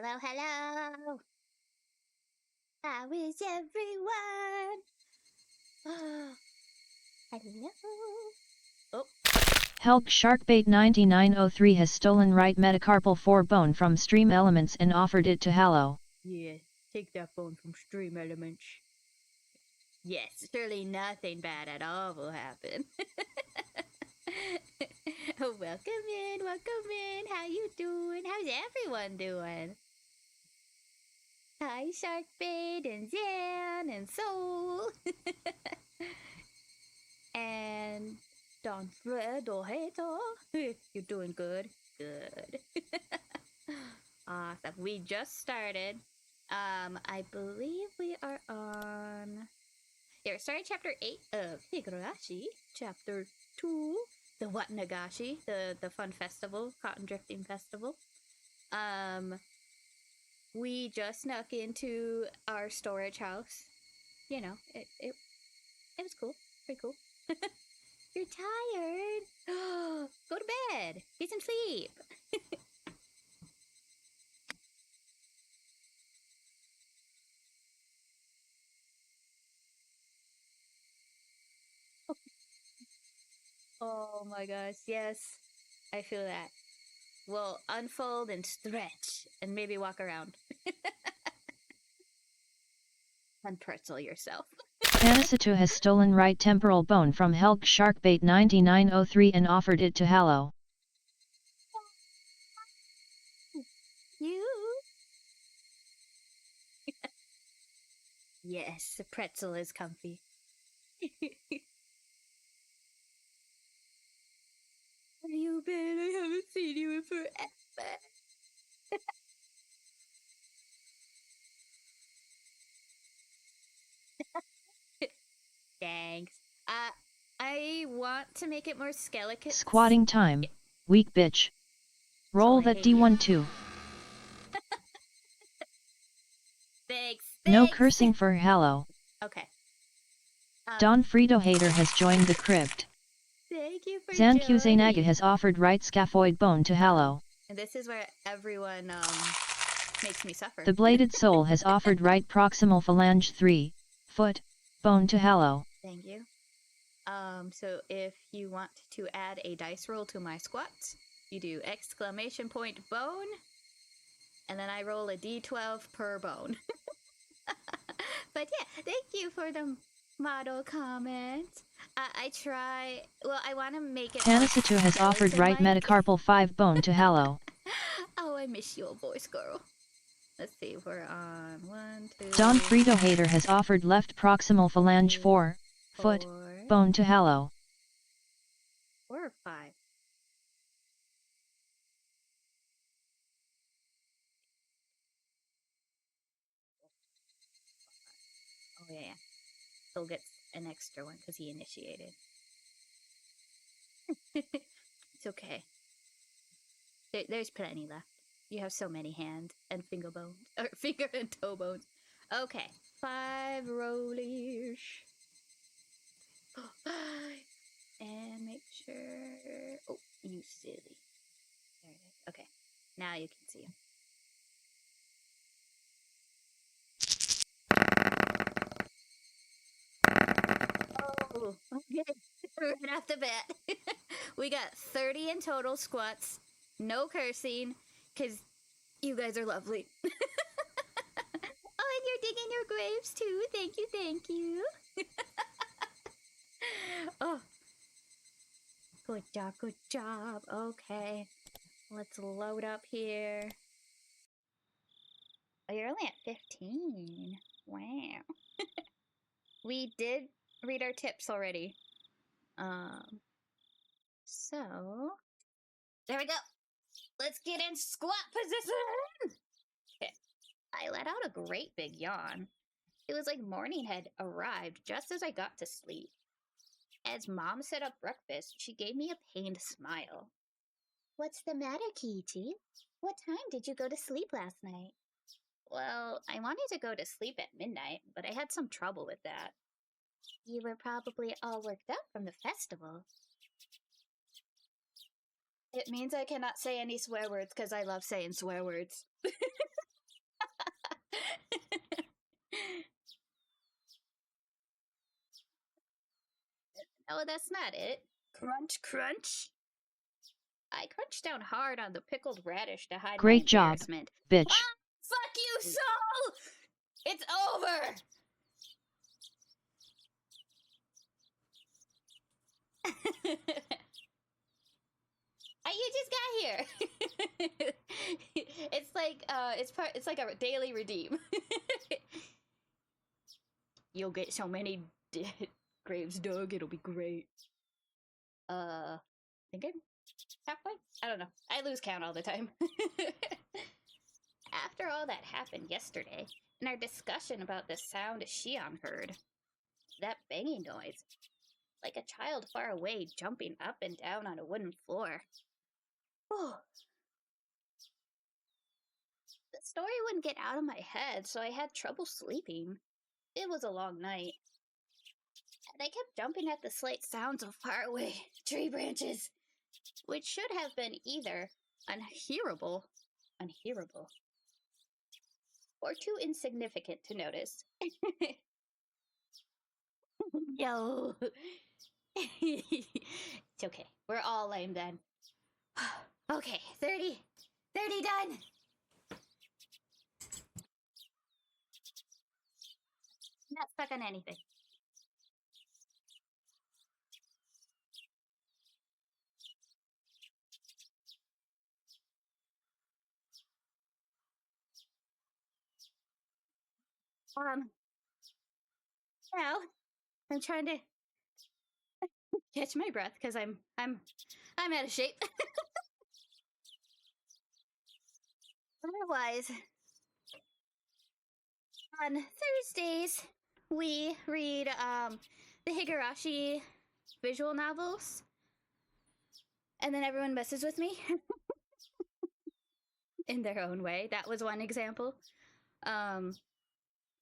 Hello, hello. How is everyone? Oh, hello. Oh. Help Sharkbait 9903 has stolen right metacarpal 4 bone from Stream Elements and offered it to Hallow. Yeah, take that bone from Stream Elements. Yes, surely nothing bad at all will happen. Welcome in, welcome in. How you doing? How's everyone doing? Hi, Sharkbait and Zan and Soul. And Don Fredo Hato. You're doing good. Good. Awesome. We just started. I believe we are on. Yeah, we're starting chapter 8 of Higurashi. Chapter 2, the Watanagashi, the fun festival, cotton drifting festival. We just snuck into our storage house. You know, it was cool. Pretty cool. You're tired. Go to bed. Get some sleep. Oh my gosh, yes. I feel that. We'll unfold and stretch and maybe walk around. Unpretzel yourself. Ch.2 has stolen right temporal bone from Help Sharkbait 9903 and offered it to Hallow. You? Yes, the pretzel is comfy. Where you been? I haven't seen you in forever. Thanks. I want to make it more skeleton. Squatting time. Weak bitch. Roll that D12. Thanks. No cursing for Hallow. Okay. Don Frito Hater has joined the crypt. Thank you for Zanku joining. Zainaga has offered right scaphoid bone to Hallow. And this is where everyone makes me suffer. The Bladed Soul has offered right proximal phalange 3 foot bone to Hallow. Thank you. So if you want to add a dice roll to my squats, you do exclamation point bone, and then I roll a d12 per bone. But yeah, thank you for the model comment. I try. Well, I want to make it. Ch.2 has offered right metacarpal 5 bone to Hallow. Oh, I miss you, voice girl. Let's see, we're on 1, 2. Don Frito Hater has offered left proximal phalange 4 foot bone to Hallow. 4 or 5. Oh yeah. He'll get an extra one because he initiated. It's okay. There's plenty left. You have so many hand and finger bones. Or finger and toe bones. Okay. 5 rollies. 5. And make sure... Oh, you silly. There it is. Okay. Now you can see him. Oh, okay. Right off the bat. We got 30 in total squats. No cursing. Because you guys are lovely. Oh, and you're digging your graves too. Thank you, thank you. Oh. Good job, good job. Okay. Let's load up here. Oh, you're only at 15. Wow. We did read our tips already. So there we go. Let's get in squat position. Okay. I let out a great big yawn. It was like morning had arrived just as I got to sleep. As Mom set up breakfast, she gave me a pained smile. What's the matter, Kiichi? What time did you go to sleep last night? Well, I wanted to go to sleep at midnight, but I had some trouble with that. You were probably all worked up from the festival. It means I cannot say any swear words because I love saying swear words. No, that's not it. Crunch, crunch. I crunched down hard on the pickled radish to hide Great my job, embarrassment. bitch. Ah, fuck you, Soul! It's over! You just got here. It's like a daily redeem. You'll get so many graves dug, it'll be great. I think I'm halfway? I don't know. I lose count all the time. After all that happened yesterday, in our discussion about the sound Shion heard, that banging noise, like a child far away jumping up and down on a wooden floor. Oh. The story wouldn't get out of my head, so I had trouble sleeping. It was a long night. And I kept jumping at the slight sounds of faraway tree branches, which should have been either unhearable, or too insignificant to notice. Yo. It's okay. We're all lame then. Okay, 30 done. Not stuck on anything. Now I'm trying to catch my breath because I'm out of shape. Otherwise, on Thursdays we read the Higurashi visual novels, and then everyone messes with me in their own way. That was one example.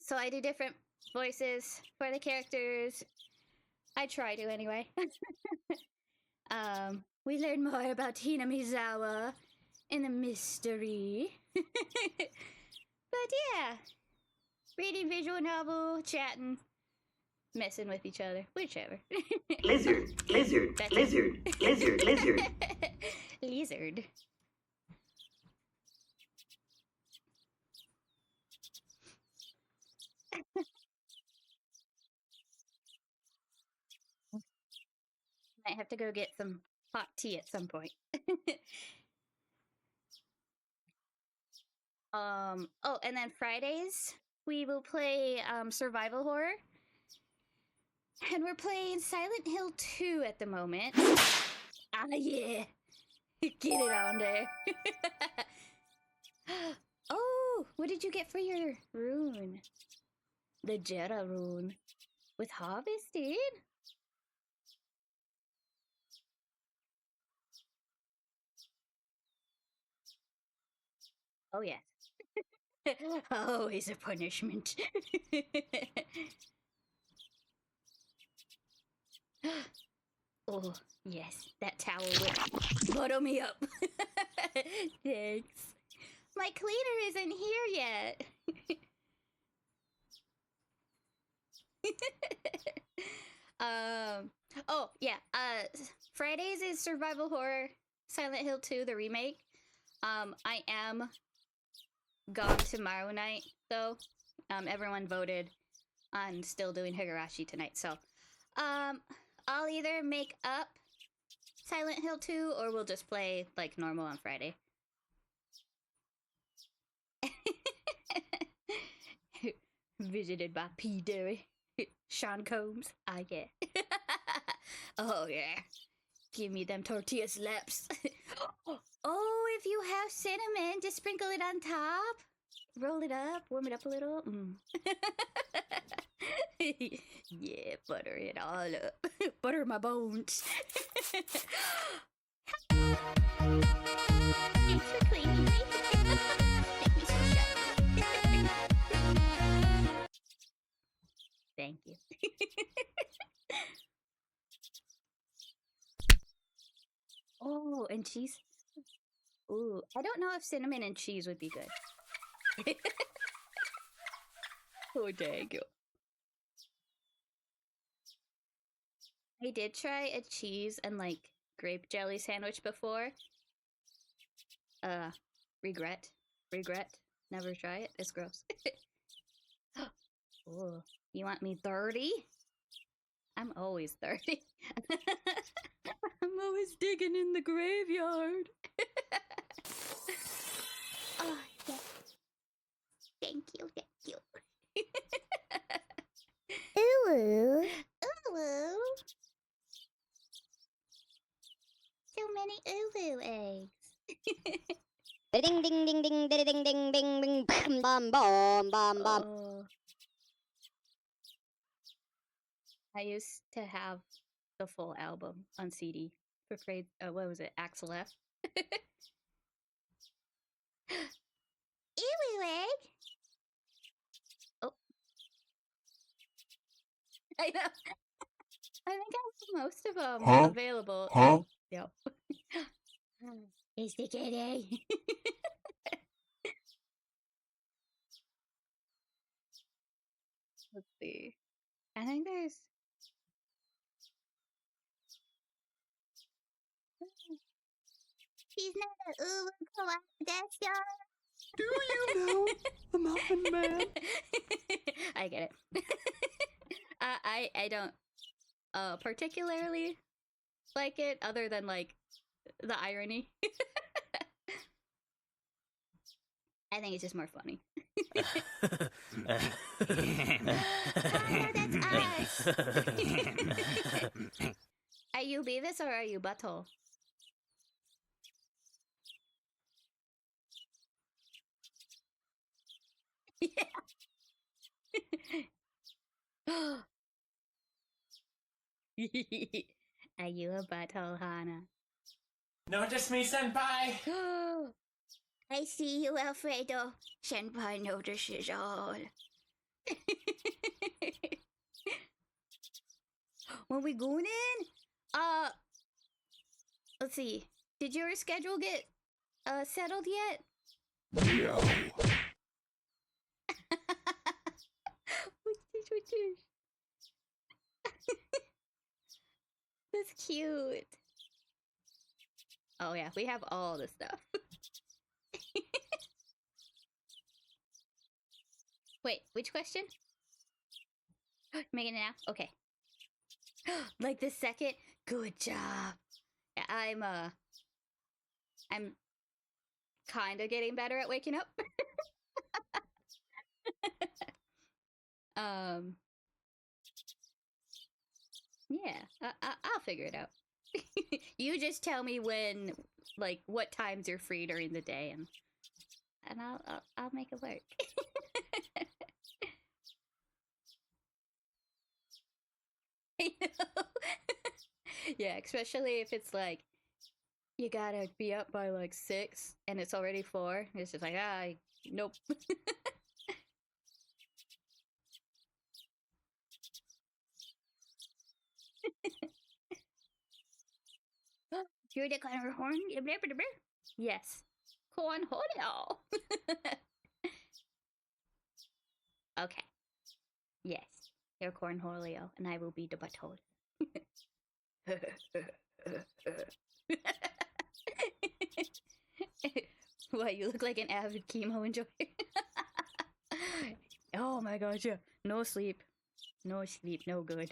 So I do different voices for the characters. I try to anyway. We learn more about Hinamizawa in the mystery. But yeah, reading visual novel, chatting, messing with each other, whichever. Lizard. Lizard. Might have to go get some hot tea at some point. Oh, and then Fridays we will play survival horror. And we're playing Silent Hill 2 at the moment. Ah, yeah. Get it on there. Oh, what did you get for your rune? The Jetta rune. With harvested? Oh, yes. Always a punishment. Oh, yes, that towel will butter me up. Thanks. My cleaner isn't here yet. Oh, yeah, Fridays is survival horror, Silent Hill 2, the remake. I am gone tomorrow night, though. Everyone voted on still doing Higurashi tonight, so, I'll either make up Silent Hill 2, or we'll just play, like, normal on Friday. Visited by P. Dewey. Sean Combs. Ah, yeah. Oh, yeah. Give me them tortilla slaps. Oh, if you have cinnamon, just sprinkle it on top. Roll it up, warm it up a little. Yeah, butter it all up. Butter my bones. Thanks for cleaning me. Make me so shiny. Thank you. Oh, and cheese. Ooh, I don't know if cinnamon and cheese would be good. Oh, dang you. I did try a cheese and like grape jelly sandwich before. Regret. Regret. Never try it. It's gross. Ooh, you want me 30? I'm always 30. I'm always digging in the graveyard. Oh, yeah. Thank you, thank you. Ooh. Ooh. So many ooh eggs. Ding ding ding ding ding ding ding ding ding bam bam bam bam. Oh. I used to have the full album on CD for grade. What was it? Axel F. Ew, egg. Oh, I know. I think I have most of them available. Huh? Yep. It's the kitty. Let's see. I think there's. He's not a Uber Do you know the Muffin Man? I get it. I don't particularly like it, other than like the irony. I think it's just more funny. That's us. Are you Beavis or are you Butthole? Yeah. Are you a butthole, Hana? No, just me, senpai. I see you, Alfredo. Senpai notices all. When we going in? Let's see. Did your schedule get settled yet? No. What's this? That's cute. Oh yeah, we have all the stuff. Wait, which question? Making it now? Okay. Like the second? Good job. Yeah, I'm kind of getting better at waking up. um, yeah, I'll figure it out. You just tell me when, like, what times you're free during the day, and I'll make it work. I know. Yeah, especially if it's like you gotta be up by like 6 and it's already 4. It's just like nope. You're the kind of horn. Yes, cornholio. Okay. Yes, you're cornholio, and I will be the butthole. What, you look like an avid chemo enjoyer. Oh my gosh, yeah. No sleep. No sleep, no good.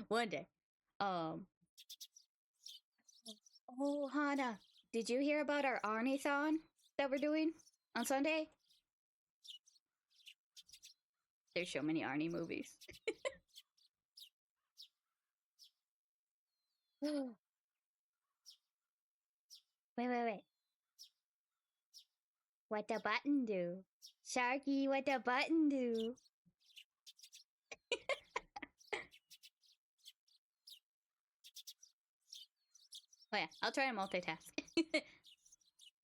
One day. Um. Oh, Hana, did you hear about our Arnie-thon that we're doing on Sunday? There's so many Arnie movies. Wait. What the button do? Sharky, what the button do? Oh yeah, I'll try and multitask.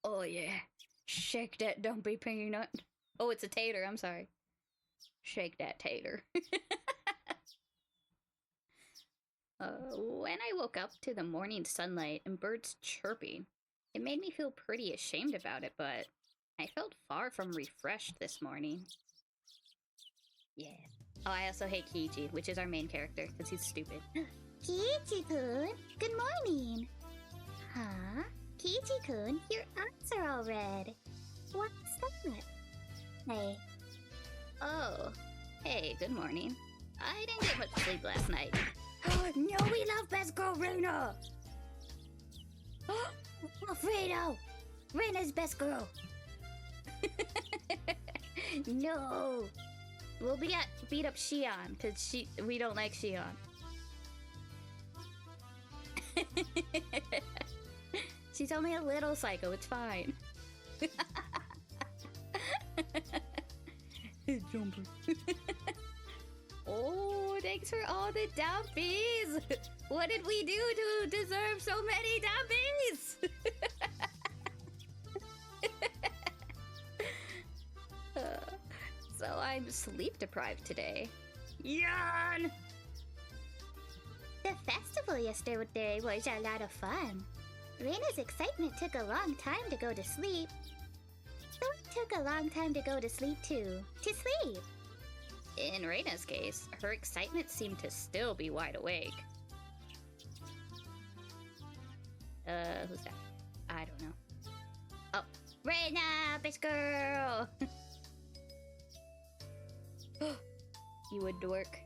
Oh yeah. Shake that dumpy peanut. Oh, it's a tater, I'm sorry. Shake that tater. When I woke up to the morning sunlight and birds chirping, it made me feel pretty ashamed about it, but I felt far from refreshed this morning. Yeah. Oh, I also hate Kiichi, which is our main character, because he's stupid. Kiichi-kun, good morning. Huh? Kiichi-kun, your eyes are all red. What's that? Hey. Oh, hey, good morning. I didn't get much sleep last night. Oh, no, we love best girl Reina. Alfredo, Reina's best girl. No! We'll beat up Shion, because we don't like Shion. She's only a little psycho, it's fine. Hey, Jumper. Oh, thanks for all the dumpies! What did we do to deserve so many dumpies? So I'm sleep deprived today. Yawn! The festival yesterday was a lot of fun. Reina's excitement took a long time to go to sleep. So it took a long time to go to sleep too. To sleep. In Reina's case, her excitement seemed to still be wide awake. Who's that? I don't know. Oh, Reina, best girl! You a dork.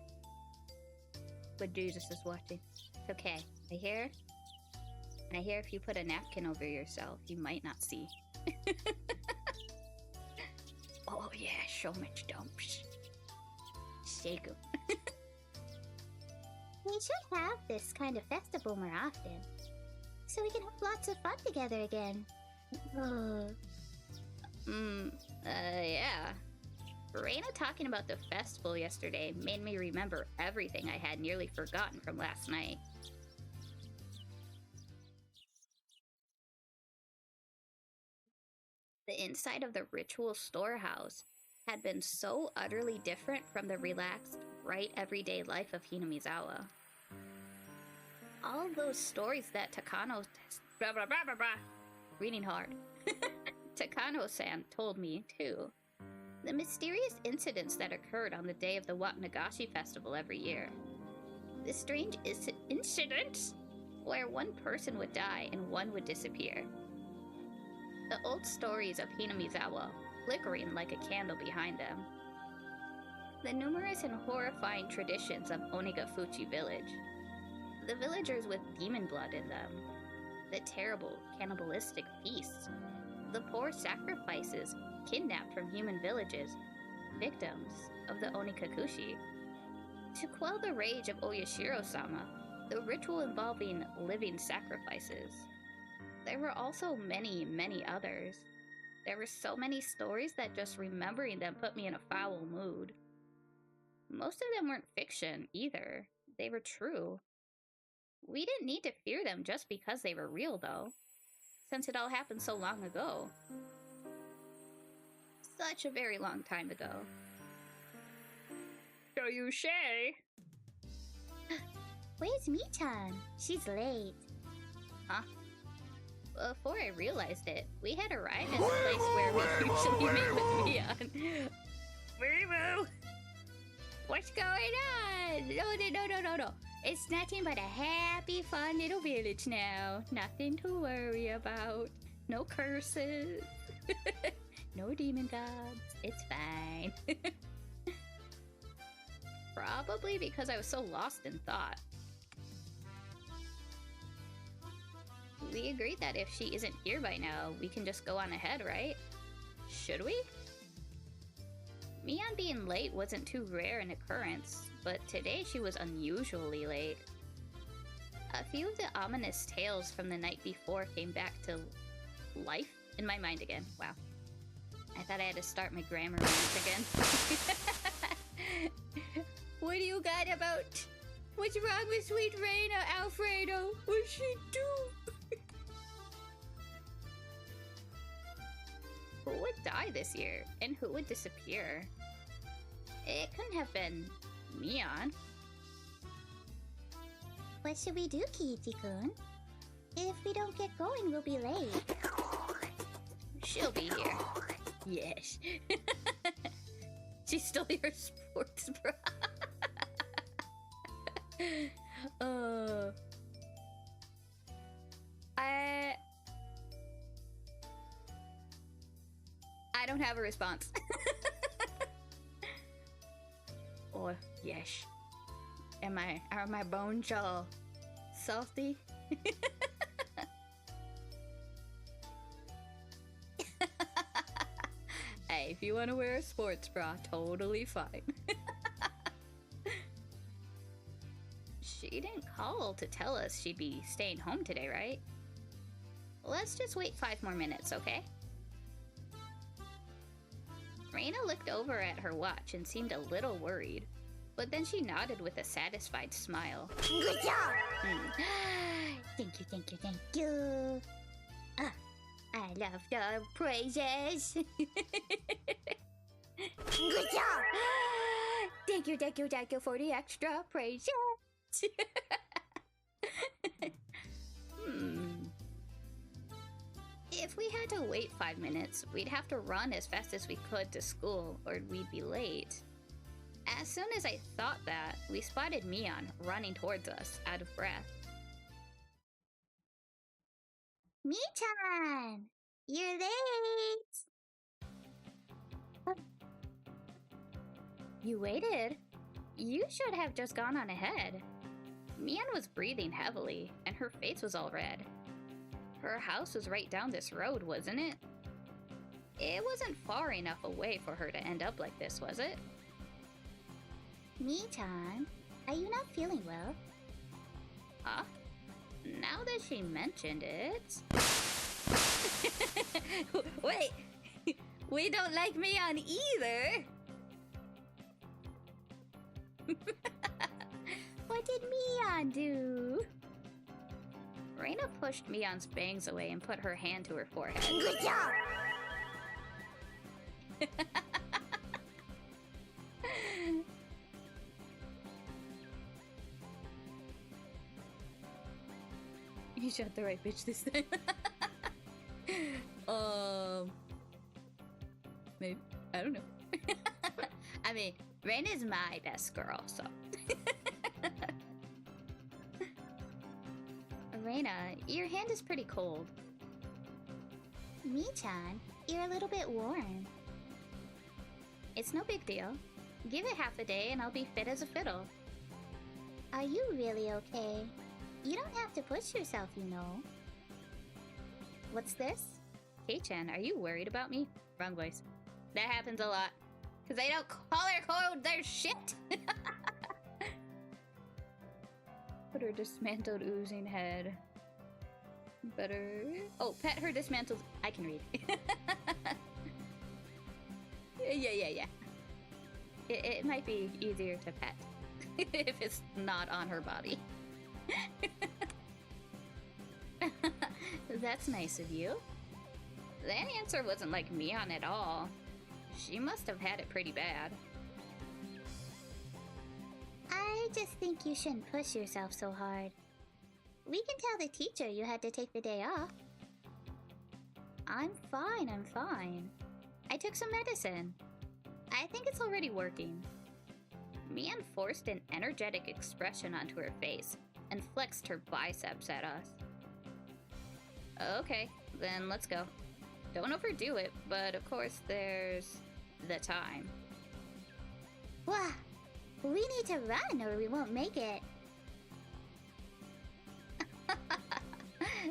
But Jesus is watching. It's okay. I hear if you put a napkin over yourself, you might not see. Oh yeah, so much dumps. Shake 'em. We should have this kind of festival more often. So we can have lots of fun together again. Yeah. Reina talking about the festival yesterday made me remember everything I had nearly forgotten from last night. The inside of the ritual storehouse had been so utterly different from the relaxed, bright everyday life of Hinamizawa. All those stories that Takano... Blah, blah, blah, blah, blah. Reading hard. Takano-san told me, too. The mysterious incidents that occurred on the day of the Watanagashi festival every year. The strange incidents where one person would die and one would disappear. The old stories of Hinamizawa flickering like a candle behind them. The numerous and horrifying traditions of Onigafuchi village. The villagers with demon blood in them. The terrible cannibalistic feasts. The poor sacrifices kidnapped from human villages, victims of the Onikakushi. To quell the rage of Oyashiro-sama, the ritual involving living sacrifices. There were also many, many others. There were so many stories that just remembering them put me in a foul mood. Most of them weren't fiction, either. They were true. We didn't need to fear them just because they were real, though, since it all happened so long ago. Such a very long time ago. So you say? Where's Mi-chan? She's late. Huh? Before I realized it, we had arrived at the place where we usually meet with Mion. Moo! What's going on? No. It's nothing but a happy, fun little village now. Nothing to worry about. No curses. No demon gods. It's fine. Probably because I was so lost in thought. We agreed that if she isn't here by now, we can just go on ahead, right? Should we? Mion being late wasn't too rare an occurrence, but today she was unusually late. A few of the ominous tales from the night before came back to life in my mind again. Wow. I thought I had to start my grammar once again. What do you got about... What's wrong with sweet Reina, Alfredo? What'd she do? Who would die this year? And who would disappear? It couldn't have been Mion. What should we do, Kiichi-kun? If we don't get going, we'll be late. She'll be here. Yes. She stole your sports bra. I don't have a response. Oh, yes. Are my bones all salty? Hey, if you want to wear a sports bra, totally fine. She didn't call to tell us she'd be staying home today, right? Let's just wait 5 more minutes, okay? Reina looked over at her watch and seemed a little worried, but then she nodded with a satisfied smile. Good job! Thank you, thank you, thank you. I love the praises. Good job! Thank you for the extra praises. If we had to wait 5 minutes, we'd have to run as fast as we could to school, or we'd be late. As soon as I thought that, we spotted Mion running towards us, out of breath. Mi-chan! You're late! You waited? You should have just gone on ahead. Mion was breathing heavily, and her face was all red. Her house was right down this road, wasn't it? It wasn't far enough away for her to end up like this, was it? Mi-chan, are you not feeling well? Huh? Now that she mentioned it... Wait! We don't like Mion either! What did Mion do? Reina pushed Mion's bangs away and put her hand to her forehead. Good job! You shot the right bitch this time. Maybe. I don't know. I mean, Reina's my best girl, so. Reina, your hand is pretty cold. Mi-chan, you're a little bit warm. It's no big deal. Give it half a day and I'll be fit as a fiddle. Are you really okay? You don't have to push yourself, you know. What's this? Kei-chan, are you worried about me? Wrong voice. That happens a lot. Because they don't color code their shit! Put her dismantled oozing head. Better... Oh, pet her dismantled... I can read. Yeah. It might be easier to pet. If it's not on her body. That's nice of you. That answer wasn't like Mion at all. She must have had it pretty bad. I just think you shouldn't push yourself so hard. We can tell the teacher you had to take the day off. I'm fine. I took some medicine. I think it's already working. Mion forced an energetic expression onto her face and flexed her biceps at us. Okay, then let's go. Don't overdo it, but of course there's the time. Wah! We need to run or we won't make it.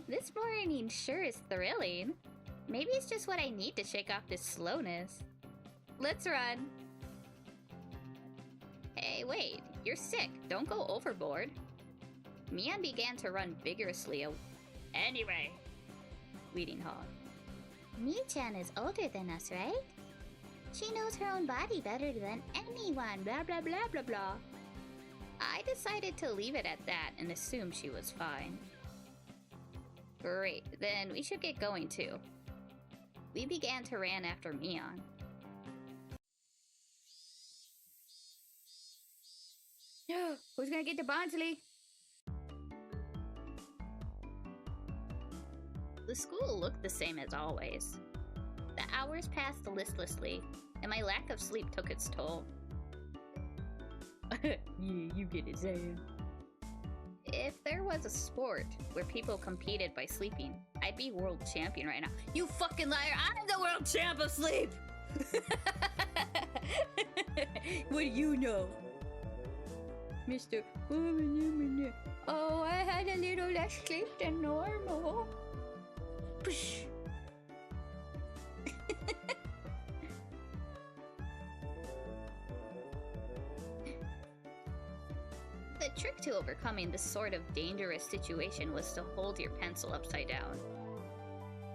This morning sure is thrilling. Maybe it's just what I need to shake off this slowness. Let's run. Hey, wait, you're sick. Don't go overboard. Mion began to run vigorously. Anyway, Weeding Hog. Mi-chan is older than us, right? She knows her own body better than anyone, blah blah blah blah blah. I decided to leave it at that and assume she was fine. Great, then we should get going too. We began to run after Mion. Who's gonna get the Bonsley? The school looked the same as always. The hours passed listlessly, and my lack of sleep took its toll. Yeah, you get it, Sam. If there was a sport where people competed by sleeping, I'd be world champion right now. You fucking liar! I'm the world champ of sleep! What do you know? Mr. Oh, I had a little less sleep than normal. Push. The trick to overcoming this sort of dangerous situation was to hold your pencil upside down.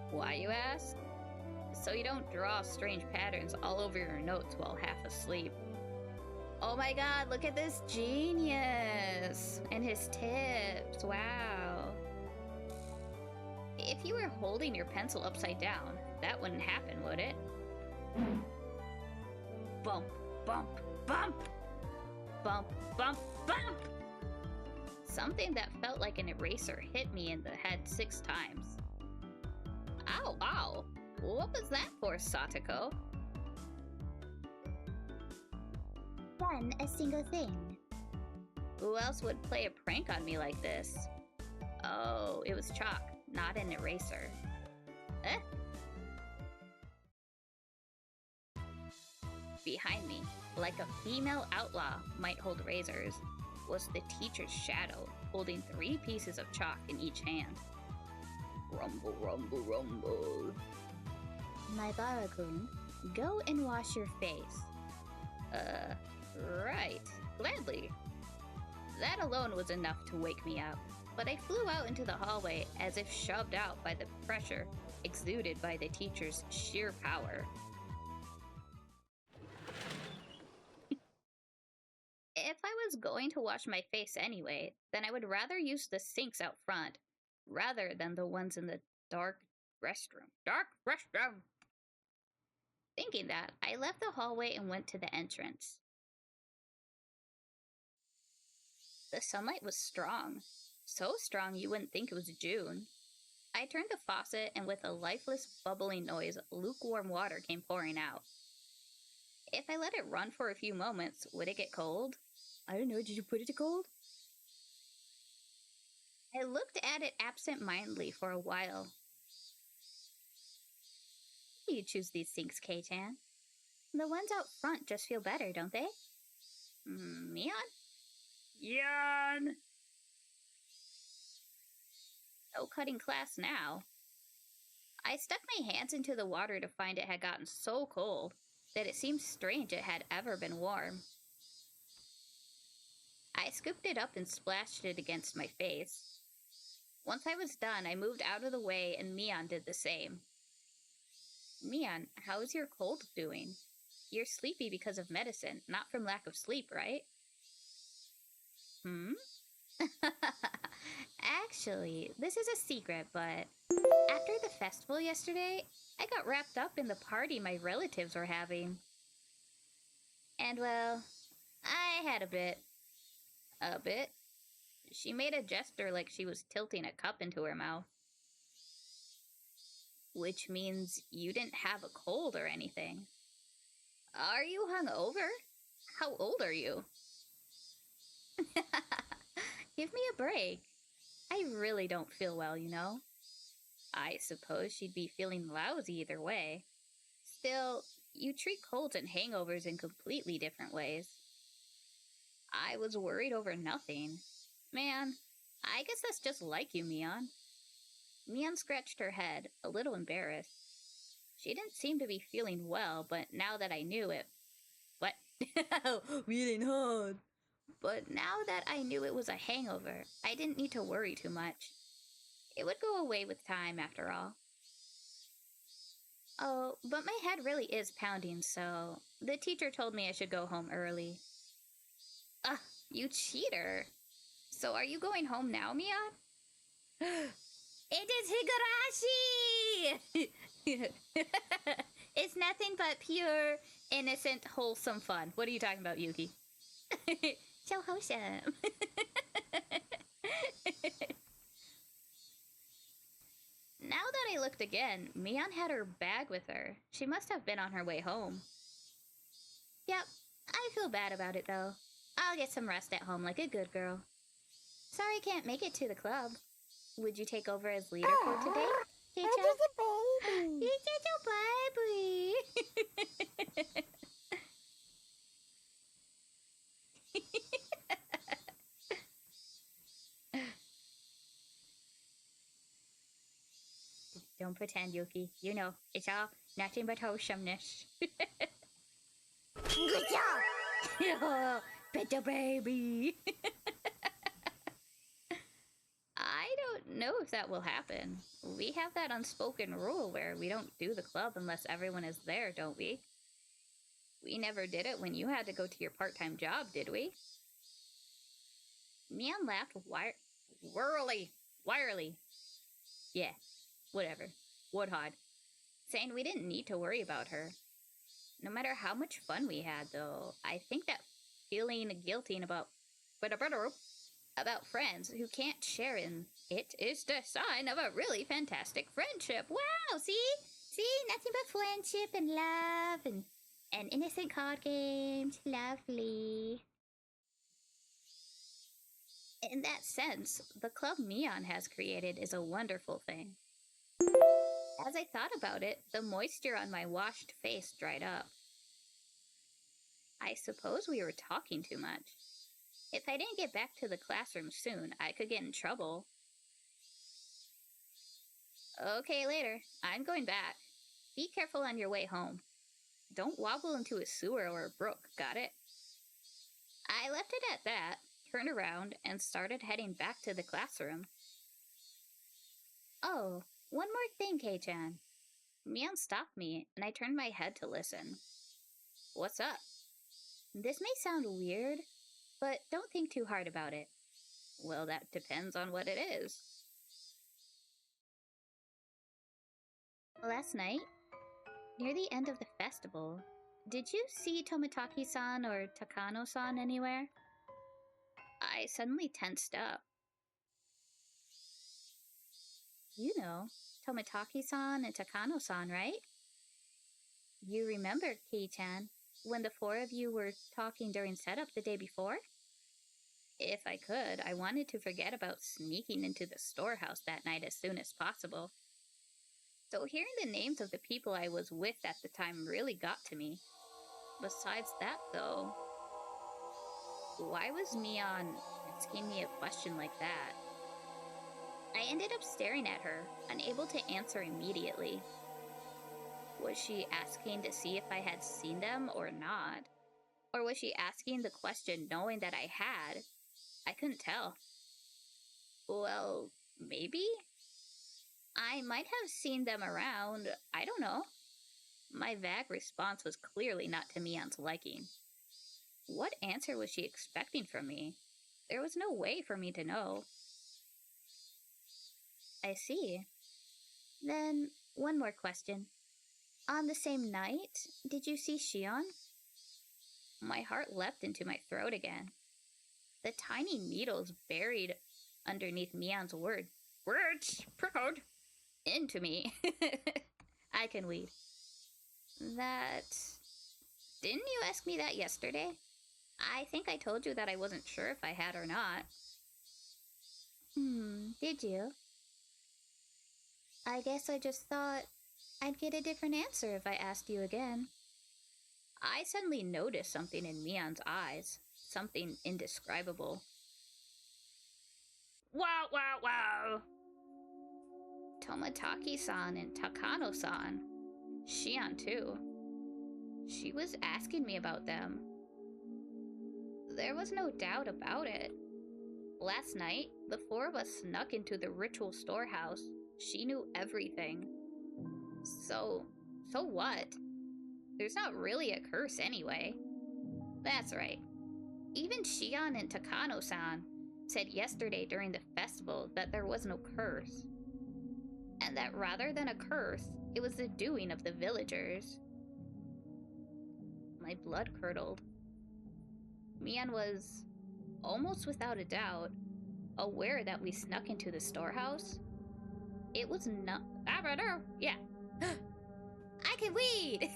Why, you ask? So you don't draw strange patterns all over your notes while half asleep. Oh my god, look at this genius! And his tips, wow. If you were holding your pencil upside down, that wouldn't happen, would it? Bump, bump, bump! Bump, bump, bump! Something that felt like an eraser hit me in the head 6 times. Ow, ow! What was that for, Satoko? Done a single thing. Who else would play a prank on me like this? Oh, it was chalk, not an eraser. Eh? Behind me, like a female outlaw might hold razors, was the teacher's shadow, holding 3 pieces of chalk in each hand. Rumble, rumble, rumble. My Barakun, go and wash your face. Right. Gladly. That alone was enough to wake me up, but I flew out into the hallway as if shoved out by the pressure exuded by the teacher's sheer power. If I was going to wash my face anyway, then I would rather use the sinks out front, rather than the ones in the dark restroom. Dark restroom! Thinking that, I left the hallway and went to the entrance. The sunlight was strong. So strong you wouldn't think it was June. I turned the faucet, and with a lifeless, bubbling noise, lukewarm water came pouring out. If I let it run for a few moments, would it get cold? I don't know, did you put it to cold? I looked at it absent-mindedly for a while. Why do you choose these sinks, K-Tan? The ones out front just feel better, don't they? Mion? Yan! No cutting class now. I stuck my hands into the water to find it had gotten so cold that it seemed strange it had ever been warm. I scooped it up and splashed it against my face. Once I was done, I moved out of the way and Mion did the same. Mion, how is your cold doing? You're sleepy because of medicine, not from lack of sleep, right? Actually, this is a secret, but after the festival yesterday, I got wrapped up in the party my relatives were having. And well, I had a bit. She made a gesture like she was tilting a cup into her mouth. Which means you didn't have a cold or anything. Are you hungover? How old are you? Give me a break. I really don't feel well, you know. I suppose she'd be feeling lousy either way. Still, you treat colds and hangovers in completely different ways. I was worried over nothing. Man, I guess that's just like you, Mion. Mion scratched her head, a little embarrassed. She didn't seem to be feeling well, but now that I knew it... What? Feeling hard. But now that I knew it was a hangover, I didn't need to worry too much. It would go away with time, after all. Oh, but my head really is pounding, so the teacher told me I should go home early. Ugh, you cheater. So are you going home now, Mion? It is Higurashi! It's nothing but pure, innocent, wholesome fun. What are you talking about, Yuki? So wholesome. Now that I looked again, Mian had her bag with her. She must have been on her way home. Yep, I feel bad about it though. I'll get some rest at home like a good girl. Sorry I can't make it to the club. Would you take over as leader for today? That is a baby. It's a baby. Don't pretend, Yuki. You know, it's all nothing but wholesomeness. Good job. Oh, better baby. I don't know if that will happen. We have that unspoken rule where we don't do the club unless everyone is there, don't we? We never did it when you had to go to your part-time job, did we? Mian laughed wirily. Yeah, whatever. Woodhod. Saying we didn't need to worry about her. No matter how much fun we had, though, I think that feeling guilty about friends who can't share in it is the sign of a really fantastic friendship. Wow, see? See? Nothing but friendship and love and innocent card games. Lovely. In that sense, the club Mian has created is a wonderful thing. As I thought about it, the moisture on my washed face dried up. I suppose we were talking too much. If I didn't get back to the classroom soon, I could get in trouble. Okay, later. I'm going back. Be careful on your way home. Don't wobble into a sewer or a brook, got it? I left it at that, turned around, and started heading back to the classroom. Oh, one more thing, Kei-chan. Mian stopped me, and I turned my head to listen. What's up? This may sound weird, but don't think too hard about it. Well, that depends on what it is. Last night, near the end of the festival, did you see Tomitaki-san or Takano-san anywhere? I suddenly tensed up. You know, Tomitaki-san and Takano-san, right? You remember, Kei-chan, when the four of you were talking during setup the day before? If I could, I wanted to forget about sneaking into the storehouse that night as soon as possible. So hearing the names of the people I was with at the time really got to me. Besides that, though, why was Mian asking me a question like that? I ended up staring at her, unable to answer immediately. Was she asking to see if I had seen them or not? Or was she asking the question knowing that I had? I couldn't tell. Well, maybe? I might have seen them around, I don't know. My vague response was clearly not to Mian's liking. What answer was she expecting from me? There was no way for me to know. I see. Then, one more question. On the same night, did you see Shion? My heart leapt into my throat again. The tiny needles buried underneath Mian's words prickled into me. I can weed. Didn't you ask me that yesterday? I think I told you that I wasn't sure if I had or not. Did you? I guess I just thought I'd get a different answer if I asked you again. I suddenly noticed something in Mian's eyes, something indescribable. Wow, wow, wow! Tomitaki-san and Takano-san. Shion, too. She was asking me about them. There was no doubt about it. Last night, the four of us snuck into the ritual storehouse. She knew everything. So what? There's not really a curse anyway. That's right. Even Shion and Takano-san said yesterday during the festival that there was no curse. And that rather than a curse, it was the doing of the villagers. My blood curdled. Mian was, almost without a doubt, aware that we snuck into the storehouse. It was not. Yeah. I can read!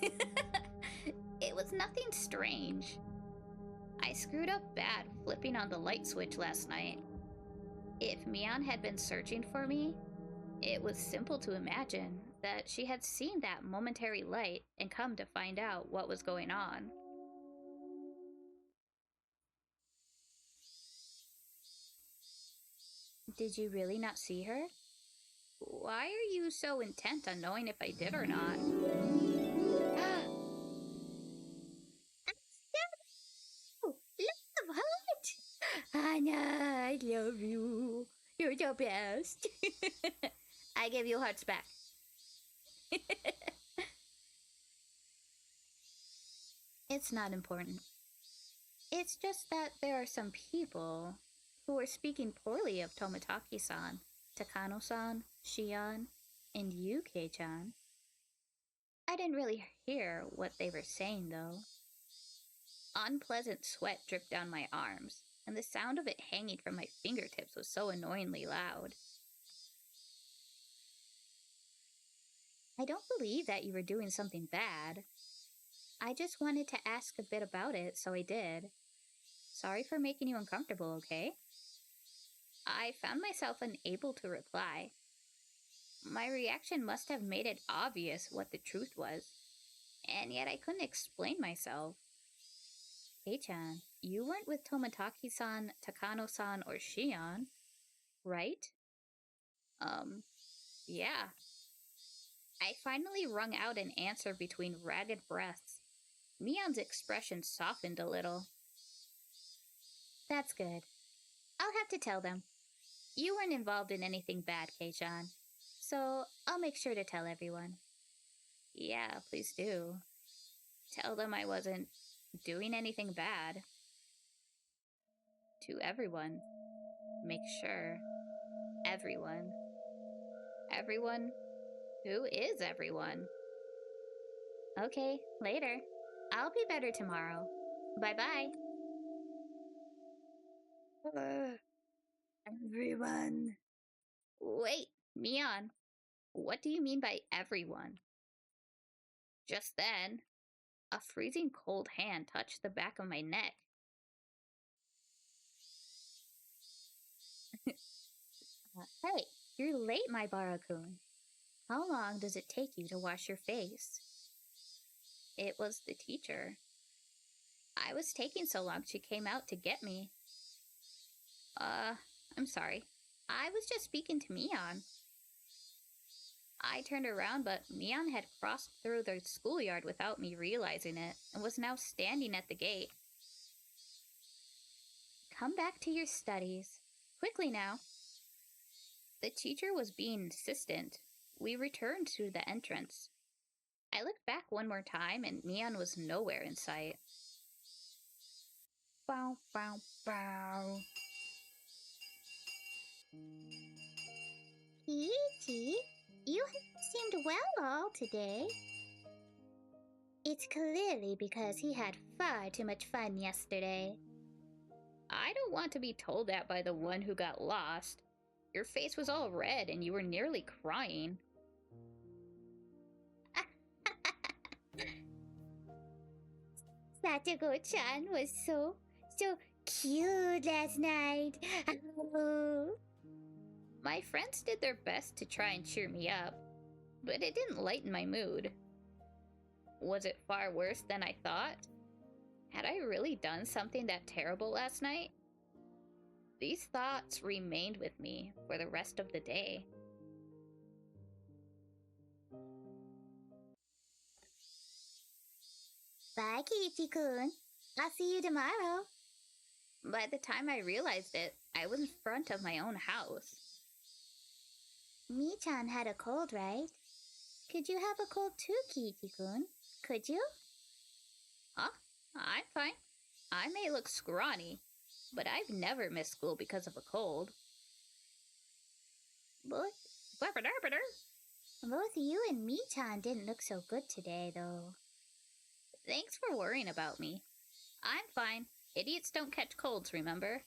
It was nothing strange. I screwed up bad flipping on the light switch last night. If Mion had been searching for me, it was simple to imagine that she had seen that momentary light and come to find out what was going on. Did you really not see her? Why are you so intent on knowing if I did or not? Love heart! Anna, I love you. You're the best. I give you hearts back. It's not important. It's just that there are some people who are speaking poorly of Tomotaki-san, Takano-san, Shion, and you, Kei-chan. I didn't really hear what they were saying, though. Unpleasant sweat dripped down my arms, and the sound of it hanging from my fingertips was so annoyingly loud. I don't believe that you were doing something bad. I just wanted to ask a bit about it, so I did. Sorry for making you uncomfortable, okay? I found myself unable to reply. My reaction must have made it obvious what the truth was, and yet I couldn't explain myself. Kei-chan, you weren't with Tomotaki-san, Takano-san, or Shion, right? Yeah. I finally wrung out an answer between ragged breaths. Mion's expression softened a little. That's good. I'll have to tell them. You weren't involved in anything bad, Kei-chan, so I'll make sure to tell everyone. Yeah, please do. Tell them I wasn't doing anything bad. To everyone. Make sure. Everyone. Everyone? Who is everyone? Okay, later. I'll be better tomorrow. Bye-bye. Everyone. Wait, Mion. What do you mean by everyone? Just then, a freezing cold hand touched the back of my neck. Hey, you're late, my Barakun. How long does it take you to wash your face? It was the teacher. I was taking so long she came out to get me. I'm sorry. I was just speaking to Mion. I turned around, but Mion had crossed through the schoolyard without me realizing it, and was now standing at the gate. Come back to your studies. Quickly now. The teacher was being insistent. We returned to the entrance. I looked back one more time, and Mion was nowhere in sight. Bow, bow, bow. Peachy, you haven't seemed well all today. It's clearly because he had far too much fun yesterday. I don't want to be told that by the one who got lost. Your face was all red and you were nearly crying. Satogo-chan was so cute last night. Oh. My friends did their best to try and cheer me up, but it didn't lighten my mood. Was it far worse than I thought? Had I really done something that terrible last night? These thoughts remained with me for the rest of the day. Bye, Kiichi-kun. I'll see you tomorrow. By the time I realized it, I was in front of my own house. Mi-chan had a cold, right? Could you have a cold too, Kiichi-kun? Could you? Huh? I'm fine. I may look scrawny, but I've never missed school because of a cold. Both you and Mi-chan didn't look so good today, though. Thanks for worrying about me. I'm fine. Idiots don't catch colds, remember?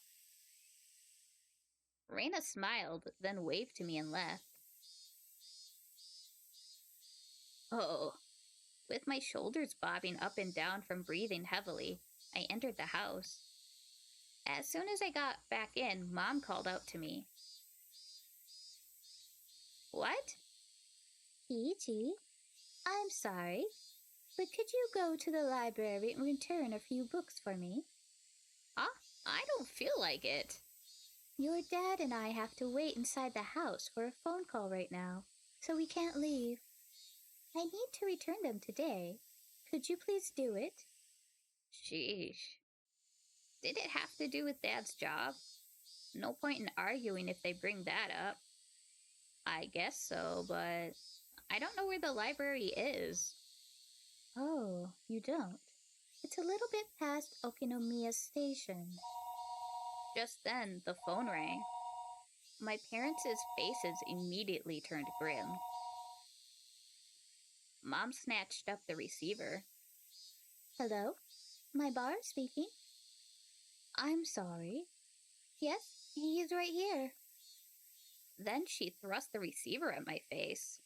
Reina smiled, then waved to me and left. Oh. With my shoulders bobbing up and down from breathing heavily, I entered the house. As soon as I got back in, Mom called out to me. What? Kiichi, I'm sorry, but could you go to the library and return a few books for me? I don't feel like it. Your dad and I have to wait inside the house for a phone call right now, so we can't leave. I need to return them today. Could you please do it? Sheesh. Did it have to do with Dad's job? No point in arguing if they bring that up. I guess so, but I don't know where the library is. Oh, you don't? It's a little bit past Okinomiya Station. Just then, the phone rang. My parents' faces immediately turned grim. Mom snatched up the receiver. Hello? My bar speaking? I'm sorry. Yes, he is right here. Then she thrust the receiver at my face.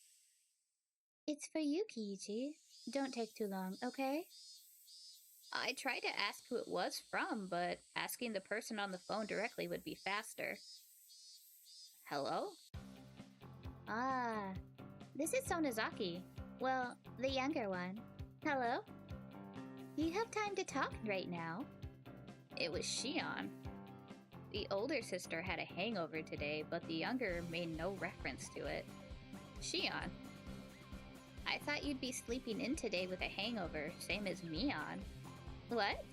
It's for you, Kiichi. Don't take too long, okay? I tried to ask who it was from, but asking the person on the phone directly would be faster. Hello? Ah, this is Sonozaki. Well, the younger one. Hello? Do you have time to talk right now? It was Shion. The older sister had a hangover today, but the younger made no reference to it. Shion. I thought you'd be sleeping in today with a hangover, same as Mion. What?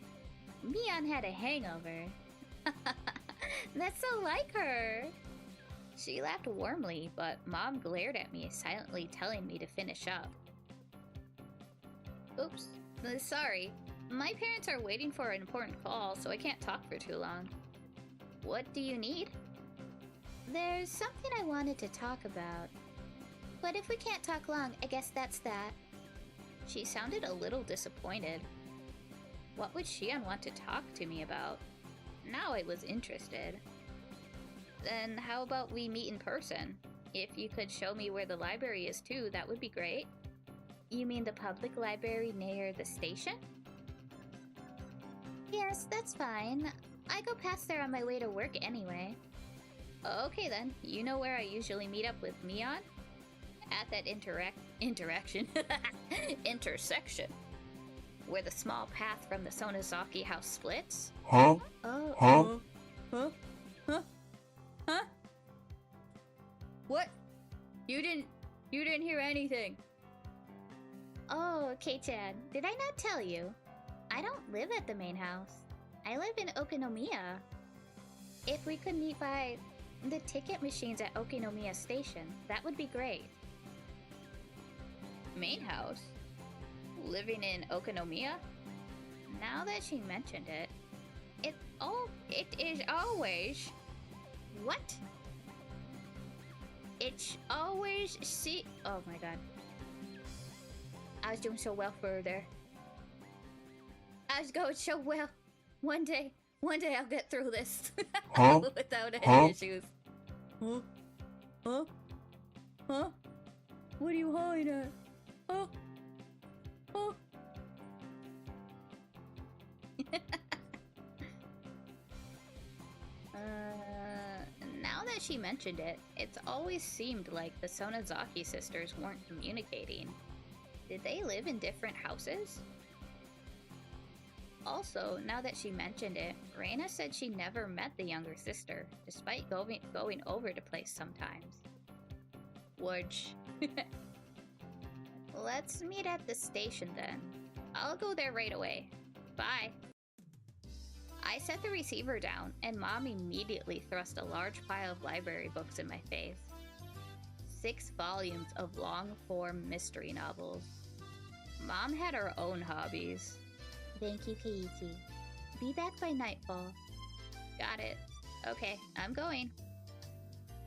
Mion had a hangover. That's so like her. She laughed warmly, but Mom glared at me, silently telling me to finish up. Oops. Sorry. My parents are waiting for an important call, so I can't talk for too long. What do you need? There's something I wanted to talk about. But if we can't talk long, I guess that's that. She sounded a little disappointed. What would Shion want to talk to me about? Now I was interested. Then how about we meet in person? If you could show me where the library is too, that would be great. You mean the public library near the station? Yes, that's fine. I go past there on my way to work anyway. Okay then, you know where I usually meet up with Mion? At that intersection. Where the small path from the Sonozaki house splits? Huh? Oh, Huh? Huh? What? You didn't hear anything. Oh, Kei-chan, did I not tell you? I don't live at the main house. I live in Okinomiya. If we could meet by the ticket machines at Okinomiya Station, that would be great. Main house? Living in Okinomiya? Now that she mentioned it, it is always... What? It's always see... Oh my god. I was doing so well for there. I was going so well. One day I'll get through this. Huh? Without any Huh? issues. Huh? Huh? Huh? What are you hollering at? Huh? Huh? Now that she mentioned it, it's always seemed like the Sonozaki sisters weren't communicating. Did they live in different houses? Also, now that she mentioned it, Reina said she never met the younger sister, despite going over to place sometimes. Which... Let's meet at the station then. I'll go there right away. Bye. I set the receiver down, and Mom immediately thrust a large pile of library books in my face. 6 volumes of long-form mystery novels. Mom had her own hobbies. Thank you, Keiichi. Be back by nightfall. Got it. Okay, I'm going.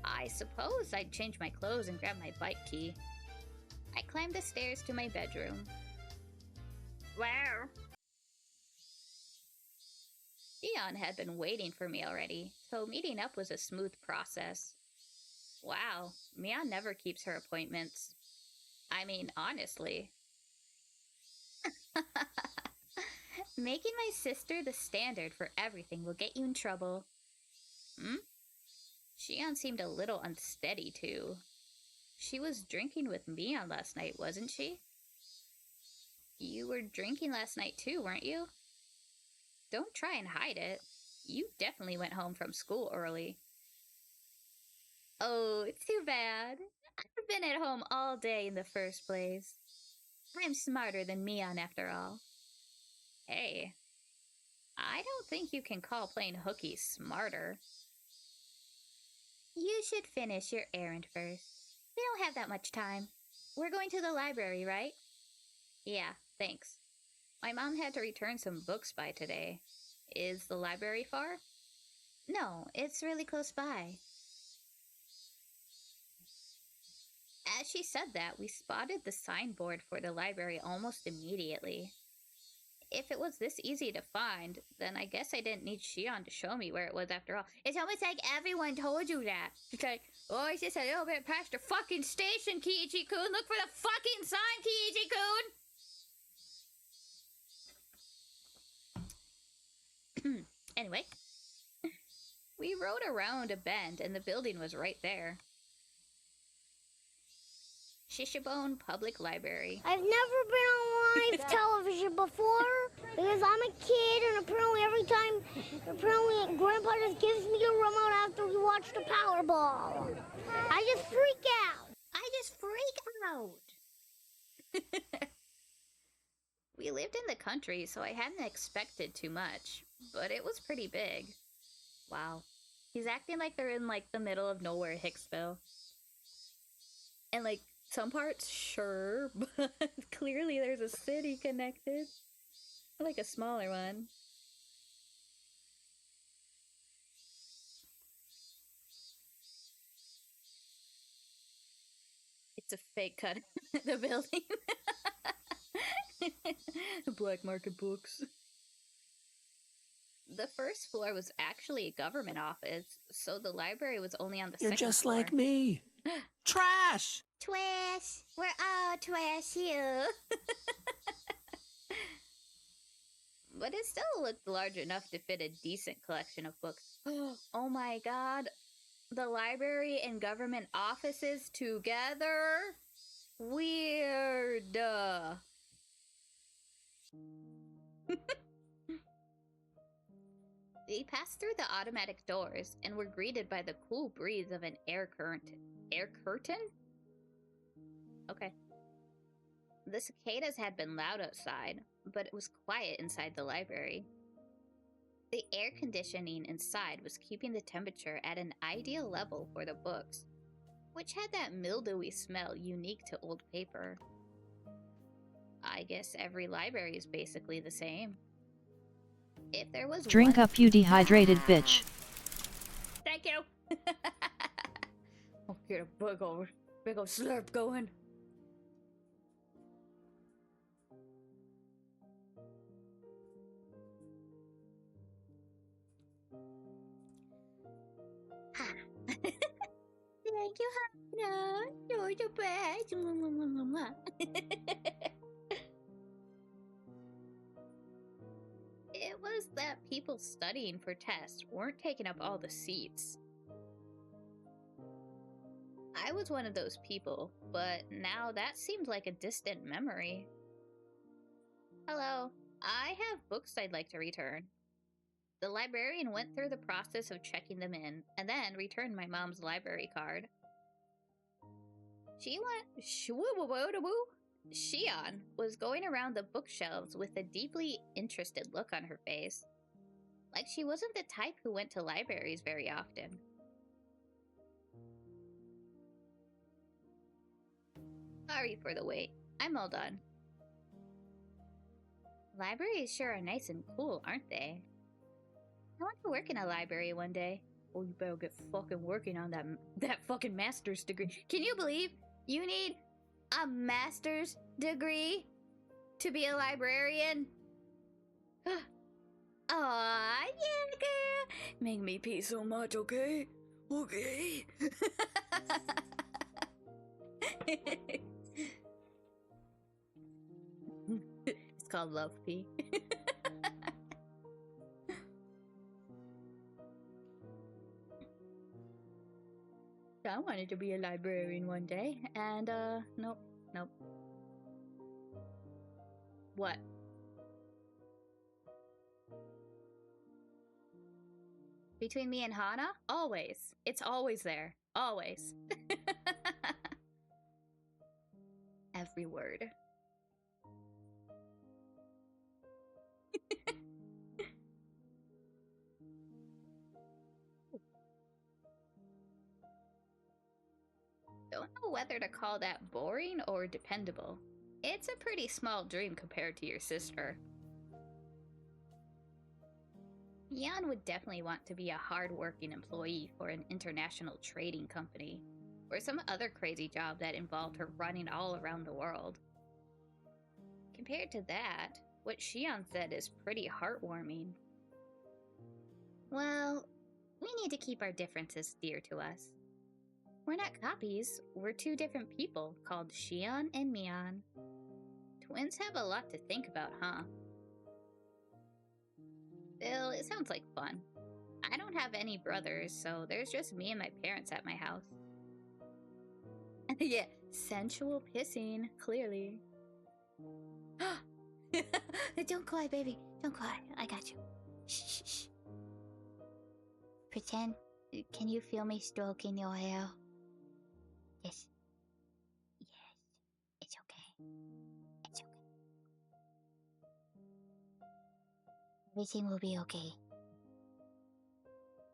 I suppose I'd change my clothes and grab my bike key. I climbed the stairs to my bedroom. Wow. Dion had been waiting for me already, so meeting up was a smooth process. Wow, Mion never keeps her appointments. I mean, honestly. Making my sister the standard for everything will get you in trouble. Hmm? Shion seemed a little unsteady, too. She was drinking with Mion last night, wasn't she? You were drinking last night, too, weren't you? Don't try and hide it. You definitely went home from school early. Oh, it's too bad. I've been at home all day in the first place. I'm smarter than Mion, after all. Hey, I don't think you can call playing hooky smarter. You should finish your errand first. We don't have that much time. We're going to the library, right? Yeah, thanks. My mom had to return some books by today. Is the library far? No, it's really close by. As she said that, we spotted the signboard for the library almost immediately. If it was this easy to find, then I guess I didn't need Shion to show me where it was after all. It's almost like everyone told you that. It's like, oh, it's just a little bit past the fucking station, Kiichi-kun. Look for the fucking sign, Kiichi-kun! Anyway, we rode around a bend and the building was right there. Shishibone Public Library. I've never been on live television before because I'm a kid, and apparently Grandpa just gives me a remote after we watch the Powerball. I just freak out. We lived in the country, so I hadn't expected too much, but it was pretty big. Wow. He's acting like they're in, like, the middle of nowhere, Hicksville. And, like, some parts, sure, but clearly there's a city connected. Like a smaller one. It's a fake cut of the building. Black market books. The first floor was actually a government office, so the library was only on the You're second just floor. like me. Trash! Trash. We're all trash here. But it still looked large enough to fit a decent collection of books. Oh my god. The library and government offices together? Weird. We passed through the automatic doors and were greeted by the cool breeze of an air current. Air curtain? Okay. The cicadas had been loud outside, but it was quiet inside the library. The air conditioning inside was keeping the temperature at an ideal level for the books, which had that mildewy smell unique to old paper. I guess every library is basically the same. If there was Drink one... up, you dehydrated bitch. Thank you! I'll get a big old slurp going. Thank you, Hannah. You're the best. It was that people studying for tests weren't taking up all the seats. I was one of those people, but now that seemed like a distant memory. Hello, I have books I'd like to return. The librarian went through the process of checking them in, and then returned my mom's library card. Shion was going around the bookshelves with a deeply interested look on her face, like she wasn't the type who went to libraries very often. Sorry for the wait. I'm all done. Libraries sure are nice and cool, aren't they? I want to work in a library one day. Oh, you better get fucking working on that fucking master's degree. Can you believe you need a master's degree to be a librarian? Aw, yeah, girl. Make me pee so much, okay? Okay. It's called Love Pea. I wanted to be a librarian one day, and nope. What? Between me and Hana? Always. It's always there. Always. Every word. Don't know whether to call that boring or dependable. It's a pretty small dream compared to your sister. Yan would definitely want to be a hard-working employee for an international trading company, or some other crazy job that involved her running all around the world. Compared to that, what Xian said is pretty heartwarming. Well, we need to keep our differences dear to us. We're not copies, we're two different people called Xian and Mian. Twins have a lot to think about, huh? Still, it sounds like fun. I don't have any brothers, so there's just me and my parents at my house. Yeah, sensual pissing, clearly. Don't cry, baby. Don't cry. I got you. Shh, shh, shh. Pretend. Can you feel me stroking your hair? Yes. Yes. It's okay. It's okay. Everything will be okay.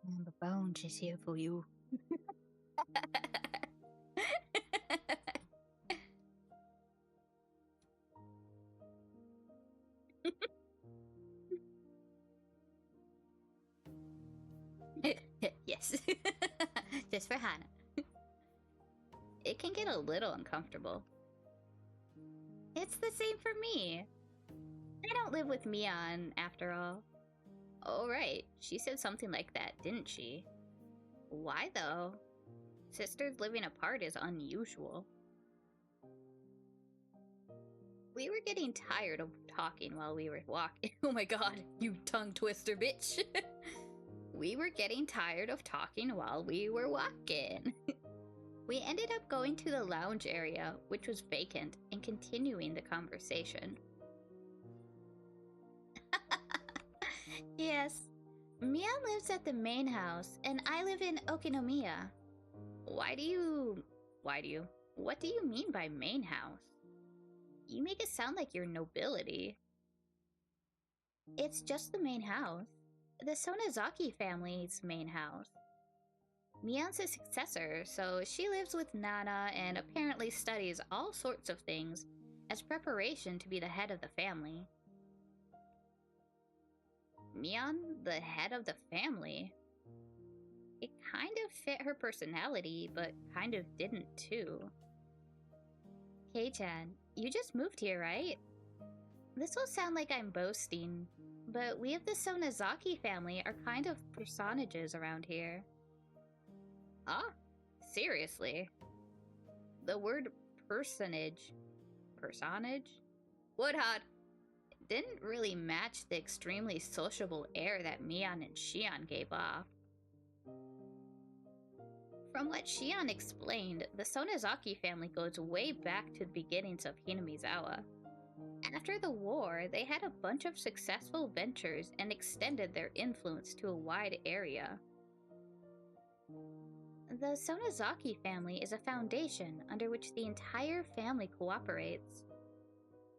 Number Bones is here for you. Yes. Just for Hana. It can get a little uncomfortable. It's the same for me. I don't live with Mian, after all. Oh, right. She said something like that, didn't she? Why, though? Sisters living apart is unusual. We were getting tired of talking while we were walking. Oh my god, you tongue twister, bitch. We were getting tired of talking while we were walking. We ended up going to the lounge area, which was vacant, and continuing the conversation. Yes, Mia lives at the main house, and I live in Okinomiya. What do you mean by main house? You make it sound like you're nobility. It's just the main house. The Sonozaki family's main house. Mian's a successor, so she lives with Nana and apparently studies all sorts of things as preparation to be the head of the family. Mian, the head of the family? It kind of fit her personality, but kind of didn't too. Kei-chan, you just moved here, right? This will sound like I'm boasting, but we of the Sonozaki family are kind of personages around here. Huh? Seriously? The word personage? Woodhot didn't really match the extremely sociable air that Mian and Xian gave off. From what Xian explained, the Sonozaki family goes way back to the beginnings of Hinamizawa. After the war, they had a bunch of successful ventures and extended their influence to a wide area. The Sonozaki family is a foundation under which the entire family cooperates.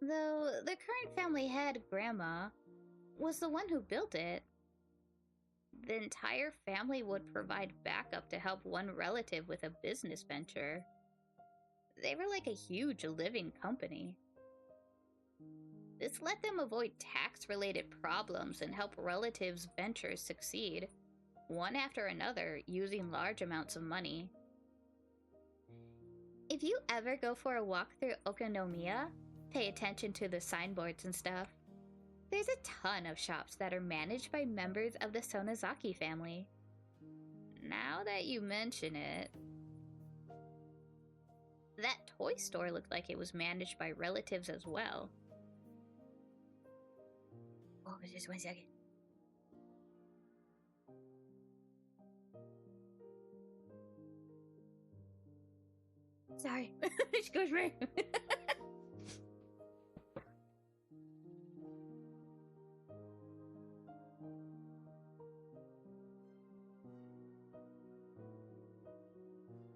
Though the current family head, Grandma, was the one who built it. The entire family would provide backup to help one relative with a business venture. They were like a huge living company. This let them avoid tax-related problems and help relatives' ventures succeed, one after another, using large amounts of money. If you ever go for a walk through Okinomiya, pay attention to the signboards and stuff. There's a ton of shops that are managed by members of the Sonozaki family. Now that you mention it... That toy store looked like it was managed by relatives as well. Oh, just 1 second. Sorry. Excuse me.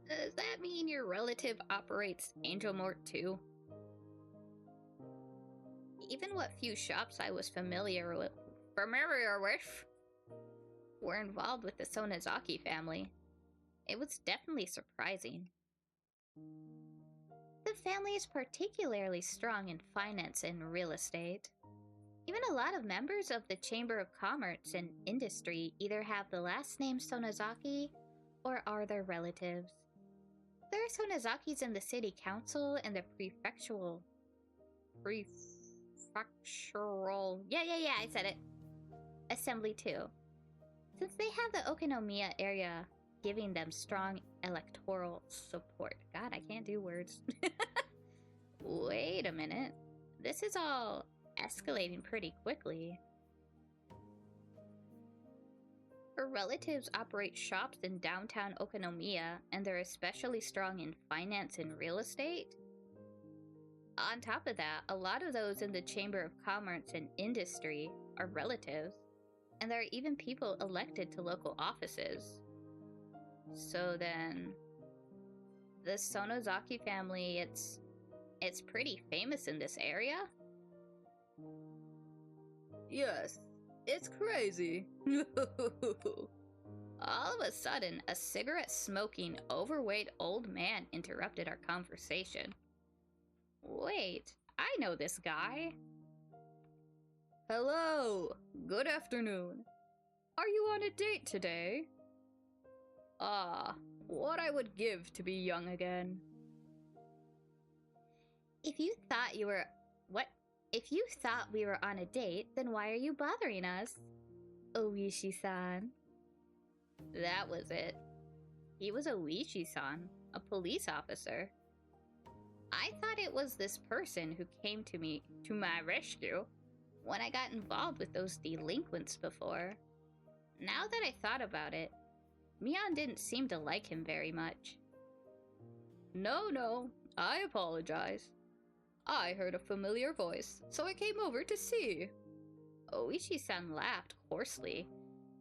Does that mean your relative operates Angel Mort too? Even what few shops I was familiar with were involved with the Sonozaki family. It was definitely surprising. The family is particularly strong in finance and real estate. Even a lot of members of the Chamber of Commerce and Industry either have the last name Sonozaki or are their relatives. There are Sonozakis in the city council and the prefectural, I said it, assembly too. Since they have the Okonomiya area giving them strong electoral support. God, I can't do words. Wait a minute. This is all escalating pretty quickly. Her relatives operate shops in downtown Okonomiya, and they're especially strong in finance and real estate. On top of that, a lot of those in the Chamber of Commerce and Industry are relatives, and there are even people elected to local offices. So then, the Sonozaki family, it's pretty famous in this area? Yes, it's crazy. All of a sudden, a cigarette-smoking, overweight old man interrupted our conversation. Wait, I know this guy. Hello, good afternoon. Are you on a date today? Ah, what I would give to be young again. If you thought you were... What? If you thought we were on a date, then why are you bothering us? Oishi-san. That was it. He was Oishi-san, a police officer. I thought it was this person who came to my rescue when I got involved with those delinquents before. Now that I thought about it, Mion didn't seem to like him very much. No, I apologize. I heard a familiar voice, so I came over to see. Oishi-san laughed hoarsely,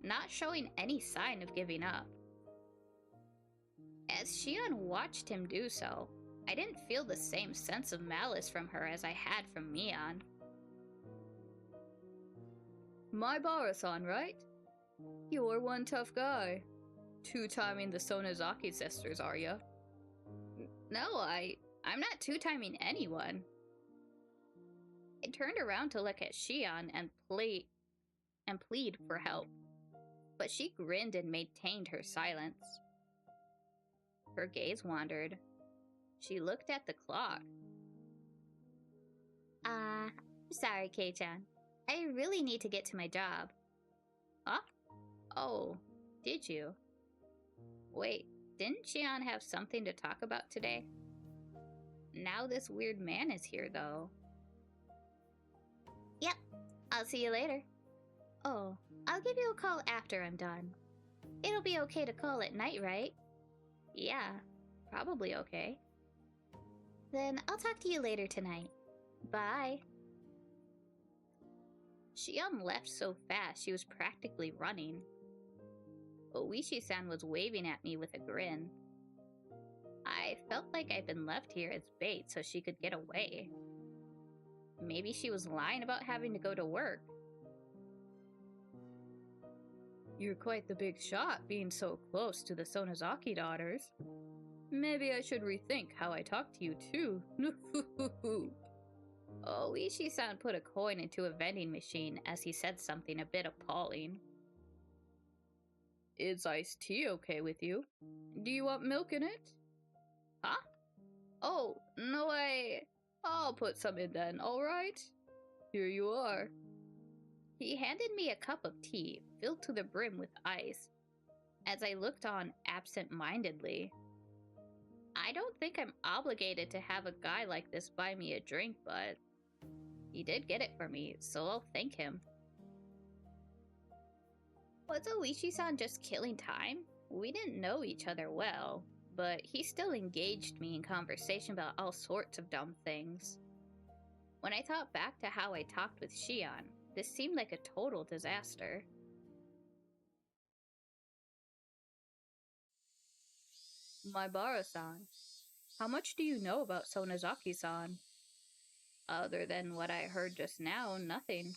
not showing any sign of giving up. As Shion watched him do so, I didn't feel the same sense of malice from her as I had from Mion. My Bara-san, right? You're one tough guy. Two-timing the Sonozaki sisters, are ya? No, I'm not two-timing anyone. I turned around to look at Shion and plead for help, but she grinned and maintained her silence. Her gaze wandered. She looked at the clock. Sorry, Kei-chan. I really need to get to my job. Huh? Oh, did you? Wait, didn't Shion have something to talk about today? Now this weird man is here, though. Yep, I'll see you later. Oh, I'll give you a call after I'm done. It'll be okay to call at night, right? Yeah, probably okay. Then I'll talk to you later tonight. Bye. Shion left so fast she was practically running. Oishi-san was waving at me with a grin. I felt like I'd been left here as bait so she could get away. Maybe she was lying about having to go to work. You're quite the big shot being so close to the Sonozaki daughters. Maybe I should rethink how I talk to you too. Oishi-san put a coin into a vending machine as he said something a bit appalling. Is iced tea okay with you? Do you want milk in it? Huh? Oh, no, I'll put some in then, alright? Here you are. He handed me a cup of tea, filled to the brim with ice, as I looked on absent-mindedly. I don't think I'm obligated to have a guy like this buy me a drink, but he did get it for me, so I'll thank him. Was Oishi-san just killing time? We didn't know each other well, but he still engaged me in conversation about all sorts of dumb things. When I thought back to how I talked with Shion, this seemed like a total disaster. Maibara-san, how much do you know about Sonozaki-san? Other than what I heard just now, nothing.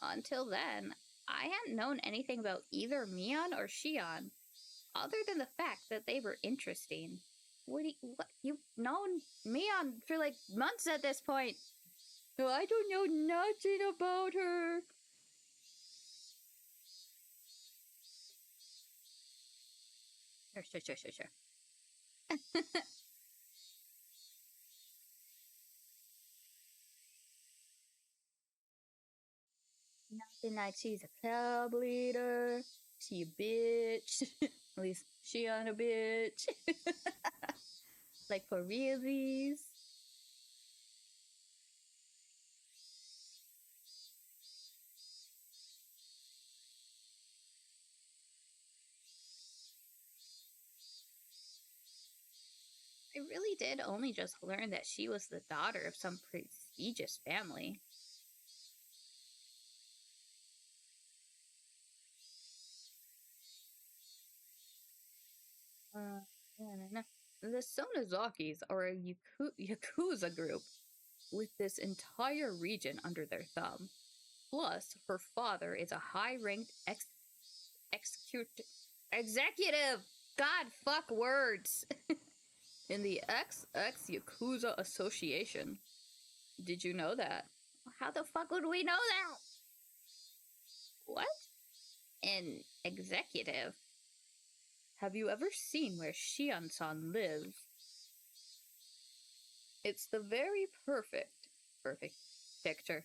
Until then, I hadn't known anything about either Mion or Shion, other than the fact that they were interesting. You've known Mion for like months at this point. No, I don't know nothing about her. Sure. Nothing like she's a club leader. She a bitch. At least she on a bitch. Like for realsies. I really did only just learn that she was the daughter of some prestigious family. No. The Sonozakis are a Yakuza group with this entire region under their thumb. Plus, her father is a high-ranked executive. God, fuck words. In the XX Yakuza Association. Did you know that? How the fuck would we know that? What? An executive? Have you ever seen where Shion-san lives? It's the very perfect picture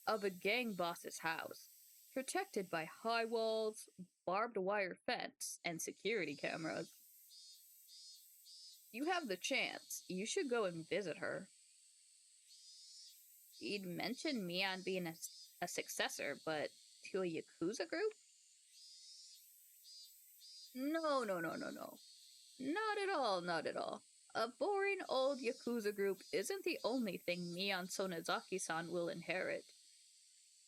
of a gang boss's house, protected by high walls, barbed wire fence, and security cameras. You have the chance. You should go and visit her. You'd mentioned Mion being a successor, but to a Yakuza group? No. Not at all. A boring old Yakuza group isn't the only thing Mion Sonozaki-san will inherit.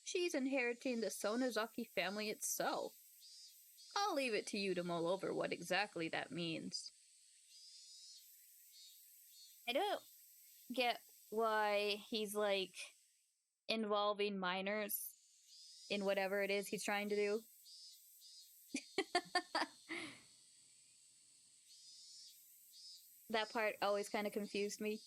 She's inheriting the Sonozaki family itself. I'll leave it to you to mull over what exactly that means. I don't get why he's, like, involving minors in whatever it is he's trying to do. That part always kind of confused me.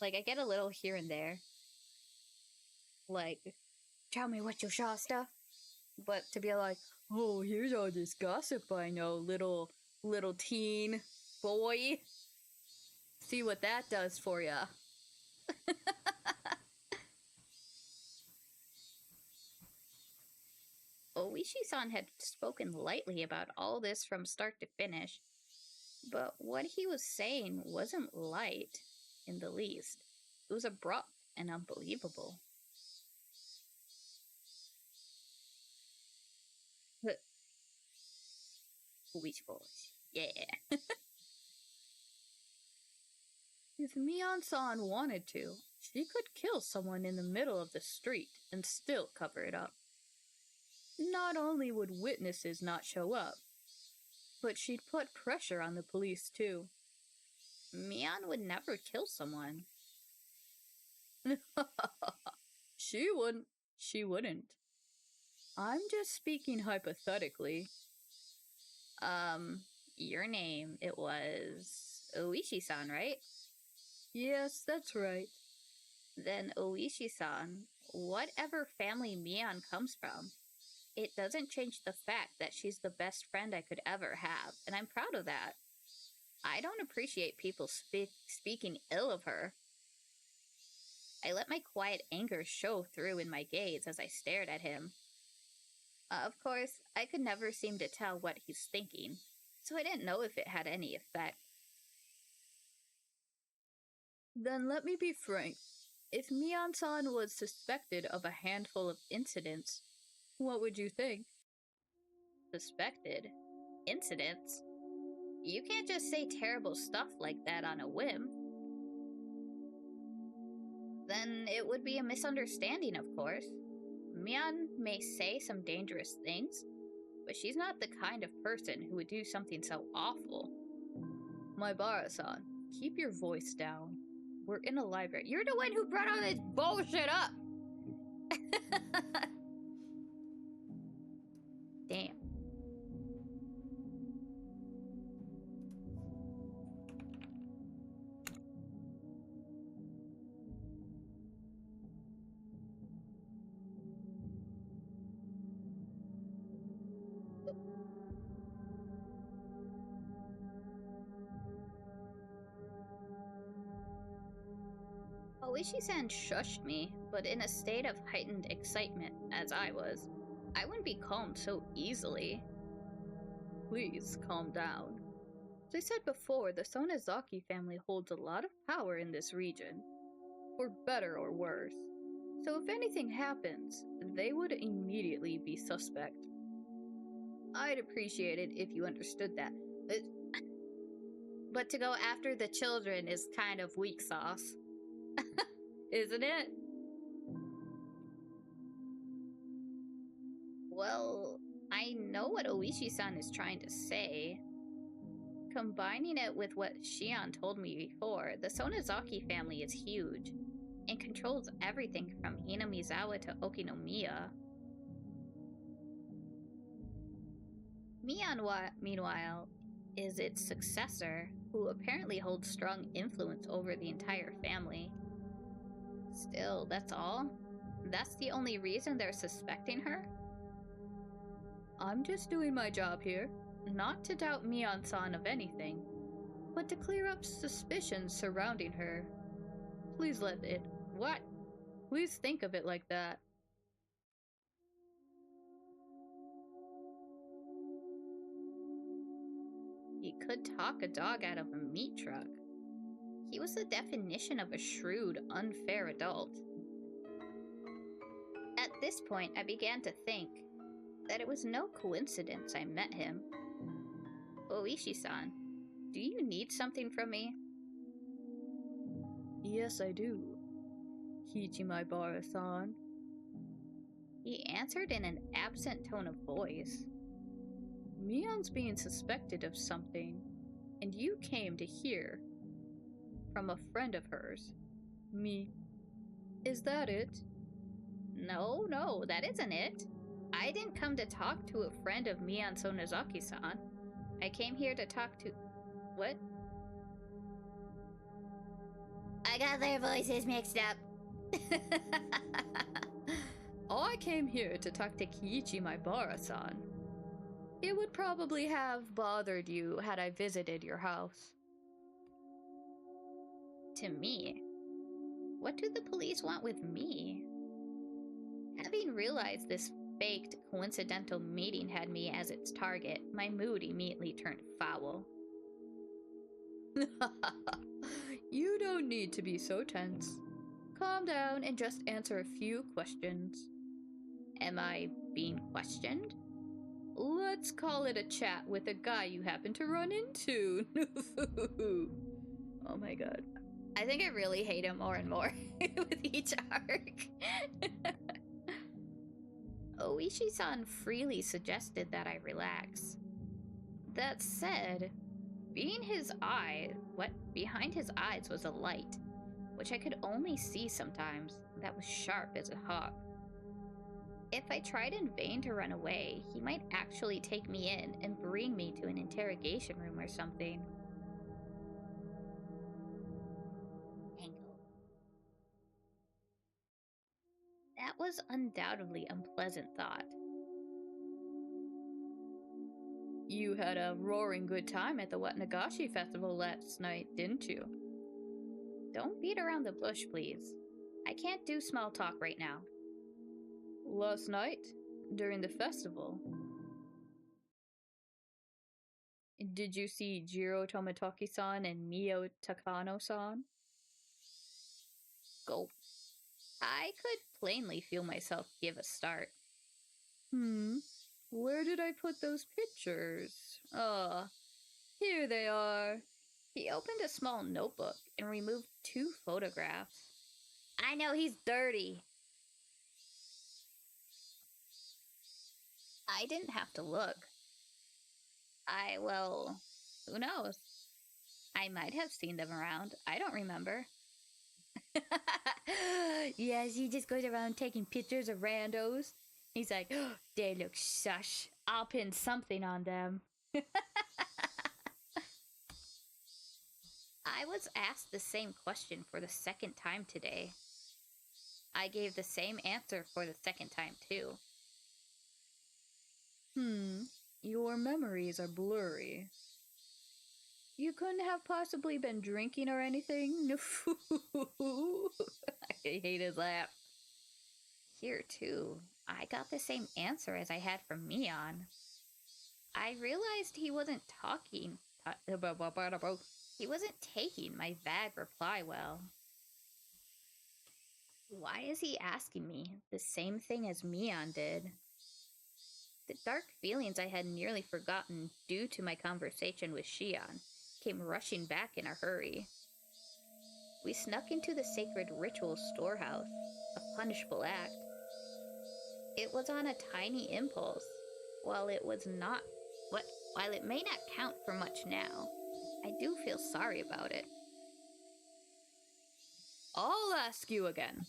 Like, I get a little here and there. Like, tell me what you saw stuff. But to be like, oh, here's all this gossip I know, little teen boy. See what that does for ya. Oishi-san had spoken lightly about all this from start to finish, but what he was saying wasn't light in the least. It was abrupt and unbelievable. Oishi boys, yeah. If Mion-san wanted to, she could kill someone in the middle of the street and still cover it up. Not only would witnesses not show up, but she'd put pressure on the police too. Mion would never kill someone. She wouldn't. I'm just speaking hypothetically. Your name, it was Oishi-san, right? Yes, that's right. Then Oishi-san, whatever family Mion comes from, it doesn't change the fact that she's the best friend I could ever have, and I'm proud of that. I don't appreciate people speaking ill of her. I let my quiet anger show through in my gaze as I stared at him. Of course, I could never seem to tell what he's thinking, so I didn't know if it had any effect. Then let me be frank. If Mian-san was suspected of a handful of incidents, what would you think? Suspected? Incidents? You can't just say terrible stuff like that on a whim. Then it would be a misunderstanding, of course. Mian may say some dangerous things, but she's not the kind of person who would do something so awful. Maibara-san, keep your voice down. We're in a library. You're the one who brought all this bullshit up! Damn. Oishi-san shushed me, but in a state of heightened excitement, as I was. I wouldn't be calmed so easily. Please, calm down. As I said before, the Sonozaki family holds a lot of power in this region. For better or worse. So if anything happens, they would immediately be suspect. I'd appreciate it if you understood that. But to go after the children is kind of weak sauce. Isn't it? Well, I know what Oishi-san is trying to say. Combining it with what Shion told me before, the Sonozaki family is huge and controls everything from Hinamizawa to Okinomiya. Mian, meanwhile, is its successor, who apparently holds strong influence over the entire family. Still, that's all? That's the only reason they're suspecting her? I'm just doing my job here. Not to doubt Mian-san of anything, but to clear up suspicions surrounding her. Please let it... What? Please think of it like that. He could talk a dog out of a meat truck. He was the definition of a shrewd, unfair adult. At this point, I began to think that it was no coincidence I met him. Oishi-san, do you need something from me? Yes, I do. Maibara-san. He answered in an absent tone of voice. Mian's being suspected of something, and you came to hear from a friend of hers. Me. Is that it? No, that isn't it. I didn't come to talk to a friend of Mian Sonozaki-san. I came here to talk to... What? I got their voices mixed up. I came here to talk to Maibara-san. It would probably have bothered you had I visited your house. To me? What do the police want with me? Having realized this faked, coincidental meeting had me as its target, my mood immediately turned foul. You don't need to be so tense. Calm down and just answer a few questions. Am I being questioned? Let's call it a chat with a guy you happen to run into. Oh my god. I think I really hate him more and more with each arc. Oishi-san freely suggested that I relax. That said, behind his eyes was a light, which I could only see sometimes, that was sharp as a hawk. If I tried in vain to run away, he might actually take me in and bring me to an interrogation room or something. That was undoubtedly unpleasant thought. You had a roaring good time at the Watanagashi festival last night, didn't you? Don't beat around the bush, please. I can't do small talk right now. Last night? During the festival? Did you see Jiro Tomotoki-san and Mio Takano-san? Gulp. I could plainly feel myself give a start. Where did I put those pictures? Here they are. He opened a small notebook and removed 2 photographs. I know he's dirty. I didn't have to look. Well, who knows? I might have seen them around. I don't remember. Yeah, she just goes around taking pictures of randos. He's like, oh, they look sush. I'll pin something on them. I was asked the same question for the second time today. I gave the same answer for the second time, too. Your memories are blurry. You couldn't have possibly been drinking or anything? I hate his laugh. Here, too, I got the same answer as I had from Mion. I realized he wasn't talking. He wasn't taking my vague reply well. Why is he asking me the same thing as Mion did? The dark feelings I had nearly forgotten due to my conversation with Shion came rushing back in a hurry. We snuck into the sacred ritual storehouse, a punishable act. It was on a tiny impulse. While it may not count for much now, I do feel sorry about it. I'll ask you again.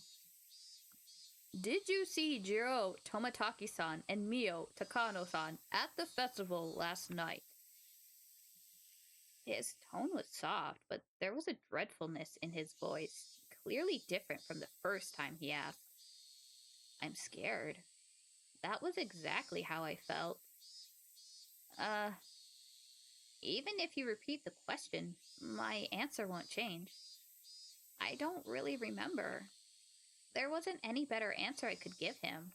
Did you see Jiro Tomataki-san and Mio Takano-san at the festival last night? His tone was soft, but there was a dreadfulness in his voice, clearly different from the first time he asked. I'm scared. That was exactly how I felt. Even if you repeat the question, my answer won't change. I don't really remember. There wasn't any better answer I could give him.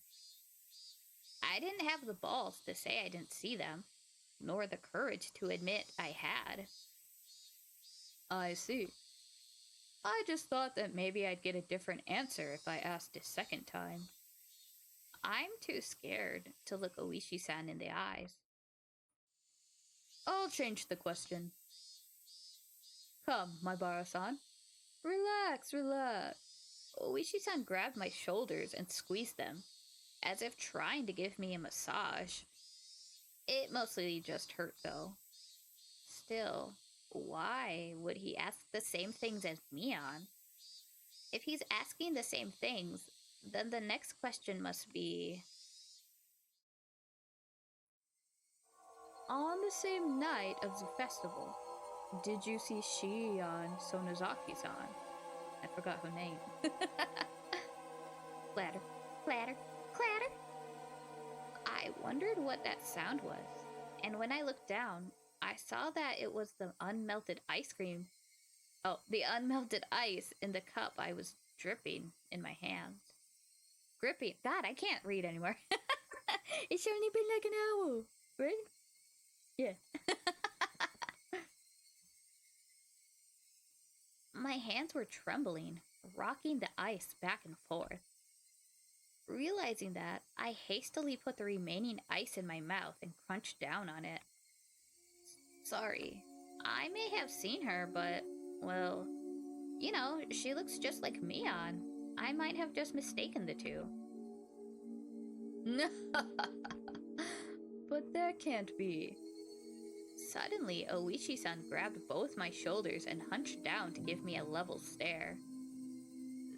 I didn't have the balls to say I didn't see them, nor the courage to admit I had. I see. I just thought that maybe I'd get a different answer if I asked a second time. I'm too scared to look Oishi-san in the eyes. I'll change the question. Come, my Bara-san. Relax, relax. Oishi-san grabbed my shoulders and squeezed them, as if trying to give me a massage. It mostly just hurt, though. Still, why would he ask the same things as Mion? If he's asking the same things, then the next question must be... On the same night of the festival, did you see Shion Sonozaki-san? I forgot her name. Clatter, clatter, clatter. I wondered what that sound was, and when I looked down, I saw that it was the unmelted ice cream. Oh, the unmelted ice in the cup I was dripping in my hands. Gripping. God, I can't read anymore. It's only been like an hour, right? Yeah. My hands were trembling, rocking the ice back and forth. Realizing that, I hastily put the remaining ice in my mouth and crunched down on it. Sorry. I may have seen her, but, well, you know, she looks just like Mion. I might have just mistaken the two. But that can't be. Suddenly, Oishi-san grabbed both my shoulders and hunched down to give me a level stare.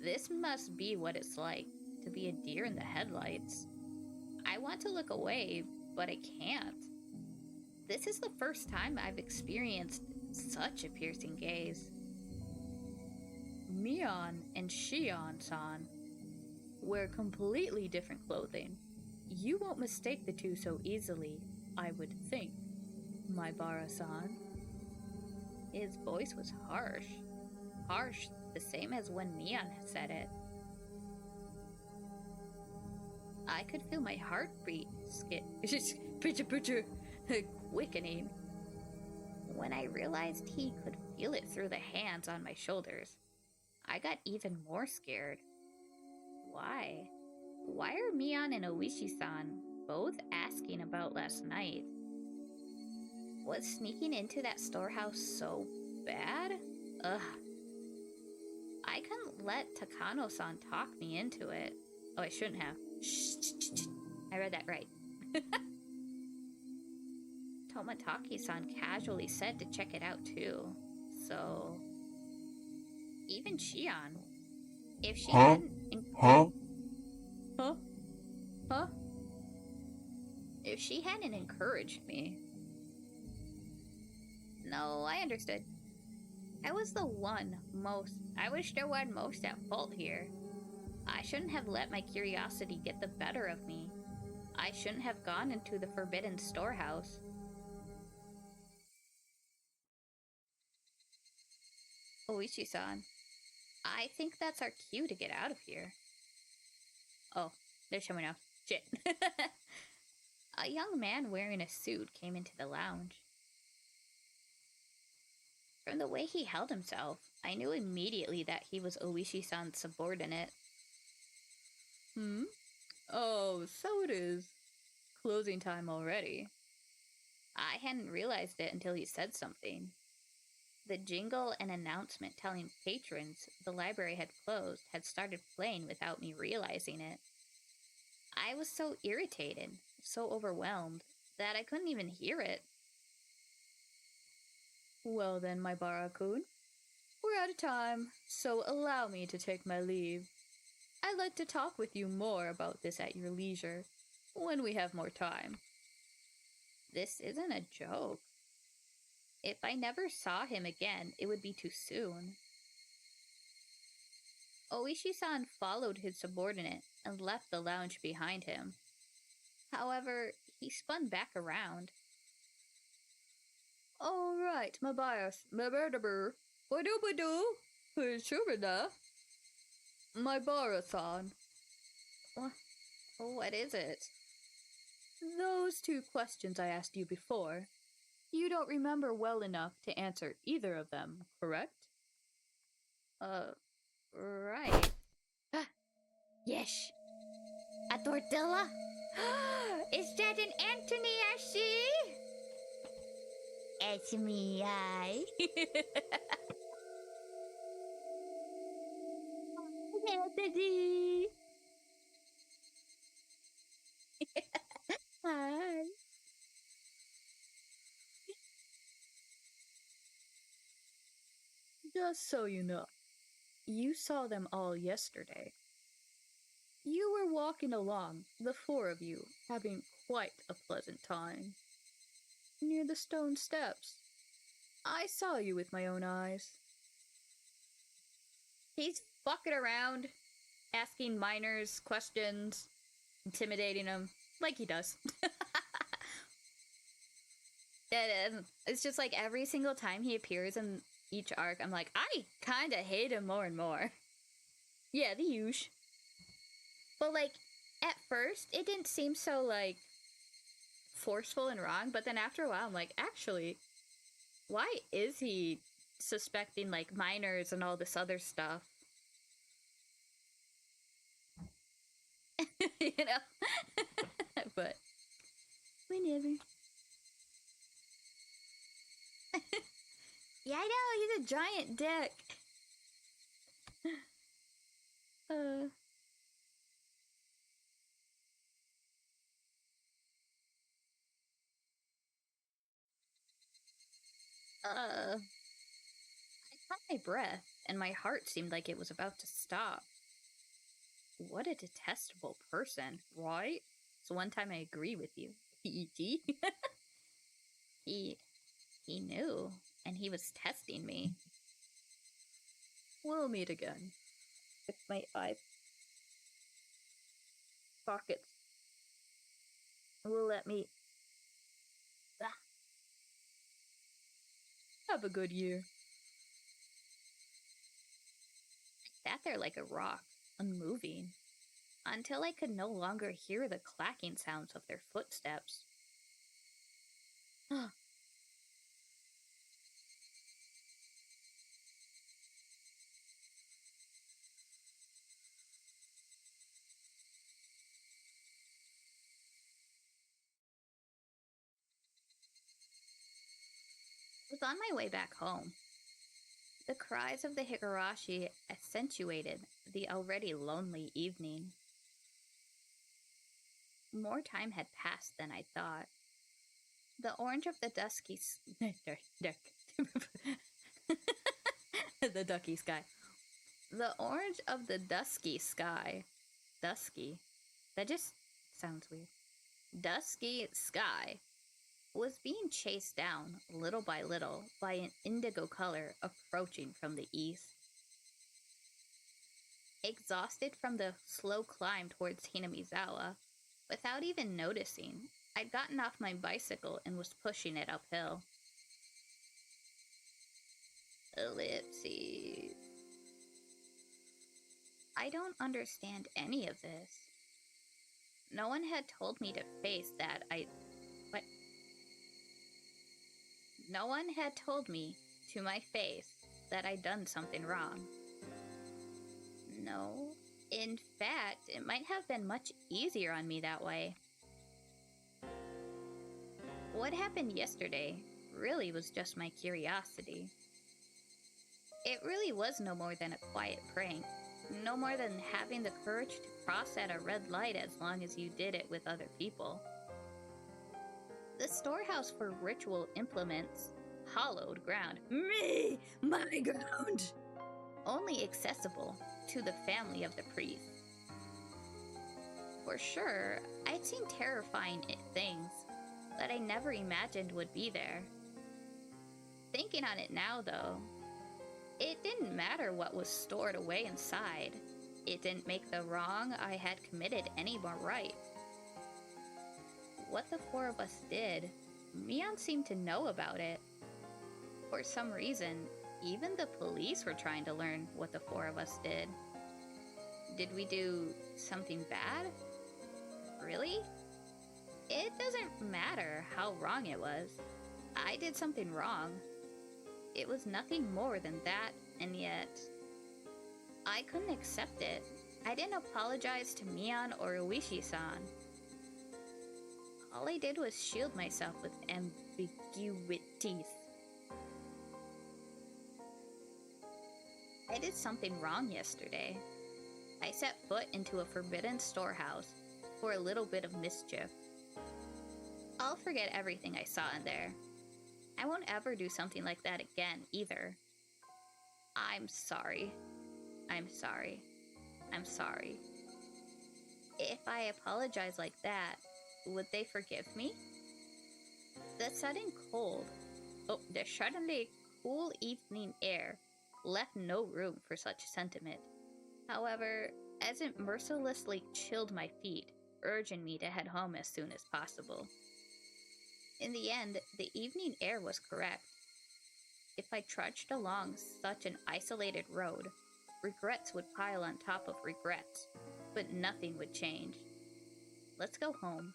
This must be what it's like to be a deer in the headlights. I want to look away, but I can't. This is the first time I've experienced such a piercing gaze. Mion and Shion-san wear completely different clothing. You won't mistake the two so easily, I would think, my Bara-san. His voice was harsh. Harsh, the same as when Mion said it. I could feel my heartbeat quickening. When I realized he could feel it through the hands on my shoulders, I got even more scared. Why? Why are Mion and Oishi-san both asking about last night? Was sneaking into that storehouse so bad? Ugh. I couldn't let Takano-san talk me into it. Oh, I shouldn't have. Shh. I read that right. Tomataki-san casually said to check it out too. So, even Shion, if she hadn't... Huh? If she hadn't encouraged me... No, I understood. I was the one most at fault here. I shouldn't have let my curiosity get the better of me. I shouldn't have gone into the forbidden storehouse. Oishi-san, I think that's our cue to get out of here. Oh, they're showing up. Shit. A young man wearing a suit came into the lounge. From the way he held himself, I knew immediately that he was Oishi-san's subordinate. Oh, so it is. Closing time already. I hadn't realized it until he said something. The jingle and announcement telling patrons the library had closed had started playing without me realizing it. I was so irritated, so overwhelmed, that I couldn't even hear it. Well then, my Barakun, we're out of time, so allow me to take my leave. I'd like to talk with you more about this at your leisure, when we have more time. This isn't a joke. If I never saw him again, it would be too soon. Oishi-san followed his subordinate and left the lounge behind him. However, he spun back around. All right, my bias, my berdaber, badoo, shubida, my Barasan. What is it? Those 2 questions I asked you before. You don't remember well enough to answer either of them, correct? Right. Yes. A tortilla? Is that an Anthony I see? It's me, I. Anthony. Hi. Just so you know, you saw them all yesterday. You were walking along, the 4 of you, having quite a pleasant time. Near the stone steps. I saw you with my own eyes. He's fucking around, asking minors questions, intimidating them, like he does. It's just like every single time he appears in each arc, I'm like, I kinda hate him more and more. Yeah, the usual. But like, at first, it didn't seem so like forceful and wrong, but then after a while, I'm like, actually, why is he suspecting like minors and all this other stuff? You know? But whenever. Yeah, I know, he's a giant dick. I caught my breath, and my heart seemed like it was about to stop. What a detestable person, right? So one time I agree with you. E.T. he knew, and he was testing me. We'll meet again. With my eye pockets. Will let me. Have a good year. I sat there like a rock, unmoving, until I could no longer hear the clacking sounds of their footsteps. on my way back home. The cries of the Higurashi accentuated the already lonely evening. More time had passed than I thought. The orange of the dusky the ducky sky. The orange of the dusky sky. Dusky. That just sounds weird. Dusky sky was being chased down little by little by an indigo color approaching from the east. Exhausted from the slow climb towards Hinamizawa, without even noticing, I'd gotten off my bicycle and was pushing it uphill. Ellipses. I don't understand any of this. No one had told me to face that No one had told me to my face that I'd done something wrong. No, in fact, it might have been much easier on me that way. What happened yesterday really was just my curiosity. It really was no more than a quiet prank, no more than having the courage to cross at a red light as long as you did it with other people. The storehouse for ritual implements, hallowed ground, my ground, only accessible to the family of the priest. For sure, I'd seen terrifying things that I never imagined would be there. Thinking on it now, though, it didn't matter what was stored away inside. It didn't make the wrong I had committed any more right. What the four of us did, Mion seemed to know about it. For some reason, even the police were trying to learn what the four of us did. Did we do something bad? Really? It doesn't matter how wrong it was. I did something wrong. It was nothing more than that, and yet I couldn't accept it. I didn't apologize to Mion or Uishi-san. All I did was shield myself with ambiguities. I did something wrong yesterday. I set foot into a forbidden storehouse for a little bit of mischief. I'll forget everything I saw in there. I won't ever do something like that again, either. I'm sorry. I'm sorry. I'm sorry. If I apologize like that, would they forgive me? The suddenly cool evening air left no room for such sentiment. However, as it mercilessly chilled my feet, urging me to head home as soon as possible. In the end, the evening air was correct. If I trudged along such an isolated road, regrets would pile on top of regrets, but nothing would change. Let's go home.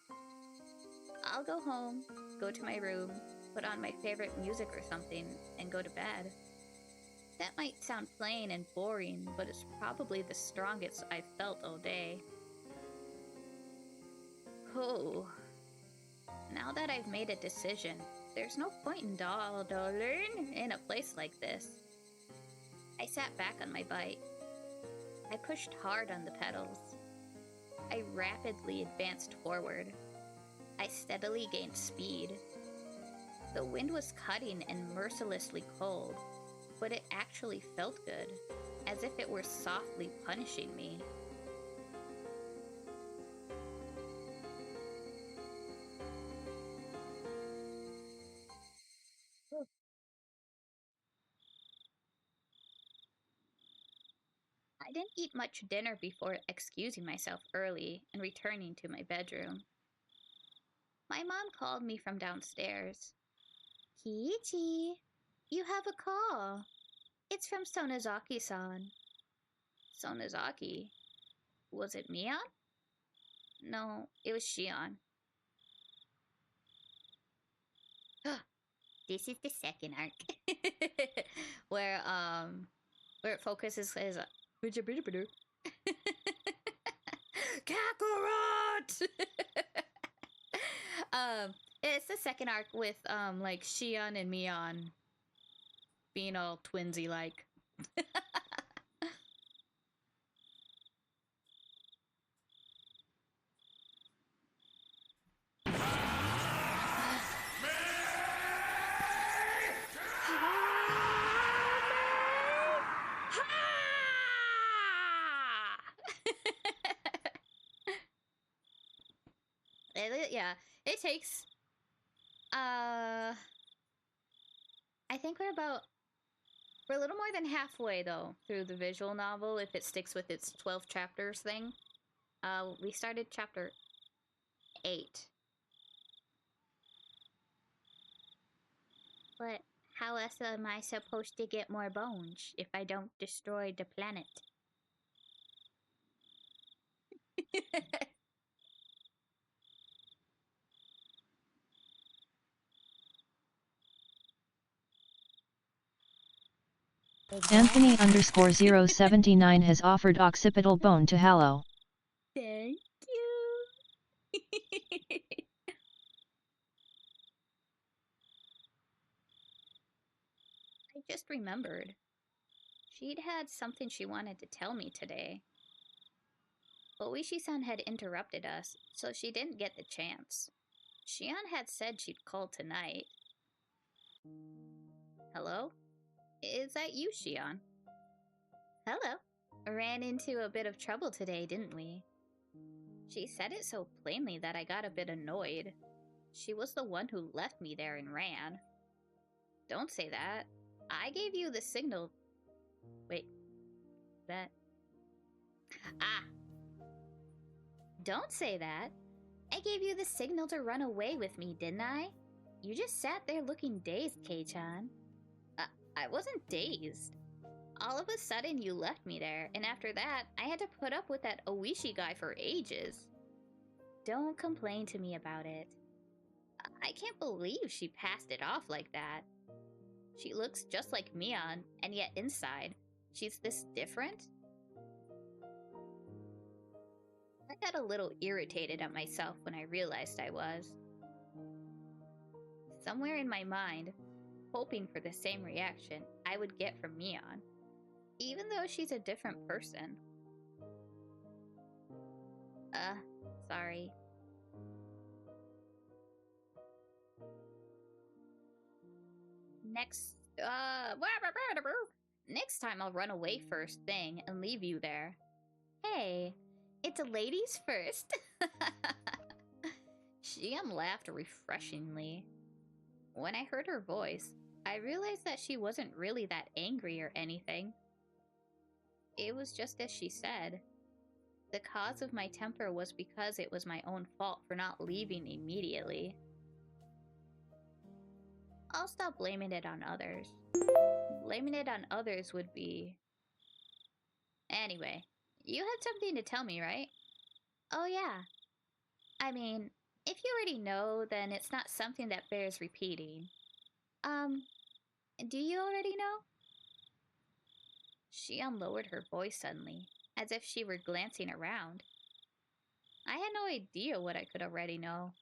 I'll go home, go to my room, put on my favorite music or something, and go to bed. That might sound plain and boring, but it's probably the strongest I've felt all day. Oh. Now that I've made a decision, there's no point in dawdling in a place like this. I sat back on my bike. I pushed hard on the pedals. I rapidly advanced forward. I steadily gained speed. The wind was cutting and mercilessly cold, but it actually felt good, as if it were softly punishing me. I didn't eat much dinner before excusing myself early and returning to my bedroom. My mom called me from downstairs. Kiichi, you have a call. It's from Sonozaki-san. Sonozaki? Was it Mion? No, it was Shion. This is the second arc. where it focuses is Kakarot! It's the second arc with like Shion and Mion being all twinsy-like. Yeah, it takes, I think we're a little more than halfway, though, through the visual novel, if it sticks with its 12 chapters thing. We started chapter 8. But how else am I supposed to get more bones if I don't destroy the planet? Anthony _079 has offered occipital bone to Hallow. Thank you. I just remembered. She'd had something she wanted to tell me today. Oishi-san had interrupted us, so she didn't get the chance. Shion had said she'd call tonight. Hello? Is that you, Shion? Hello. Ran into a bit of trouble today, didn't we? She said it so plainly that I got a bit annoyed. She was the one who left me there and ran. Don't say that. I gave you the signal. Wait. That. Ah! Don't say that. I gave you the signal to run away with me, didn't I? You just sat there looking dazed, Kei-chan. I wasn't dazed. All of a sudden, you left me there, and after that, I had to put up with that Oishi guy for ages. Don't complain to me about it. I can't believe she passed it off like that. She looks just like Mion, and yet inside, she's this different? I got a little irritated at myself when I realized I was. Somewhere in my mind, hoping for the same reaction I would get from Mion, even though she's a different person. Sorry. Next time I'll run away first thing and leave you there. Hey, it's a ladies first. Shion laughed refreshingly. When I heard her voice, I realized that she wasn't really that angry or anything. It was just as she said. The cause of my temper was because it was my own fault for not leaving immediately. I'll stop blaming it on others. Blaming it on others would be... Anyway, you had something to tell me, right? Oh yeah. I mean, if you already know, then it's not something that bears repeating. Do you already know? Shion lowered her voice suddenly, as if she were glancing around. I had no idea what I could already know.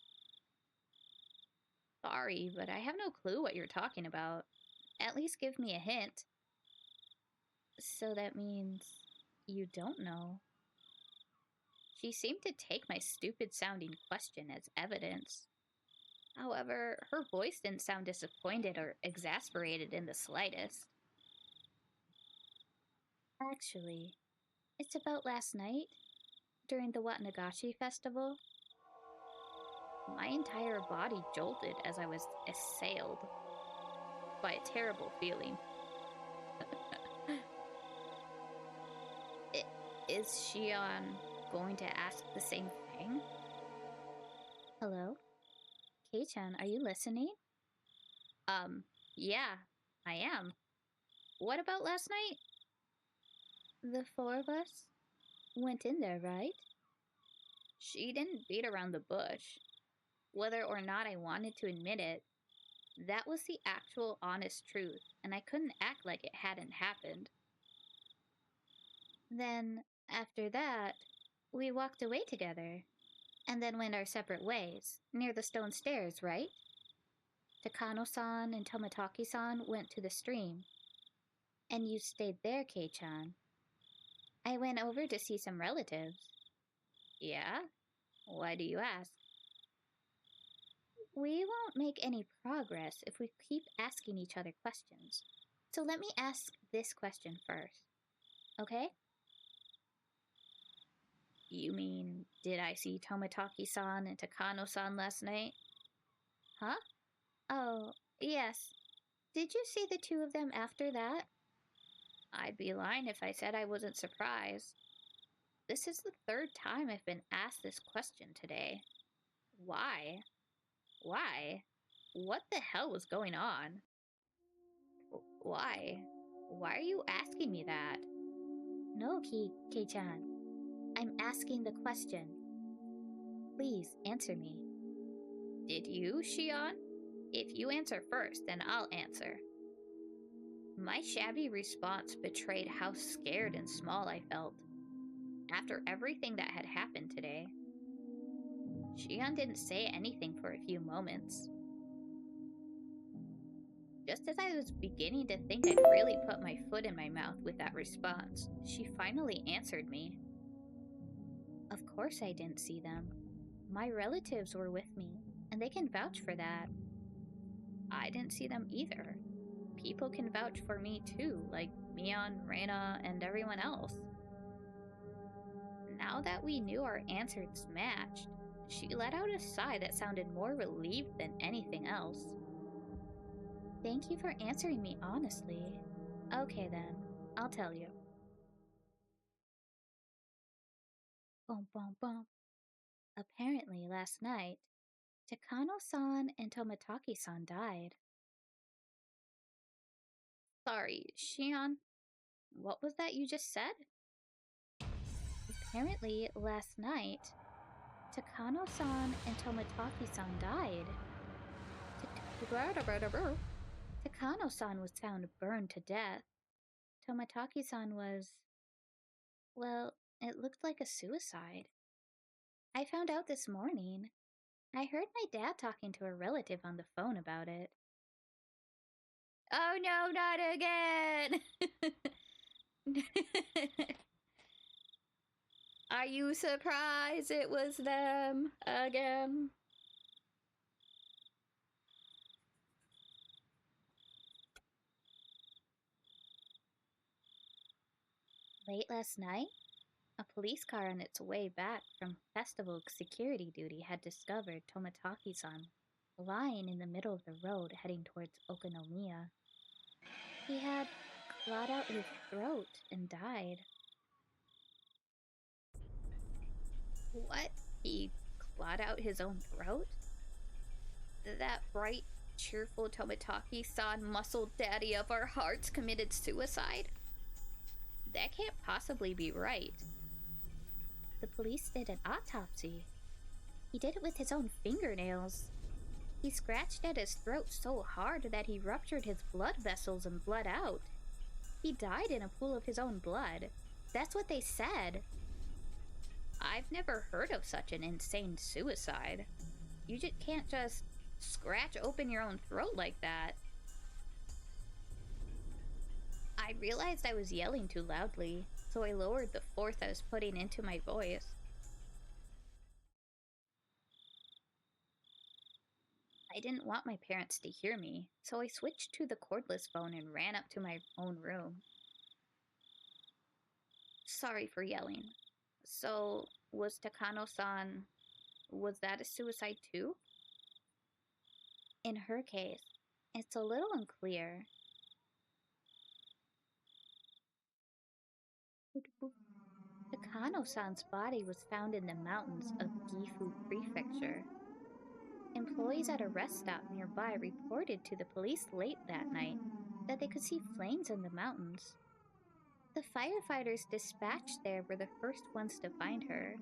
Sorry, but I have no clue what you're talking about. At least give me a hint. So that means you don't know. She seemed to take my stupid-sounding question as evidence. However, her voice didn't sound disappointed or exasperated in the slightest. Actually, it's about last night, during the Watanagashi festival. My entire body jolted as I was assailed by a terrible feeling. Is Shion going to ask the same thing? Hello? Kei-chan, are you listening? Yeah, I am. What about last night? The four of us went in there, right? She didn't beat around the bush. Whether or not I wanted to admit it, that was the actual honest truth, and I couldn't act like it hadn't happened. Then, after that, we walked away together, and then went our separate ways, near the stone stairs, right? Takano-san and Tomotaki-san went to the stream, And you stayed there, Kei-chan? I went over to see some relatives. Yeah? Why do you ask? We won't make any progress if we keep asking each other questions. So let me ask this question first, okay? You mean, did I see Tomotaki-san and Takano-san last night? Huh? Oh, yes. Did you see the two of them after that? I'd be lying if I said I wasn't surprised. This is the third time I've been asked this question today. Why? Why? What the hell was going on? Why? Why are you asking me that? No, Kei-chan. I'm asking the question. Please answer me. Did you, Shion? If you answer first, then I'll answer. My shabby response betrayed how scared and small I felt. After everything that had happened today, Shion didn't say anything for a few moments. Just as I was beginning to think I'd really put my foot in my mouth with that response, she finally answered me. Of course I didn't see them. My relatives were with me, and they can vouch for that. I didn't see them either. People can vouch for me too, like Mion, Reina, and everyone else. Now that we knew our answers matched, she let out a sigh that sounded more relieved than anything else. Thank you for answering me honestly. Okay then, I'll tell you. Boom, boom, boom. Apparently last night, Takano-san and Tomotaki-san died. Sorry, Shion, what was that you just said? Apparently last night, Takano-san and Tomotaki-san died. Takano-san was found burned to death. Tomotaki-san was... well, it looked like a suicide. I found out this morning. I heard my dad talking to a relative on the phone about it. Oh no, not again! Are you surprised it was them again? Late last night, a police car on its way back from festival security duty had discovered Tomotaki-san lying in the middle of the road heading towards Okonomiya. He had clawed out his throat and died. What? He clawed out his own throat? That bright, cheerful Tomotaki-san, muscle daddy of our hearts, committed suicide? That can't possibly be right. The police did an autopsy. He did it with his own fingernails. He scratched at his throat so hard that he ruptured his blood vessels and bled out. He died in a pool of his own blood. That's what they said. I've never heard of such an insane suicide. You just can't just scratch open your own throat like that. I realized I was yelling too loudly, so I lowered the force I was putting into my voice. I didn't want my parents to hear me, so I switched to the cordless phone and ran up to my own room. Sorry for yelling. So, was Takano-san... was that a suicide too? In her case, it's a little unclear. Takano-san's body was found in the mountains of Gifu Prefecture. Employees at a rest stop nearby reported to the police late that night that they could see flames in the mountains. The firefighters dispatched there were the first ones to find her.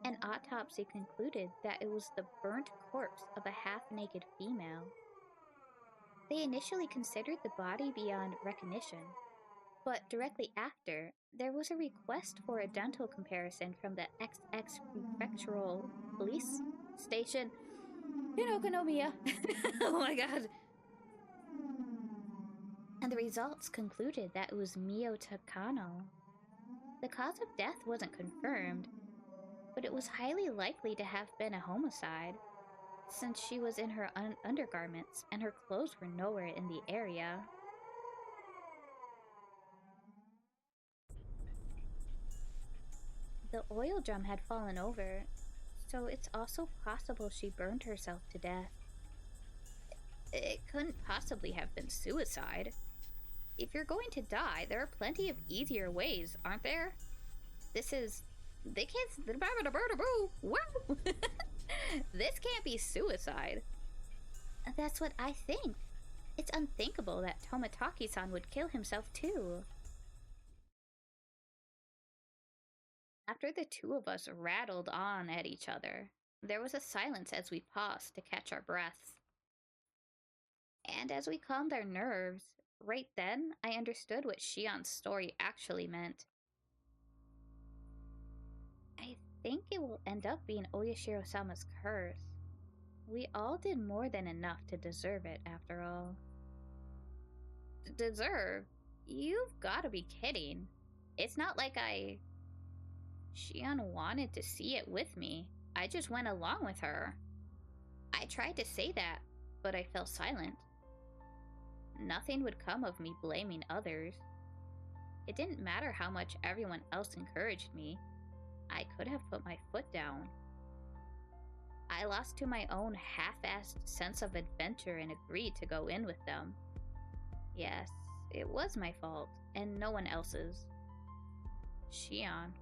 An autopsy concluded that it was the burnt corpse of a half-naked female. They initially considered the body beyond recognition, but directly after, there was a request for a dental comparison from the XX Prefectural Police Station in Okonomiya. Oh my god. and the results concluded that it was Mio Takano. The cause of death wasn't confirmed, but it was highly likely to have been a homicide, since she was in her undergarments and her clothes were nowhere in the area. The oil drum had fallen over, so it's also possible she burned herself to death. It couldn't possibly have been suicide. If you're going to die, there are plenty of easier ways, aren't there? This is... They can't... Wow! This can't be suicide. That's what I think. It's unthinkable that Tomotaki-san would kill himself too. After the two of us rattled on at each other, there was a silence as we paused to catch our breaths. And as we calmed our nerves, right then I understood what Shion's story actually meant. I think it will end up being Oyashiro-sama's curse. We all did more than enough to deserve it, after all. Deserve? You've gotta be kidding. It's not like Shion wanted to see it with me. I just went along with her. I tried to say that, but I fell silent. Nothing would come of me blaming others. It didn't matter how much everyone else encouraged me. I could have put my foot down. I lost to my own half-assed sense of adventure and agreed to go in with them. Yes, it was my fault, and no one else's. Shion.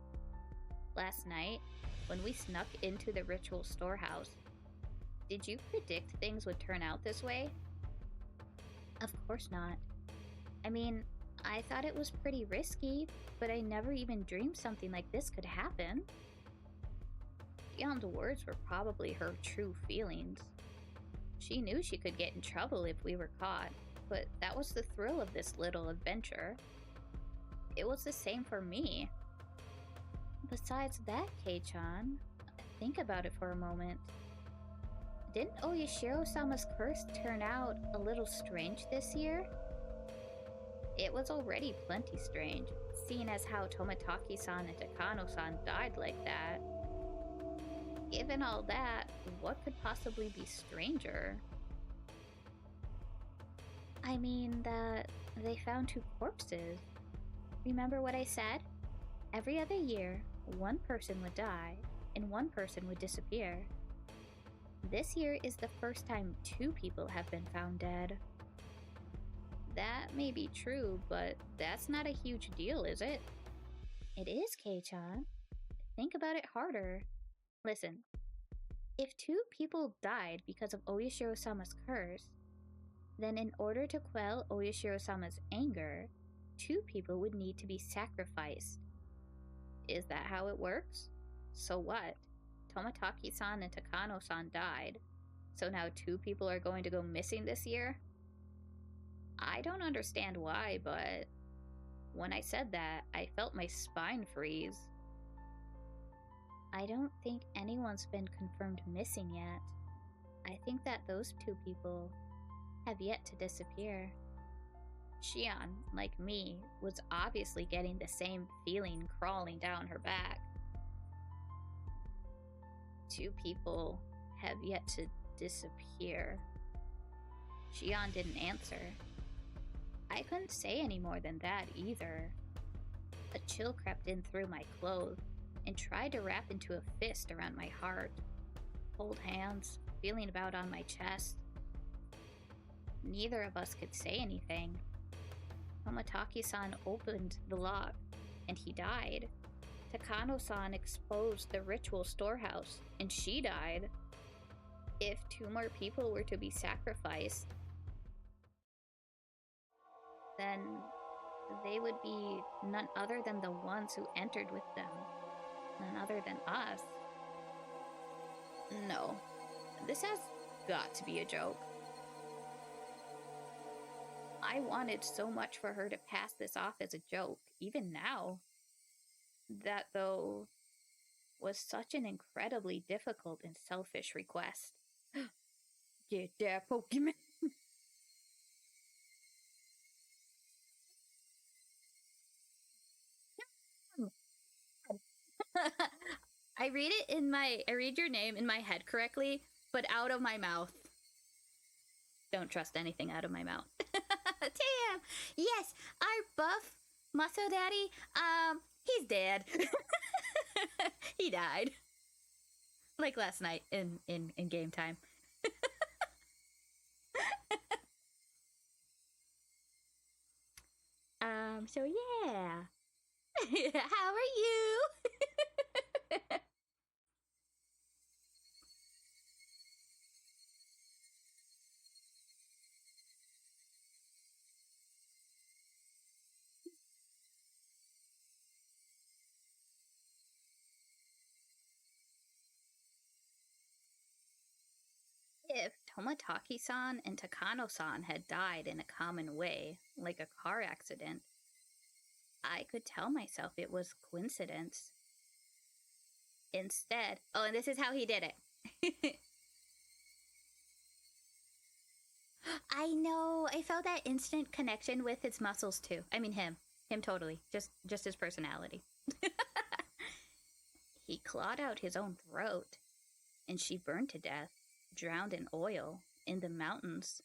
Last night, when we snuck into the ritual storehouse, did you predict things would turn out this way? Of course not. I mean, I thought it was pretty risky, but I never even dreamed something like this could happen. Shion's words were probably her true feelings. She knew she could get in trouble if we were caught, but that was the thrill of this little adventure. It was the same for me. Besides that, Kei-chan, think about it for a moment. Didn't Oyashiro-sama's curse turn out a little strange this year? It was already plenty strange, seeing as how Tomotaki-san and Takano-san died like that. Given all that, what could possibly be stranger? I mean that they found two corpses. Remember what I said? Every other year, one person would die, and one person would disappear. This year is the first time two people have been found dead. That may be true, but that's not a huge deal, is it? It is, Kei-chan. Think about it harder. Listen, if two people died because of Oyashiro-sama's curse, then in order to quell Oyashiro-sama's anger, two people would need to be sacrificed. Is that how it works? So what? Tomotaki-san and Takano-san died, so now two people are going to go missing this year? I don't understand why, but when I said that, I felt my spine freeze. I don't think anyone's been confirmed missing yet. I think that those two people have yet to disappear. Shion, like me, was obviously getting the same feeling crawling down her back. Two people have yet to disappear. Shion didn't answer. I couldn't say any more than that either. A chill crept in through my clothes and tried to wrap into a fist around my heart. Cold hands, feeling about on my chest. Neither of us could say anything. Tomotaki-san opened the lock, and he died. Takano-san exposed the ritual storehouse, and she died. If two more people were to be sacrificed, then they would be none other than the ones who entered with them. None other than us. No, this has got to be a joke. I wanted so much for her to pass this off as a joke, even now. That, though, was such an incredibly difficult and selfish request. Get that Pokemon! I read your name in my head correctly, but out of my mouth. Don't trust anything out of my mouth. Damn. Yes, our buff muscle daddy, he's dead. He died. Like last night in game time. So yeah. How are you? If Tomotaki-san and Takano-san had died in a common way, like a car accident, I could tell myself it was coincidence. Instead, oh, and this is how he did it. I know. I felt that instant connection with his muscles too. I mean him totally. Just his personality. He clawed out his own throat, and she burned to death, drowned in oil in the mountains.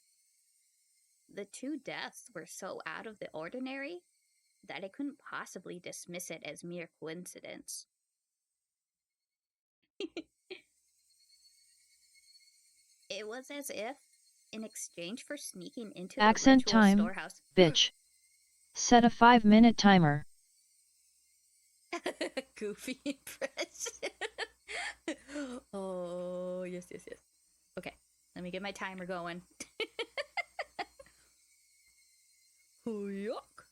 The two deaths were so out of the ordinary that I couldn't possibly dismiss it as mere coincidence. It was as if, in exchange for sneaking into the Accent ritual time, storehouse... bitch. Set a 5-minute timer. Goofy impression. Oh, yes. Okay, let me get my timer going. Oh, yuck.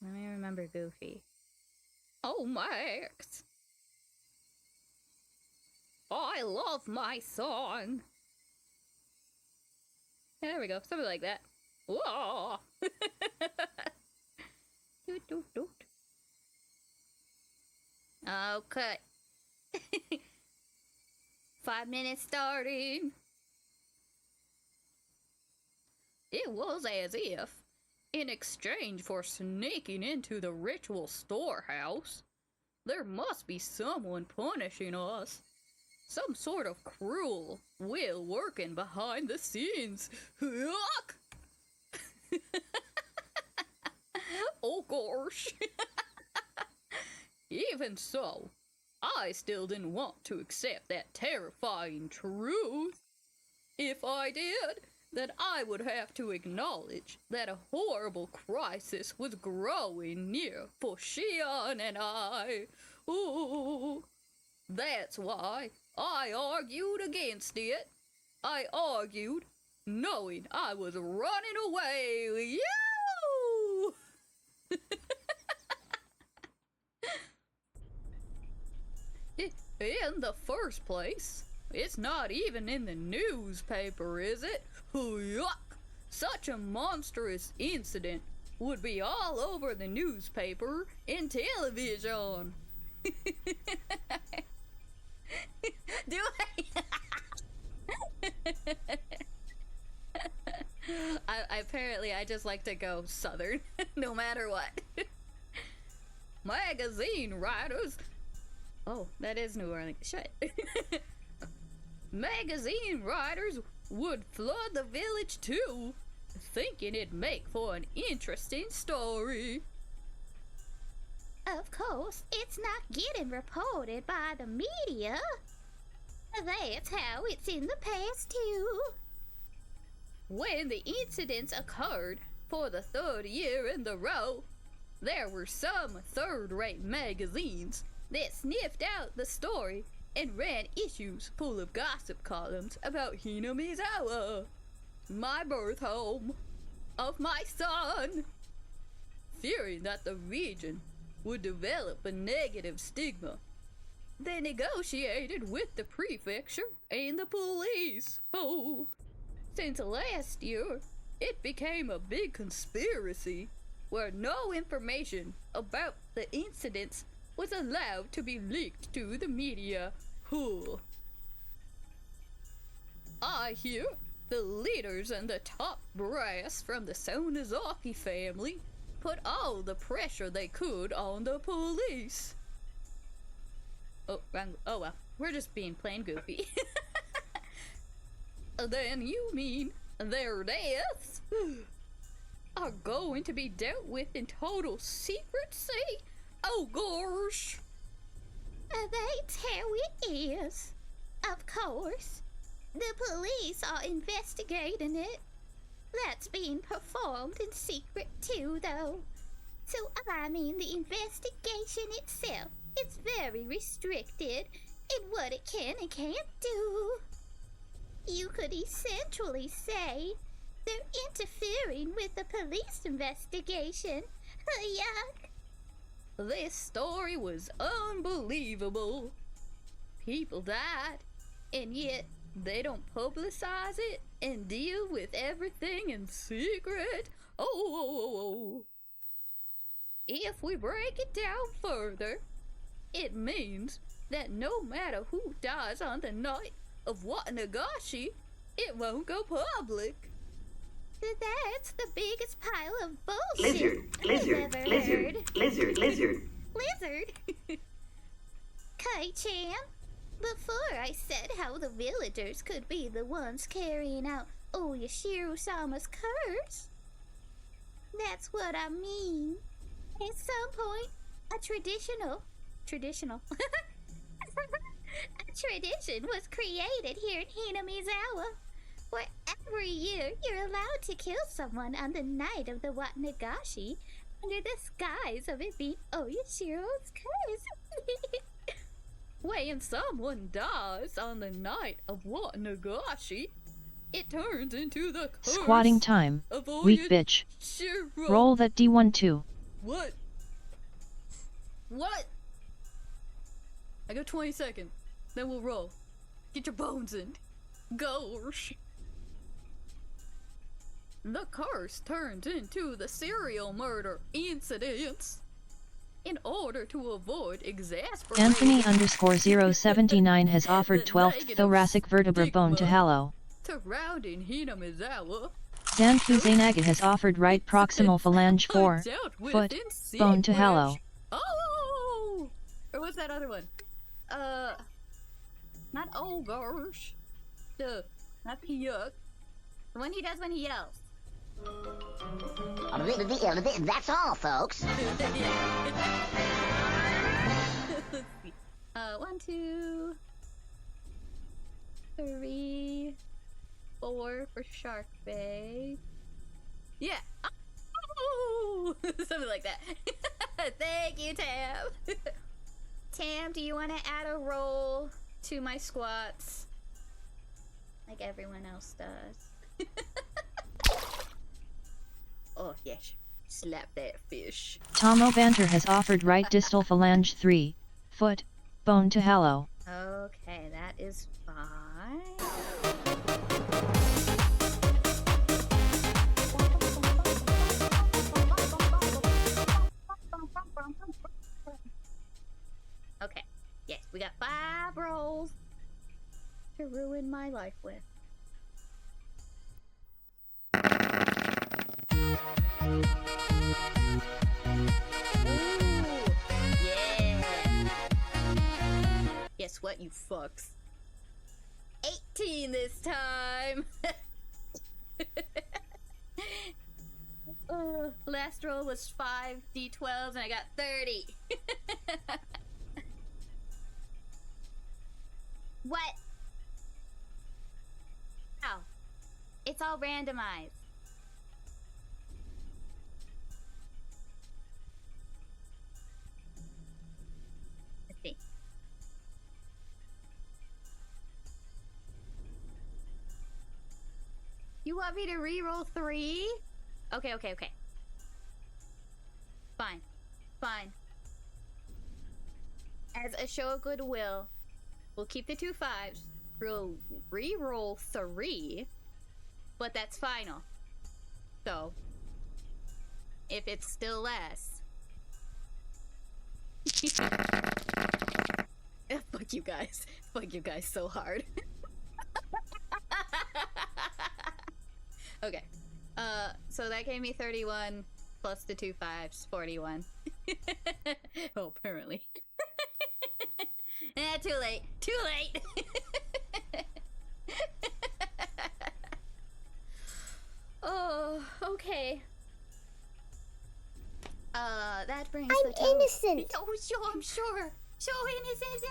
Let me remember Goofy. Oh, Max. I love my son. There we go, something like that. Whoa. Doot. Okay. 5 minutes starting. It was as if, in exchange for sneaking into the ritual storehouse, there must be someone punishing us. Some sort of cruel will working behind the scenes. Yuck! Oh gosh. Even so, I still didn't want to accept that terrifying truth. If I did, then I would have to acknowledge that a horrible crisis was growing near for Shion and I. Ooh. That's why I argued against it. I argued knowing I was running away. You! In the first place, it's not even in the newspaper, is it? Yuck! Such a monstrous incident would be all over the newspaper and television. Do I just like to go southern, no matter what. Magazine writers... Oh, that is New Orleans. Shit. Magazine writers would flood the village too, thinking it'd make for an interesting story. Of course, it's not getting reported by the media. That's how it's in the past too. When the incidents occurred for the 3rd year in a row, there were some third-rate magazines that sniffed out the story and ran issues full of gossip columns about Hinamizawa, my birth home of my son. Fearing that the region would develop a negative stigma, they negotiated with the prefecture and the police. Oh, since last year, it became a big conspiracy where no information about the incidents was allowed to be leaked to the media. I hear the leaders and the top brass from the Sonozaki family put all the pressure they could on the police. Oh, oh well, we're just being plain goofy. Then you mean their deaths are going to be dealt with in total secrecy? Oh gosh. That's how it is. Of course. The police are investigating it. That's being performed in secret too, though. So, I mean, the investigation itself is very restricted in what it can and can't do. You could essentially say they're interfering with the police investigation. Yuck. This story was unbelievable. People died, and yet they don't publicize it and deal with everything in secret. Oh. If we break it down further, it means that no matter who dies on the night of Watanagashi, it won't go public. That's the biggest pile of bullshit Lizard. Lizard? Kai-chan, before I said how the villagers could be the ones carrying out Oyashiro-sama's curse, that's what I mean. At some point, a tradition was created here in Hinamizawa, where every year you're allowed to kill someone on the night of the Watanagashi under the guise of it being Oyashiro's curse. When someone dies on the night of Watanagashi, it turns into the curse Squatting time. of Weak bitch. Oyashiro. Roll that D12. What? I got 20 seconds. Then we'll roll. Get your bones in. Gosh. The curse turns into the serial murder incidents. In order to avoid exasperation. Anthony_079 has offered 12th thoracic vertebra bone to Hallow. Surrounding Hinamizawa. Zanfu Zainaga has offered right proximal phalange 4 foot bone to Hallow. Oh! Or what's that other one? Not oh gosh. Not yuck. The one he does when he yells. That's all, folks. Let's see. 1, 2, 3, 4 for Shark Bay. Yeah. Oh! Something like that. Thank you, Tam. Tam, do you want to add a roll to my squats? Like everyone else does. Oh, yes. Slap that fish. Tomo Banter has offered right distal phalange 3 foot bone to Hallow. Okay, that is fine. Okay, yes, we got 5 rolls to ruin my life with. Ooh, yeah. Guess what, you fucks? 18 this time. Last roll was 5 D12s and I got 30. What? Ow. It's all randomized. Let's see. You want me to re-roll 3? Okay. Fine. As a show of goodwill, we'll keep the 2 5s. We'll re-roll 3, but that's final. So, if it's still less... Fuck you guys. Fuck you guys so hard. Okay. So that gave me 31. Plus the 2 5s, 41. Oh, apparently. Too late. Too late. Oh, okay. That brings I'm the total. innocent. Oh, sure, I'm sure. So innocent.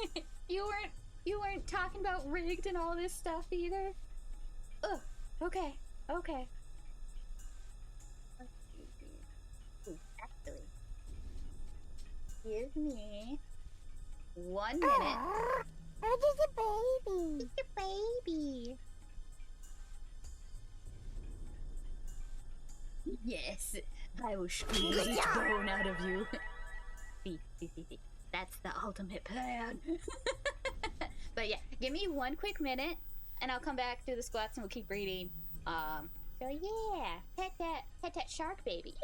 Yeah. You weren't talking about rigged and all this stuff either. Ugh. Okay. Okay. Ooh, actually, give me 1 minute. I'm just a baby. Just a baby. Yes, I will squeeze each bone out of you. See. That's the ultimate plan. But yeah, give me 1 quick minute, and I'll come back, do the squats, and we'll keep reading. So yeah, pet that shark baby.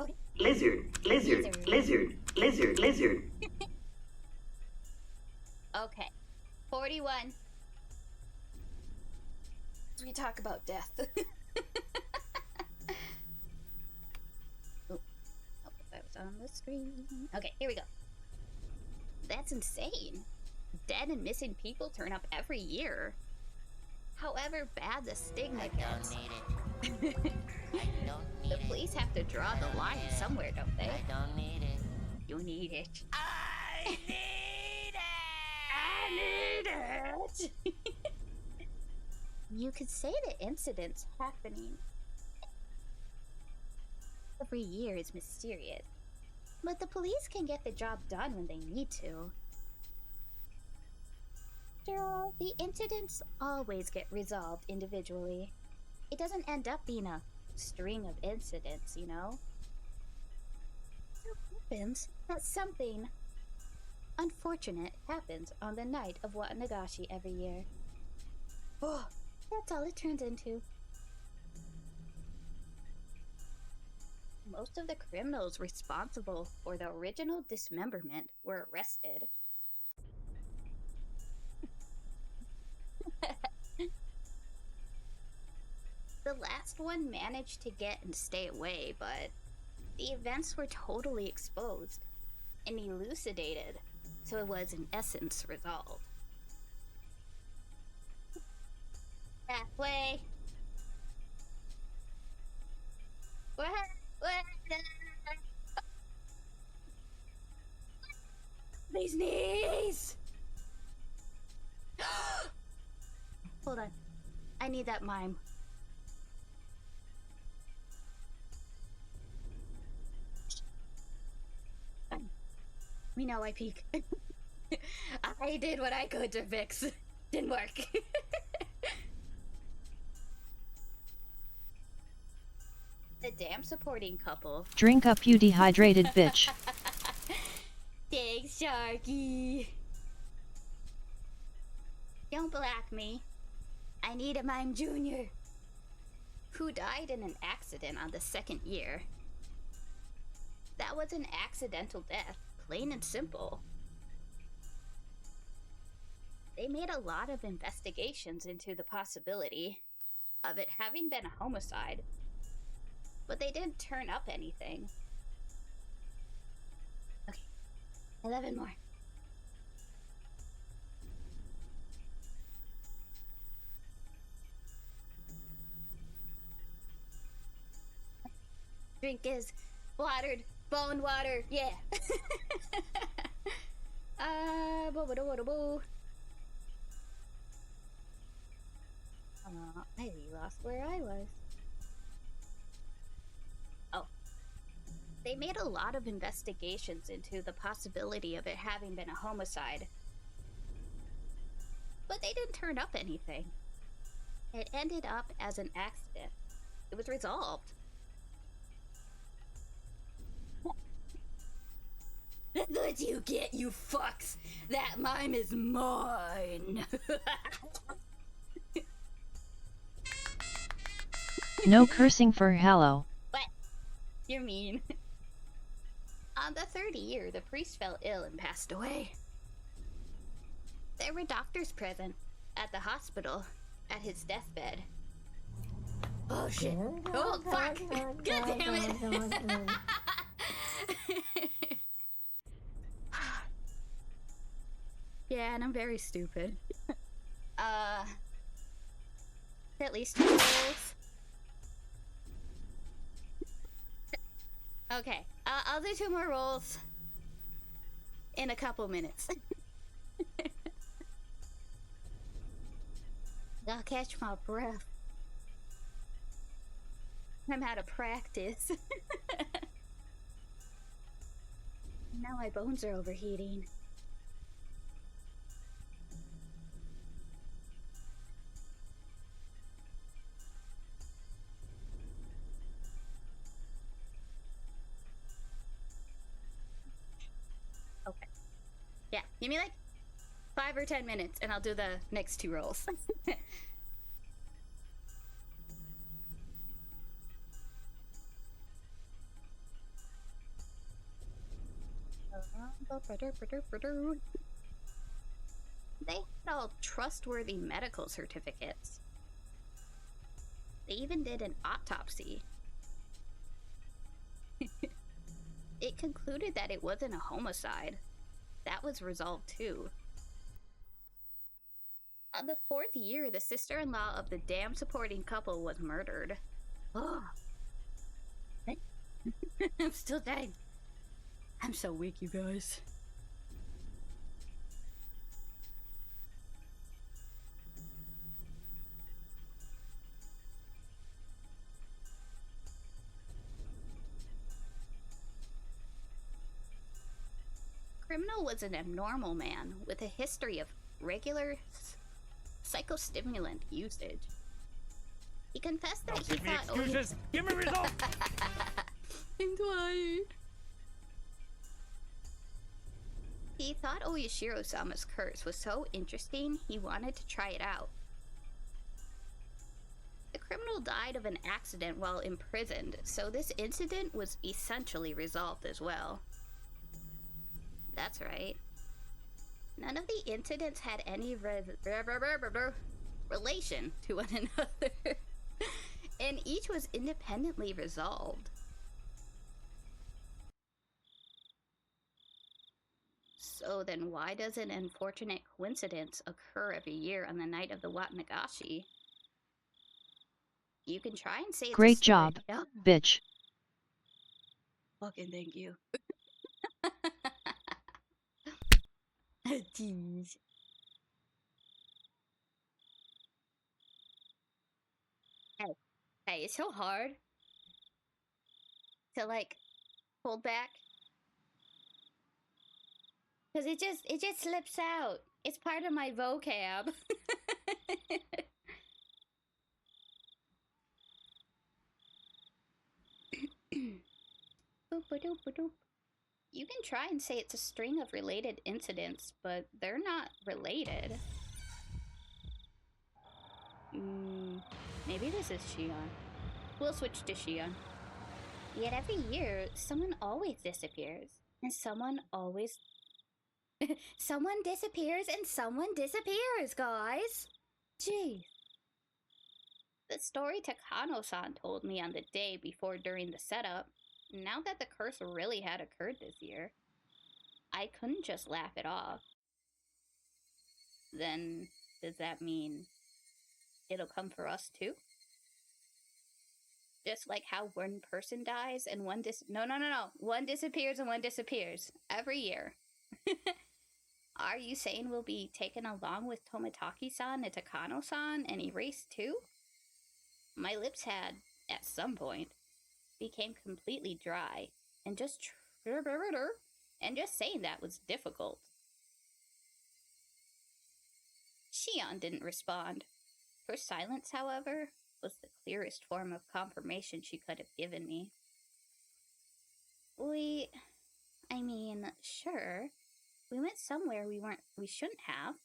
Okay. Lizard. Okay. 41. We talk about death. Oh, that was on the screen. Okay, here we go. That's insane. Dead and missing people turn up every year. However bad the stigma gets, the police have to draw the line somewhere, don't they? I don't need it. You need it. I need it. I need it. You could say the incidents happening every year is mysterious, but the police can get the job done when they need to. After all, the incidents always get resolved individually. It doesn't end up being a string of incidents, you know? It happens that something unfortunate happens on the night of Watanagashi every year. Oh, that's all it turns into. Most of the criminals responsible for the original dismemberment were arrested. The last one managed to get and stay away, but the events were totally exposed and elucidated, so it was in essence resolved. Halfway. What? These knees! Hold on. I need that mime. We know I peek. I did what I could to fix. Didn't work. dam supporting couple. Drink up, you dehydrated bitch. Thanks, Sharky. Don't black me. I need a mime junior. Who died in an accident on the second year. That was an accidental death, plain and simple. They made a lot of investigations into the possibility of it having been a homicide, but they didn't turn up anything. Okay, 11 more. Drink is watered bone water, yeah. Boo. I lost where I was. Oh. They made a lot of investigations into the possibility of it having been a homicide, but they didn't turn up anything. It ended up as an accident. It was resolved. That's what you get, you fucks! That mime is mine! No cursing for hello. What? You're mean. On the third year, the priest fell ill and passed away. There were doctors present at the hospital at his deathbed. Oh shit. Oh fuck! God damn it! Yeah, and I'm very stupid. At least 2 rolls. Okay, I'll do 2 more rolls in a couple minutes. I'll catch my breath. I'm out of practice. Now my bones are overheating. Okay. Yeah, give me like 5 or 10 minutes and I'll do the next 2 rolls. They had all trustworthy medical certificates. They even did an autopsy. It concluded that it wasn't a homicide. That was resolved too. On the 4th year, the sister-in-law of the dam supporting couple was murdered. Oh. I'm still dying. I'm so weak, you guys. Criminal was an abnormal man with a history of regular psychostimulant usage. He confessed that he thought Excuses. Give me results. I'm tired. He thought Oyashiro-sama's curse was so interesting, he wanted to try it out. The criminal died of an accident while imprisoned, so this incident was essentially resolved as well. That's right. None of the incidents had any relation to one another, and each was independently resolved. So then why does an unfortunate coincidence occur every year on the night of the Watanagashi? You can try and say it's Great a story. job, Oh, bitch. fucking thank you. Jeez. Hey, it's so hard to like hold back. Cause it just slips out. It's part of my vocab. Boop-a-doop-a-doop. You can try and say it's a string of related incidents, but they're not related. Maybe this is Shion. We'll switch to Shion. Yet every year, someone always disappears. And someone always... someone disappears and someone disappears, guys! Jeez. The story Takano-san told me on the day before during the setup, now that the curse really had occurred this year, I couldn't just laugh it off. Then, does that mean it'll come for us too? Just like how one person dies and one No. One disappears and one disappears. Every year. Are you saying we'll be taken along with Tomitaki-san and Takano-san and erased too? My lips had, at some point, became completely dry, and just saying that was difficult. Shion didn't respond. Her silence, however, was the clearest form of confirmation she could have given me. Sure, we went somewhere we shouldn't have.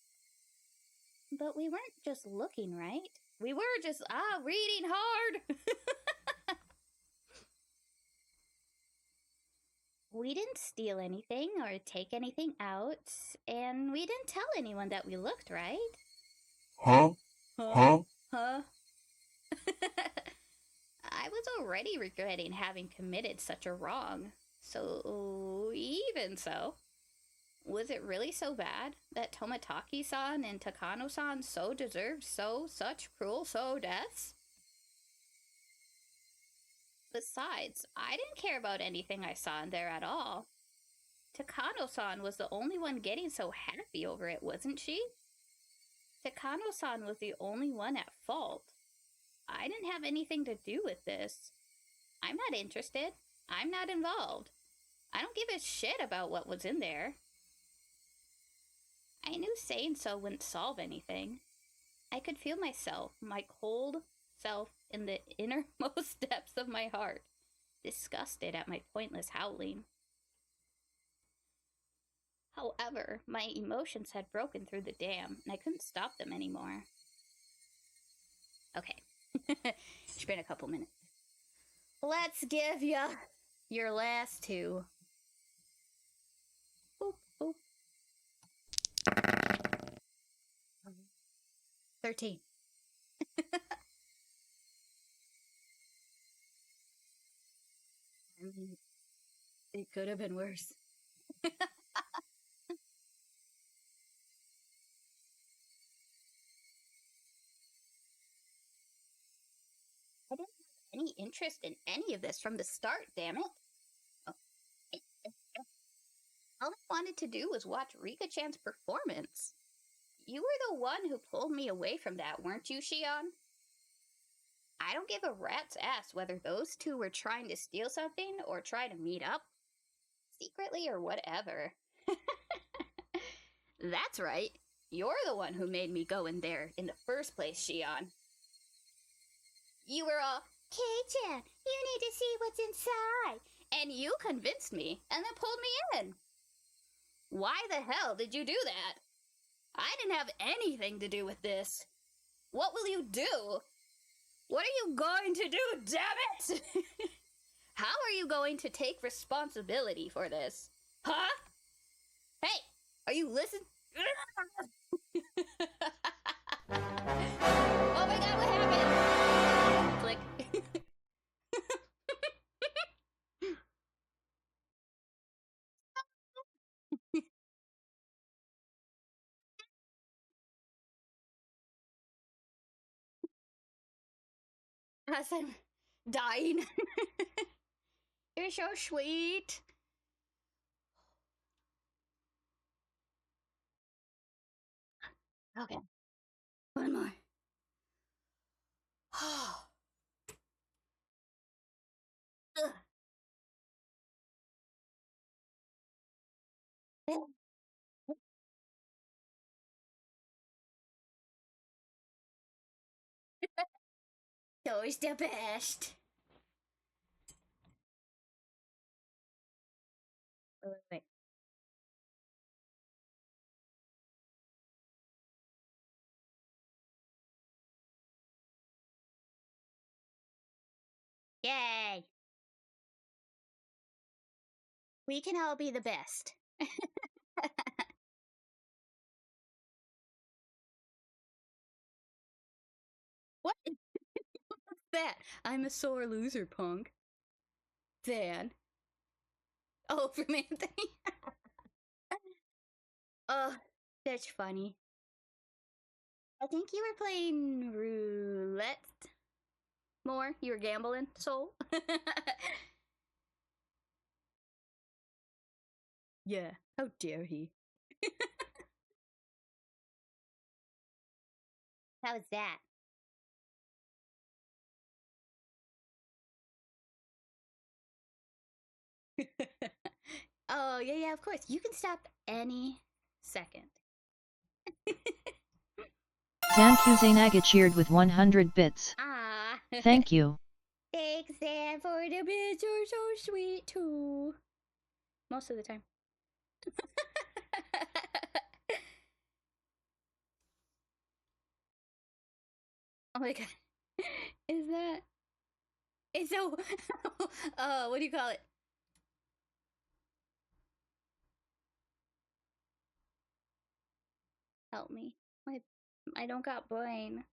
But we weren't just looking, right? We were just, reading hard! We didn't steal anything or take anything out, and we didn't tell anyone that we looked, right? Huh? Huh? I was already regretting having committed such a wrong. So, even so, was it really so bad that Tomitaki-san and Takano-san so deserved such cruel deaths? Besides, I didn't care about anything I saw in there at all. Takano-san was the only one getting so happy over it, wasn't she? Takano-san was the only one at fault. I didn't have anything to do with this. I'm not interested. I'm not involved. I don't give a shit about what was in there. I knew saying so wouldn't solve anything. I could feel myself, my cold self, in the innermost depths of my heart, disgusted at my pointless howling. However, my emotions had broken through the dam, and I couldn't stop them anymore. Okay. It's been a couple minutes. Let's give ya your last two. Boop, boop. 13. It could have been worse. I didn't have any interest in any of this from the start, damn it. Oh. All I wanted to do was watch Rika-chan's performance. You were the one who pulled me away from that, weren't you, Shion? I don't give a rat's ass whether those two were trying to steal something or try to meet up. Secretly or whatever. That's right. You're the one who made me go in there in the first place, Shion. You were all, Kei-chan, you need to see what's inside. And you convinced me and then pulled me in. Why the hell did you do that? I didn't have anything to do with this. What will you do? What are you going to do, damn it? How are you going to take responsibility for this? Huh? Hey, are you listening? Oh my god, what happened? Click. As I'm dying. You're so sweet. Okay. One more. Always the best. Wait. Yay! We can all be the best. What is that? I'm a sore loser, punk. Dan. Oh, from Anthony. Oh, that's funny. I think you were playing roulette more. You were gambling, soul. Yeah, how dare he? How's that? Oh, yeah, of course. You can stop any second. Zanku Zanaga cheered with 100 bits. Ah. Thank you. Thanks, Sam, for the bits. You're so sweet, too. Most of the time. Oh my god. Is that... It's so... what do you call it? Help me. I don't got brain.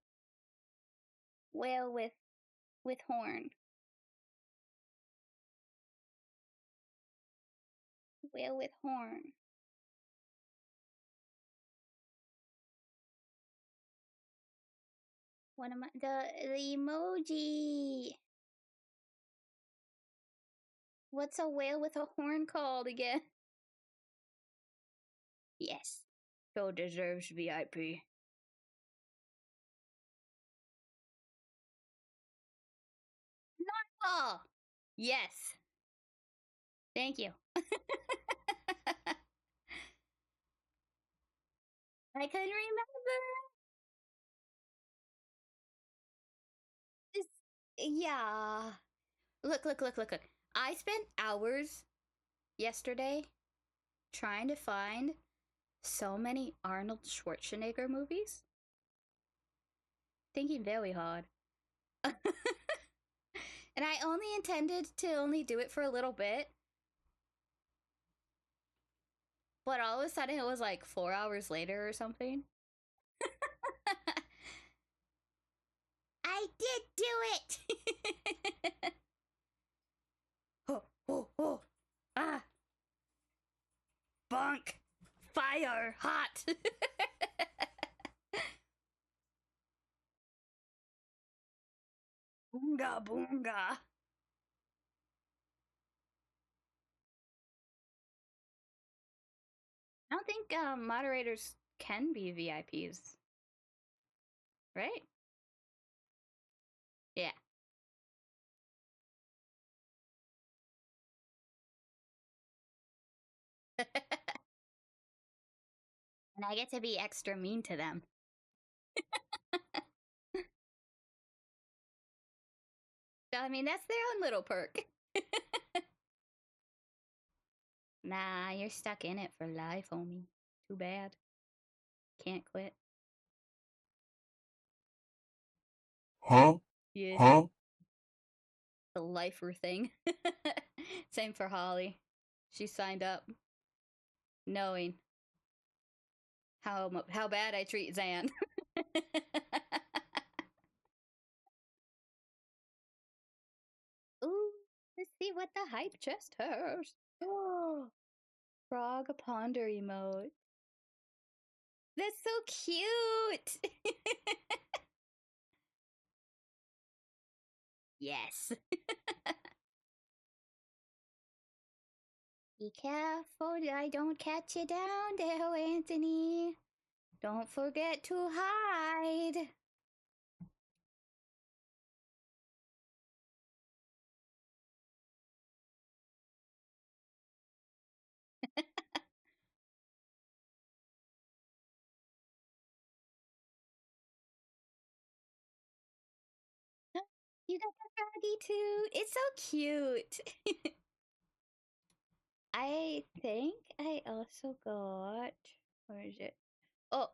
Whale with horn. Whale with horn. What am I? The emoji. What's a whale with a horn called again? Yes. So deserves VIP. Nightfall. Yes. Thank you. I couldn't remember. Just, yeah. Look. I spent hours yesterday trying to find so many Arnold Schwarzenegger movies. Thinking very hard. And I only intended to only do it for a little bit. But all of a sudden it was like 4 hours later or something. I did do it! Oh. Ah! Bunk! Fire! Hot! Boonga boonga! I don't think moderators can be VIPs. Right? Yeah. And I get to be extra mean to them. So, I mean, that's their own little perk. Nah, you're stuck in it for life, homie. Too bad. Can't quit. Huh? Yeah. Huh? The lifer thing. Same for Holly. She signed up knowing how bad I treat Zan. Ooh, let's see what the hype chest has. Oh, frog ponder emote. That's so cute. Yes. Be careful I don't catch you down there, Anthony. Don't forget to hide. You got the froggy too. It's so cute. I think I also got. Where is it? Oh,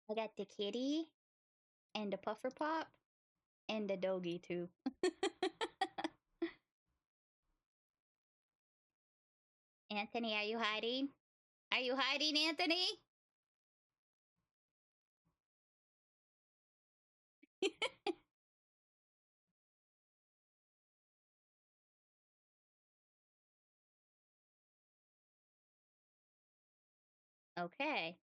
I got the kitty and the puffer pop and the doggy too. Anthony, are you hiding? Are you hiding, Anthony? Okay.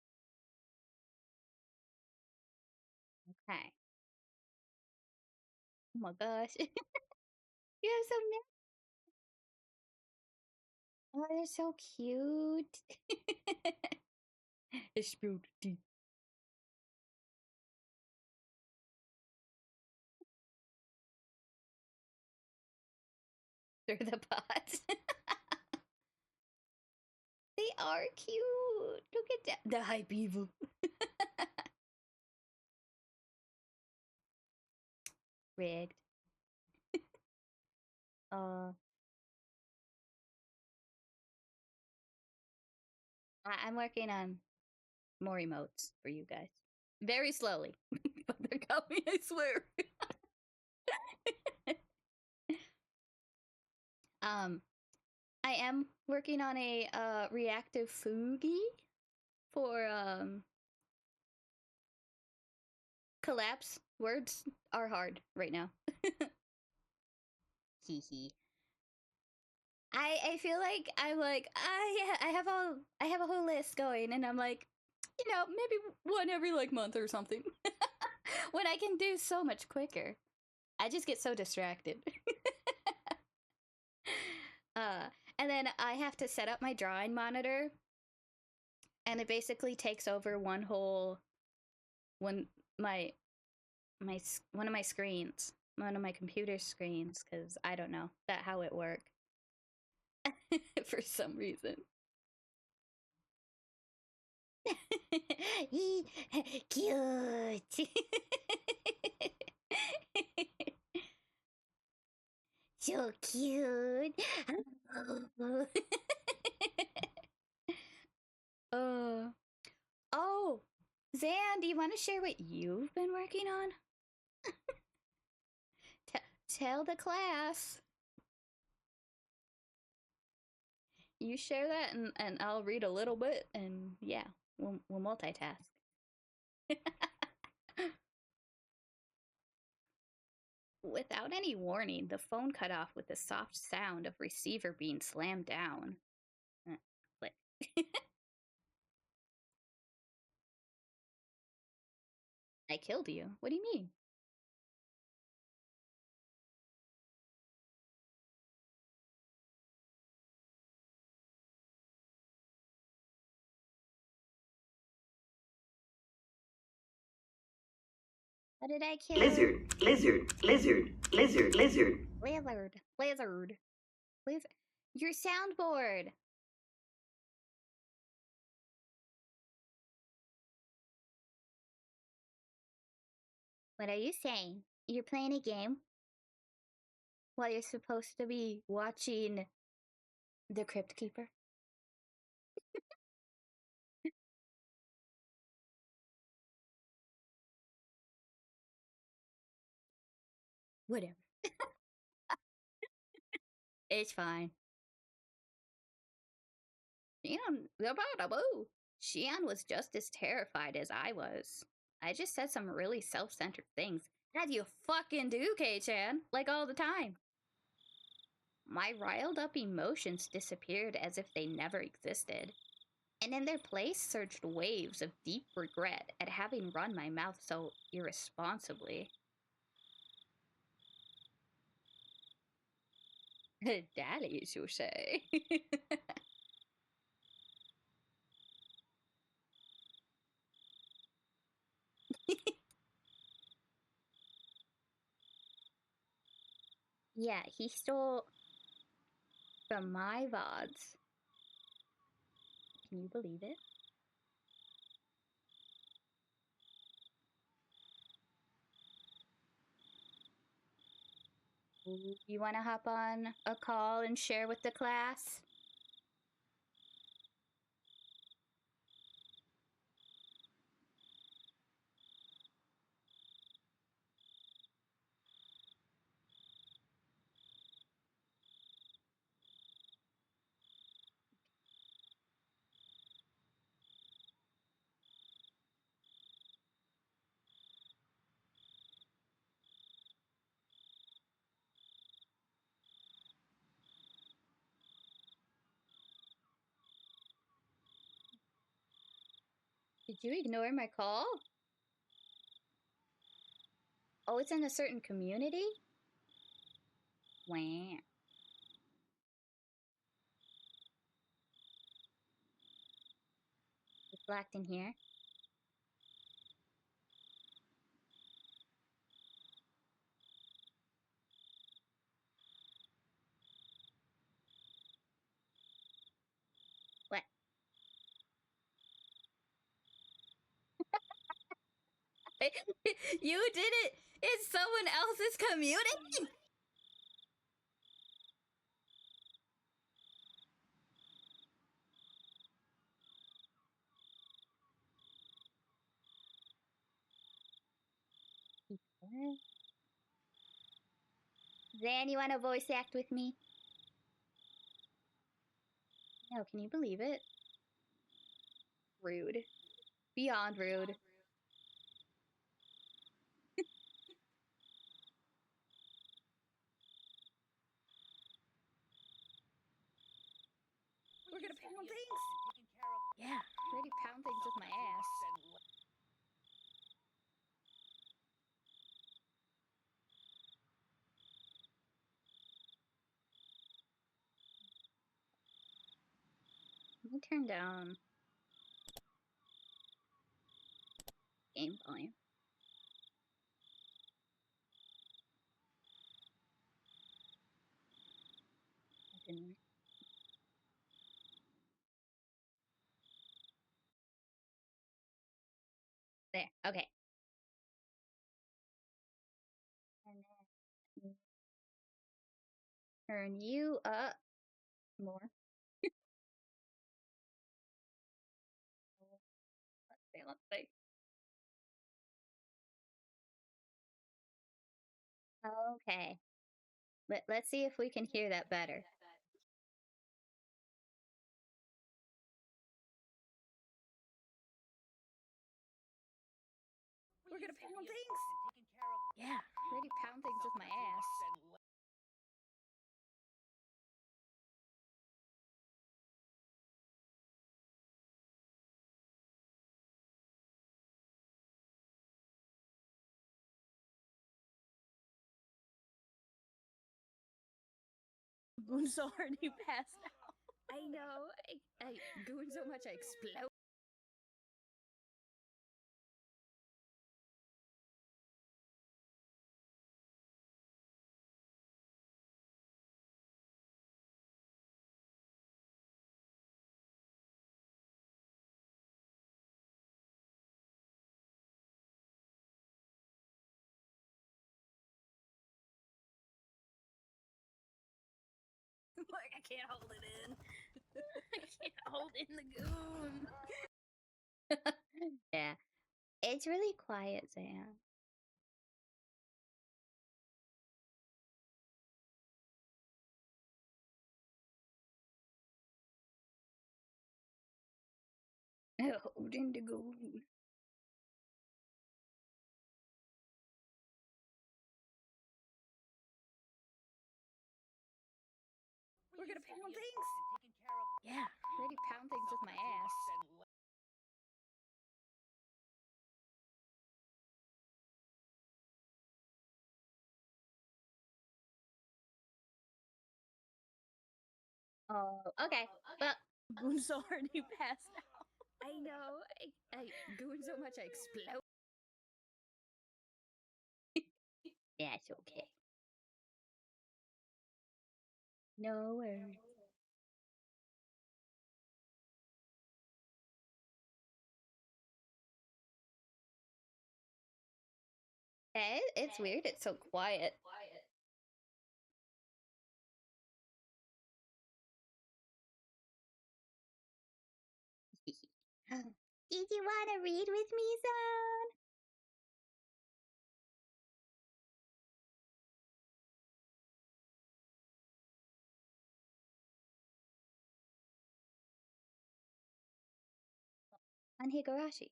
Okay. Oh my gosh. You have some. Oh, they're so cute. It's spilled tea. They're the pots. They are cute. Look at that. The hype evil. Rigged. Uh, I'm working on more emotes for you guys. Very slowly, but they're coming, I swear. I am working on a reactive Fugi for collapse. Words are hard right now. Hee hee. I feel like I'm like yeah, I have a whole list going, and I'm like, maybe one every like month or something. When I can do so much quicker. I just get so distracted. uh and then I have to set up my drawing monitor, and it basically takes over one whole one my one of my screens, one of my computer screens, because I don't know that how it works. For some reason. Cute. So cute. uh, oh, Zan, do you want to share what you've been working on? Tell the class. You share that, and I'll read a little bit, and yeah, we'll multitask. Without any warning, the phone cut off with the soft sound of receiver being slammed down. Click. I killed you. What do you mean? How did I kill? Lizard, lizard, lizard, lizard, lizard. Lizard. Your soundboard. What are you saying? You're playing a game while you're supposed to be watching The Crypt Keeper? Whatever. It's fine. Xian was just as terrified as I was. I just said some really self-centered things. As you fucking do, K-chan. Like all the time. My riled up emotions disappeared as if they never existed. And in their place surged waves of deep regret at having run my mouth so irresponsibly. Dally, you say. Yeah, he stole from my VODs. Can you believe it? You want to hop on a call and share with the class? Did you ignore my call? Oh, it's in a certain community? Wah. It's locked in here. What? You did it! It's someone else's community! Zan, you want to voice act with me? No, can you believe it? Rude. Beyond rude. We're gonna pound things! Yeah, ready to pound things with my ass. Let me turn down game volume. There, okay. And then turn you up more. Let's see. Okay. Let's see if we can hear that better. We're gonna pound things! Yeah, ready to pound things with my ass. Goon's already passed out. I know. I goon so much I explode. Like, I can't hold it in. I can't hold in the goon. Yeah. It's really quiet, Sam. Hold in the goon. We're gonna pound things? Yeah, ready to pound things with my ass. Oh, okay. Well, Goon's already passed out. I know. I goon so much I explode. That's okay. No worries. It's weird. It's so quiet. Did you want to read with me, son? On Higurashi.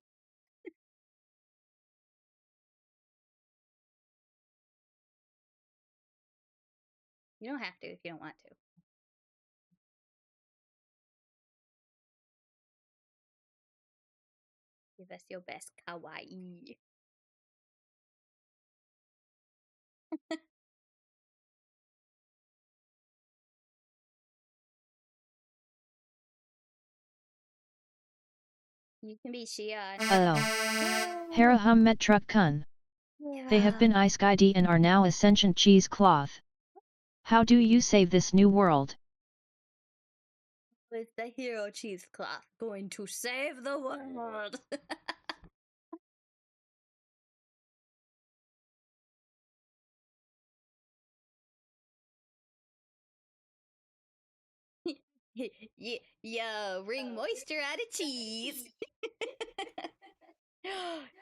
You don't have to if you don't want to. Give us your best kawaii. You can be Shion. Oh. Harahum met truck kun. They have been ice guide and are now ascension cheesecloth. How do you save this new world? With the hero cheesecloth going to save the world. Yo, wring moisture out of cheese.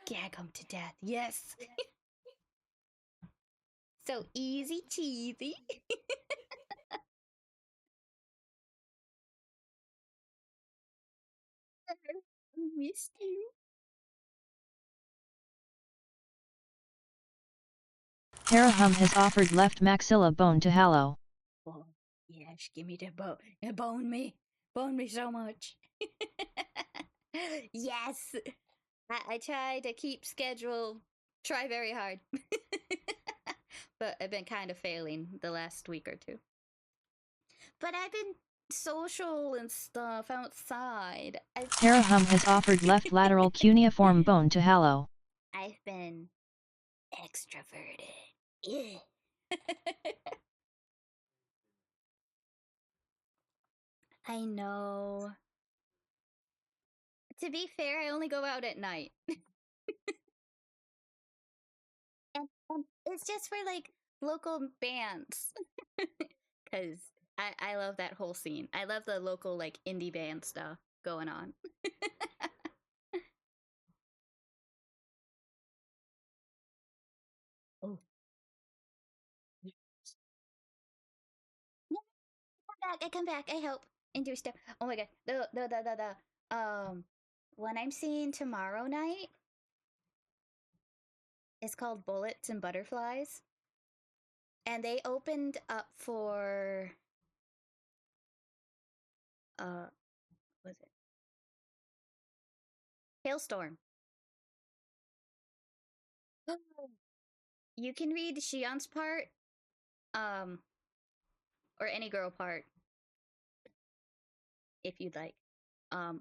Gag him to death. Yes. So easy cheesy. I missed you. Harahum has offered left maxilla bone to Hallow. Oh, yes, give me the bone. Bone me. Bone me so much. Yes. I try to keep schedule. Try very hard. But I've been kind of failing the last week or two. But I've been social and stuff outside. Harahum has offered left lateral cuneiform bone to Hallow. I've been extroverted. Yeah. I know. To be fair, I only go out at night. And it's just for like local bands. Because I love that whole scene. I love the local like indie band stuff going on. Oh. I come back. I help and do stuff. Oh my god. One I'm seeing tomorrow night is called Bullets and Butterflies. And they opened up for what was it? Hailstorm. You can read Shion's part, or any girl part, if you'd like.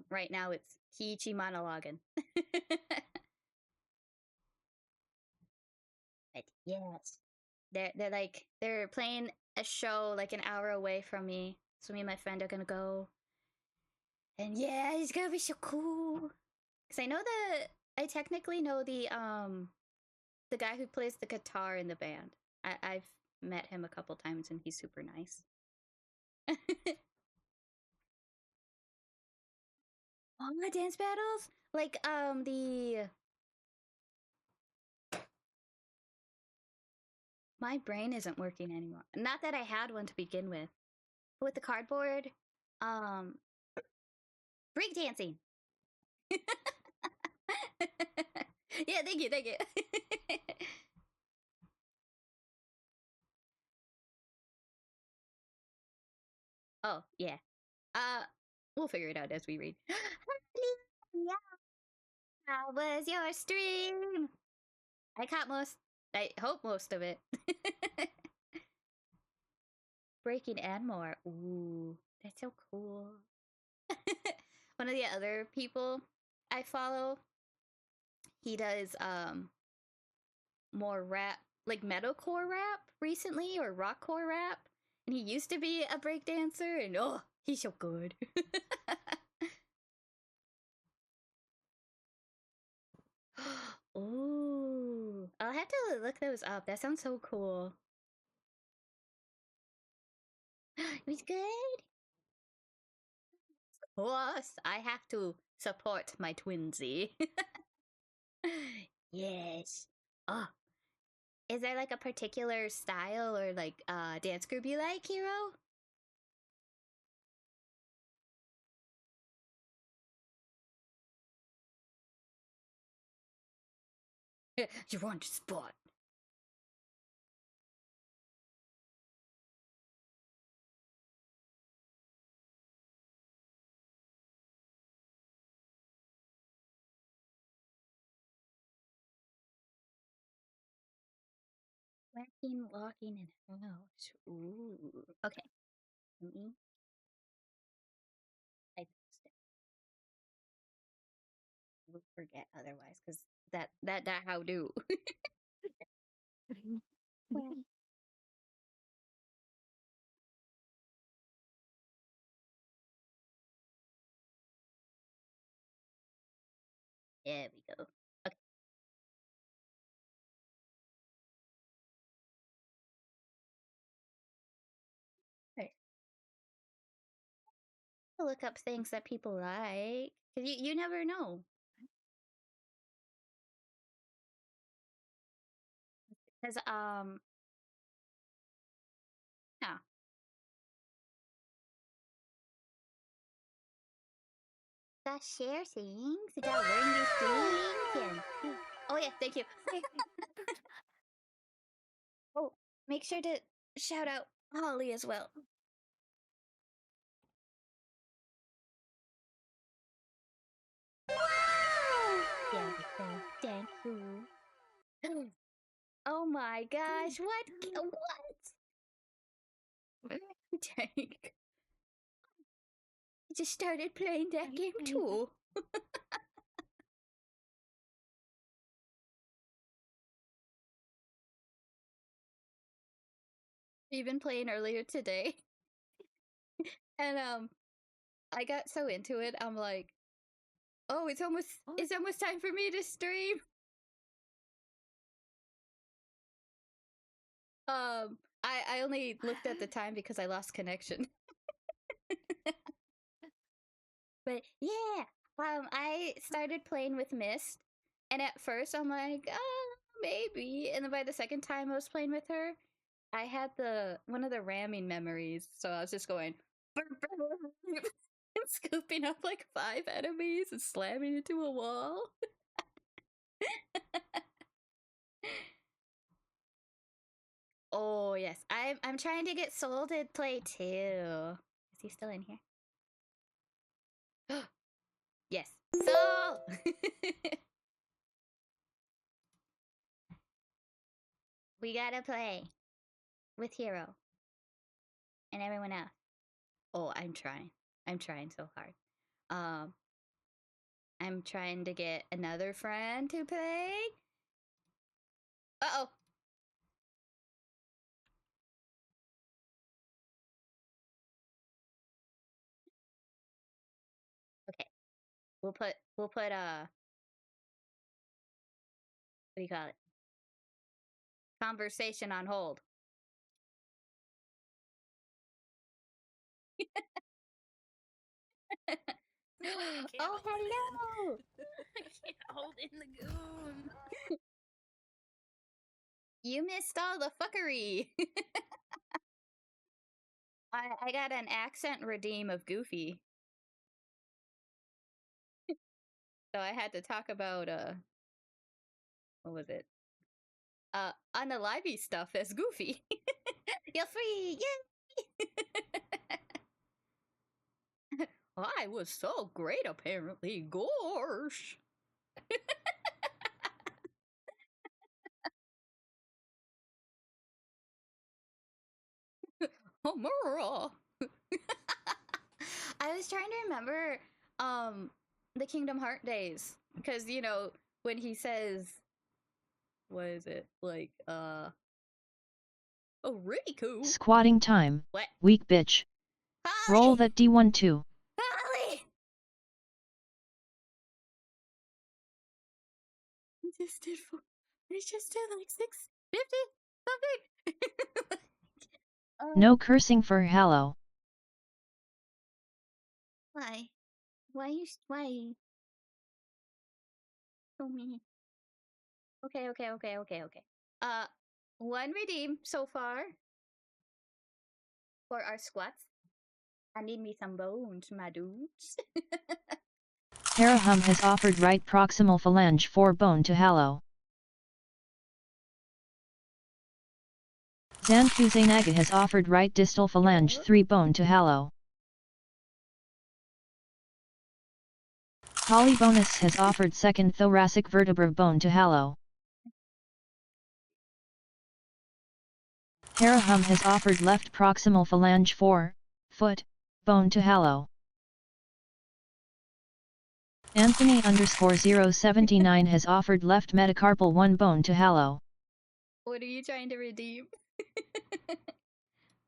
Right now it's Kiichi monologuing. But yes, they're playing a show like an hour away from me, so me and my friend are gonna go. And yeah, it's gonna be so cool. Cause I technically know the guy who plays the guitar in the band. I've met him a couple times and he's super nice. Oh, the dance battles? Like my brain isn't working anymore. Not that I had one to begin with. With the cardboard, um breakdancing. Yeah, thank you, thank you. Oh, yeah. We'll figure it out as we read. Yeah. How was your stream? I caught I hope most of it. Breaking and more. Ooh, that's so cool. One of the other people I follow, he does more rap, like metalcore rap recently, or rockcore rap. And he used to be a breakdancer, and oh, he's so good. Ooh, I'll have to look those up. That sounds so cool. It was good. course, I have to support my twinsy. Yes. Oh, is there like a particular style or like dance group you like, Hero? You want to spot? Walking in house. Ooh. Okay. Let me type this down. We'll forget otherwise, because that how do. There we go. Okay. Right. I'll look up things that people like. 'Cause you never know. Because yeah. Gotta share things. You gotta learn new things. And oh yeah, thank you. Oh, make sure to shout out Holly as well. Yeah, thank you. Oh my gosh, what? Tank. I just started playing that game too. Even playing earlier today. And I got so into it, I'm like, oh, it's almost time for me to stream. I only looked at the time because I lost connection. But yeah, I started playing with Mist, and at first I'm like, maybe, and then by the second time I was playing with her, I had one of the ramming memories, so I was just going and scooping up like 5 enemies and slamming into a wall. Oh yes, I'm trying to get Soul to play too. Is he still in here? Yes, Soul. We gotta play with Hero and everyone else. Oh, I'm trying. I'm trying so hard. I'm trying to get another friend to play. Uh-oh. Okay. We'll put what do you call it? Conversation on hold. Oh, hello. I can't hold in the goon. You missed all the fuckery. I got an accent redeem of Goofy. So I had to talk about what was it? Unalivey stuff as Goofy. You're free, yay! I was so great, apparently. Gosh. Homura. I was trying to remember the Kingdom Heart days, because you know when he says, what is it like? Oh, Riku. Squatting time. What? Weak bitch. Holly! Roll that D1 too. Holly! He just did like 650 something. No cursing for Hallow. Why? Why? Show me. Okay. One redeem so far for our squats. I need me some bones, my dudes. Harahum has offered right proximal phalange 4 bone to Hallow. Zanfuzanaga has offered right distal phalange 3 bone to Hallow. Polybonus has offered second thoracic vertebra bone to Hallow. Harahum has offered left proximal phalange 4, foot, bone to Hallow. Anthony_079 has offered left metacarpal 1 bone to Hallow. What are you trying to redeem?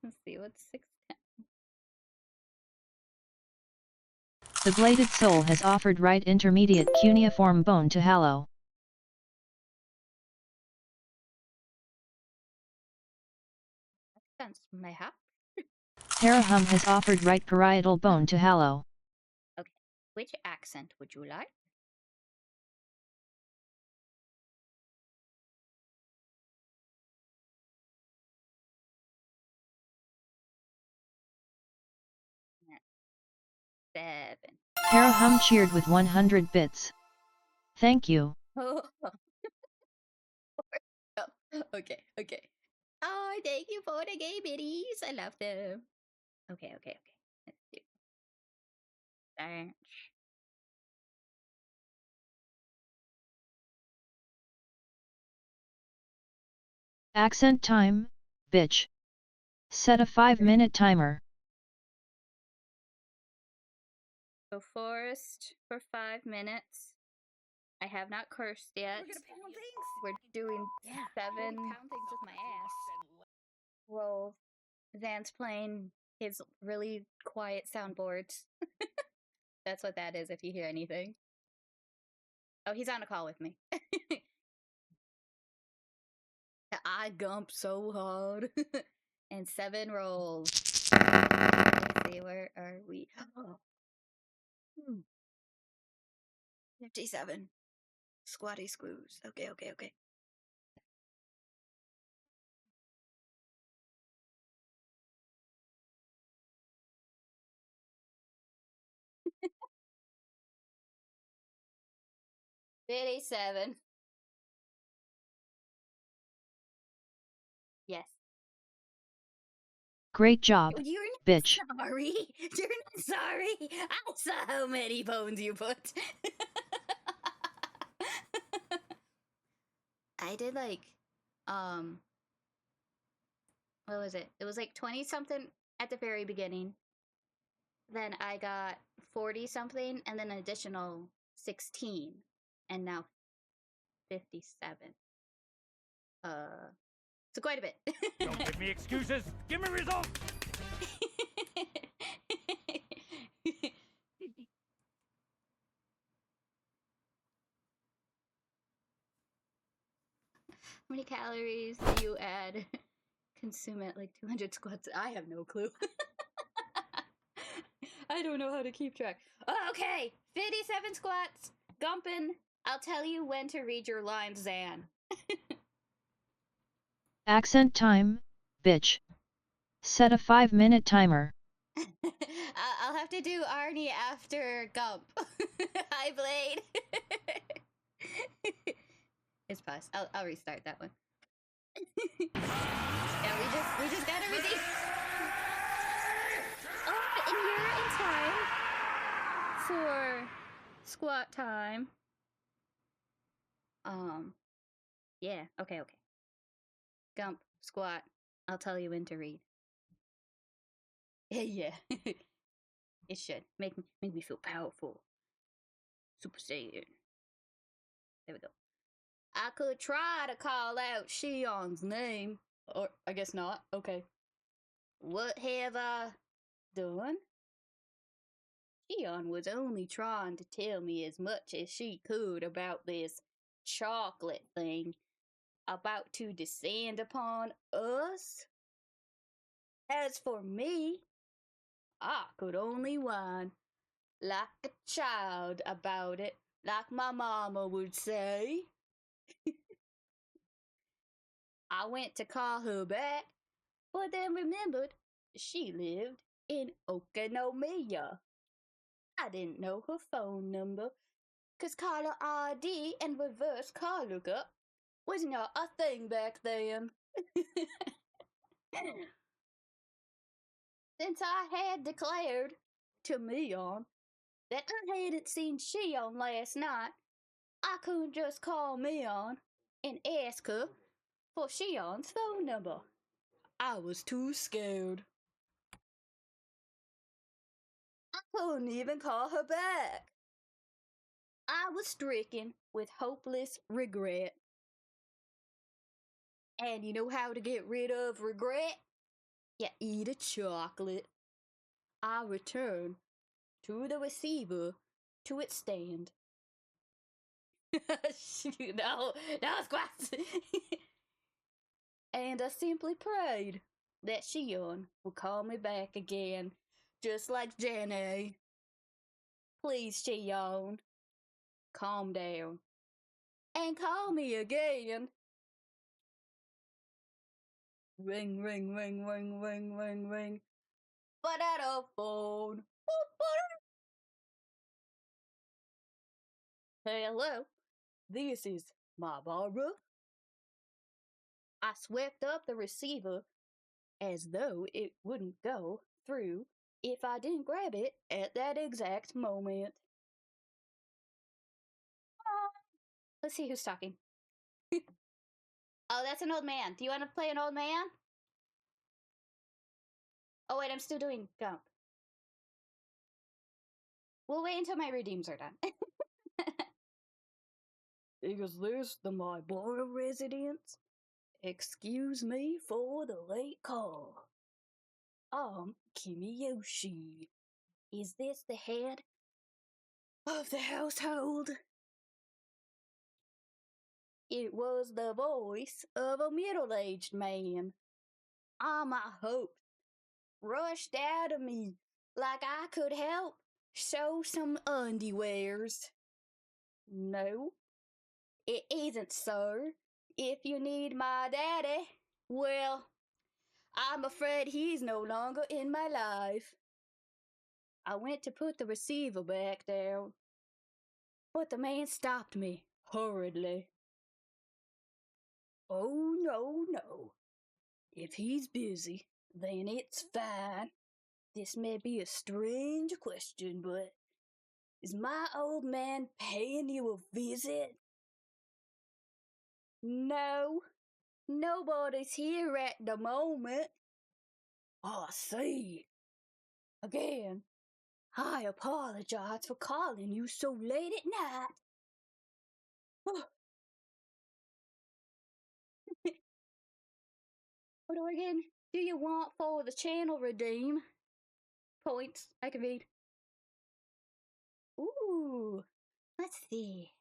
Let's see, what's 610? The bladed soul has offered right intermediate cuneiform bone to Hallow. That's mayhap. Harahum has offered right parietal bone to Hallow. Okay, which accent would you like? Yeah. 7. Harahum cheered with 100 bits. Thank you. Oh. Okay. Oh, thank you for the gay biddies. I love them. Okay. Let's do that. Accent time, bitch. Set a 5-minute timer. So forest for 5 minutes. I have not cursed yet. We're gonna pound things. We're doing Yeah. 7 Pound things with my ass. rolls. Zan's playing his really quiet soundboards. That's what that is if you hear anything. Oh, he's on a call with me. I gump so hard. And 7 rolls. Let's see, where are we? 57. Squatty squews. Okay. 57. Yes. Great job, You're not bitch. sorry. You're not sorry. I saw how many bones you put. I did like, what was it? It was like 20 something at the very beginning. Then I got 40 something and then an additional 16. And now 57. So quite a bit. Don't give me excuses. Give me results. How many calories do you add? Consume at like 200 squats. I have no clue. I don't know how to keep track. Okay, 57 squats. Gumpin'. I'll tell you when to read your lines, Zan. Accent time, bitch. Set a 5-minute timer. I'll have to do Arnie after Gump. Hi, Blade. It's paused. I'll restart that one. Yeah, we just gotta redeem. Oh, and you're in time for squat time. Yeah. Okay. Gump, squat. I'll tell you when to read. Yeah. It should make me feel powerful. Super Saiyan. There we go. I could try to call out Shion's name. Or, I guess not. Okay. What have I done? Shion was only trying to tell me as much as she could about this chocolate thing about to descend upon us. As for me, I could only whine. like a child about it, like my mama would say. I went to call her back, but then remembered she lived in Okinomiya. I didn't know her phone number, 'cause caller ID and reverse call lookup was not a thing back then. Since I had declared to Mion that I hadn't seen Shion last night, I couldn't just call Mion and ask her for Shion's phone number. I was too scared. I couldn't even call her back. I was stricken with hopeless regret. And you know how to get rid of regret? You eat a chocolate. I returned to the receiver to its stand. no, squats. And I simply prayed that Shion would call me back again, just like Jenny. Please, Shion, calm down and call me again. Ring, ring, ring, ring, ring, ring, ring. But at a phone. Hello, this is my Barbara. I swept up the receiver as though it wouldn't go through if I didn't grab it at that exact moment. Let's see who's talking. Oh, that's an old man. Do you want to play an old man? Oh, wait, I'm still doing Gump. We'll wait until my redeems are done. Is this the my bar residence? Excuse me for the late call. Kimiyoshi. Is this the head of the household? It was the voice of a middle-aged man. All my hopes rushed out of me like I could help show some underwears. No, it isn't, sir. If you need my daddy, well, I'm afraid he's no longer in my life. I went to put the receiver back down, but the man stopped me hurriedly. Oh, no. If he's busy, then it's fine. This may be a strange question, but is my old man paying you a visit? No, nobody's here at the moment. I see. Again, I apologize for calling you so late at night. What organ do you want for the channel redeem? Points, I can read. Ooh, let's see.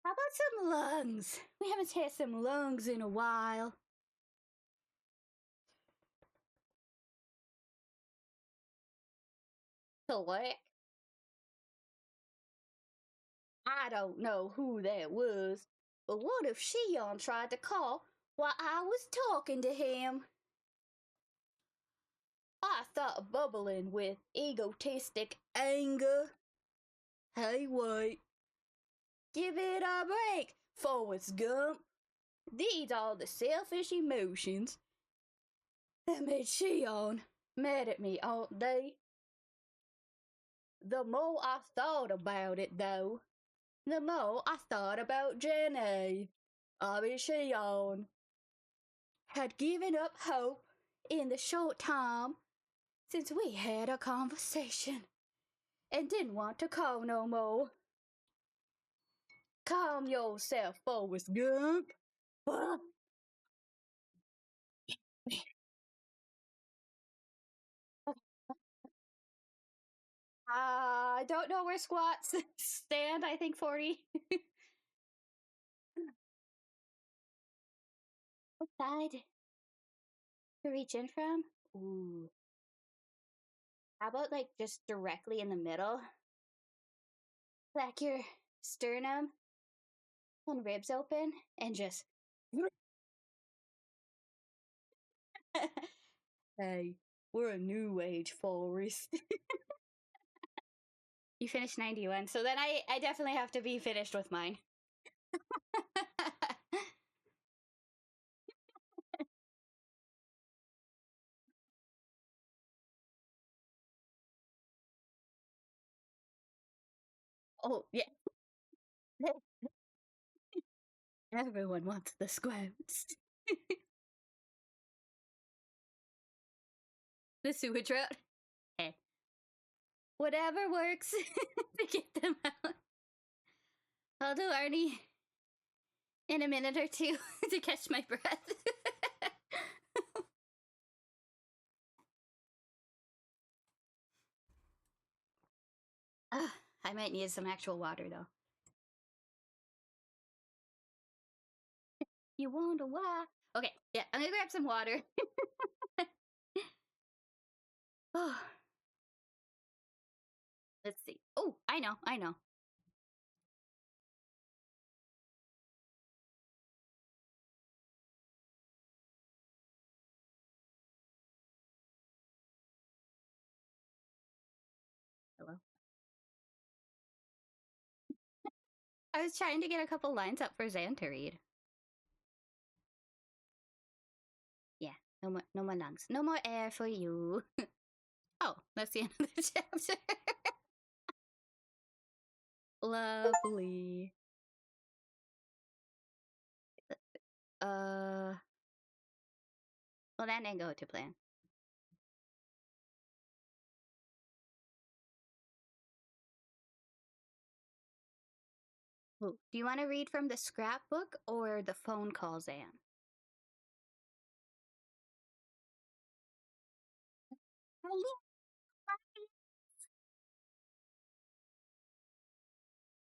How about some lungs? We haven't had some lungs in a while. Collect? I don't know who that was, but what if Shion tried to call while I was talking to him? I thought bubbling with egotistic anger. Hey, wait. Give it a break, Forrest Gump. These are the selfish emotions that made Shion mad at me all day. The more I thought about it, though, the more I thought about Jenny. Shion had given up hope in the short time since we had a conversation and didn't want to call no more. Calm yourself, Forrest Gump. I don't know where squats stand. I think 40. What side to reach in from? Ooh. How about like just directly in the middle? Crack your sternum and ribs open and just. Hey, we're a new age forest. You finished 91, so then I definitely have to be finished with mine. Oh, yeah. Everyone wants the squirts. The sewage route. Hey. Whatever works to get them out. I'll do Arnie in a minute or two to catch my breath. I might need some actual water though. You wonder why? Okay, yeah, I'm gonna grab some water. Oh, let's see. Oh, I know. Hello. I was trying to get a couple lines up for Zan to read. Yeah, no more lungs. No more air for you. Oh, that's the end of the chapter. Lovely. Well, that didn't go to plan. Ooh, do you want to read from the scrapbook or the phone call, Zan?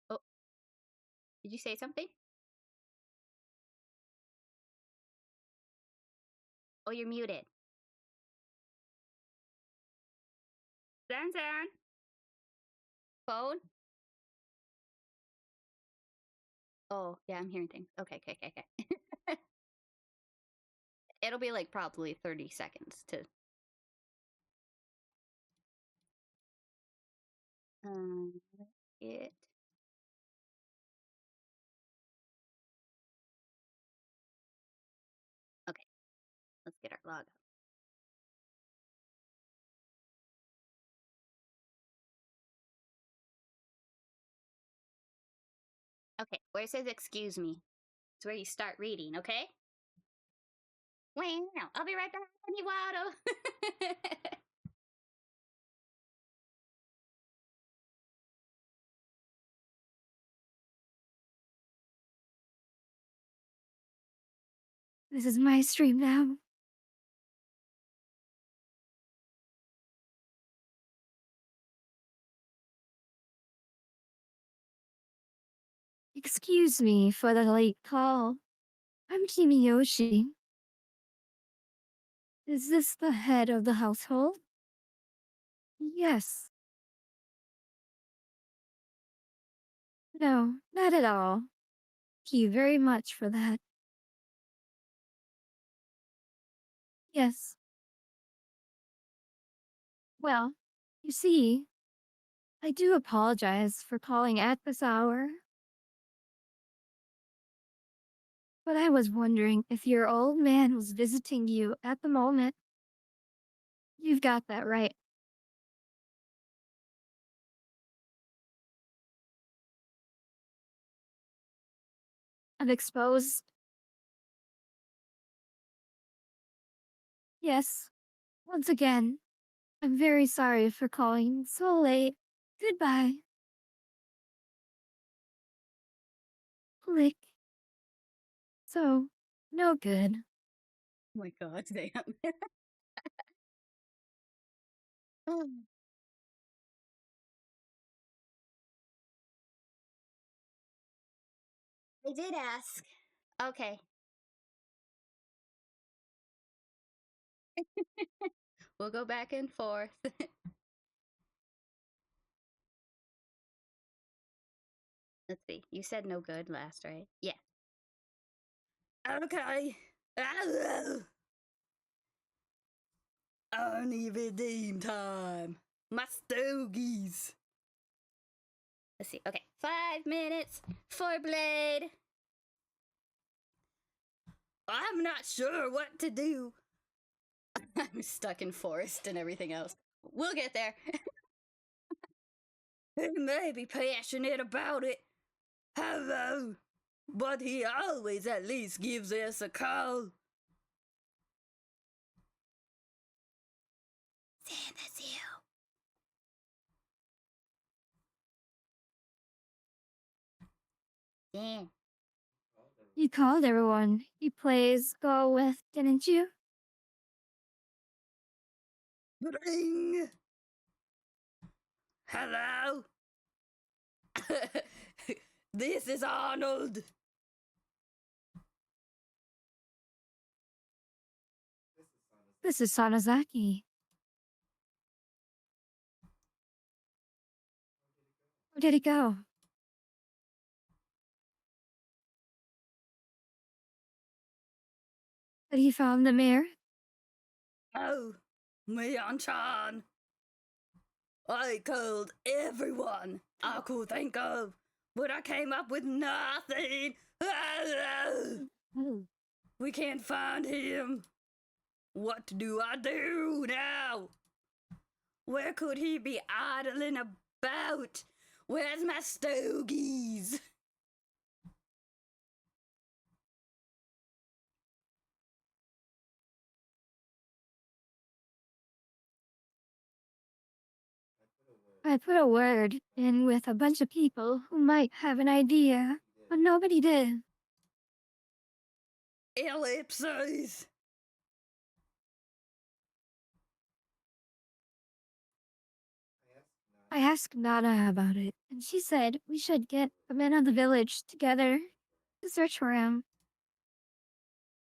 Oh, did you say something? Oh, you're muted. Zan. Phone? Oh, yeah, I'm hearing things. Okay. It'll be like probably 30 seconds to. It. Okay, let's get our log up. Okay, where it says excuse me, it's where you start reading, okay? Wait, no, I'll be right back. I need water. This is my stream now. Excuse me for the late call. I'm Kimiyoshi. Is this the head of the household? Yes. No, not at all. Thank you very much for that. Yes. Well, you see, I do apologize for calling at this hour. But I was wondering if your old man was visiting you at the moment. You've got that right. I'm exposed. Yes. Once again, I'm very sorry for calling so late. Goodbye. Click. So, no good. Oh my god, damn. I did ask. Okay. We'll go back and forth. Let's see. You said no good last, right? Yeah. Okay. Only redeem time. My stogies. Let's see. Okay. 5 minutes for Blade. I'm not sure what to do. I'm stuck in forest and everything else. We'll get there. He may be passionate about it. Hello. But he always at least gives us a call. Send the zoo. Damn. You called everyone you plays go with, didn't you? Ring. Hello. This is Arnold. This is Sanazaki. Where did he go? Had he found the mayor? Oh, Mian-chan. I called everyone I could think of, but I came up with nothing. Oh. We can't find him. What do I do now? Where could he be idling about? Where's my stogies? I put a word in with a bunch of people who might have an idea, but nobody did. Ellipses. I asked Nana about it, and she said we should get the men of the village together to search for him.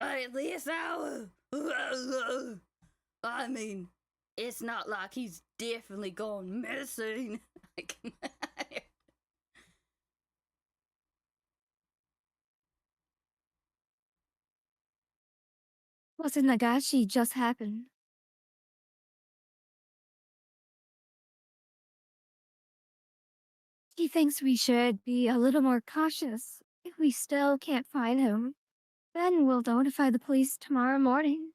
At this hour? I mean, it's not like he's definitely gone missing. Watanagashi just happened. She thinks we should be a little more cautious. If we still can't find him, then we'll notify the police tomorrow morning.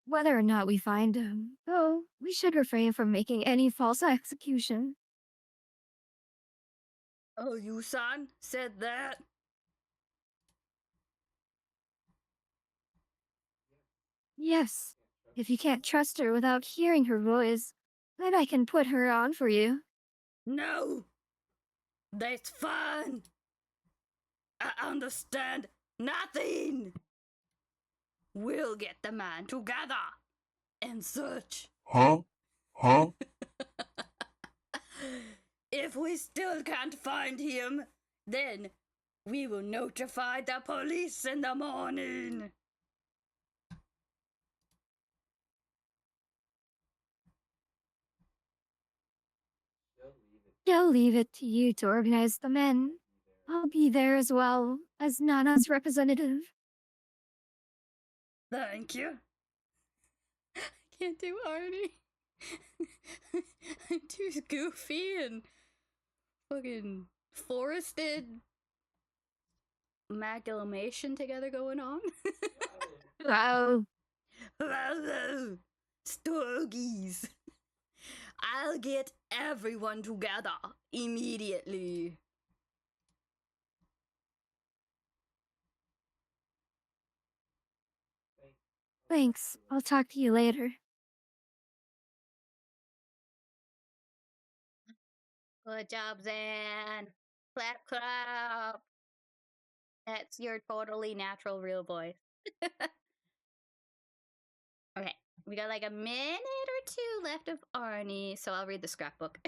Whether or not we find him, though, we should refrain from making any false accusation. Oh, you-san said that? Yes, if you can't trust her without hearing her voice, then I can put her on for you. No! That's fine! I understand nothing! We'll get the man together and search. Huh? Huh? If we still can't find him, then we will notify the police in the morning. I'll leave it to you to organize the men. I'll be there as well as Nana's representative. Thank you. I can't do Arnie. I'm too goofy and fucking forested amalgamation together going on. Wow. Stogies. I'll get everyone together immediately. Thanks. I'll talk to you later. Good job, Zan. Clap, clap. That's your totally natural real voice. Okay, we got like a minute or two left of Arnie, so I'll read the scrapbook.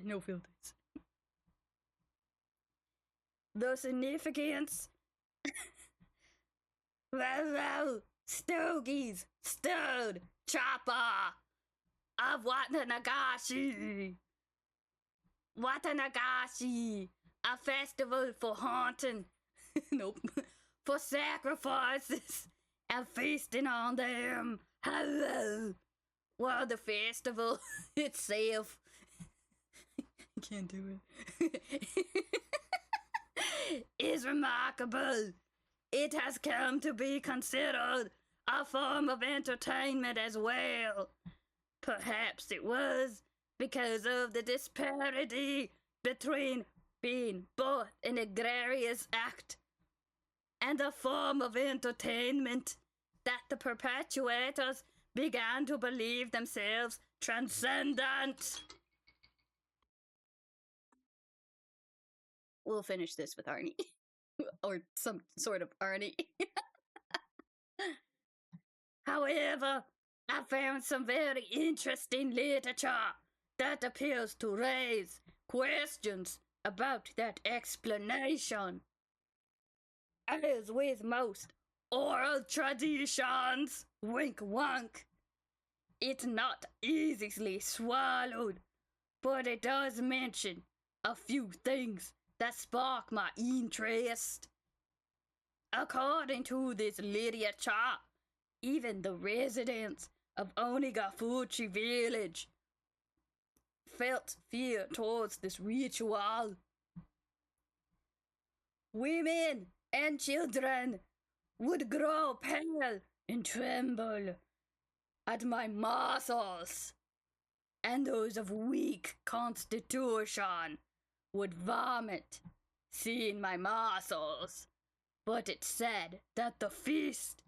No filters. The significance. Stogies, stowed, chopper. of Watanagashi. Watanagashi, a festival for haunting. Nope. For sacrifices and feasting on them. Hello. Well, the festival itself. I can't do it. Is remarkable. It has come to be considered a form of entertainment as well. Perhaps it was because of the disparity between being both an egregious act and a form of entertainment that the perpetuators began to believe themselves transcendent. We'll finish this with Arnie. Or some sort of Arnie. However, I found some very interesting literature that appears to raise questions about that explanation. As with most oral traditions, wink wink, it's not easily swallowed, but it does mention a few things that spark my interest. According to this literature, even the residents of Onigafuchi village felt fear towards this ritual. Women and children would grow pale and tremble at my muscles, and those of weak constitution would vomit seeing my muscles. But it said that the feast,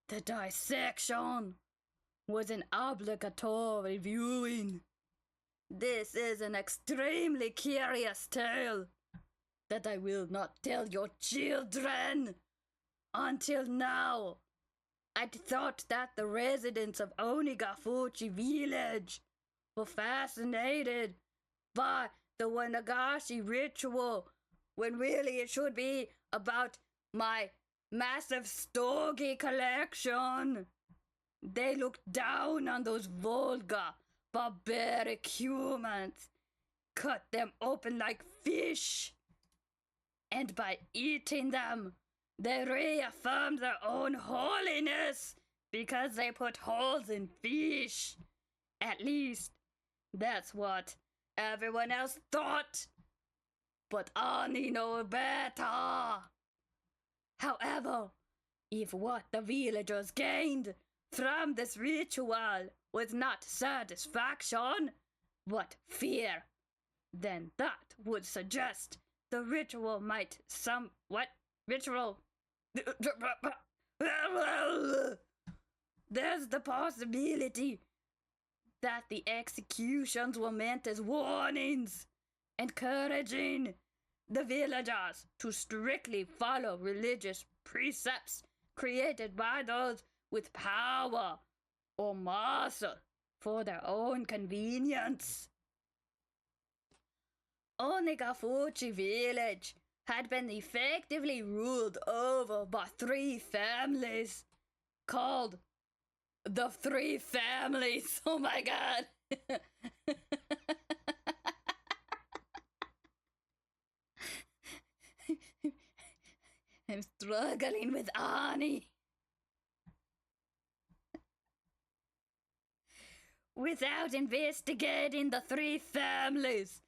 the dissection, was an obligatory viewing. This is an extremely curious tale that I will not tell your children. Until now, I'd thought that the residents of Onigafuchi village were fascinated by the Watanagashi ritual, when really it should be about my massive stogie collection. They looked down on those vulgar, barbaric humans, cut them open like fish, and by eating them, they reaffirmed their own holiness because they put holes in fish. At least, that's what everyone else thought. But Ani know better. However, if what the villagers gained from this ritual was not satisfaction, but fear, then that would suggest the ritual might ritual? There's the possibility that the executions were meant as warnings, encouraging the villagers to strictly follow religious precepts created by those with power or muscle for their own convenience. Onigafuchi village had been effectively ruled over by 3 families called the 3 families. Oh my god. I'm struggling with Ani. Without investigating the 3 families,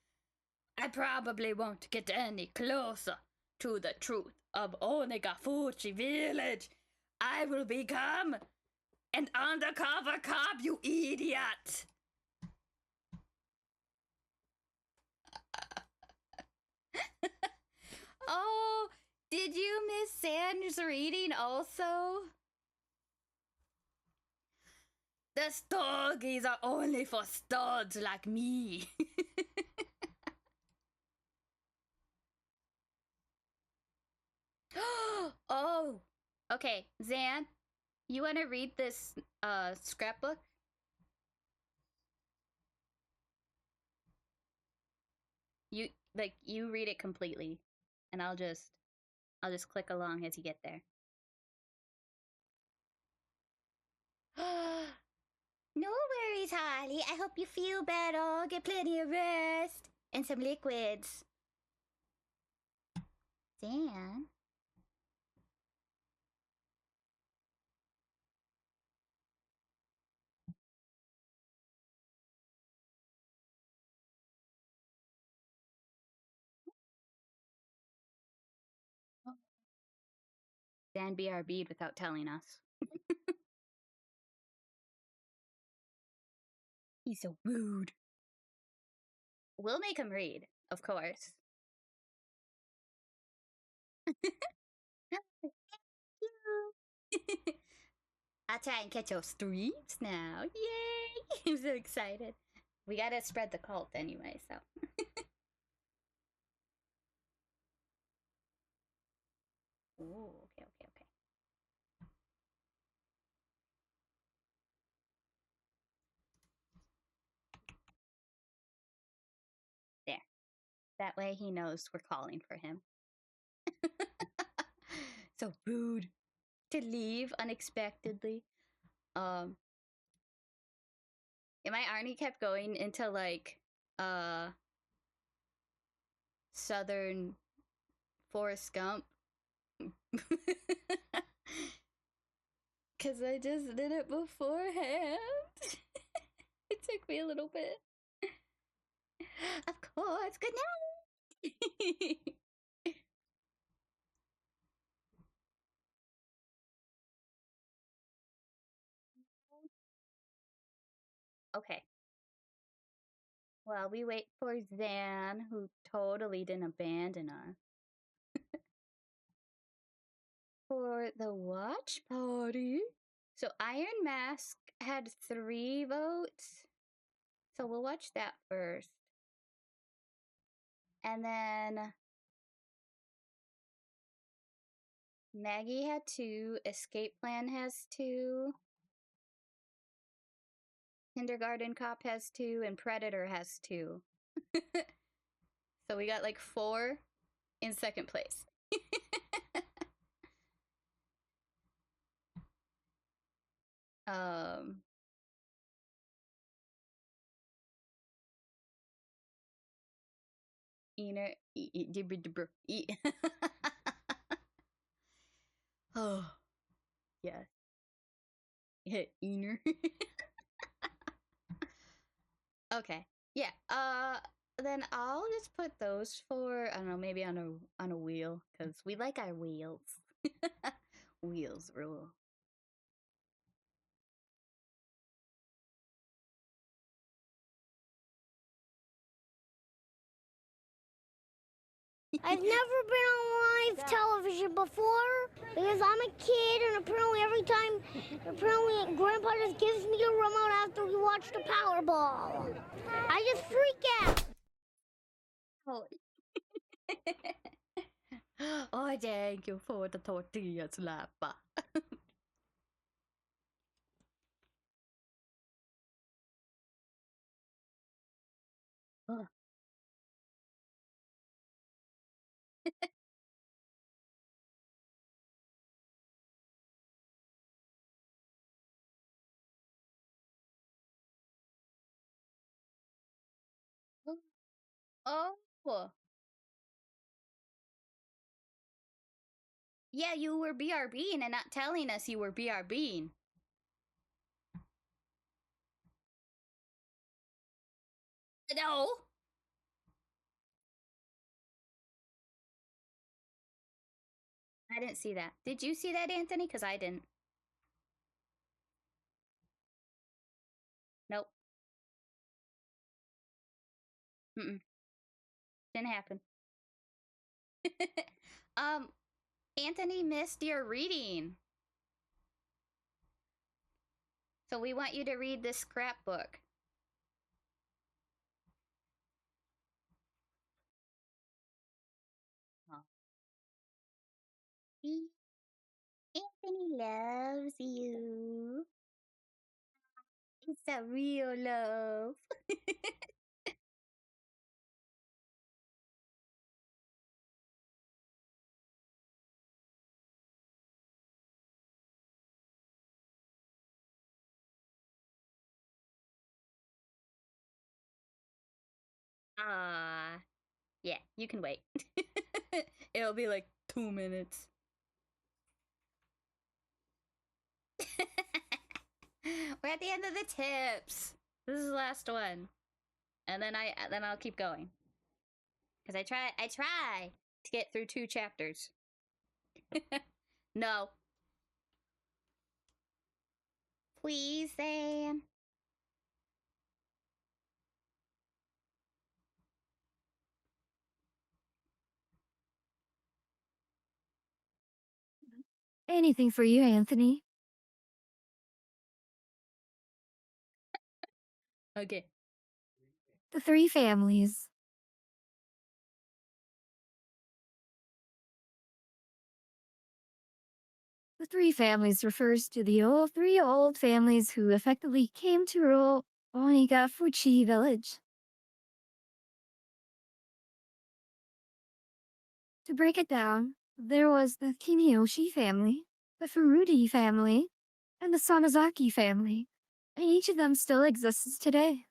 I probably won't get any closer to the truth of Onigafuchi village. I will become an undercover cop, you idiot! Oh, did you miss Sand's reading also? The stogies are only for studs like me. Oh, okay, Zan, you want to read this scrapbook? You read it completely, and I'll just click along as you get there. No worries, worries, Harley. I hope you feel better. Get plenty of rest. And some liquids. Dan? Dan BRB'd without telling us. He's so rude. We'll make him read, of course. I'll try and catch those streams now. Yay! I'm so excited. We gotta spread the cult anyway, so. Ooh, okay. There. That way he knows we're calling for him. So rude to leave unexpectedly. My Arnie kept going into like Southern Forrest Gump. Cause I just did it beforehand. It took me a little bit. Of course, good night. Okay. Well, we wait for Zan, who totally didn't abandon us. For the watch party. So Iron Mask had 3 votes. So we'll watch that first. And then Maggie had 2. Escape Plan has 2. Kindergarten Cop has 2. And Predator has 2. So we got like 4 in second place. Ener. Oh, yes. Ener. Okay. Yeah. Then I'll just put those 4. I don't know, maybe on a wheel, because we like our wheels. Wheels rule. I've never been on live television before because I'm a kid, and apparently Grandpa just gives me a remote after we watch the Powerball. I just freak out. Oh. Oh, thank you for the tortilla slapper. Oh. Yeah, you were BRBing and not telling us you were BRBing. No. I didn't see that. Did you see that, Anthony? Because I didn't. Nope. Didn't happen. Anthony missed your reading. So we want you to read this scrapbook. Anthony loves you. It's a real love. Yeah, you can wait. It'll be like 2 minutes. We're at the end of the tips. This is the last one, and then I'll keep going because I try to get through 2 chapters. No, please, Sam. Anything for you, Anthony. Okay. The three families. The three families refers to the three old families who effectively came to rule Onagafuchi village. To break it down, there was the Kimiyoshi family, the Furuti family, and the Sonozaki family, and each of them still exists today.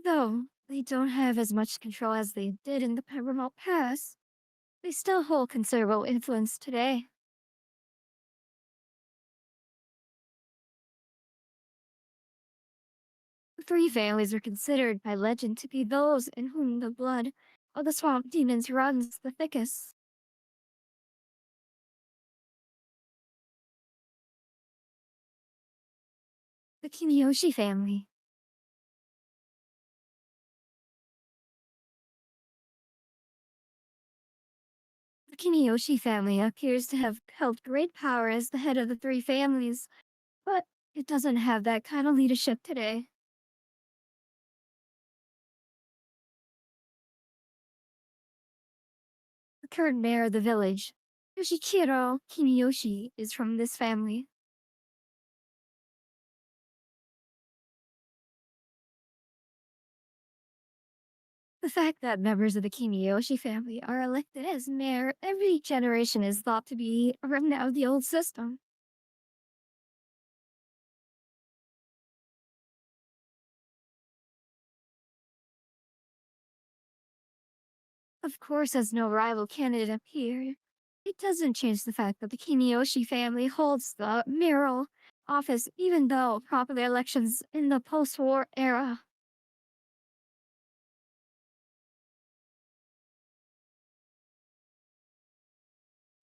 Though they don't have as much control as they did in the remote past, they still hold considerable influence today. The three families are considered by legend to be those in whom the blood of the swamp demons runs the thickest. The Kimiyoshi family. The Kimiyoshi family appears to have held great power as the head of the three families, but it doesn't have that kind of leadership today. The current mayor of the village, Yoshikiro Kimiyoshi, is from this family. The fact that members of the Kimiyoshi family are elected as mayor every generation is thought to be a remnant of the old system. Of course, as no rival candidate appeared, it doesn't change the fact that the Kimiyoshi family holds the mayoral office even though popular elections in the post-war era.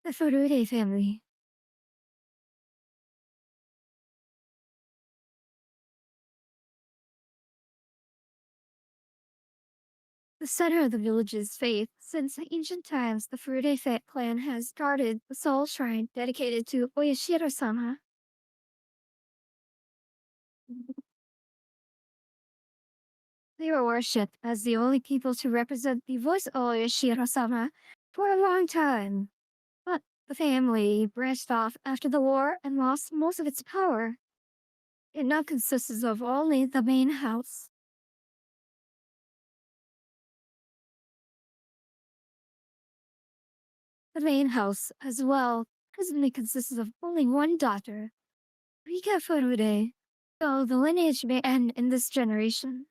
The Furure family. The center of the village's faith, since ancient times, the Furure clan has guarded the soul shrine dedicated to Oyashiro-sama. They were worshipped as the only people to represent the voice of Oyashiro-sama for a long time. But the family branched off after the war and lost most of its power. It now consists of only the main house. The main house, as well, presently consists of only one daughter, Rika Furure, though the lineage may end in this generation.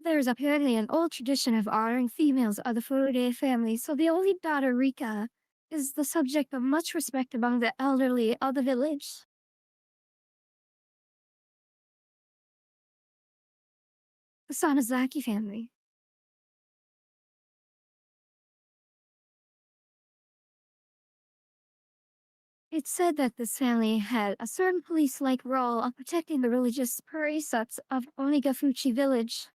There is apparently an old tradition of honoring females of the Furure family, so the only daughter, Rika, is the subject of much respect among the elderly of the village. The Sonozaki family. It's said that this family had a certain police-like role of protecting the religious precepts of Onigafuchi village.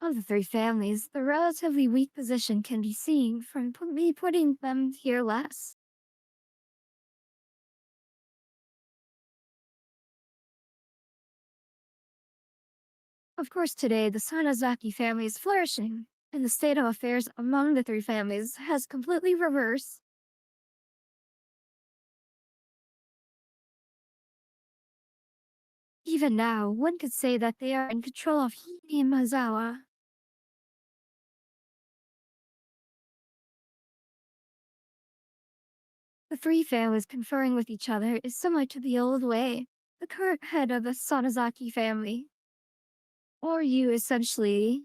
Of the three families, the relatively weak position can be seen from me putting them here last. Of course, today the Sonozaki family is flourishing, and the state of affairs among the three families has completely reversed. Even now, one could say that they are in control of Hime Mazawa. The three families conferring with each other is similar to the old way. The current head of the Sonozaki family, or you essentially,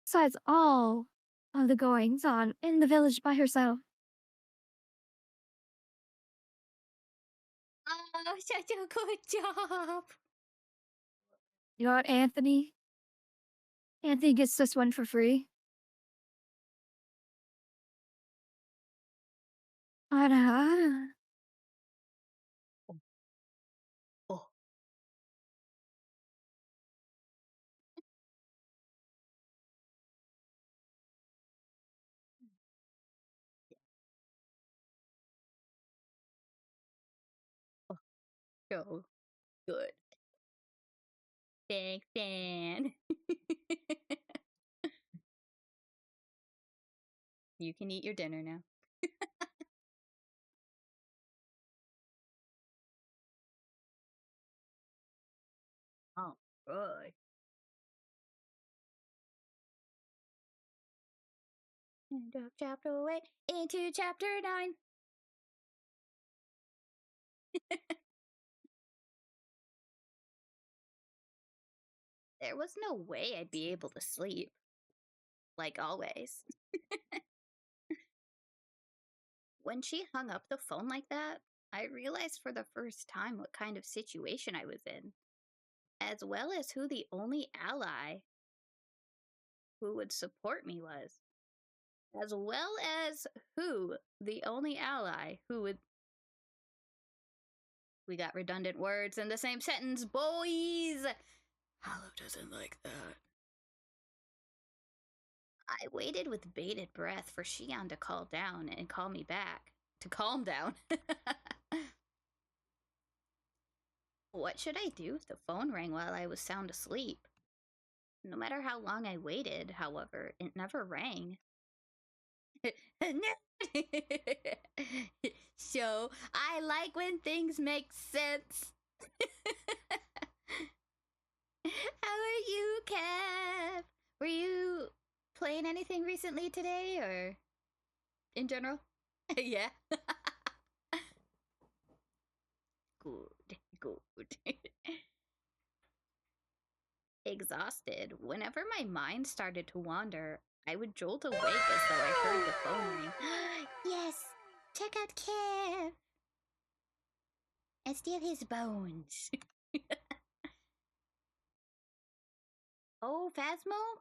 decides all of the goings on in the village by herself. Oh, such a good job. You know what, Anthony? Anthony gets this one for free. Ah, Oh, so good. Big fan. You can eat your dinner now. Oh, good. End of chapter 8 into chapter 9. There was no way I'd be able to sleep. Like always. When she hung up the phone like that, I realized for the first time what kind of situation I was in, as well as who the only ally who would support me was, as well as who the only ally who would. We got redundant words in the same sentence, boys! Hollow doesn't like that. I waited with bated breath for Shion to call down and call me back. To calm down. What should I do if the phone rang while I was sound asleep? No matter how long I waited, however, it never rang. So, I like when things make sense. How are you, Kev? Were you playing anything recently today, or in general? Yeah. Good, good. Exhausted, whenever my mind started to wander, I would jolt awake as though I heard the phone ring. Yes, check out Kev and steal his bones. Oh, Phasmo?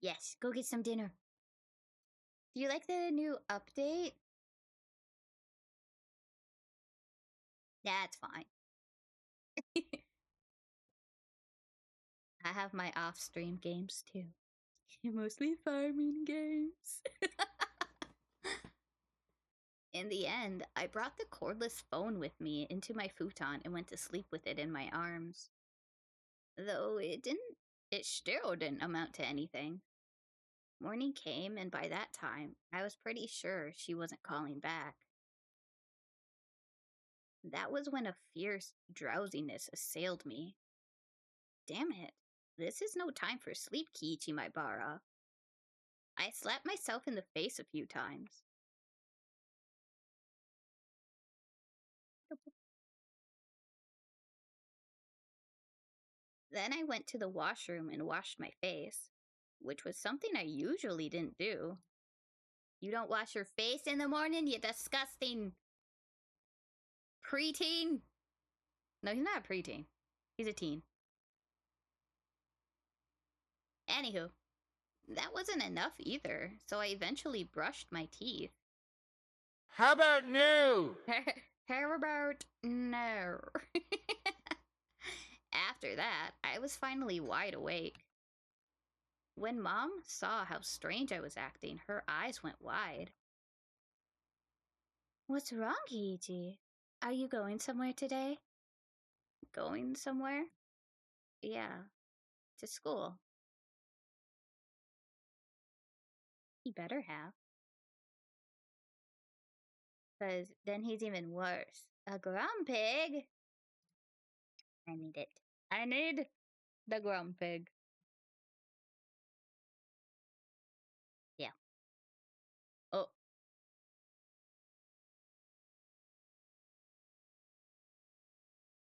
Yes, go get some dinner. Do you like the new update? That's fine. I have my off stream games too. Mostly farming games. In the end, I brought the cordless phone with me into my futon and went to sleep with it in my arms. Though it still didn't amount to anything. Morning came, and by that time, I was pretty sure she wasn't calling back. That was when a fierce drowsiness assailed me. Damn it, this is no time for sleep, Kiichi Maibara. I slapped myself in the face a few times. Then I went to the washroom and washed my face, which was something I usually didn't do. You don't wash your face in the morning, you disgusting preteen? No, he's not a preteen. He's a teen. Anywho, that wasn't enough either, so I eventually brushed my teeth. How about new? How about no? After that, I was finally wide awake. When Mom saw how strange I was acting, her eyes went wide. What's wrong, Kiichi? Are you going somewhere today? Going somewhere? Yeah, to school. He better have. 'Cause then he's even worse. A grumpig? I need it. I need the grumpig.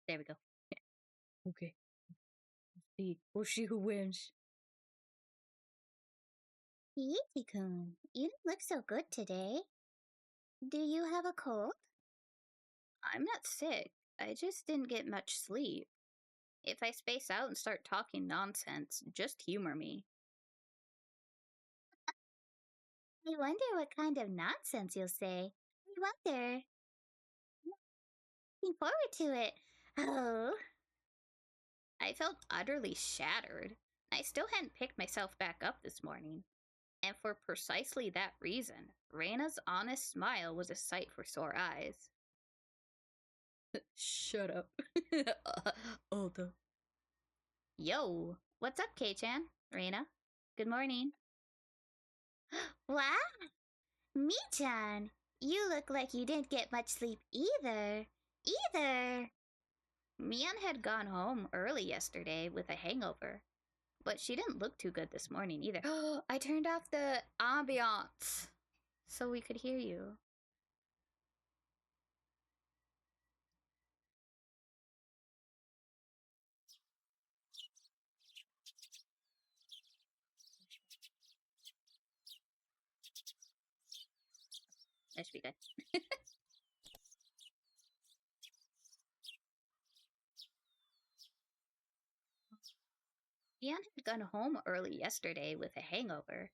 There we go. Yeah. Okay. We'll see who wins. Yuki-kun, you don't look so good today. Do you have a cold? I'm not sick. I just didn't get much sleep. If I space out and start talking nonsense, just humor me. I wonder what kind of nonsense you'll say. I wonder. Looking forward to it. Oh. I felt utterly shattered. I still hadn't picked myself back up this morning. And for precisely that reason, Reina's honest smile was a sight for sore eyes. Shut up. Aldo. Yo, what's up, K-chan? Reina, good morning. Wow. Mi-chan, you look like you didn't get much sleep either. Mian had gone home early yesterday with a hangover, but she didn't look too good this morning either. I turned off the ambiance so we could hear you. That should be good. Mian had gone home early yesterday with a hangover,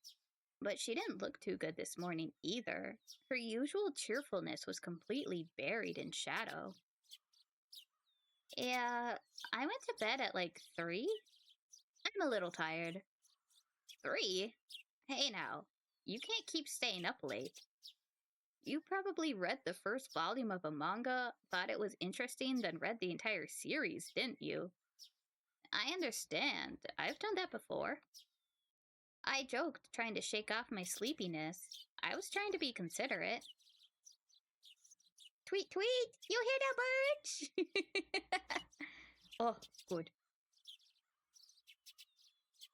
but she didn't look too good this morning either. Her usual cheerfulness was completely buried in shadow. Yeah, I went to bed at like 3. I'm a little tired. 3? Hey now, you can't keep staying up late. You probably read the first volume of a manga, thought it was interesting, then read the entire series, didn't you? I understand. I've done that before. I joked, trying to shake off my sleepiness. I was trying to be considerate. Tweet, tweet! You hear that, birds? Oh, good.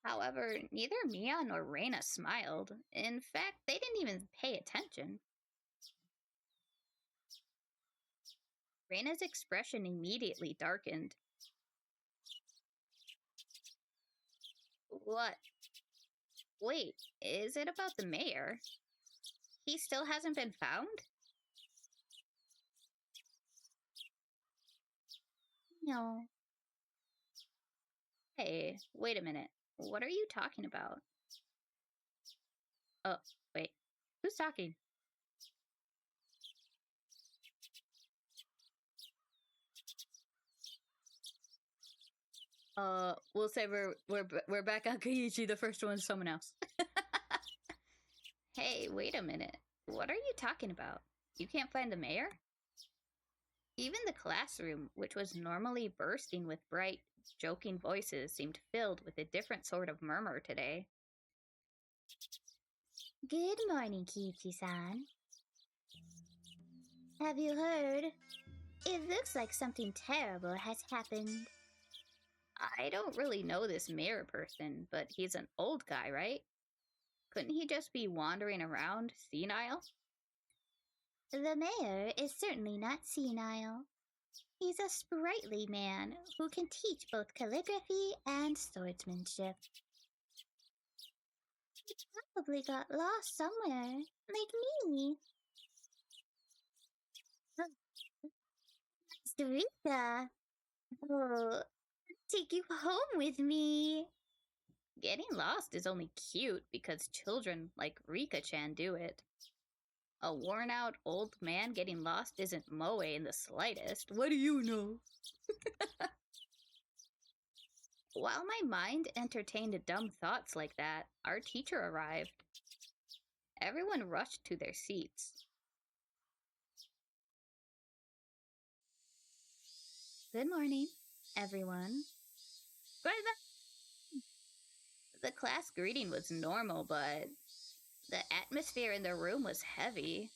However, neither Mia nor Reina smiled. In fact, they didn't even pay attention. Reina's expression immediately darkened. What? Wait, is it about the mayor? He still hasn't been found? No. Hey, wait a minute. What are you talking about? Oh, wait. Who's talking? We'll say we're back on Keiichi. The first one's someone else. Hey, wait a minute. What are you talking about? You can't find the mayor? Even the classroom, which was normally bursting with bright, joking voices, seemed filled with a different sort of murmur today. Good morning, Kiichi-san. Have you heard? It looks like something terrible has happened. I don't really know this mayor person, but he's an old guy, right? Couldn't he just be wandering around, senile? The mayor is certainly not senile. He's a sprightly man who can teach both calligraphy and swordsmanship. He probably got lost somewhere, like me. Rika, oh, take you home with me. Getting lost is only cute because children like Rika-chan do it. A worn-out old man getting lost isn't moe in the slightest. What do you know? While my mind entertained dumb thoughts like that, our teacher arrived. Everyone rushed to their seats. Good morning, everyone. The class greeting was normal, but the atmosphere in the room was heavy.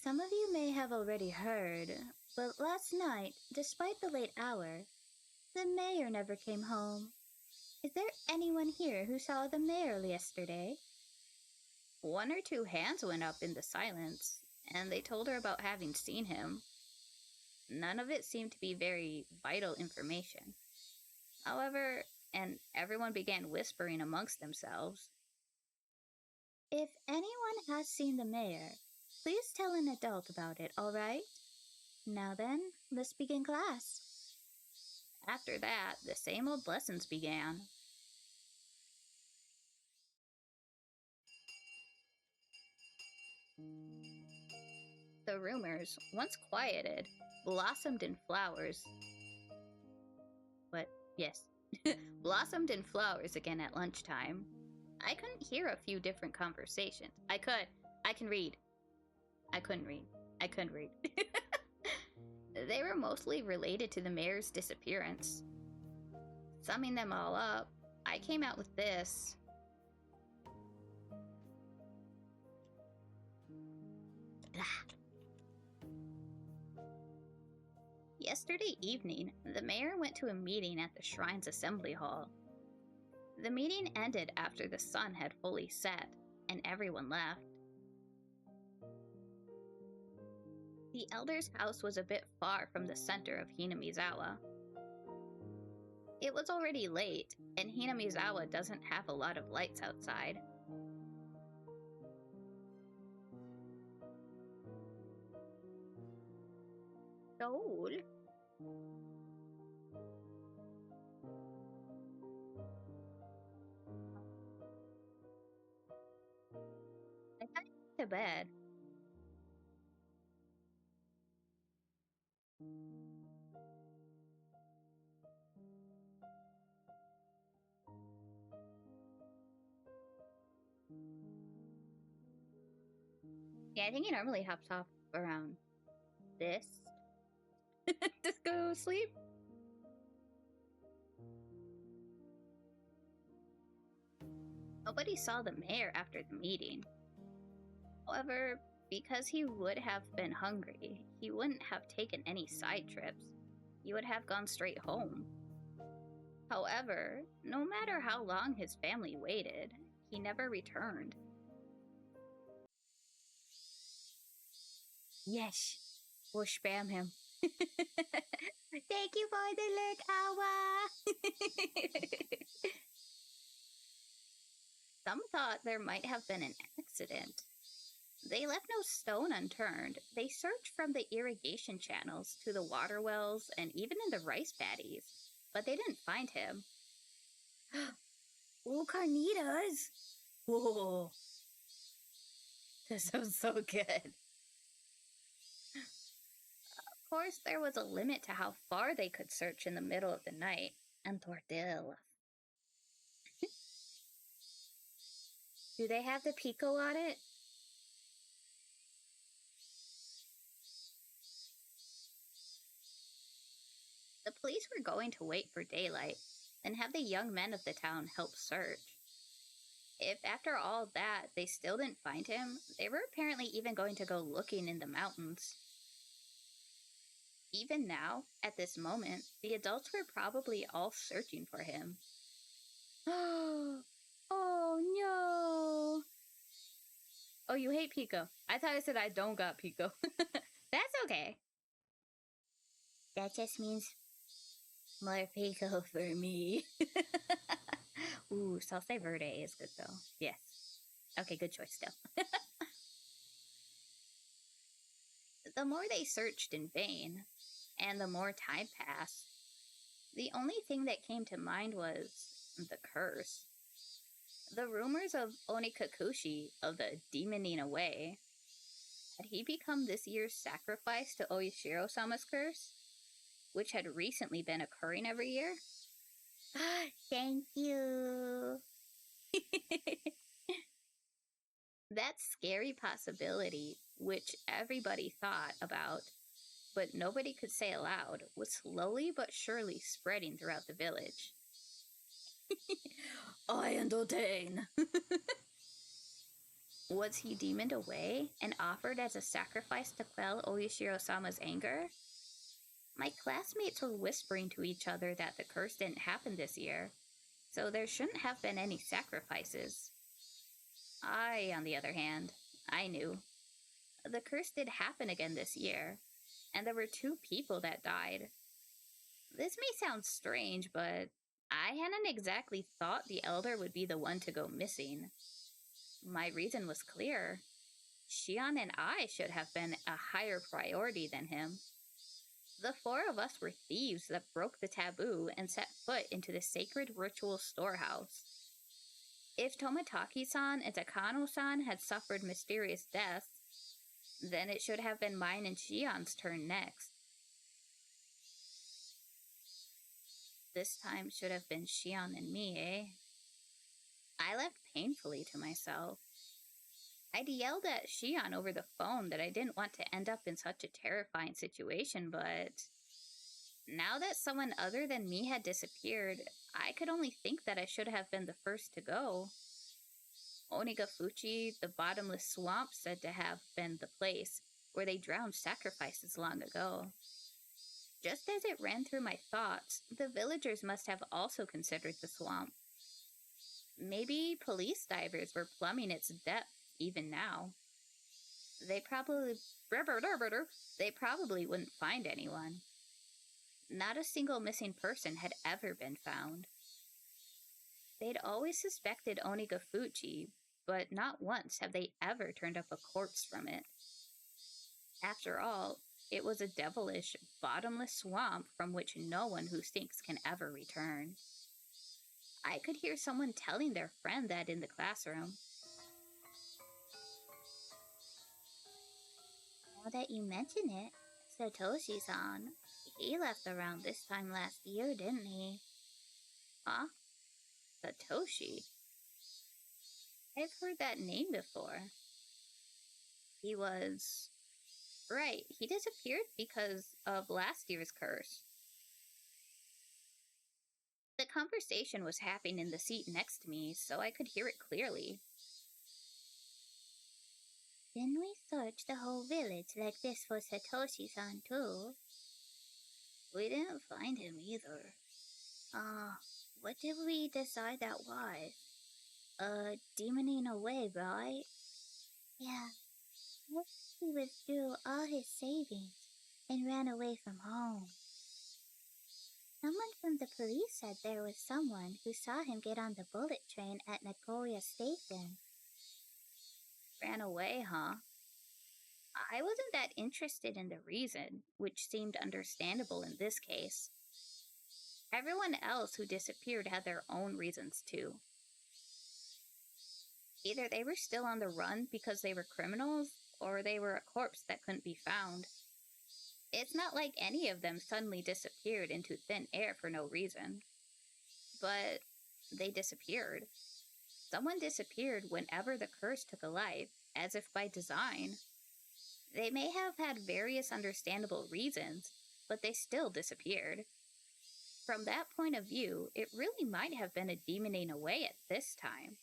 Some of you may have already heard, but last night, despite the late hour, the mayor never came home. Is there anyone here who saw the mayor yesterday? 1 or 2 hands went up in the silence, and they told her about having seen him. none of it seemed to be very vital information. However, and everyone began whispering amongst themselves, "If anyone has seen the mayor, please tell an adult about it, all right? Now then, let's begin class." After that, the same old lessons began. The rumors, once quieted, blossomed in flowers. What? Yes. Blossomed in flowers again at lunchtime. I couldn't hear a few different conversations. I can read. I couldn't read. I couldn't read. They were mostly related to the mayor's disappearance. Summing them all up, I came out with this. Yesterday evening, the mayor went to a meeting at the shrine's assembly hall. The meeting ended after the sun had fully set, and everyone left. The elder's house was a bit far from the center of Hinamizawa. It was already late, and Hinamizawa doesn't have a lot of lights outside. Soul? I thought you went to bed. Yeah, I think he normally hops off around this. Just go to sleep. Nobody saw the mayor after the meeting. However, because he would have been hungry, he wouldn't have taken any side trips. He would have gone straight home. However, no matter how long his family waited, he never returned. Yes, we'll spam him. Thank you for the lurk, Awa! Some thought there might have been an accident. They left no stone unturned. They searched from the irrigation channels to the water wells and even in the rice paddies, but they didn't find him. Ooh, carnitas! Whoa! That sounds so good. Of course, there was a limit to how far they could search in the middle of the night, and tortilla. Do they have the pico on it? The police were going to wait for daylight and have the young men of the town help search. If after all that they still didn't find him, they were apparently even going to go looking in the mountains. Even now, at this moment, the adults were probably all searching for him. Oh no! Oh, you hate Pico. I thought I said I don't got Pico. That's okay. That just means more Pico for me. Ooh, salsa verde is good though. Yes. Okay, good choice still. The more they searched in vain, and the more time passed, the only thing that came to mind was the curse. The rumors of Onikakushi, of the demoning away, had he become this year's sacrifice to Oyashiro-sama's curse, which had recently been occurring every year? Thank you! That scary possibility, which everybody thought about, but nobody could say aloud, was slowly but surely spreading throughout the village. I entertain! Was he demoned away and offered as a sacrifice to quell Oyashiro-sama's anger? My classmates were whispering to each other that the curse didn't happen this year, so there shouldn't have been any sacrifices. I, on the other hand, I knew. The curse did happen again this year, and there were 2 people that died. This may sound strange, but I hadn't exactly thought the elder would be the one to go missing. My reason was clear. Shion and I should have been a higher priority than him. The 4 of us were thieves that broke the taboo and set foot into the sacred ritual storehouse. If Tomotaki-san and Takano-san had suffered mysterious deaths, then it should have been mine and Shion's turn next. This time should have been Shion and me, eh? I laughed painfully to myself. I'd yelled at Shion over the phone that I didn't want to end up in such a terrifying situation, but now that someone other than me had disappeared, I could only think that I should have been the first to go. Onigafuchi, the bottomless swamp, said to have been the place where they drowned sacrifices long ago. Just as it ran through my thoughts, the villagers must have also considered the swamp. Maybe police divers were plumbing its depth even now. They probably wouldn't find anyone. Not a single missing person had ever been found. They'd always suspected Onigafuchi, but not once have they ever turned up a corpse from it. After all, it was a devilish, bottomless swamp from which no one who stinks can ever return. I could hear someone telling their friend that in the classroom. Now that you mention it, Satoshi-san, he left around this time last year, didn't he? Huh? Satoshi? I've heard that name before. He was... Right, he disappeared because of last year's curse. The conversation was happening in the seat next to me, so I could hear it clearly. Didn't we search the whole village like this for Satoshi-san too? We didn't find him either. What did we decide that was? Demoning away, right? Yeah. What if he withdrew all his savings and ran away from home? Someone from the police said there was someone who saw him get on the bullet train at Nagoya Station. Ran away, huh? I wasn't that interested in the reason, which seemed understandable in this case. Everyone else who disappeared had their own reasons too. Either they were still on the run because they were criminals, or they were a corpse that couldn't be found. It's not like any of them suddenly disappeared into thin air for no reason. But they disappeared. Someone disappeared whenever the curse took a life, as if by design. They may have had various understandable reasons, but they still disappeared. From that point of view, it really might have been a demoning away at this time.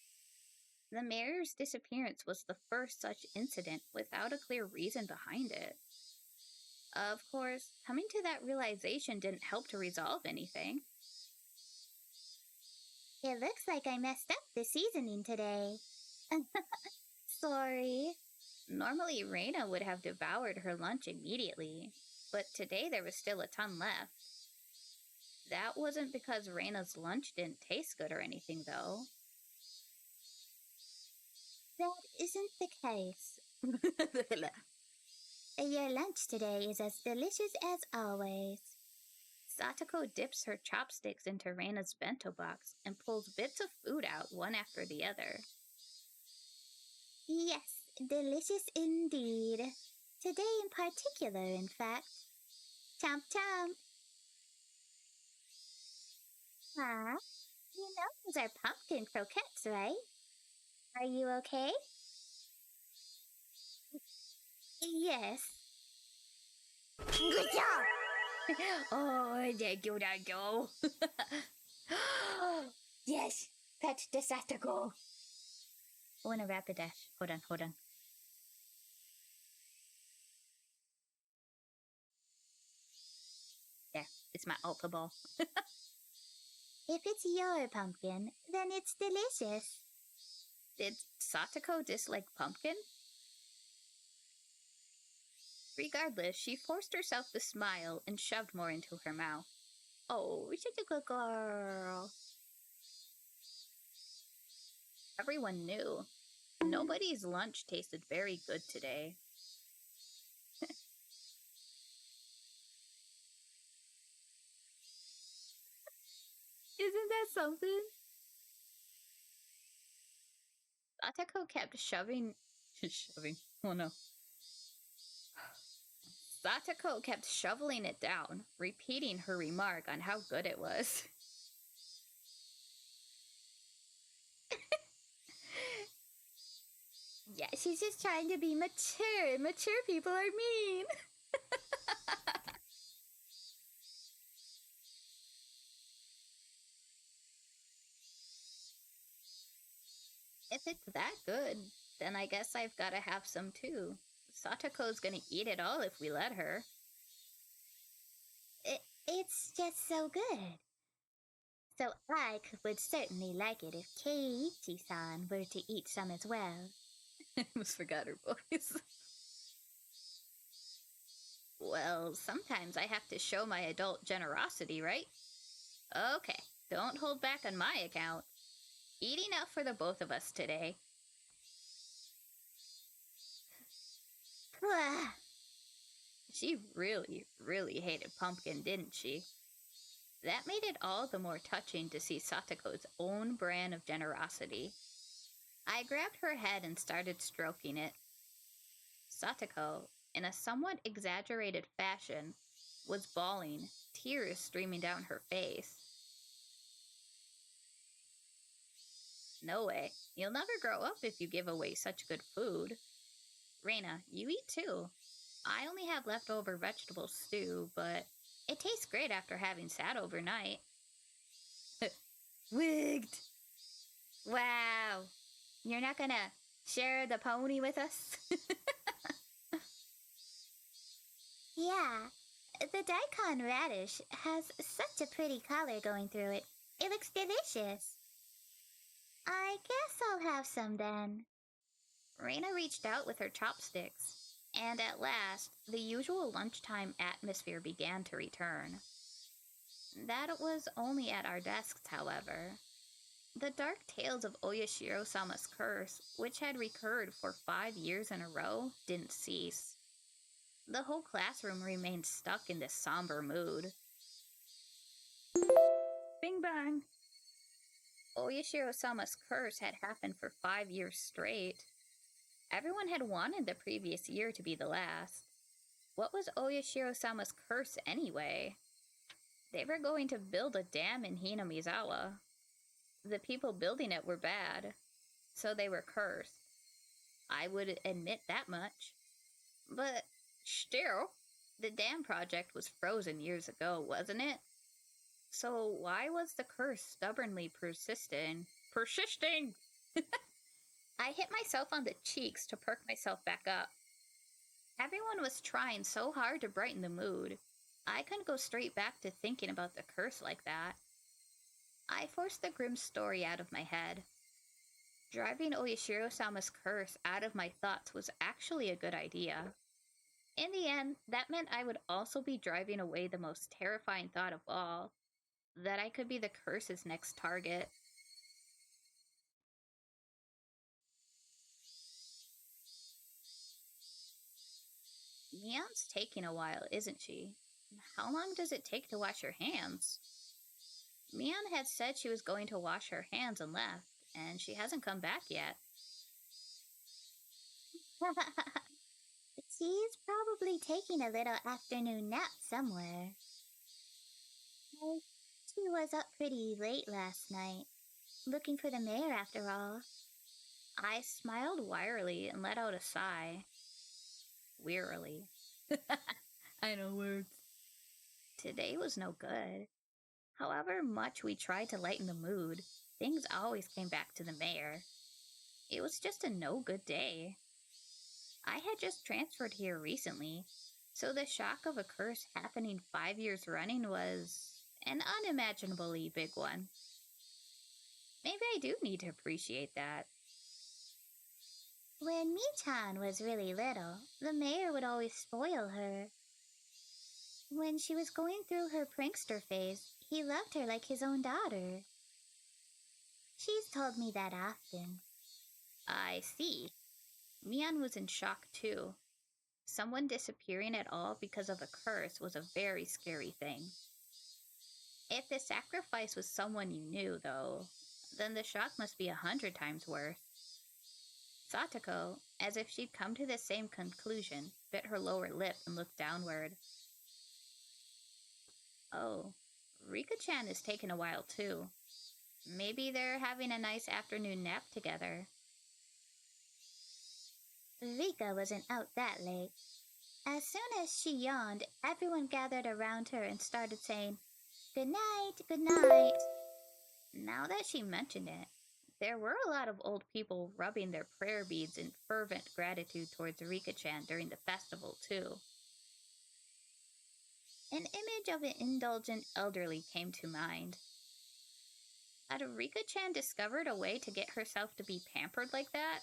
The mayor's disappearance was the first such incident without a clear reason behind it. Of course, coming to that realization didn't help to resolve anything. It looks like I messed up the seasoning today. Sorry. Normally, Reina would have devoured her lunch immediately, but today there was still a ton left. That wasn't because Reina's lunch didn't taste good or anything, though. That isn't the case. Your lunch today is as delicious as always. Satoko dips her chopsticks into Reina's bento box and pulls bits of food out one after the other. Yes, delicious indeed. Today in particular, in fact. Chomp chomp. Ah, you know those are pumpkin croquettes, right? Are you okay? Yes. Good job! Oh, thank you. Yes, that's the Satoko. I want a rapid dash. Hold on. There, it's my ultra ball. If it's your pumpkin, then it's delicious. Did Satoko dislike pumpkin? Regardless, she forced herself to smile and shoved more into her mouth. Oh, such a good girl. Everyone knew. Nobody's lunch tasted very good today. Isn't that something? Satoko kept shoving. Oh no. Satoko kept shoveling it down, repeating her remark on how good it was. Yeah, she's just trying to be mature. Mature people are mean. If it's that good, then I guess I've got to have some too. Satoko's gonna eat it all if we let her. It's just so good. So I would certainly like it if Keiichi-san were to eat some as well. I almost forgot her voice. Well, sometimes I have to show my adult generosity, right? Okay, don't hold back on my account. Eat enough for the both of us today. She really, really hated pumpkin, didn't she? That made it all the more touching to see Satoko's own brand of generosity. I grabbed her head and started stroking it. Satoko, in a somewhat exaggerated fashion, was bawling, tears streaming down her face. No way. You'll never grow up if you give away such good food. Reina, you eat too. I only have leftover vegetable stew, but it tastes great after having sat overnight. Wigged! Wow! You're not gonna share the pony with us? Yeah, the daikon radish has such a pretty color going through it. It looks delicious. I guess I'll have some then. Reina reached out with her chopsticks, and at last, the usual lunchtime atmosphere began to return. That was only at our desks, however. The dark tales of Oyashiro-sama's curse, which had recurred for 5 years in a row, didn't cease. The whole classroom remained stuck in this somber mood. Bing bang! Oyashiro-sama's curse had happened for 5 years straight. Everyone had wanted the previous year to be the last. What was Oyashiro-sama's curse anyway? They were going to build a dam in Hinamizawa. The people building it were bad, so they were cursed. I would admit that much. But still, the dam project was frozen years ago, wasn't it? So why was the curse stubbornly persisting? Persisting! I hit myself on the cheeks to perk myself back up. Everyone was trying so hard to brighten the mood. I couldn't go straight back to thinking about the curse like that. I forced the grim story out of my head. Driving Oyashiro-sama's curse out of my thoughts was actually a good idea. In the end, that meant I would also be driving away the most terrifying thought of all, that I could be the curse's next target. Mion's taking a while, isn't she? How long does it take to wash her hands? Mion had said she was going to wash her hands and left, and she hasn't come back yet. She's probably taking a little afternoon nap somewhere. She was up pretty late last night, looking for the mayor after all. I smiled wearily and let out a sigh. Wearily. I know words. Today was no good. However much we tried to lighten the mood, things always came back to the mayor. It was just a no-good day. I had just transferred here recently, so the shock of a curse happening 5 years running was an unimaginably big one. Maybe I do need to appreciate that. When Mi-chan was really little, the mayor would always spoil her. When she was going through her prankster phase, he loved her like his own daughter. She's told me that often. I see. Mian was in shock too. Someone disappearing at all because of a curse was a very scary thing. If the sacrifice was someone you knew, though, then the shock must be 100 times worse. Satoko, as if she'd come to the same conclusion, bit her lower lip and looked downward. Oh, Rika-chan is taking a while too. Maybe they're having a nice afternoon nap together. Rika wasn't out that late. As soon as she yawned, everyone gathered around her and started saying, "Good night, good night." Now that she mentioned it, there were a lot of old people rubbing their prayer beads in fervent gratitude towards Rika-chan during the festival, too. An image of an indulgent elderly came to mind. Had Rika-chan discovered a way to get herself to be pampered like that?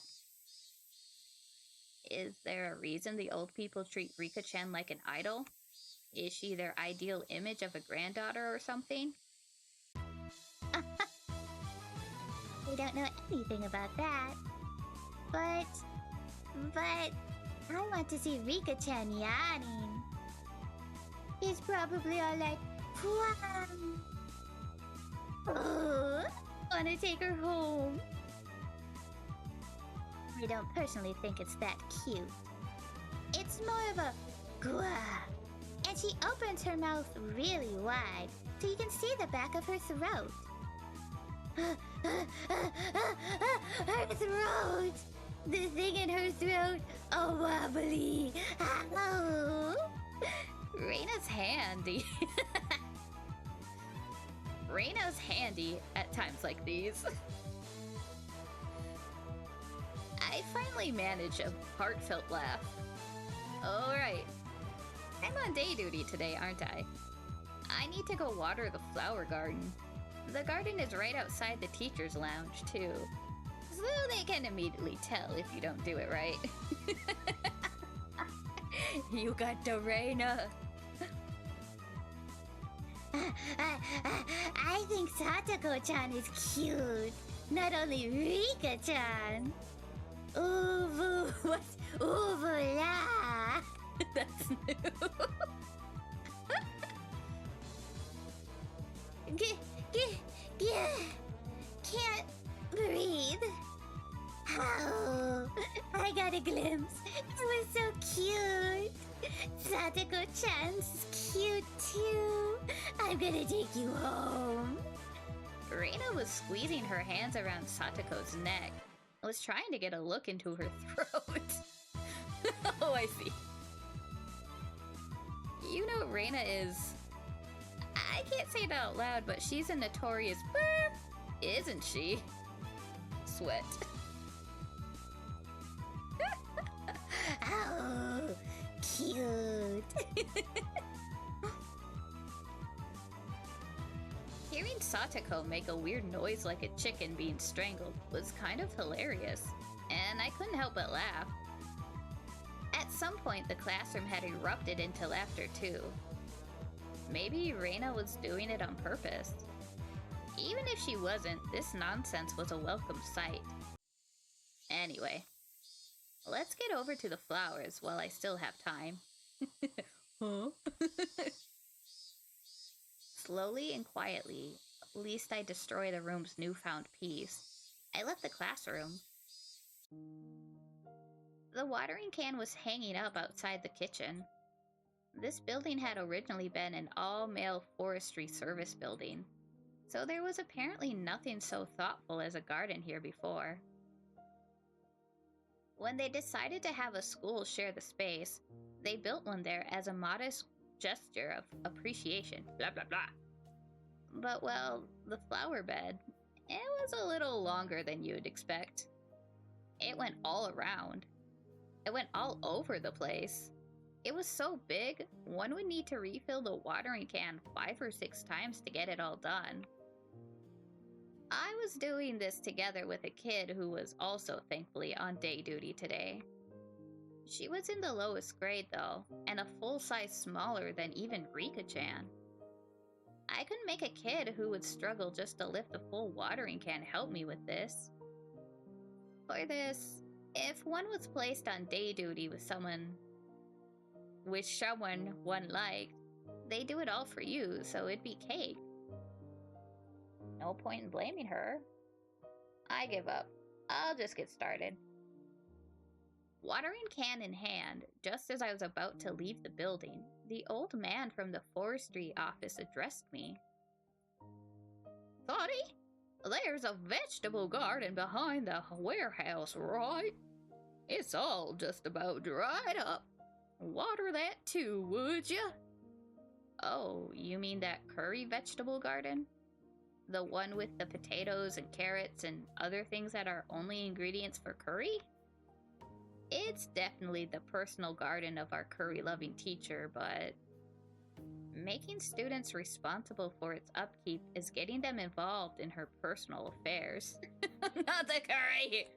Is there a reason the old people treat Rika-chan like an idol? Is she their ideal image of a granddaughter or something? We don't know anything about that. But I want to see Rika-chan yawning. He's probably all like, "Wow. Oh, I want to take her home." I don't personally think it's that cute. It's more of a "gua," and she opens her mouth really wide so you can see the back of her throat. Her throat! The thing in her throat, oh wobbly! Ow! Reina's handy. Reina's handy at times like these. I finally managed a heartfelt laugh. Alright. I'm on day duty today, aren't I? I need to go water the flower garden. The garden is right outside the teacher's lounge, too. So they can immediately tell if you don't do it right. You got the Reina. I think Satoko-chan is cute. Not only Rika-chan. Ooh, what's ooh-la? That's new. Can't breathe. Oh, I got a glimpse. It was so cute. Satoko-chan's cute too. I'm gonna take you home. Reina was squeezing her hands around Satoko's neck. Was trying to get a look into her throat. Oh, I see. You know Reina is... I can't say it out loud, but she's a notorious burp, isn't she? Sweat. Oh, cute. Hearing Satoko make a weird noise like a chicken being strangled was kind of hilarious, and I couldn't help but laugh. At some point, the classroom had erupted into laughter too. Maybe Reina was doing it on purpose. Even if she wasn't, this nonsense was a welcome sight. Anyway, let's get over to the flowers while I still have time. Huh? Slowly and quietly, lest I destroy the room's newfound peace, I left the classroom. The watering can was hanging up outside the kitchen. This building had originally been an all-male forestry service building, so there was apparently nothing so thoughtful as a garden here before. When they decided to have a school share the space, they built one there as a modest gesture of appreciation, blah blah blah. But, well, the flower bed, it was a little longer than you'd expect. It went all around. It went all over the place. It was so big, one would need to refill the watering can 5 or 6 times to get it all done. I was doing this together with a kid who was also thankfully on day duty today. She was in the lowest grade though, and a full size smaller than even Rika-chan. I couldn't make a kid who would struggle just to lift a full watering can help me with this. For this, if one was placed on day duty with someone one liked, they do it all for you, so it'd be cake. No point in blaming her. I give up. I'll just get started. Watering can in hand, just as I was about to leave the building, the old man from the forestry office addressed me. Thoughty, there's a vegetable garden behind the warehouse, right? It's all just about dried up. Water that too, would ya? Oh, you mean that curry vegetable garden? The one with the potatoes and carrots and other things that are only ingredients for curry? It's definitely the personal garden of our curry-loving teacher, but making students responsible for its upkeep is getting them involved in her personal affairs. Not the curry!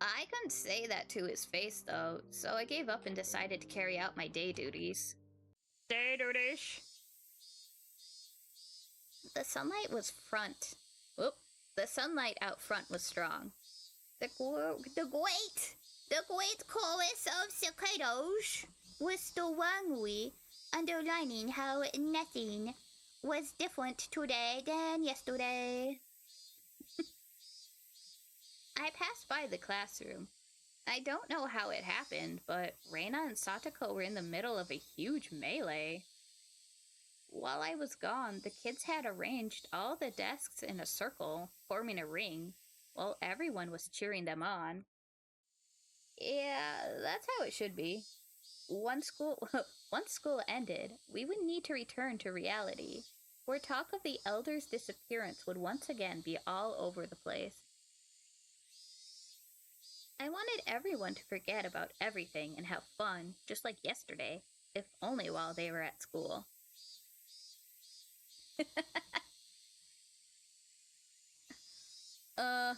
I couldn't say that to his face, though, so I gave up and decided to carry out my day duties. Day duties? The sunlight was The sunlight out front was strong. The great chorus of cicados was the one underlining how nothing was different today than yesterday. I passed by the classroom. I don't know how it happened, but Reina and Satoko were in the middle of a huge melee. While I was gone, the kids had arranged all the desks in a circle, forming a ring, while everyone was cheering them on. Yeah, that's how it should be. Once school ended, we would need to return to reality, where talk of the elders' disappearance would once again be all over the place. I wanted everyone to forget about everything and have fun, just like yesterday, if only while they were at school. Nah.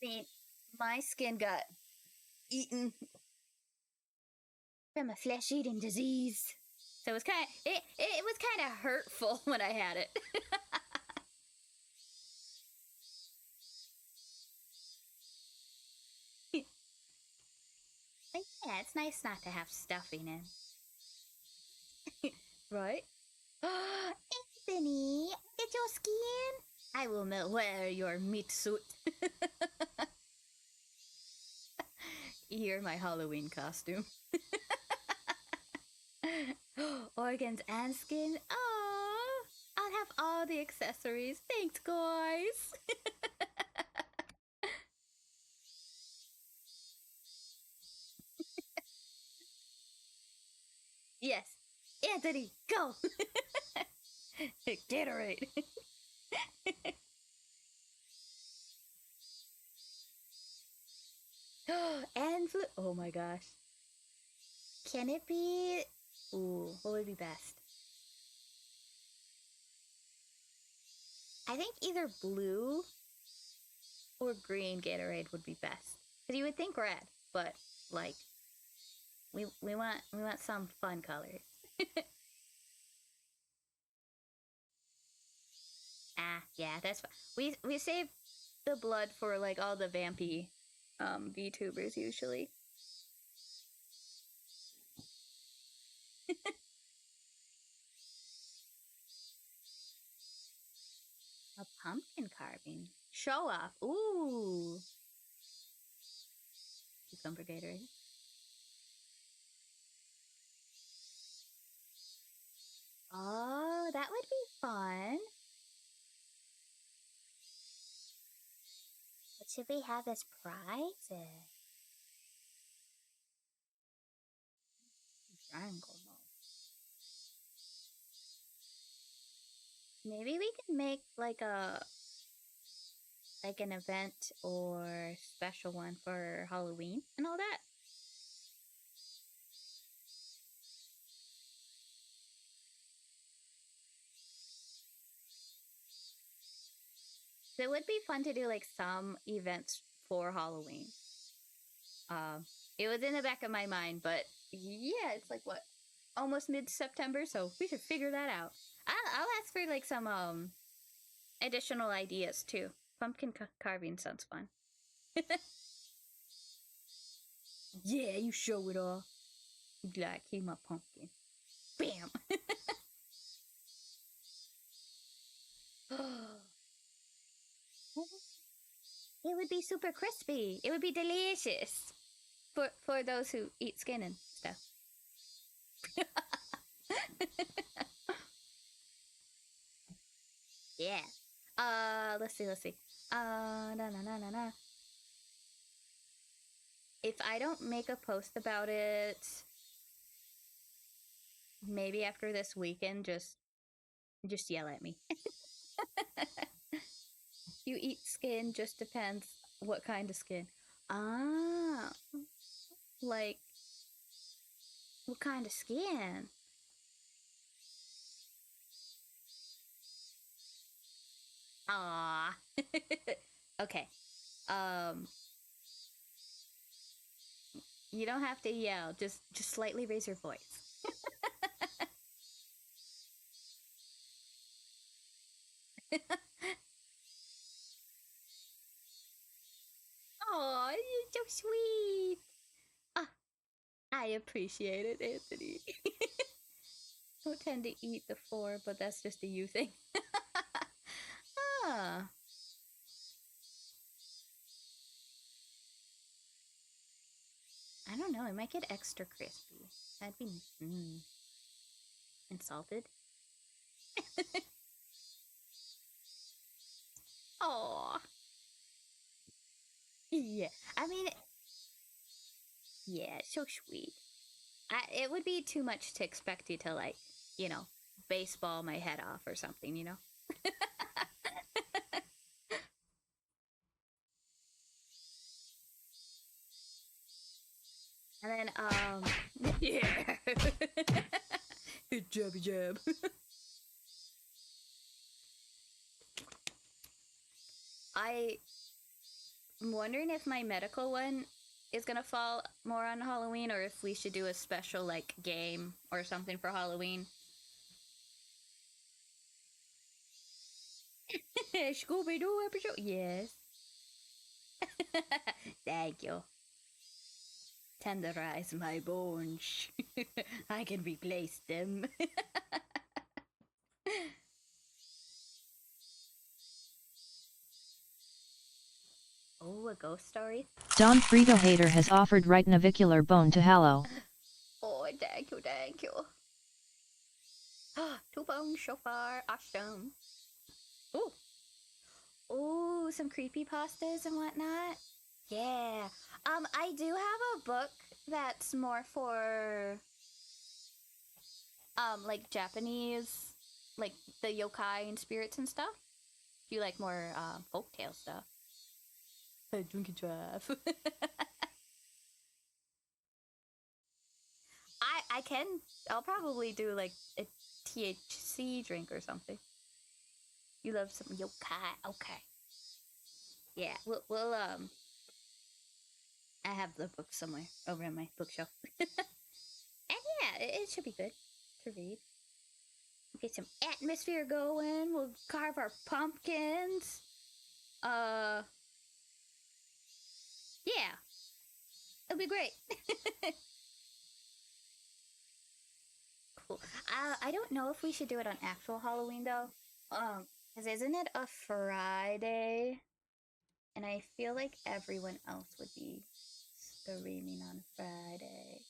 See, my skin got eaten from a flesh-eating disease. So it was it was kind of hurtful when I had it. But yeah, it's nice not to have stuffing in. Right? Anthony, get your skin. I will not wear your meat suit. You're my Halloween costume. Organs and skin. Oh, I'll have all the accessories. Thanks, guys. Yes. Anthony, go! Gatorade. And oh my gosh. Can it be... Ooh, what would be best? I think either blue or green Gatorade would be best. Because you would think red, but like we want some fun colors. Yeah, that's fine. We save the blood for like all the vampy VTubers usually. A pumpkin carving. Show off. Ooh. Cucumber Gatorade. Oh, that would be fun. What should we have as prizes? Triangle mode. Maybe we can make like an event or special one for Halloween and all that. It would be fun to do like some events for Halloween. It was in the back of my mind, but yeah, it's like what, almost mid-September, so we should figure that out. I'll ask for like some additional ideas too. Pumpkin carving sounds fun. Yeah, you show it off. Like, he's my pumpkin. Bam. It would be super crispy. It would be delicious for those who eat skin and stuff. Yeah. Let's see. Na. If I don't make a post about it, maybe after this weekend, just yell at me. You eat skin, just depends what kind of skin. Ah, like, what kind of skin? Ah. Okay. You don't have to yell. Just slightly raise your voice. Oh, you're so sweet. Ah, I appreciate it, Anthony. Don't tend to eat the 4, but that's just a you thing. Ah. I don't know. It might get extra crispy. That'd be and salted. Oh. Yeah. I mean, yeah, so sweet. It would be too much to expect you to, like, you know, baseball my head off or something, you know? And then, yeah. Jabby jab. I'm wondering if my medical one is gonna fall more on Halloween, or if we should do a special, like, game or something for Halloween. Scooby-Doo episode? Yes. Thank you. Tenderize my bones. I can replace them. Oh, a ghost story? Don Frito Hater has offered right navicular bone to Hallow. Oh, thank you. Two bones so far, awesome. Ooh. Ooh, some creepy pastas and whatnot. Yeah. I do have a book that's more for like Japanese, like the yokai and spirits and stuff. If you like more folktale stuff. Drink and drive. I'll probably do like a THC drink or something. You love some yokai, okay. Yeah, we'll I have the book somewhere over on my bookshelf. And yeah, it should be good to read. Get some atmosphere going. We'll carve our pumpkins. Yeah. It'll be great. Cool. I don't know if we should do it on actual Halloween though. Because isn't it a Friday? And I feel like everyone else would be screaming on Friday.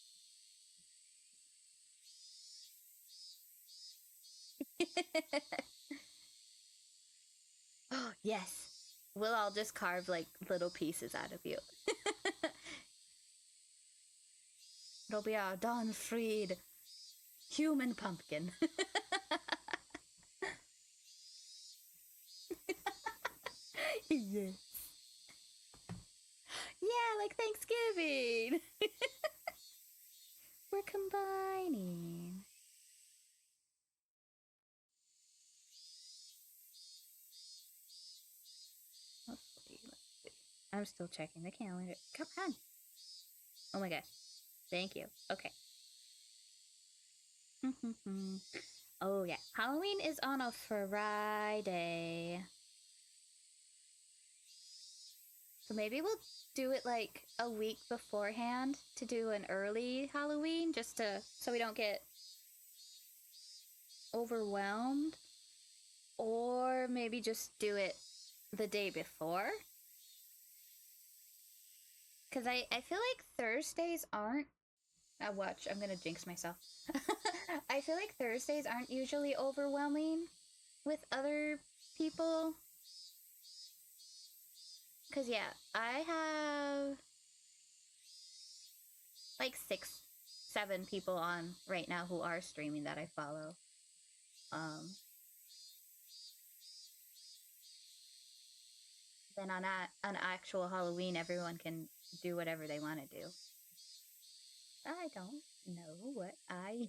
Oh, yes. We'll all just carve like little pieces out of you. It'll be our Dawn Freed human pumpkin. Yes. Yeah, like Thanksgiving. We're combining. I'm still checking the calendar. Come on. Oh my gosh. Thank you. Okay. Oh yeah. Halloween is on a Friday. So maybe we'll do it like a week beforehand to do an early Halloween just so we don't get overwhelmed. Or maybe just do it the day before. Because I feel like Thursdays aren't... watch, I'm gonna jinx myself. I feel like Thursdays aren't usually overwhelming with other people. Because, yeah, I have like 6, 7 people on right now who are streaming that I follow. Then on actual Halloween, everyone can do whatever they want to do. I don't know what I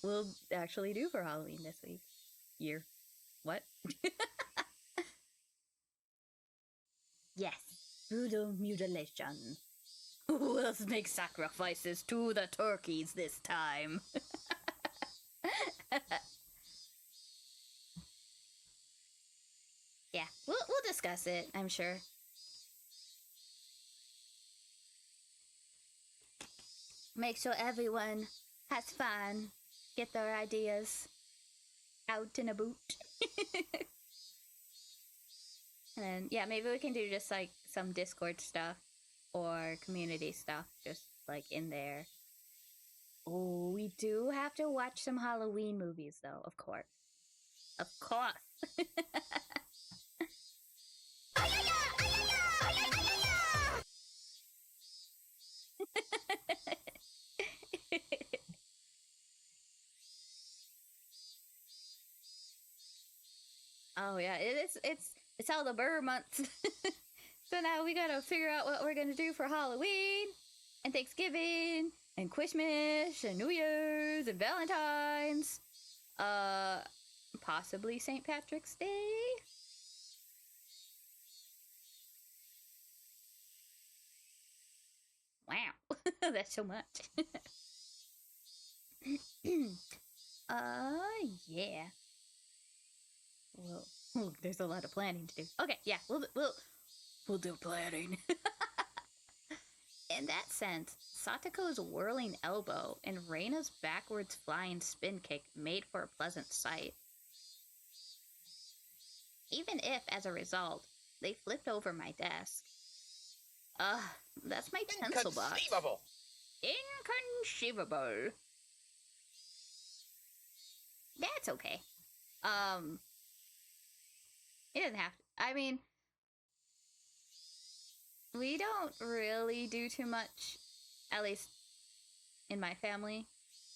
will actually do for Halloween this week. Year. What? Yes, brutal mutilation. Who else makes sacrifices to the turkeys this time? Yeah, we'll discuss it, I'm sure. Make sure everyone has fun. Get their ideas out in a boot. And yeah, maybe we can do just like some Discord stuff or community stuff just like in there. Oh, we do have to watch some Halloween movies though, of course. Of course. Oh yeah, it's all the Burr months. So now we gotta figure out what we're gonna do for Halloween and Thanksgiving and Christmas and New Year's and Valentine's. Possibly St. Patrick's Day. Wow, that's so much. Yeah. Well, there's a lot of planning to do. Okay, yeah, we'll do planning. In that sense, Satoko's whirling elbow and Reina's backwards flying spin kick made for a pleasant sight. Even if, as a result, they flipped over my desk. That's my pencil box. Inconceivable! Inconceivable. That's okay. It doesn't have to. I mean, we don't really do too much, at least in my family,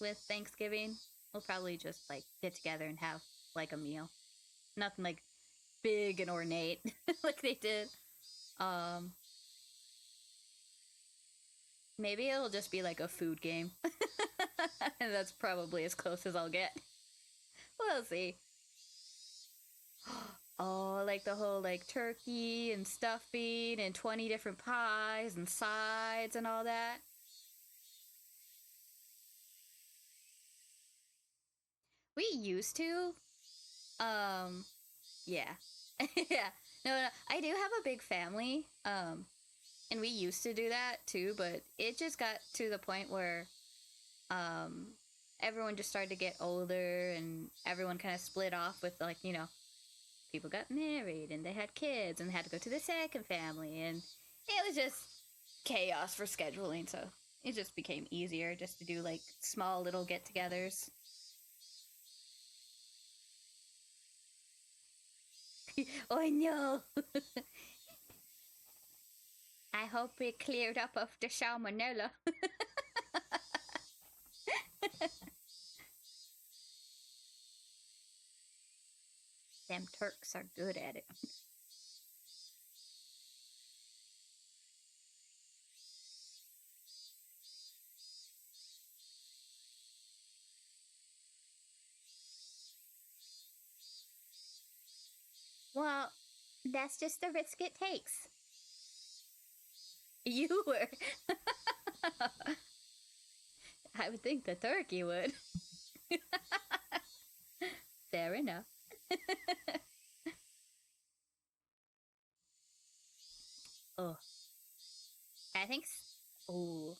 with Thanksgiving. We'll probably just, like, get together and have, like, a meal. Nothing, like, big and ornate like they did. Maybe it'll just be, like, a food game. And that's probably as close as I'll get. We'll see. Oh, like the whole, like, turkey and stuffing and 20 different pies and sides and all that. We used to. Yeah. Yeah. No, I do have a big family. And we used to do that too, but it just got to the point where, everyone just started to get older and everyone kind of split off with, like, you know, people got married and they had kids and they had to go to the second family, and it was just chaos for scheduling, so it just became easier just to do, like, small little get-togethers. Oh no! I hope it cleared up of the salmonella. Them Turks are good at it. Well, that's just the risk it takes. You were. I would think the turkey would. Fair enough. Oh. I think. Oh.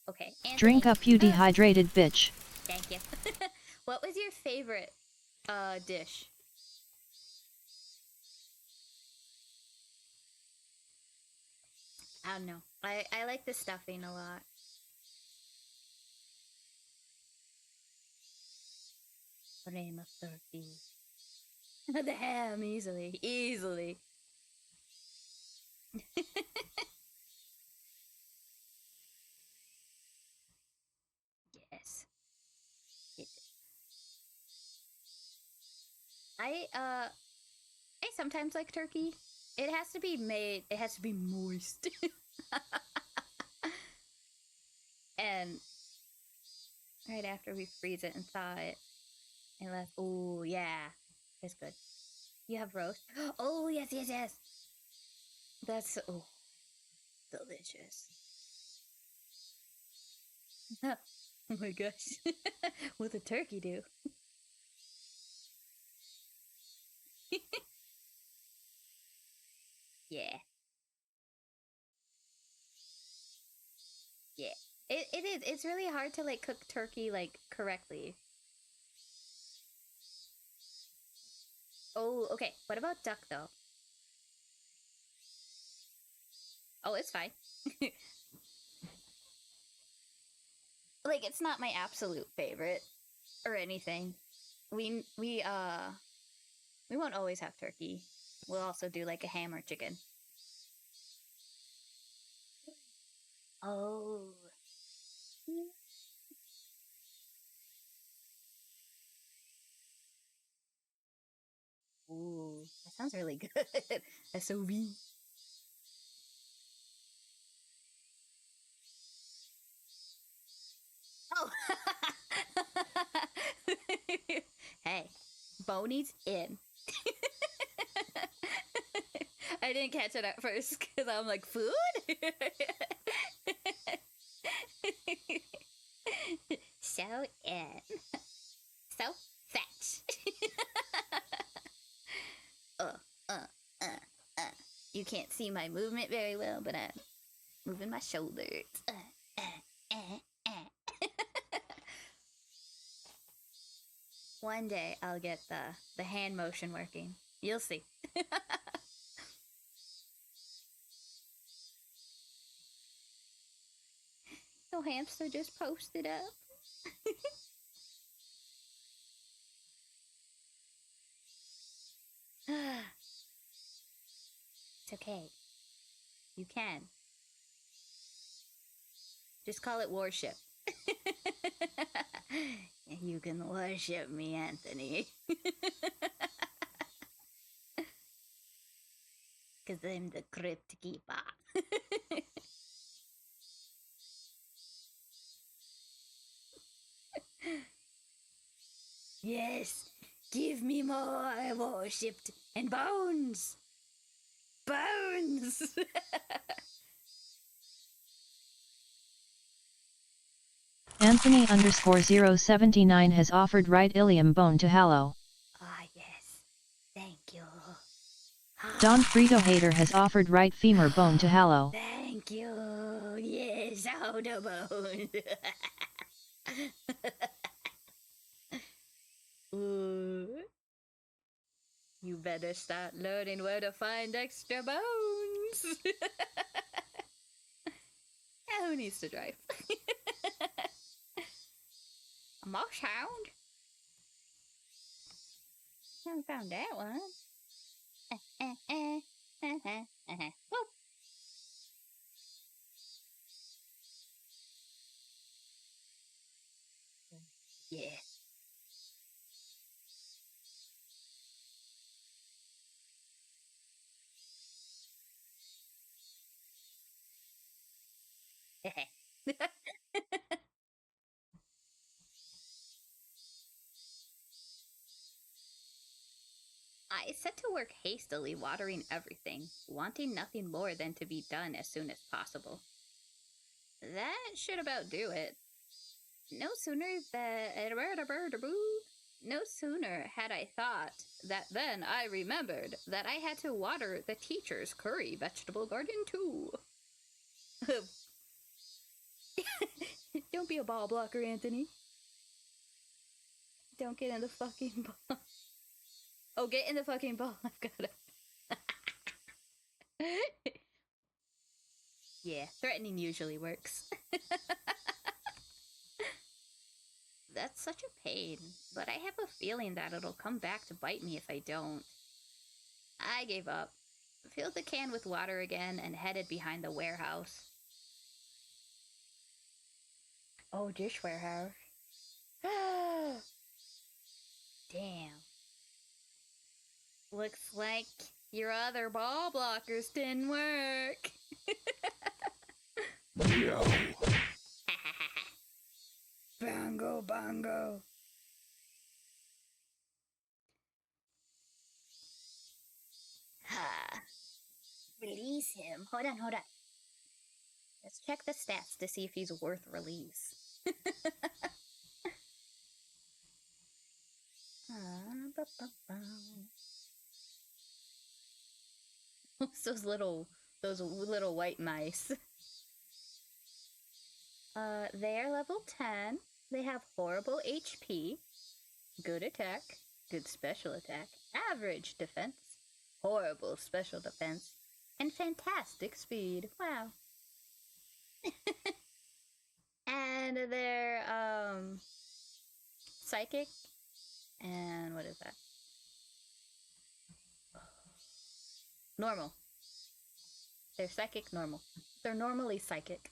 Okay. Anthony. Drink up, you dehydrated bitch. Thank you. What was your favorite dish? I don't know. I like the stuffing a lot. Name of turkey. The ham, easily. Easily. Yes. I sometimes like turkey. It has to be made, it has to be moist. And right after we freeze it and thaw it, and let, oh yeah, it's good. You have roast? Oh yes, yes, yes. That's, oh, delicious. Oh my gosh. What'd the turkey do? Yeah. Yeah. It is. It's really hard to like cook turkey like correctly. Oh, okay. What about duck though? Oh, it's fine. Like it's not my absolute favorite or anything. We won't always have turkey. We'll also do like a ham or chicken. Oh. Ooh, that sounds really good. SOV. Oh. Hey, Boney's in. I didn't catch it at first because I'm like, food? So in. So fetch. uh, uh, uh, uh. You can't see my movement very well, but I'm moving my shoulders. One day I'll get the hand motion working. You'll see. No hamster just posted up. It's okay. You can. Just call it worship. You can worship me, Anthony. Because I'm the crypt keeper. Yes, give me more worshipped and bones. Bones. Anthony _079 has offered right ilium bone to Hallow. Ah, yes. Thank you. Don Frito Hater has offered right femur bone to Hallow. Thank you. Yes, out of bone. Ooh. You better start learning where to find extra bones. Who needs to drive? A moss hound? Haven't found that one. Whoop. Yeah. I set to work hastily watering everything, wanting nothing more than to be done as soon as possible. That should about do it. No sooner had I thought that than I remembered that I had to water the teacher's curry vegetable garden too. Don't be a ball blocker, Anthony. Don't get in the fucking ball. Oh, get in the fucking ball. I've got it. Yeah, threatening usually works. That's such a pain, but I have a feeling that it'll come back to bite me if I don't. I gave up, filled the can with water again, and headed behind the warehouse. Oh, dish warehouse. Damn. Looks like your other ball blockers didn't work. No. Bongo, bongo. Ha. Release him. Hold on. Let's check the stats to see if he's worth release. those little white mice. They are level 10. They have horrible HP, good attack, good special attack, average defense, horrible special defense, and fantastic speed. Wow. And they're psychic, and what is that? Normal. They're psychic normal. They're normally psychic.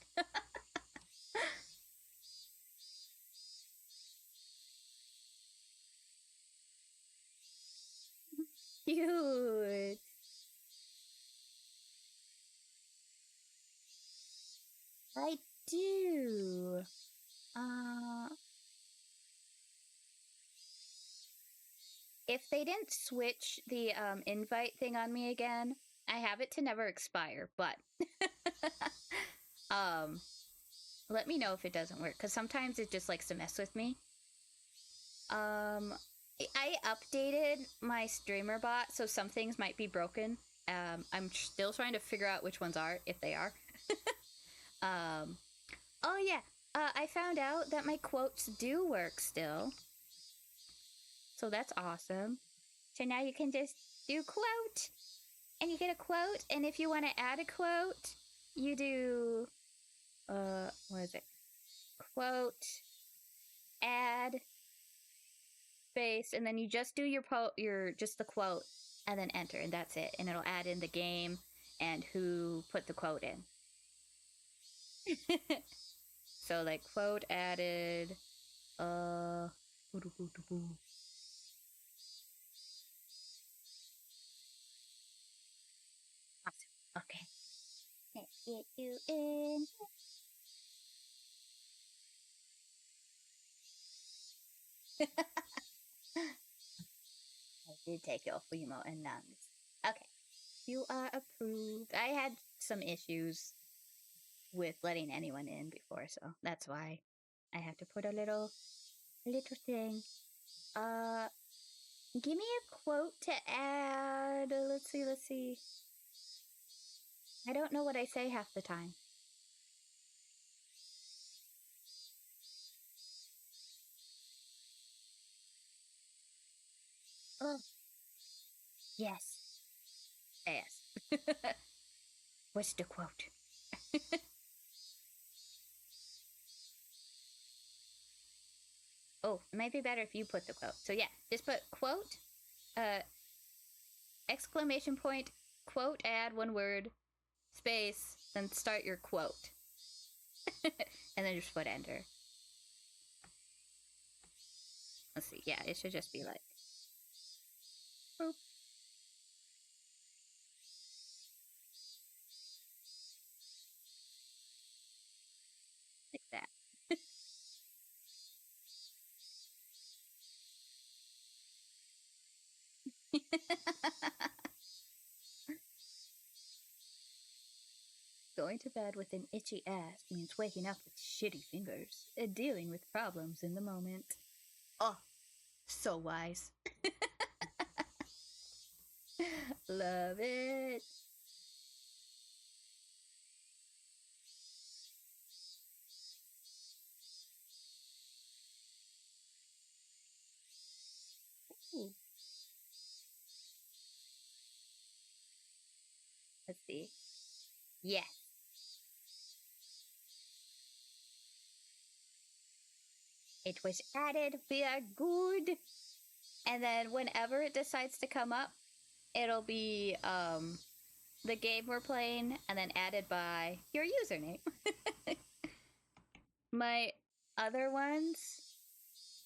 Cute. I do. If they didn't switch the invite thing on me again, I have it to never expire, but let me know if it doesn't work, because sometimes it just likes to mess with me. I updated my streamer bot, so some things might be broken. I'm still trying to figure out which ones are, if they are. Oh yeah, I found out that my quotes do work still. So that's awesome. So now you can just do quote, and you get a quote, and if you want to add a quote, you do, what is it? Quote, add, space, and then you just do just the quote, and then enter, and that's it. And it'll add in the game and who put the quote in. So like quote added, awesome. Okay. Let's get you in. I did take your Fumo and nuns. Okay. You are approved. I had some issues with letting anyone in before, so that's why I have to put a little thing. Give me a quote to add. Let's see. I don't know what I say half the time. Oh. Yes. What's the quote? Oh, it might be better if you put the quote. So yeah, just put quote, exclamation point, quote, add one word, space, then start your quote. And then just put enter. Let's see. Yeah, it should just be like, boop. Like that. Going to bed with an itchy ass means waking up with shitty fingers and dealing with problems in the moment. Oh, so wise. Love it. Ooh. Let's see. Yes. It was added. We are good. And then whenever it decides to come up, it'll be the game we're playing and then added by your username. My other ones.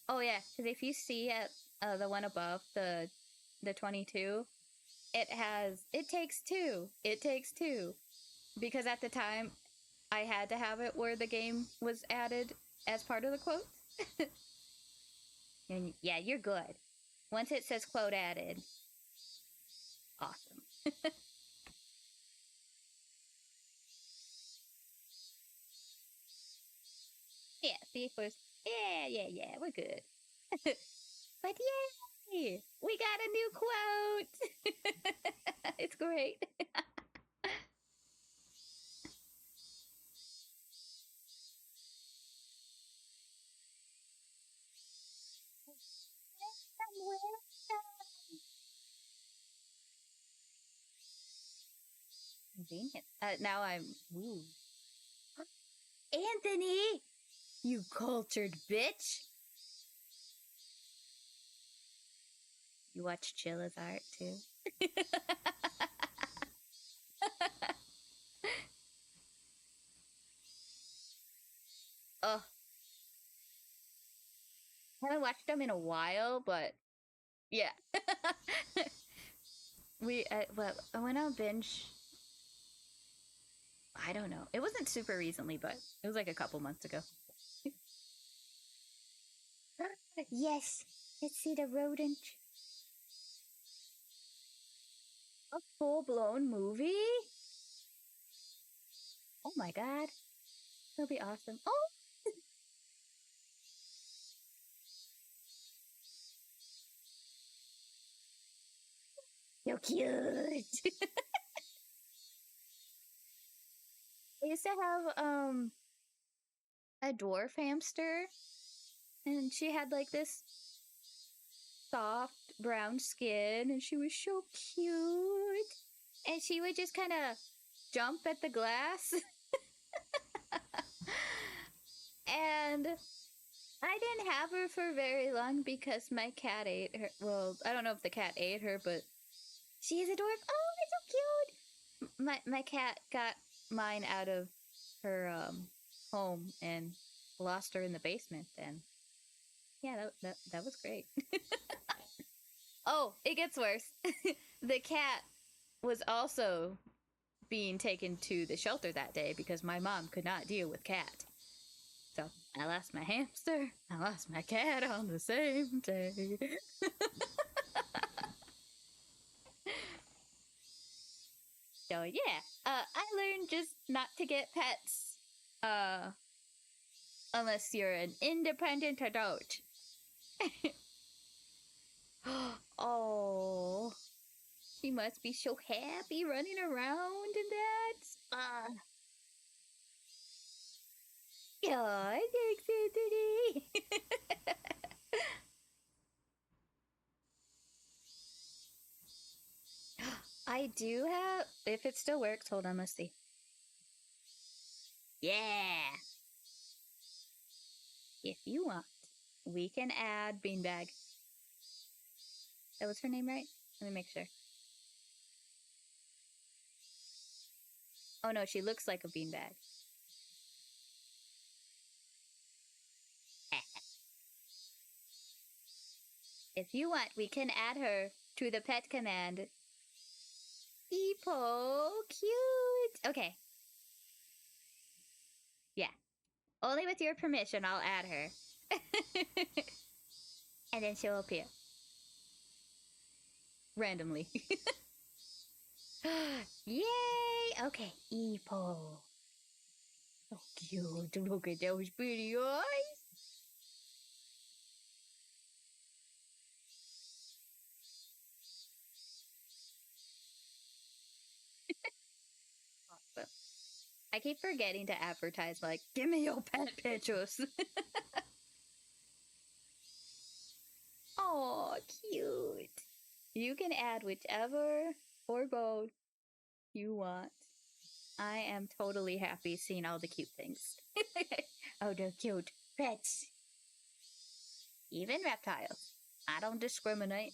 Oh yeah, because if you see at the one above the 22, it takes two. It takes two. Because at the time I had to have it where the game was added as part of the quote. And yeah, you're good. Once it says quote added, awesome. Yeah, see, first, yeah, we're good. But yay, we got a new quote. It's great. Convenient. Now I'm. Ooh. Anthony, you cultured bitch. You watch Chilla's art too. Oh, haven't watched them in a while, but yeah. I went on binge. I don't know. It wasn't super recently, but it was like a couple months ago. Yes, let's see the rodent. A full-blown movie? Oh my god. That'll be awesome. Oh! So cute! I used to have, a dwarf hamster, and she had like this soft brown skin, and she was so cute. And she would just kind of jump at the glass. And I didn't have her for very long because my cat ate her. Well, I don't know if the cat ate her, but she is a dwarf. Oh, it's so cute. My cat got mine out of her home and lost her in the basement. And yeah, that was great. Oh, it gets worse. The cat was also being taken to the shelter that day because my mom could not deal with cat. So I lost my hamster, I lost my cat on the same day. So yeah, I learned just not to get pets, unless you're an independent adult. Oh, she must be so happy running around in that. Yeah, thanks, Anthony. I do have, if it still works, hold on, let's see. Yeah. If you want, we can add Beanbag. That was her name, right? Let me make sure. Oh no, she looks like a beanbag. If you want, we can add her to the pet command. People, cute. Okay. Yeah. Only with your permission, I'll add her. And then she'll appear. Randomly. Yay! Okay, Epo. So cute. Look at those pretty eyes. Awesome. I keep forgetting to advertise, like, give me your pet pictures. Oh, cute. You can add whichever or both you want. I am totally happy seeing all the cute things. Oh, the cute pets. Even reptiles. I don't discriminate.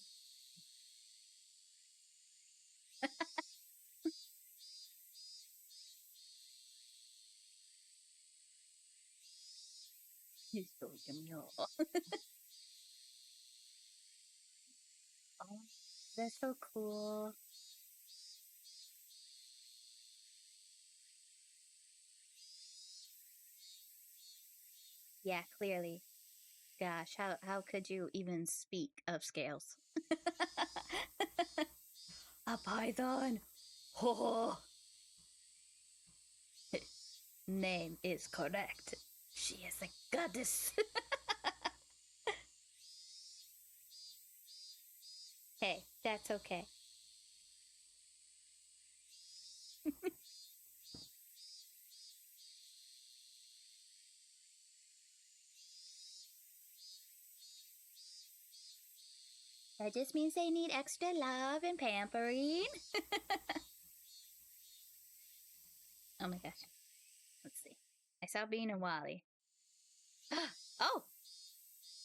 He's so yummy. Oh, that's so cool. Yeah, clearly. Gosh, how could you even speak of scales? A python. Oh. Name is correct. She is a goddess. Hey, that's okay. That just means they need extra love and pampering. Oh my gosh. Let's see. I saw Bean and Wally. Oh!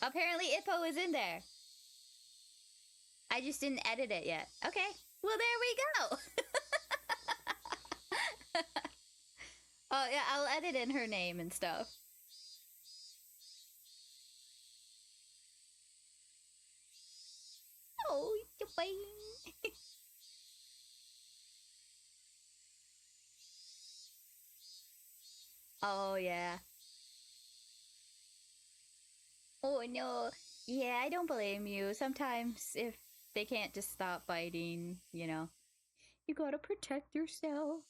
Apparently Ippo is in there. I just didn't edit it yet. Okay. Well, there we go. Oh, yeah, I'll edit in her name and stuff. Oh, you're fine. Oh, yeah. Oh, no. Yeah, I don't blame you. Sometimes if they can't just stop biting, you know, you gotta protect yourself.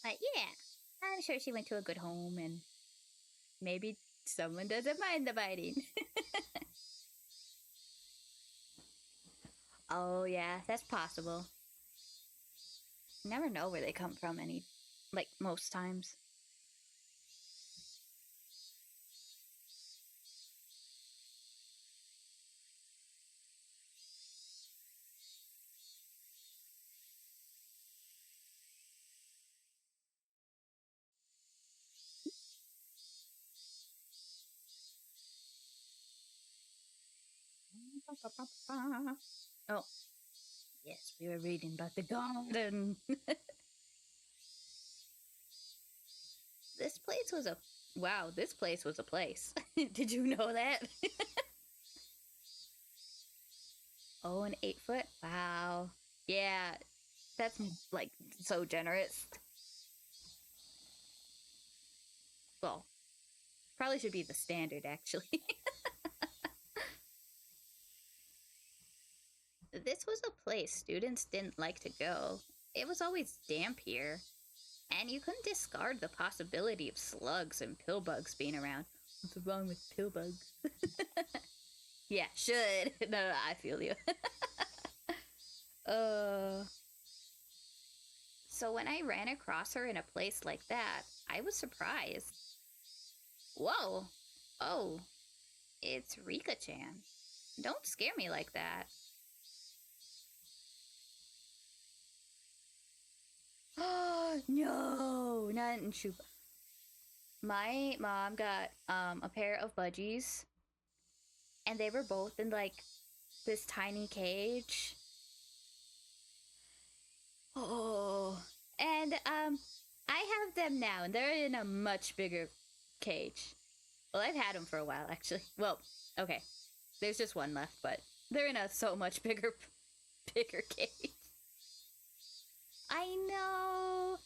But yeah, I'm sure she went to a good home and maybe someone doesn't mind the biting. Oh, yeah, that's possible. You never know where they come from like, most times. Oh, yes, we were reading about the garden. This place was a... Wow, this place was a place. Did you know that? Oh, an 8-foot? Wow. Yeah, that's, like, so generous. Well, probably should be the standard, actually. This was a place students didn't like to go. It was always damp here. And you couldn't discard the possibility of slugs and pillbugs being around. What's wrong with pillbugs? Yeah, should. No, I feel you. So when I ran across her in a place like that, I was surprised. Whoa. Oh, it's Rika-chan. Don't scare me like that. Oh, no, not in Chupa. My mom got a pair of budgies, and they were both in like this tiny cage. Oh, and I have them now, and they're in a much bigger cage. Well, I've had them for a while, actually. Well, okay, there's just one left, but they're in a so much bigger cage. I know.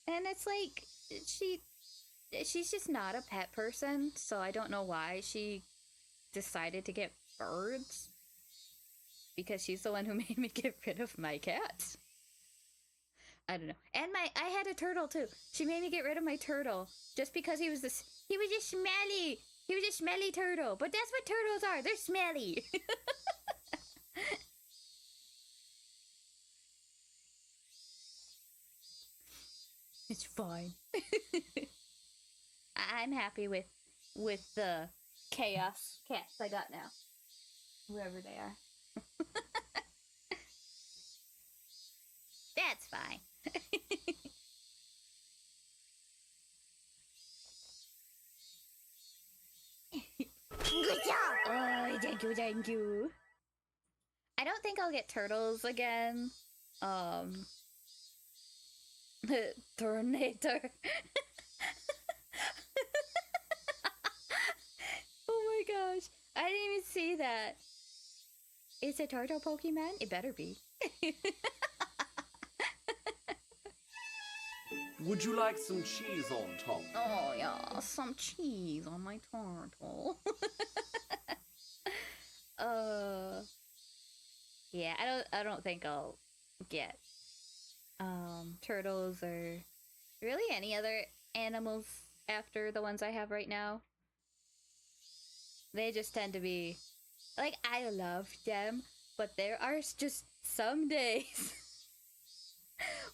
And it's like she's just not a pet person, so I don't know why she decided to get birds because she's the one who made me get rid of my cat. I don't know. And I had a turtle too. She made me get rid of my turtle just because he was just smelly. He was a smelly turtle. But that's what turtles are. They're smelly. It's fine. I'm happy with the chaos cats I got now. Whoever they are. That's fine. Good job! Oh, thank you. I don't think I'll get turtles again. Tornado. Oh my gosh. I didn't even see that. It's a turtle Pokemon? It better be. Would you like some cheese on top? Oh yeah, some cheese on my turtle. Yeah, I don't think I'll get turtles or really any other animals after the ones I have right now. They just tend to be like, I love them, but there are just some days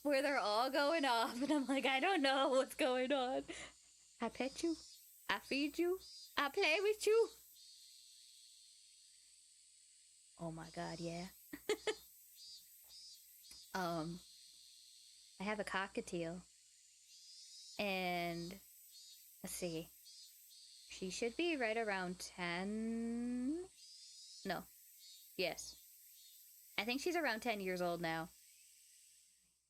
where they're all going off and I'm like, I don't know what's going on. I pet you, I feed you, I play with you. Oh my god, yeah. I have a cockatiel. And let's see. She should be right around 10. No. Yes. I think she's around 10 years old now.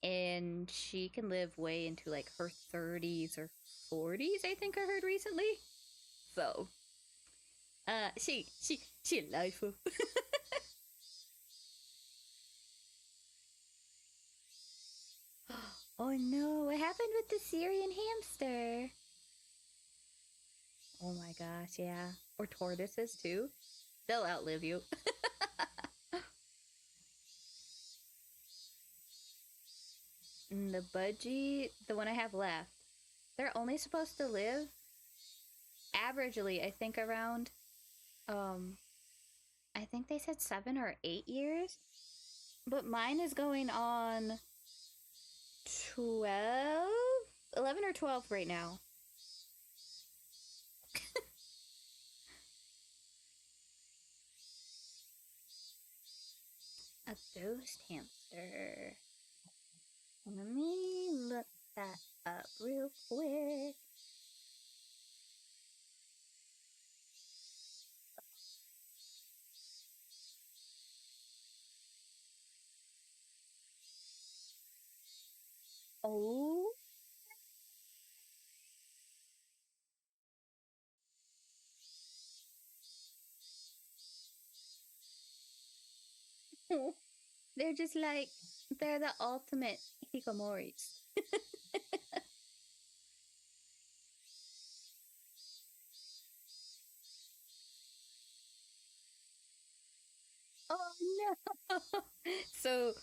And she can live way into like her 30s or 40s, I think I heard recently. So, she delightful. Oh no, what happened with the Syrian hamster? Oh my gosh, yeah. Or tortoises too. They'll outlive you. And the budgie, the one I have left, they're only supposed to live averagely, I think around, I think they said 7 or 8 years. But mine is going on 11 or 12 right now. A ghost hamster. Let me look that up real quick. Oh. They're just like, they're the ultimate hikomoris. Oh no! So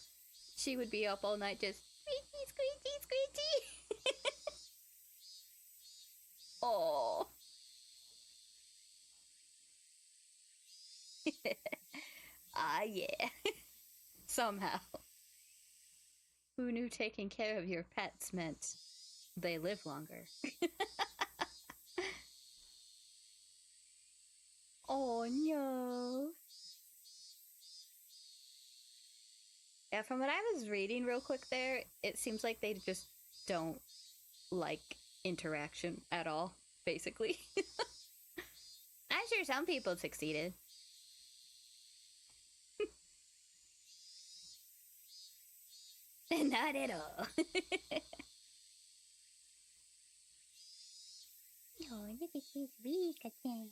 she would be up all night just squeaky, squeaky, squeaky. Oh. Ah, yeah. Somehow. Who knew taking care of your pets meant they live longer? Oh no. Yeah, from what I was reading real quick there, it seems like they just don't like interaction at all, basically. I'm sure some people succeeded. Not at all. Oh, look at this Rika thing.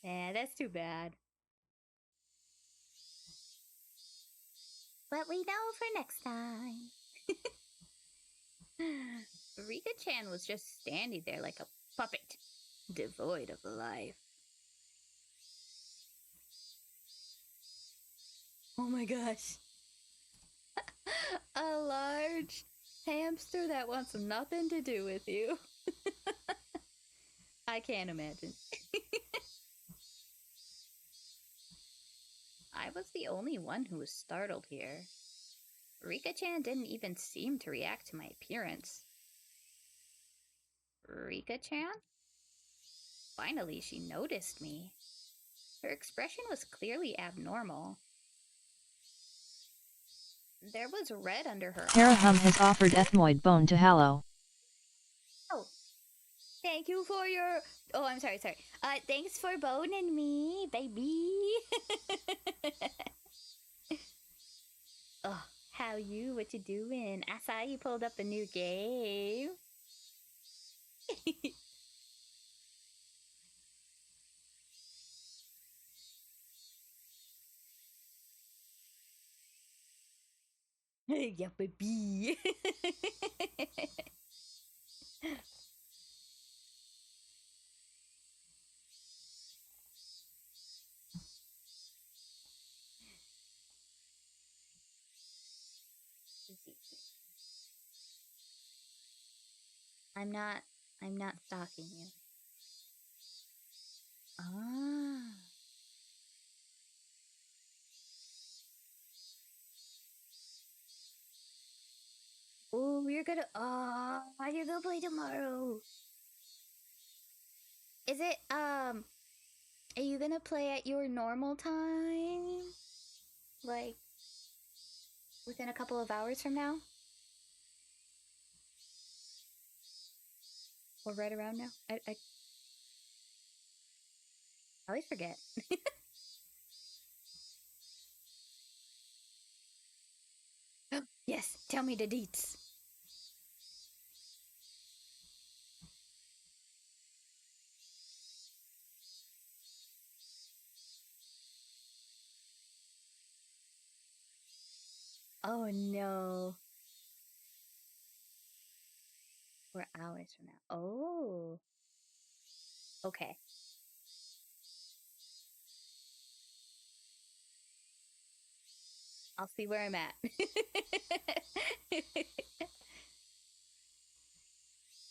Yeah, that's too bad. But we know for next time. Rika-chan was just standing there like a puppet, devoid of life. Oh my gosh. A large hamster that wants nothing to do with you. I can't imagine. I was the only one who was startled here. Rika-chan didn't even seem to react to my appearance. Rika-chan? Finally, she noticed me. Her expression was clearly abnormal. There was red under her Harahum eyes. has offered ethmoid bone to Hallow. Oh, thank you for your... Oh, I'm sorry. Thanks for boning me, baby. Oh, how you? What you doing? I saw you pulled up a new game. Yeah, baby. I'm not stalking you. Ah. Oh, you're gonna play tomorrow. Is it are you gonna play at your normal time? Like within a couple of hours from now? Or right around now? I always forget. Yes, tell me the deets. Oh no. 4 hours from now. Oh. Okay. I'll see where I'm at.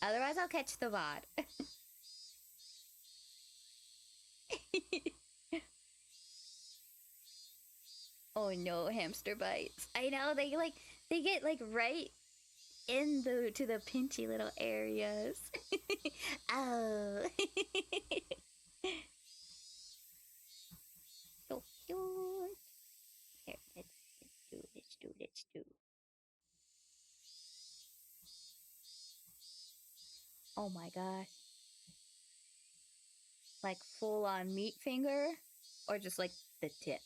Otherwise, I'll catch the VOD. Oh no, hamster bites. I know they get like right in the pinchy little areas. Oh. So cute. Here, let's do. Oh my gosh. Like full on meat finger or just like the tip?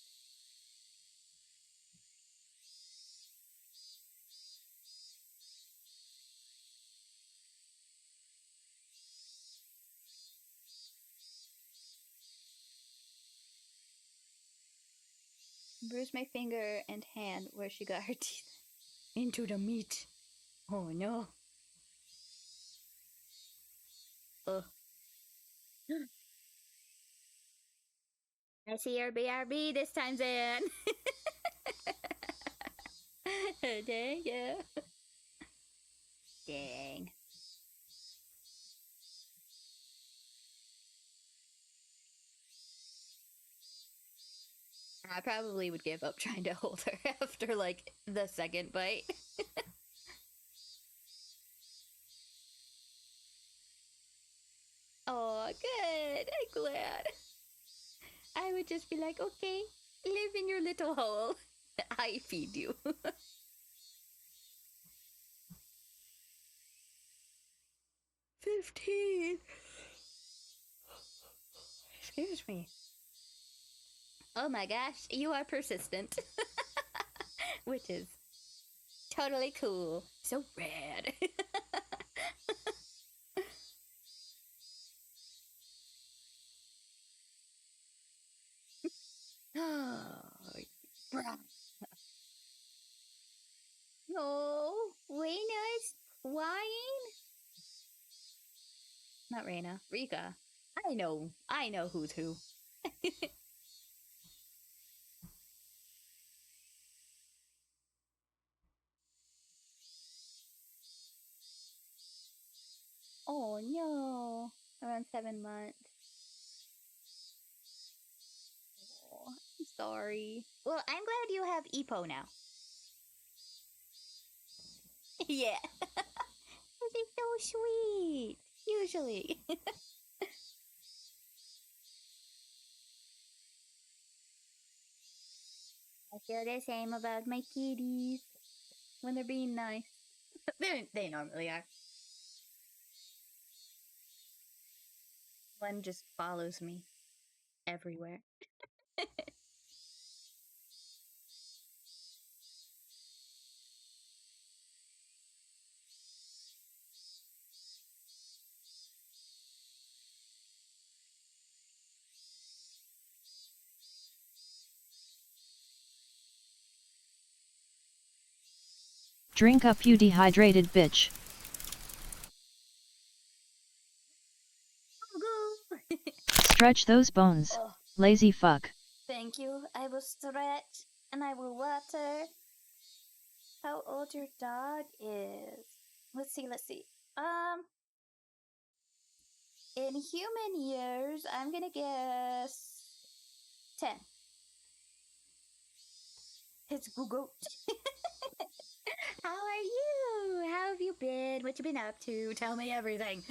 Bruised my finger and hand where she got her teeth into the meat. Oh no. Ugh. I see your BRB this time, Zan. Dang, yeah. Dang. I probably would give up trying to hold her after like the second bite. Oh, good. I'm glad. I would just be like, okay, live in your little hole. I feed you. 15. Excuse me. Oh my gosh, you are persistent. Which is totally cool. So rad. Oh, bruh. No, Reina's whine. Not Reina, Rika. I know who's who. Oh no. Around 7 months. Oh, I'm sorry. Well, I'm glad you have EPO now. Yeah. This is so sweet. Usually. I feel the same about my kitties when they're being nice. They normally are. One just follows me everywhere. Drink up, you dehydrated bitch. Stretch those bones, Oh, lazy fuck. thank you. I will stretch and I will water. How old your dog is? Let's see. In human years, I'm gonna guess 10. It's Google. How are you? How have you been? What you been up to? Tell me everything.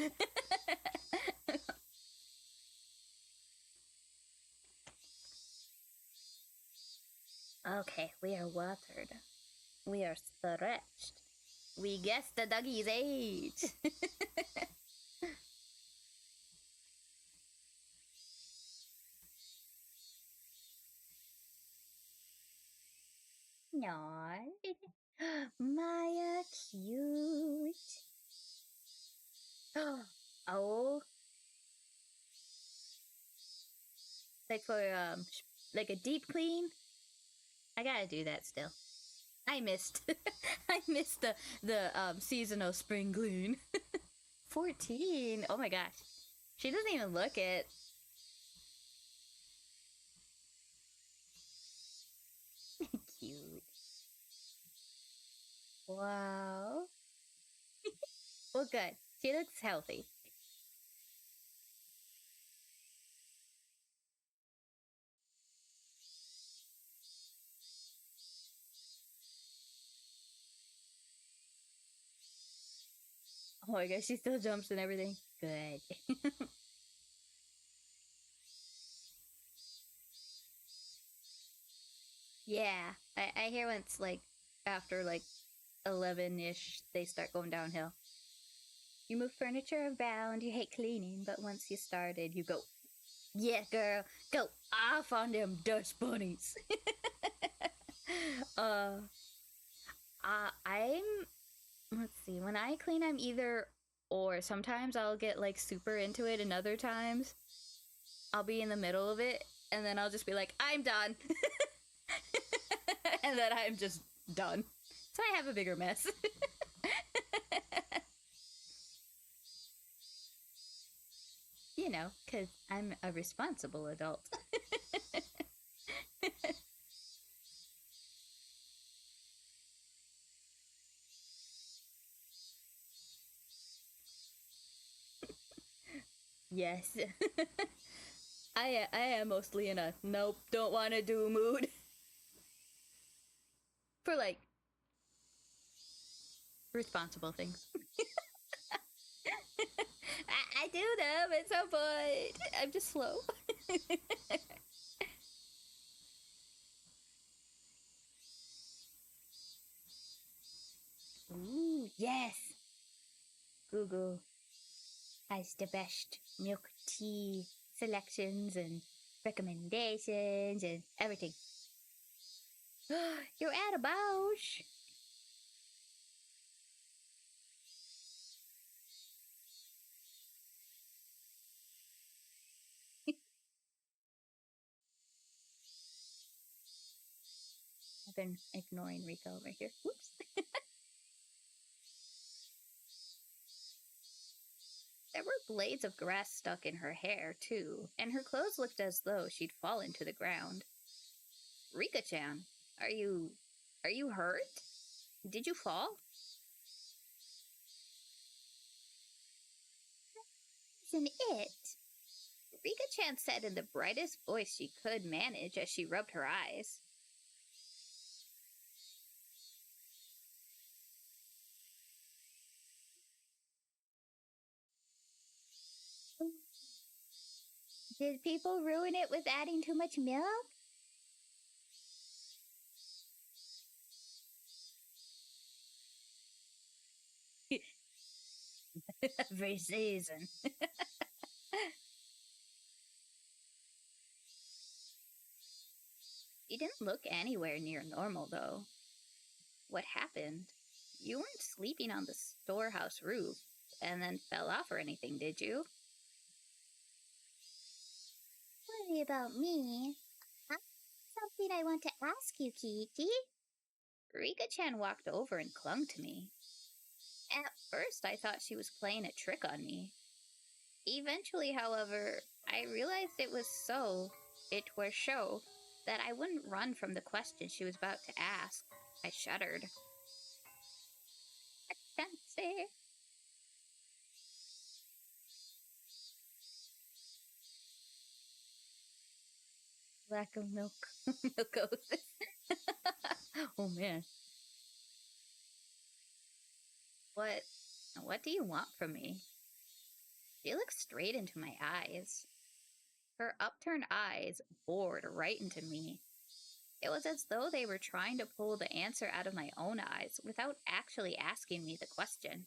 Okay, we are watered. We are stretched. We guessed the doggy's age. No, Maya, cute. Oh, like for like a deep clean. I gotta do that still. I missed. I missed the seasonal spring clean. 14. Oh my gosh, she doesn't even look it. Cute. Wow. Well, good. She looks healthy. Oh my gosh, she still jumps and everything. Good. Yeah, I hear once like after like 11-ish, they start going downhill. You move furniture around, you hate cleaning, but once you started, you go, yeah, girl, go off on them dust bunnies. uh, I'm, let's see, when I clean, I'm either or. Sometimes I'll get like super into it, and other times I'll be in the middle of it, and then I'll just be like, I'm done. And then I'm just done. So I have a bigger mess. You know, because I'm a responsible adult. Yes. I am mostly in a nope, don't want to do mood. For like responsible things. I do them at some point. I'm just slow. Ooh, yes. Google has the best milk tea selections and recommendations and everything. You're at a Bausch. I've been ignoring Rika over here. Whoops. There were blades of grass stuck in her hair, too, and her clothes looked as though she'd fallen to the ground. Rika-chan, are you hurt? Did you fall? isn't it? Rika-chan said in the brightest voice she could manage as she rubbed her eyes. Did people ruin it with adding too much milk? Every season. You didn't look anywhere near normal, though. What happened? You weren't sleeping on the storehouse roof and then fell off or anything, did you? Worry about me. I have something I want to ask you, Kiichi. Rika-chan walked over and clung to me. At first, I thought she was playing a trick on me. Eventually, however, I realized it were show, that I wouldn't run from the question she was about to ask. I shuddered. I can't say. Lack of milk. Milkosis. Oh man. What do you want from me? She looked straight into my eyes. Her upturned eyes bored right into me. It was as though they were trying to pull the answer out of my own eyes without actually asking me the question.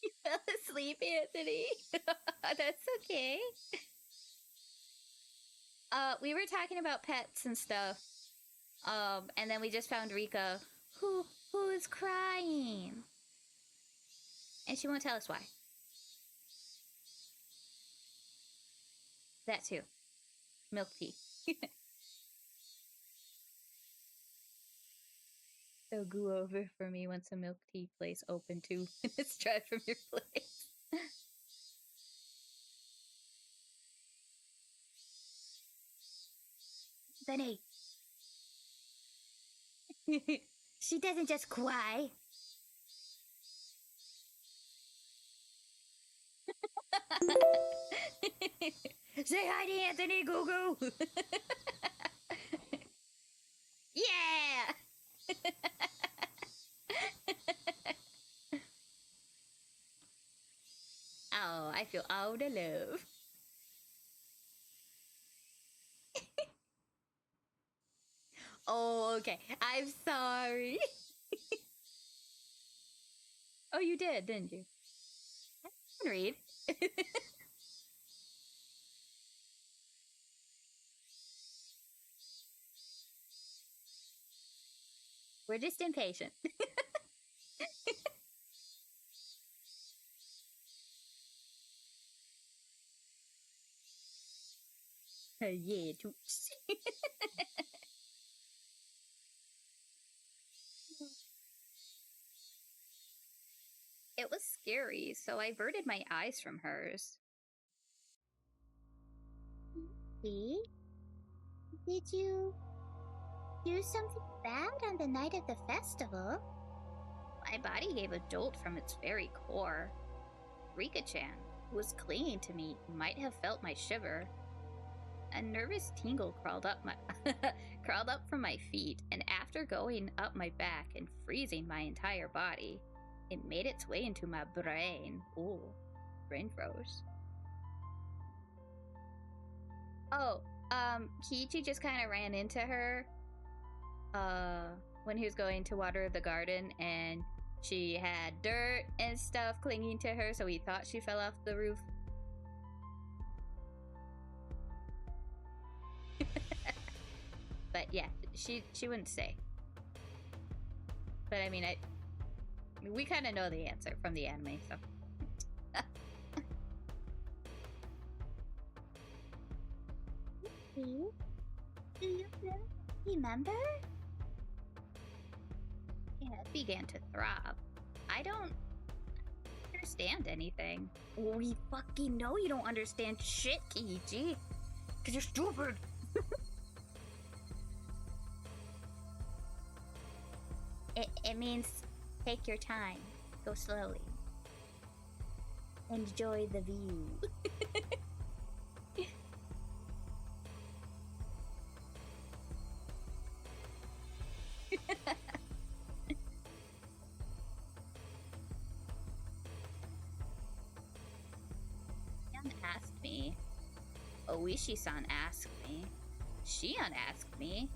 You fell asleep, Anthony. That's okay. We were talking about pets and stuff. And then we just found Rika, who is crying. And she won't tell us why. That too. Milk tea. So go over for me once a milk tea place open too. It's drive from your place. Benny. She doesn't just cry. Say hi to Anthony, Goo Goo. Yeah. Oh, I feel all the love. Oh, okay. I'm sorry. Oh, you did, didn't you? I can read. We're just impatient. Yeah, toots. It was scary, so I averted my eyes from hers. See? Did you do something bad on the night of the festival? My body gave a jolt from its very core. Rika-chan, who was clinging to me, might have felt my shiver. A nervous tingle crawled up from my feet, and after going up my back and freezing my entire body, it made its way into my brain. Ooh, brain froze. Oh, Kiichi just kind of ran into her, when he was going to water the garden, and she had dirt and stuff clinging to her, so he thought she fell off the roof. But yeah, she wouldn't say. But I mean, we kind of know the answer from the anime, so. Do you remember? Yeah, it began to throb. I don't understand anything. We fucking know you don't understand shit, Kiichi. Because you're stupid. It means take your time. Go slowly. Enjoy the view. Asked me. Oishi-san asked me. Shion asked me.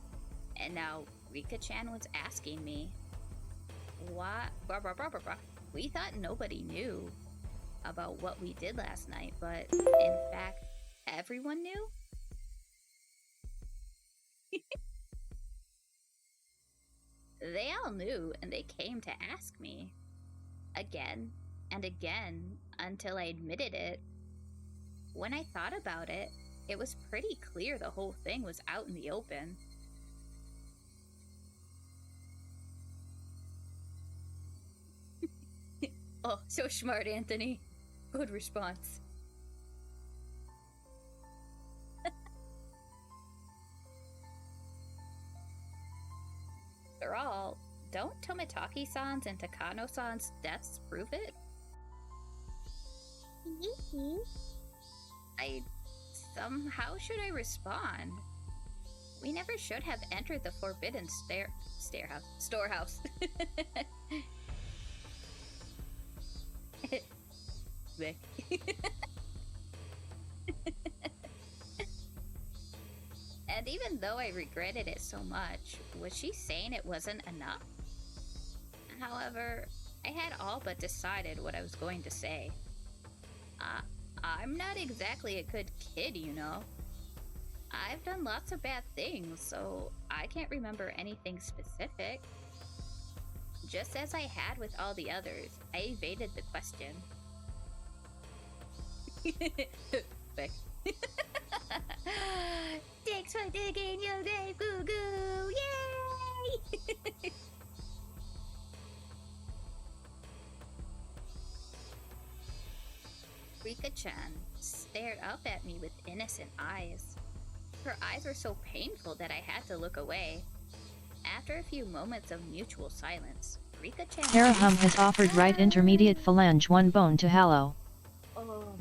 And now Rika-chan was asking me. What? We thought nobody knew about what we did last night, but in fact, everyone knew? They all knew, and they came to ask me. Again and again, until I admitted it. When I thought about it, it was pretty clear the whole thing was out in the open. Oh, so smart, Anthony. Good response. After all, don't Tomitaki-san's and Takano-san's deaths prove it? How should I respond? We never should have entered the forbidden storehouse. Vic. And even though I regretted it so much, was she saying it wasn't enough? However, I had all but decided what I was going to say. I'm not exactly a good kid, you know. I've done lots of bad things, so I can't remember anything specific. Just as I had with all the others, I evaded the question. Beck. Thanks for digging your grave, Goo Goo! Yay! Rika-chan stared up at me with innocent eyes. Her eyes were so painful that I had to look away. After a few moments of mutual silence, Rika-chan... Harahum has offered right intermediate phalange 1 bone to Hallow. Oh.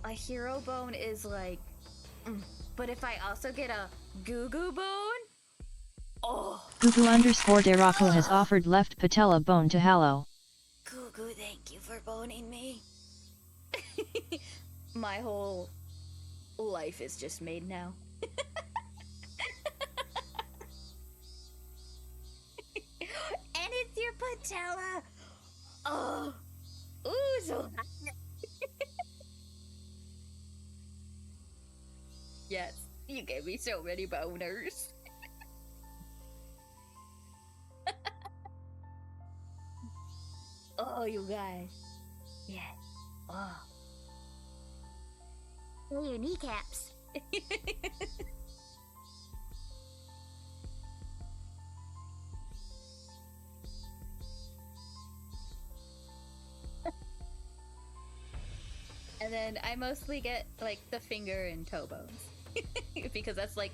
A hero bone is like... But if I also get a goo-goo bone? Oh! Gugu _ Deraku has offered left patella bone to Hallow. Goo-goo, thank you for boning me. My whole life is just made now. And it's your patella! Oh! Ooh, so hot. Yes, you gave me so many boners. Oh, you guys. Yeah. Oh. Your kneecaps. And then I mostly get like the finger and toe bones. Because that's like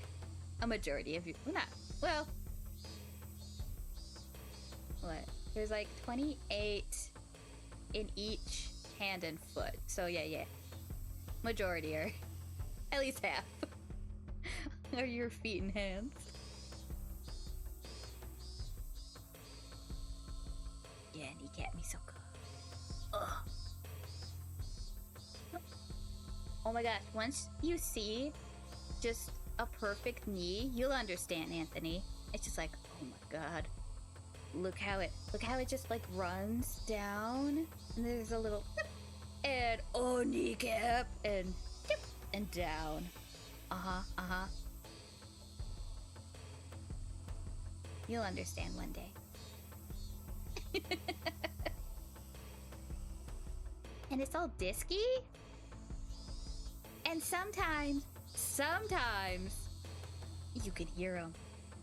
a majority of you. Well, what? There's like 28 in each hand and foot. So yeah. Majority are at least half are your feet and hands. Yeah, kneecap me so good. Ugh. Oh my gosh, once you see just a perfect knee, you'll understand, Anthony. It's just like, oh my god. Look how it just like runs down, and there's a little and oh, kneecap and dip and down. You'll understand one day. And it's all disky. And sometimes you can hear them.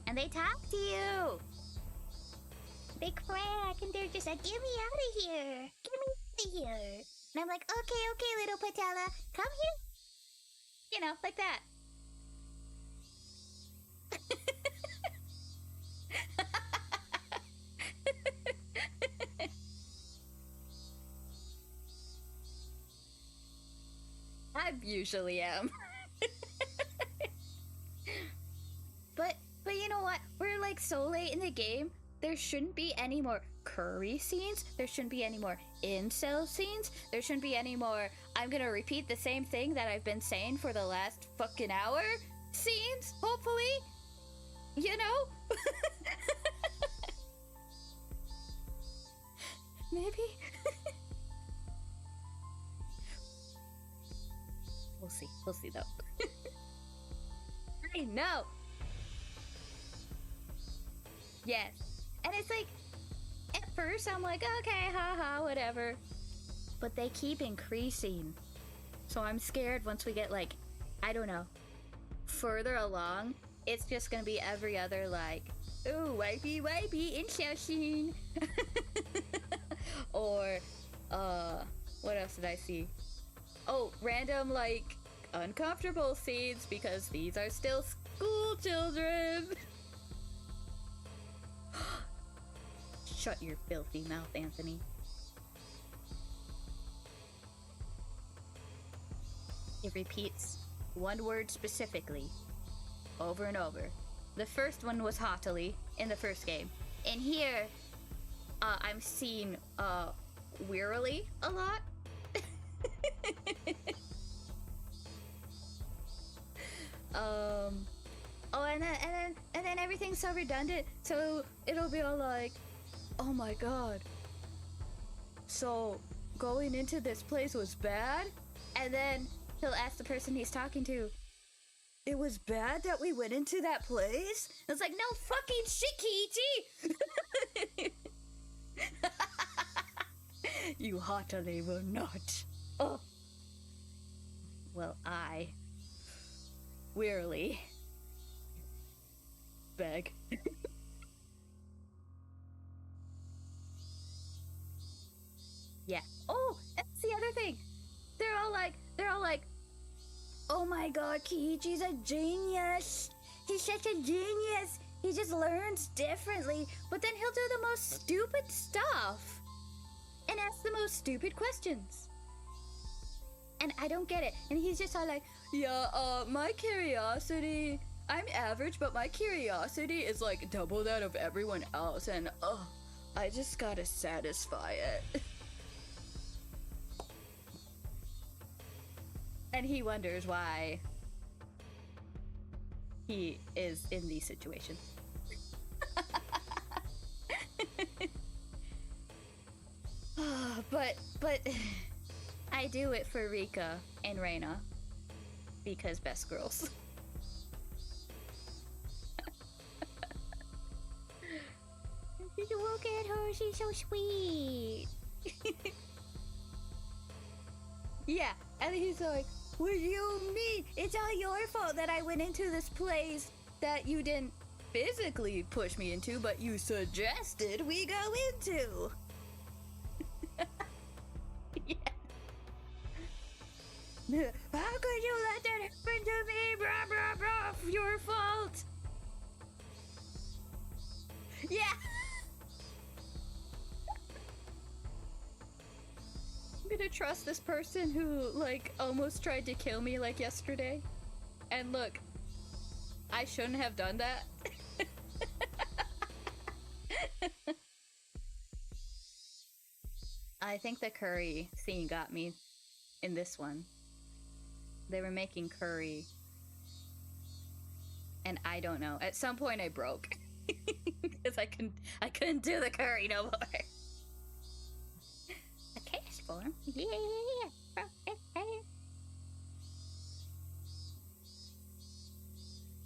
And they talk to you. They crack and they're just like, get me out of here. Get me out of here. And I'm like, okay, little patella. Come here. You know, like that. I usually am. But you know what? We're like so late in the game. There shouldn't be any more curry scenes. There shouldn't be any more incel scenes. There shouldn't be any more I'm gonna repeat the same thing that I've been saying for the last fucking hour scenes, hopefully. You know? Maybe? We'll see. We'll see, though. I know! Yes. And it's like, at first I'm like, okay, haha, whatever. But they keep increasing. So I'm scared once we get, like, I don't know, further along, it's just gonna be every other, like, ooh, wipey, incel scene. Or, what else did I see? Oh, random, like, uncomfortable scenes because these are still school children. Shut your filthy mouth, Anthony. It repeats one word specifically over and over. The first one was haughtily in the first game. And here, I'm seeing wearily a lot. Oh, and then everything's so redundant. So it'll be all like, oh my god. So going into this place was bad? And then he'll ask the person he's talking to, it was bad that we went into that place? It's like, no fucking shit, Kiichi! You haughtily will not. Oh. Well, I wearily beg. Yeah. Oh, that's the other thing. They're all like, oh my god, Kiichi's a genius. He's such a genius. He just learns differently. But then he'll do the most stupid stuff and ask the most stupid questions. And I don't get it. And he's just all like, yeah, my curiosity, I'm average, but my curiosity is like double that of everyone else. And, I just gotta satisfy it. And he wonders why he is in these situations. But I do it for Rika and Reina because best girls. Look at her, she's so sweet. Yeah, and he's like, what do you mean? It's all your fault that I went into this place that you didn't physically push me into, but you suggested we go into. Yeah. How could you let that happen to me? Blah, blah, blah. Your fault. Yeah. I'm gonna trust this person who, like, almost tried to kill me, like, yesterday. And look, I shouldn't have done that. I think the curry scene got me in this one. They were making curry. And I don't know. At some point I broke. Because I couldn't do the curry no more. A cast form? Yeah.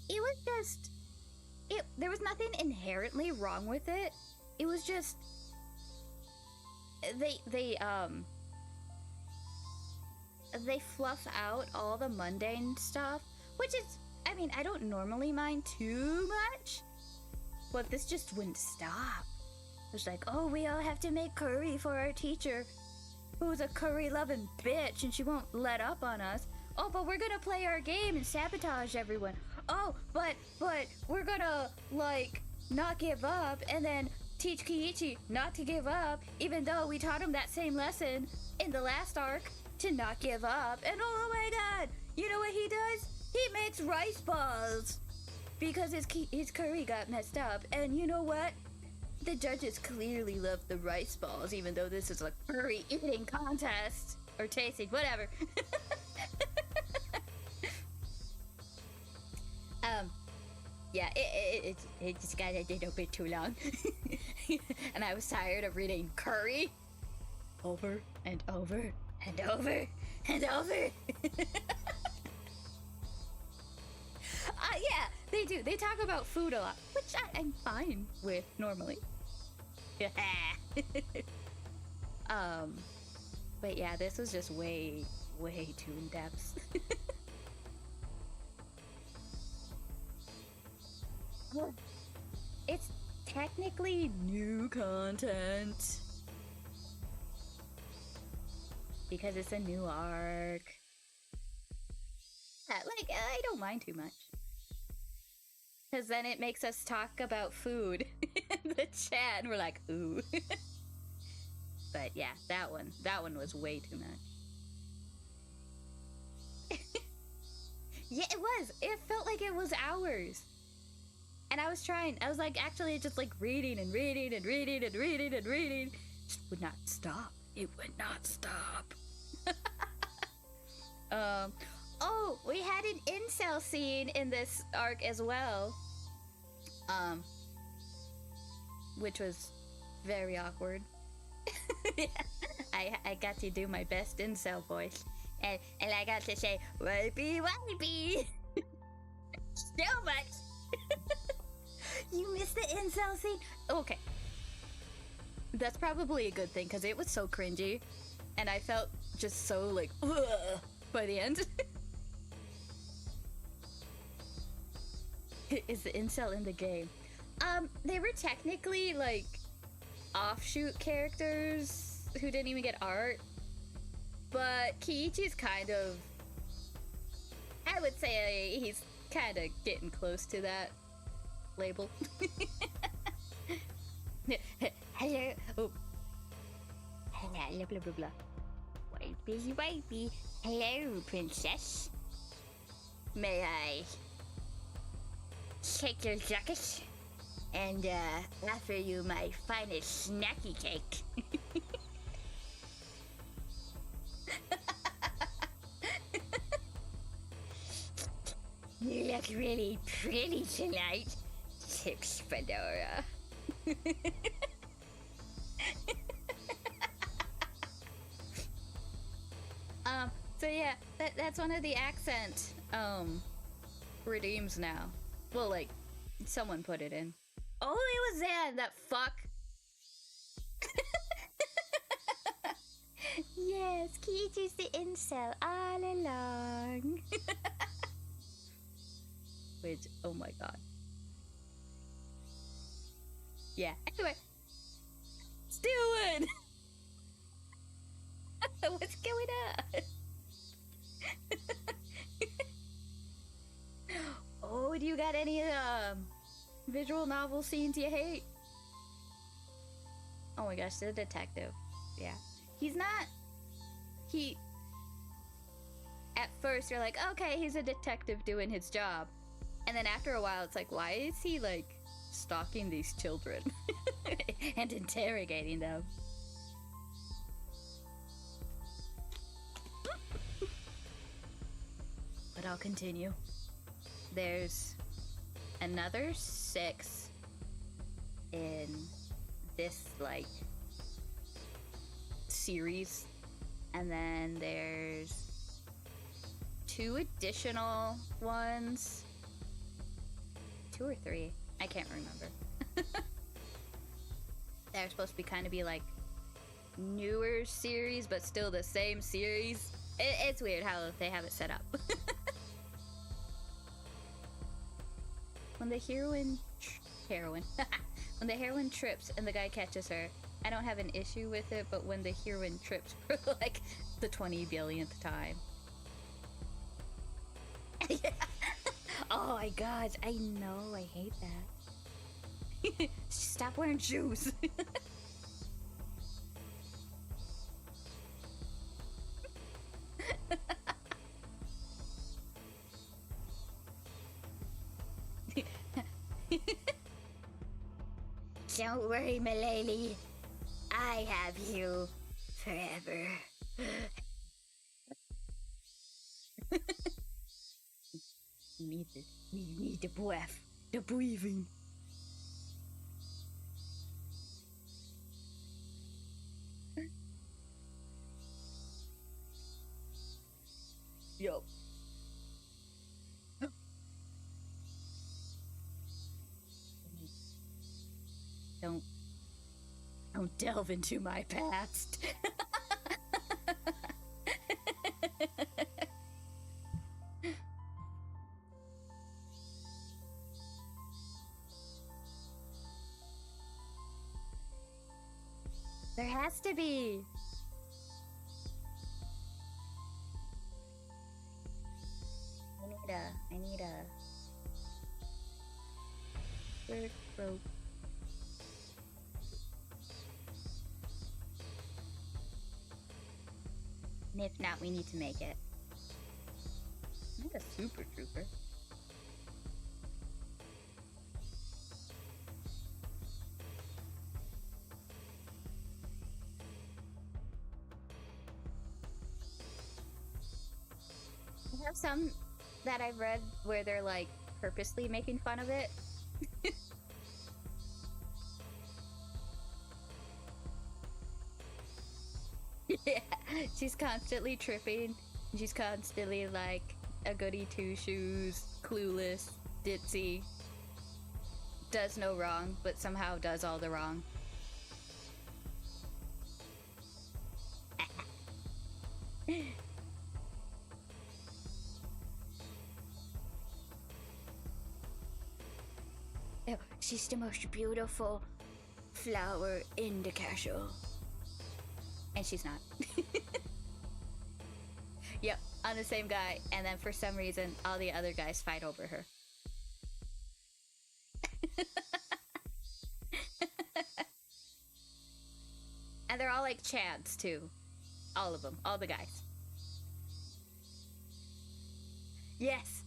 It was just... there was nothing inherently wrong with it. It was just... They fluff out all the mundane stuff, which is, I mean, I don't normally mind too much, but this just wouldn't stop. It was like, oh, we all have to make curry for our teacher, who's a curry-loving bitch, and she won't let up on us. Oh, but we're gonna play our game and sabotage everyone. Oh, but we're gonna, like, not give up, and then teach Kiichi not to give up, even though we taught him that same lesson in the last arc to not give up. And oh my god, you know what he does? He makes rice balls because his curry got messed up. And you know what? The judges clearly love the rice balls, even though this is a curry eating contest or tasting, whatever. Yeah, it just got a little bit too long. And I was tired of reading curry over and over and over and over. Yeah, they do. They talk about food a lot, which I'm fine with normally. But yeah, this was just way too in depth. It's technically new content because it's a new arc. Yeah, like, I don't mind too much, because then it makes us talk about food in the chat and we're like, ooh. But yeah, that one was way too much. Yeah, it was. It felt like it was hours. And I was like, actually just like reading and reading and reading and reading and reading. Just would not stop. It would not stop. Oh, we had an incel scene in this arc as well. Which was very awkward. Yeah, I got to do my best incel voice. And I got to say, wipey, wipey. So much. You missed the incel scene? Okay. That's probably a good thing, because it was so cringy. And I felt just so, like, ugh, by the end. Is the incel in the game? They were technically, like, offshoot characters who didn't even get art. But Kiichi's kind of... I would say he's kind of getting close to that label. Hello. Oh. Hello, blah, blah, blah. Wipey, wipey. Hello, princess. May I shake your jacket and offer you my finest snacky cake? You look really pretty tonight, Tips Fedora. So yeah, that's one of the accent redeems now. Well, like, someone put it in. Oh, it was Zan, that fuck. Yes, Kiichi's the incel all along. Which, oh my god. Yeah, anyway. Stewan! What's going on? Oh, do you got any visual novel scenes you hate? Oh my gosh, the detective. Yeah. At first you're like, okay, he's a detective doing his job. And then after a while it's like, why is he like stalking these children and interrogating them? But I'll continue. There's another 6 in this like series, and then there's 2 additional ones, 2 or 3, I can't remember. They're supposed to be kind of be like newer series, but still the same series. It's weird how they have it set up. When the heroine when the heroine trips and the guy catches her, I don't have an issue with it, but when the heroine trips for like the 20 billionth time. Yeah. Oh my god, I know, I hate that. Stop wearing shoes. Don't worry, Milady. I have you forever. You need the breath. The breathing. Yup. Don't delve into my past. There has to be. I need a third rope. And if not, we need to make it. Not a super trooper. I have some that I've read where they're like purposely making fun of it. Yeah, she's constantly tripping. She's constantly like a goody two shoes, clueless, ditzy, does no wrong, but somehow does all the wrong. Oh, she's the most beautiful flower in the castle. And she's not. Yep, on the same guy, and then for some reason, all the other guys fight over her. And they're all like chads, too. All of them, all the guys. Yes!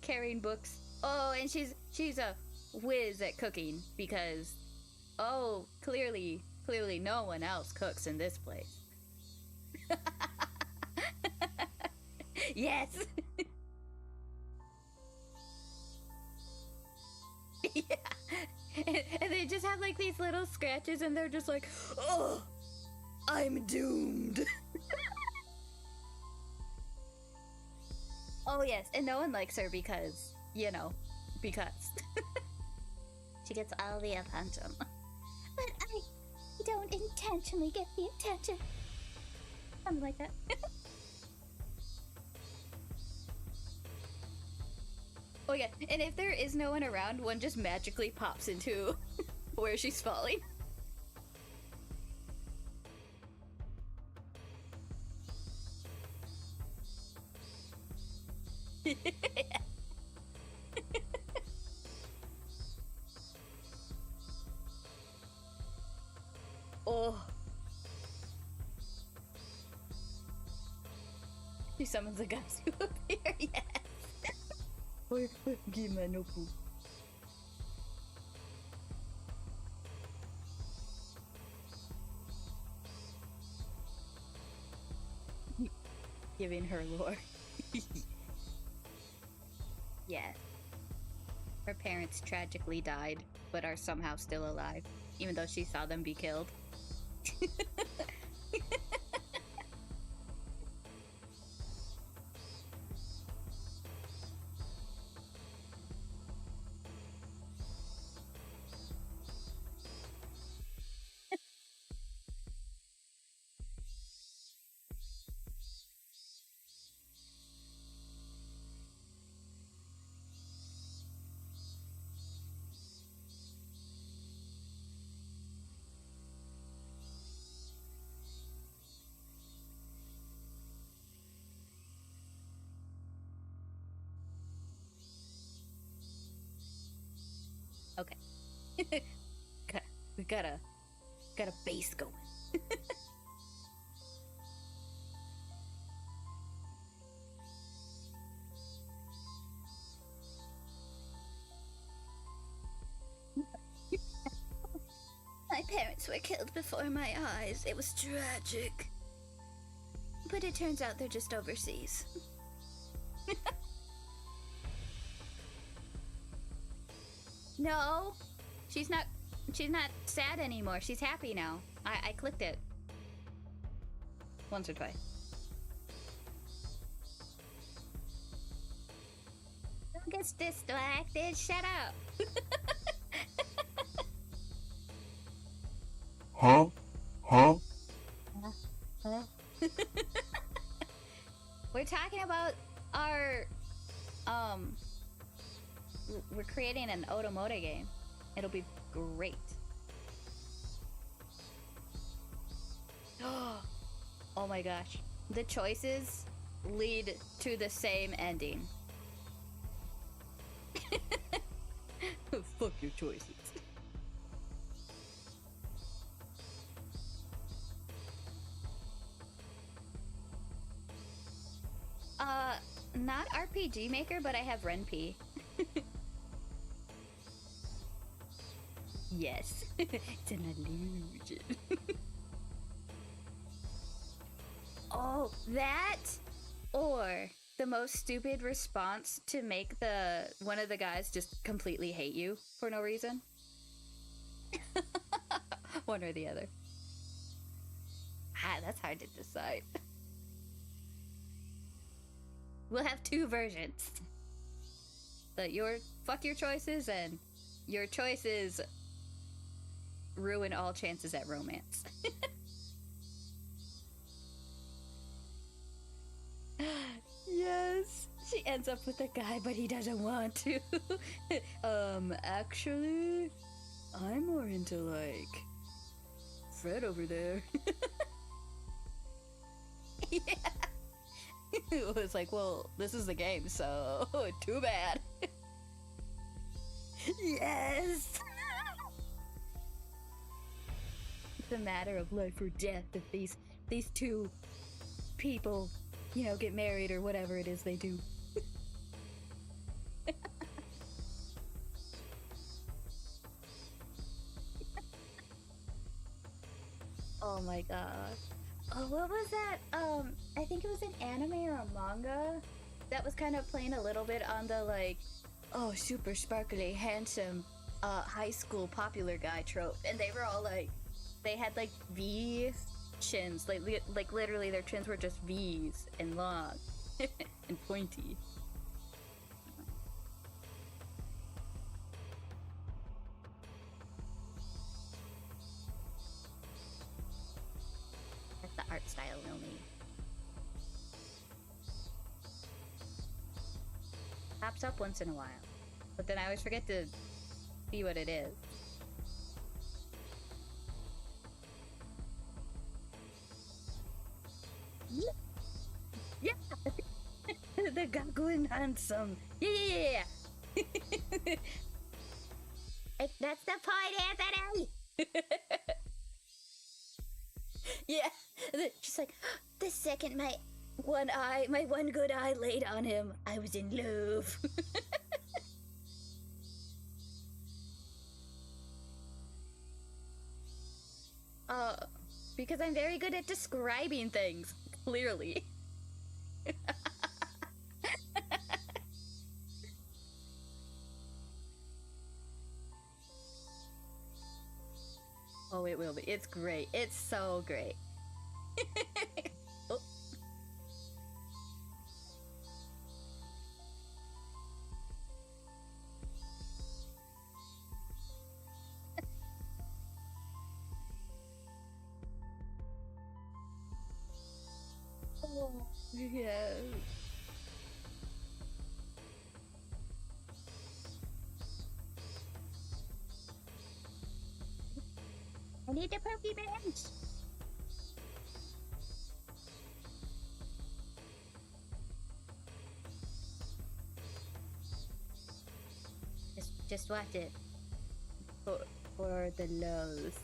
Carrying books. Oh, and she's a whiz at cooking, because, oh, clearly no one else cooks in this place. Yes! Yeah. And they just have like these little scratches and they're just like, oh, I'm doomed. Oh yes, and no one likes her because, you know, because. She gets all the attention. But I don't intentionally get the attention. Something like that. Oh yeah, and if there is no one around, one just magically pops into where she's falling. Oh. She summons the guys who appear, yes. Giving her lore. Yeah. Her parents tragically died, but are somehow still alive, even though she saw them be killed. Okay. We got a base going. My parents were killed before my eyes. It was tragic. But it turns out they're just overseas. No, she's not sad anymore. She's happy now. I clicked it. Once or twice. Don't get distracted. Shut up. Huh? We're talking about our we're creating an Otomoda game. It'll be great. Oh my gosh. The choices lead to the same ending. Fuck your choices. Not RPG Maker, but I have RenP. Yes, it's an illusion. Oh, that or the most stupid response to make one of the guys just completely hate you for no reason. One or the other. That's hard to decide. We'll have two versions. Fuck your choices, and your choices ruin all chances at romance. Yes. She ends up with a guy, but he doesn't want to. Actually, I'm more into, like, Fred over there. Yeah. It was like, well, this is the game, so too bad. Yes! It's a matter of life or death if these two people, get married or whatever it is they do. Oh my god. Oh, what was that? I think it was an anime or a manga that was kind of playing a little bit on the, like, oh, super sparkly, handsome, high school popular guy trope. And they were all like, they had like V chins, like literally their chins were just V's and long and pointy. That's the art style we'll need. Pops up once in a while, but then I always forget to see what it is. Yeah! The gargoyle handsome. Yeah! That's the point, Anthony! Yeah, she's like, the second my one good eye laid on him, I was in love. Because I'm very good at describing things, clearly. Oh, it will be. It's great. It's so great. Oh. Oh, yes. I need the Pokemons. Just watch it. for the lows.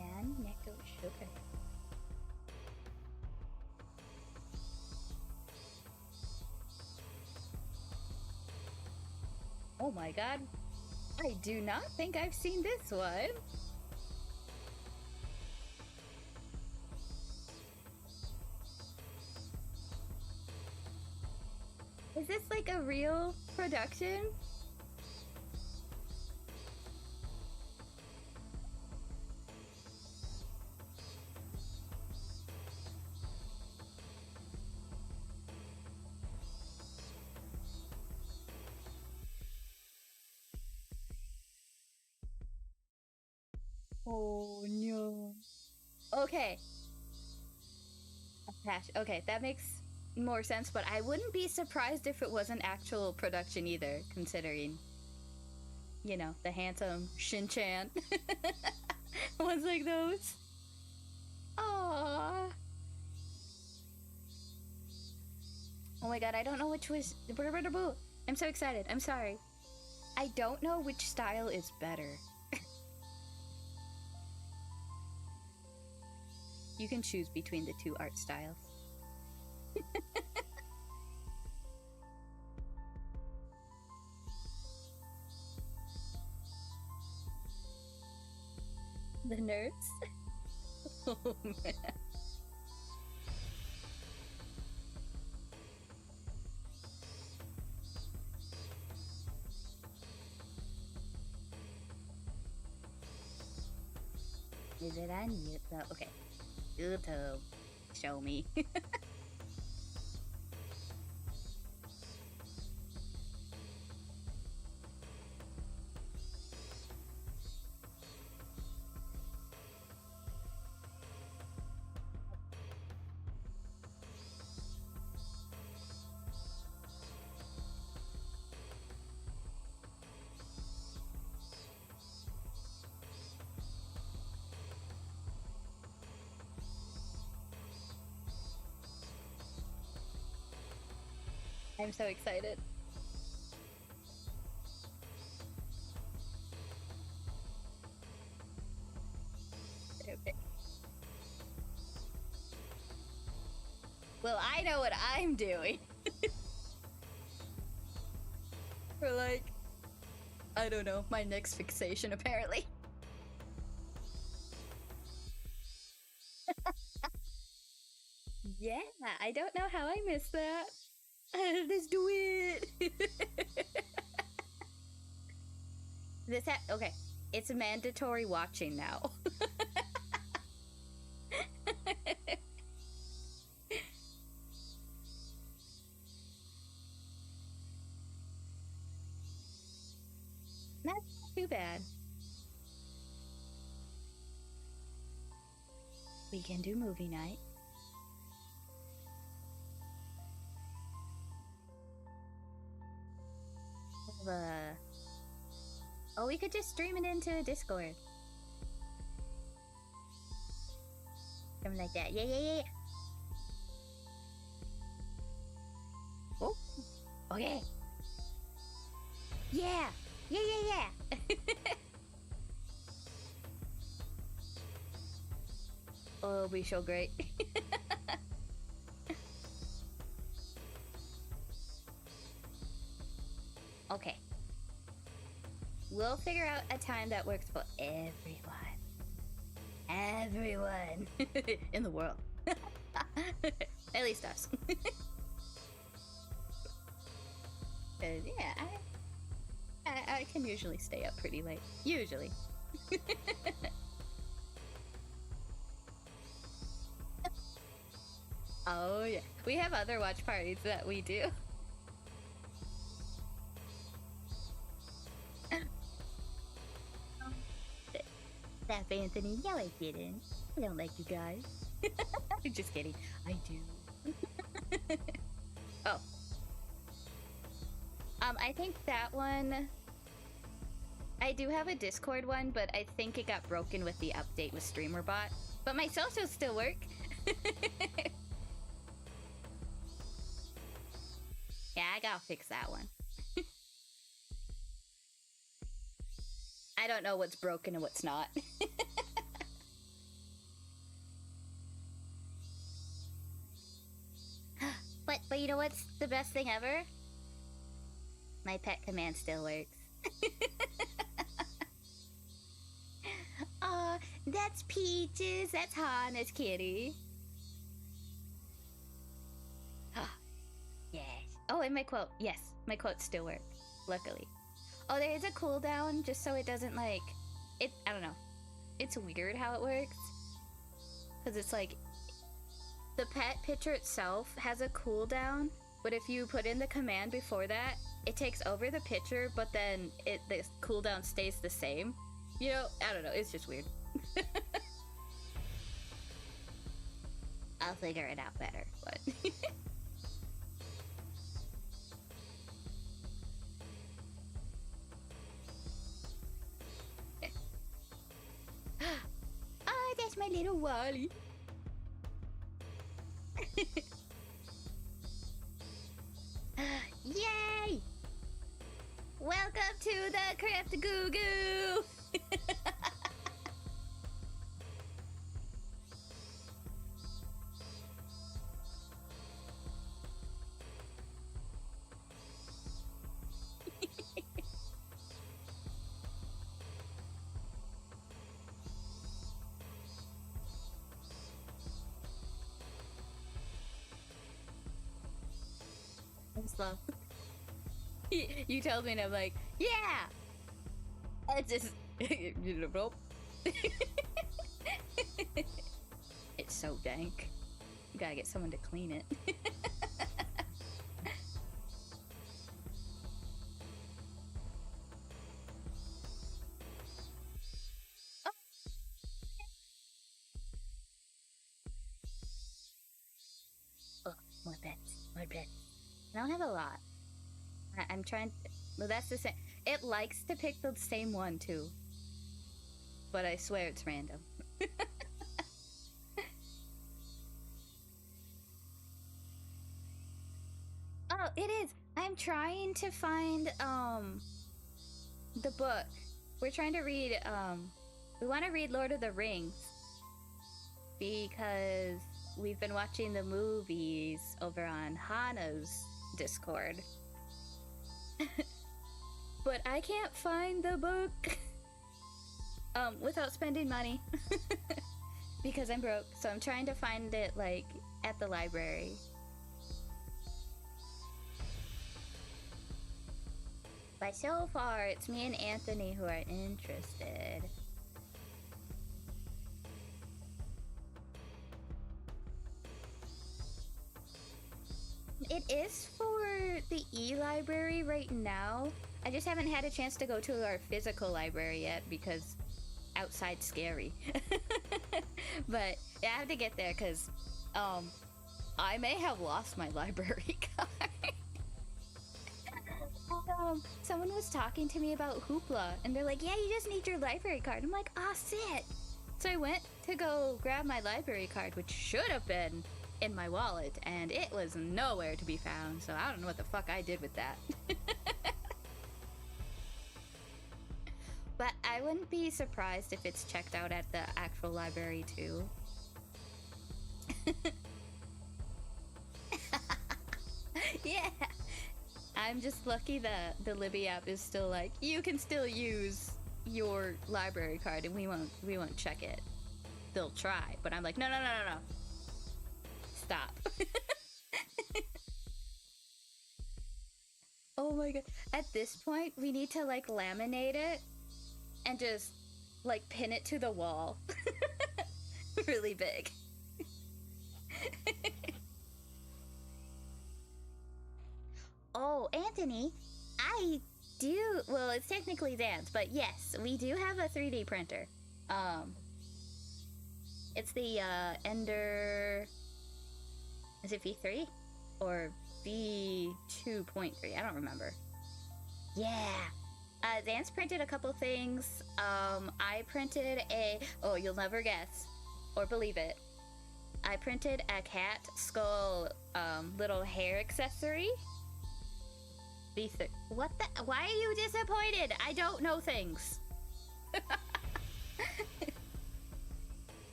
And Neko Sugar. Oh my god. I do not think I've seen this one. Is this like a real production? Oh no. Okay. Okay, that makes more sense, but I wouldn't be surprised if it was an actual production either, considering, you know, the handsome Shin-chan. Ones like those. Aww. Oh my god, I don't know which was... I'm so excited, I'm sorry. I don't know which style is better. You can choose between the two art styles. The nerds? Oh man. Is it on YouTube? Okay. YouTube. Show me. I'm so excited. Okay. Well, I know what I'm doing. For like, I don't know, my next fixation apparently. Yeah, I don't know how I missed that. Let's do it. Okay, it's mandatory watching now. Not too bad. We can do movie night. Oh, we could just stream it into Discord. Something like that. Yeah, yeah, yeah. Oh, okay. Yeah, yeah, yeah, yeah. Oh, it'll be so great. Okay. We'll figure out a time that works for everyone. Everyone in the world. At least us. Yeah, I can usually stay up pretty late. Usually. Oh yeah. We have other watch parties that we do. Steph Anthony, no I didn't. I don't like you guys. Just kidding. I do. Oh. I think that one... I do have a Discord one, but I think it got broken with the update with StreamerBot. But my socials still work. I'll fix that one. I don't know what's broken and what's not. But you know what's the best thing ever? My pet command still works. Aw, that's Peaches. That's Hana's kitty. Yes. Oh, and my quote. Yes, my quotes still work. Luckily. Oh, there is a cooldown just so it doesn't like... I don't know. It's weird how it works. Because it's like... The pet picture itself has a cooldown, but if you put in the command before that, it takes over the picture, but then the cooldown stays the same. You know, I don't know, it's just weird. I'll figure it out better, but... Ah, that's my little Wally. Yay! Welcome to the Crypt Goo Goo! I'm slow. You told me and I'm like, yeah! I just... Nope. It's so dank. You gotta get someone to clean it. Oh. Oh, more pets. More pets. I don't have a lot. I'm trying... Well, that's the same. It likes to pick the same one, too. But I swear it's random. Oh, it is! I'm trying to find, the book. We're trying to read, we want to read Lord of the Rings. Because we've been watching the movies over on Hana's Discord. But I can't find the book without spending money. Because I'm broke, so I'm trying to find it, like, at the library. But so far, it's me and Anthony who are interested. It is for the e-library right now. I just haven't had a chance to go to our physical library yet because outside's scary. But yeah, I have to get there because I may have lost my library card. Someone was talking to me about Hoopla and they're like, yeah, you just need your library card. I'm like, ah, sit. So I went to go grab my library card, which should have been in my wallet, and it was nowhere to be found, so I don't know what the fuck I did with that. But I wouldn't be surprised if it's checked out at the actual library too. Yeah! I'm just lucky that the Libby app is still like, you can still use your library card and we won't check it. They'll try, but I'm like, no. Stop. Oh my god. At this point, we need to like laminate it and just like pin it to the wall. Really big. Oh, Anthony, I do, well, it's technically Dan's, but yes, we do have a 3D printer. It's the Ender, is it V3 or V2.3? I don't remember. Yeah. Dan's printed a couple things. I printed oh, you'll never guess or believe it. I printed a cat skull little hair accessory. What the? Why are you disappointed? I don't know things.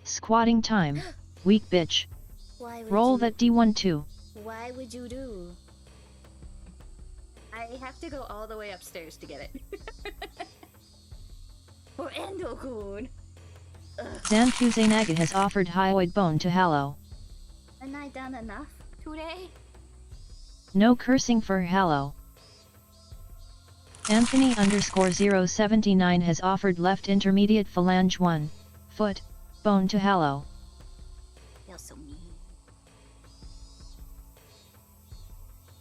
Squatting time. Weak bitch. Why would Roll you, that D12. Why would you do? I have to go all the way upstairs to get it. For Endo-kun. Zanku Zainaga has offered hyoid bone to Hallow. Haven't I done enough today? No cursing for Hallow. Anthony_079 has offered left intermediate phalange 1 foot bone to Hallow. Feels so mean.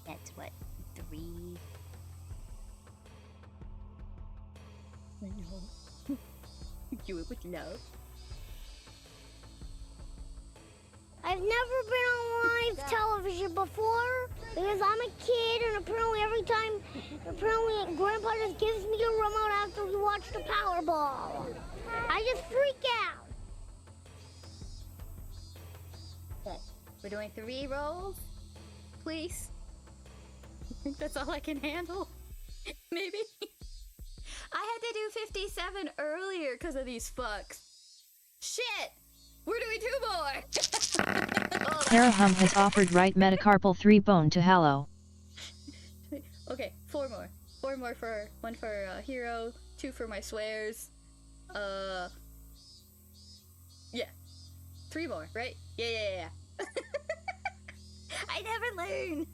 That's what, 3? I know. Do it with love. I've never been on live television before because I'm a kid, and apparently Grandpa just gives me a remote after we watch the Powerball. I just freak out. Okay, we're doing 3 rolls, please. I think that's all I can handle. Maybe. I had to do 57 earlier because of these fucks. Shit! We're doing 2 more! Parahum has offered right metacarpal 3 bone to Hallow. Okay, 4 more. 4 more for 1 for Hero, 2 for my swears. Yeah. 3 more, right? Yeah. I never learn.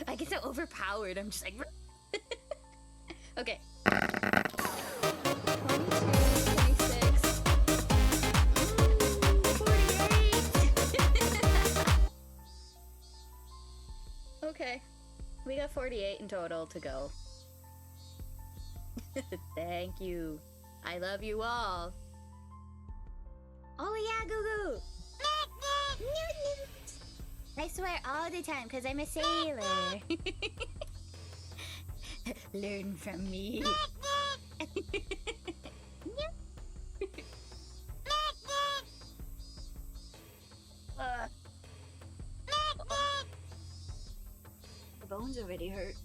I get so overpowered. I'm just like. Okay. 22, 26. 48. Okay. We got 48 in total to go. Thank you. I love you all. Oh yeah, Goo Goo. I swear all the time because I'm a sailor. Learn from me. The bones already hurt.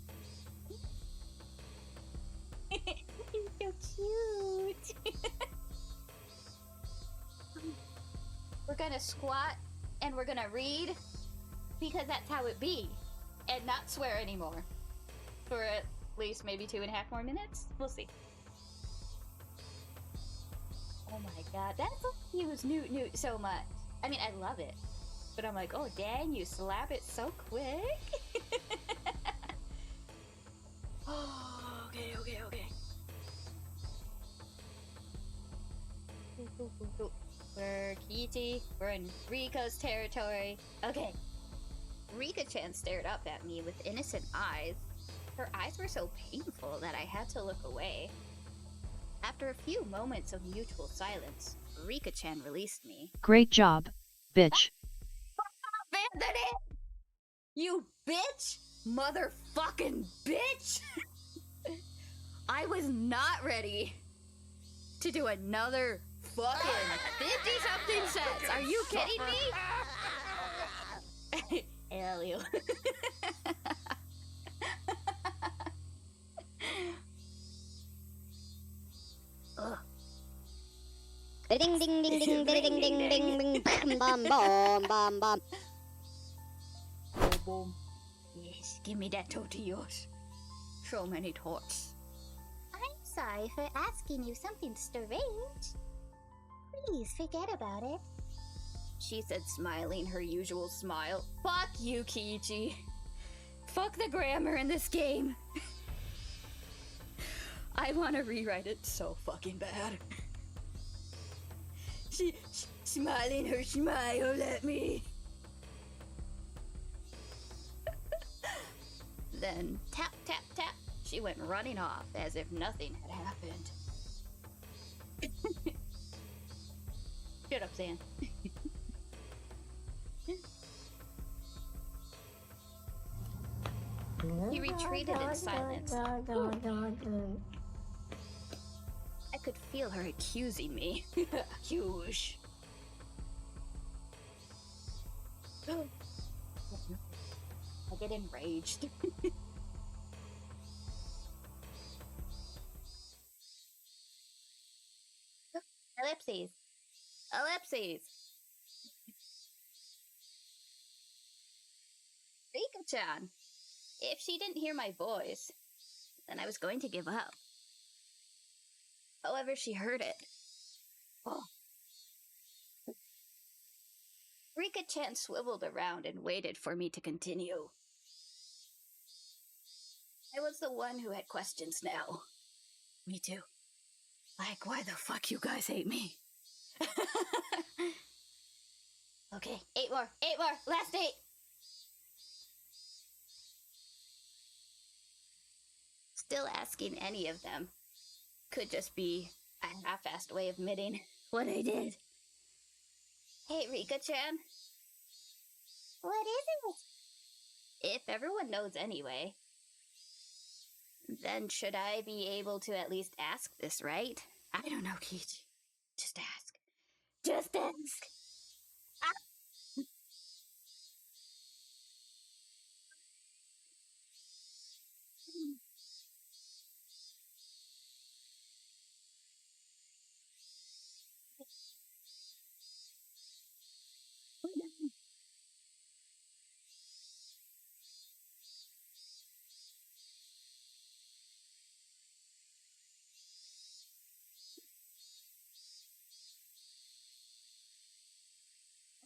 You're so cute. We're gonna squat and we're gonna read because that's how it be, and not swear anymore for at least maybe 2.5 more minutes. We'll see. Oh my god, that's what you use Newt so much. I mean, I love it, but I'm like, oh dang, you slap it so quick. Oh, okay. We're Kichi. We're in Riko's territory. Okay. Rika-chan stared up at me with innocent eyes. Her eyes were so painful that I had to look away. After a few moments of mutual silence, Rika-chan released me. Great job, bitch. Abandon it! You bitch! Motherfucking bitch! I was not ready to do another fucking 50-something sets. Are you kidding me? Elio. Ugh. Ding ding ding ding ding ding ding ding ding bum bum bum bum. Oh, boom. Yes, give me that tortillas. So many torts. I'm sorry for asking you something strange. Please forget about it. She said, smiling her usual smile. Fuck you, Kiichi. Fuck the grammar in this game. I want to rewrite it so fucking bad. She smiling her smile at me. Then tap, tap, tap. She went running off as if nothing had happened. Shut up, Zan. He retreated in silence. I could feel her accusing me. Accuse. I get enraged. Ellipses. Ellipses. Rika-chan. If she didn't hear my voice, then I was going to give up. However, she heard it. Oh. Rika-chan swiveled around and waited for me to continue. I was the one who had questions now. Me too. Like, why the fuck you guys hate me? Okay, 8 more, last 8! Still asking any of them could just be a half-assed way of admitting what I did. Hey, Rika-chan. What is it? If everyone knows anyway, then should I be able to at least ask this, right? I don't know, Kichi. Just ask. Just ask.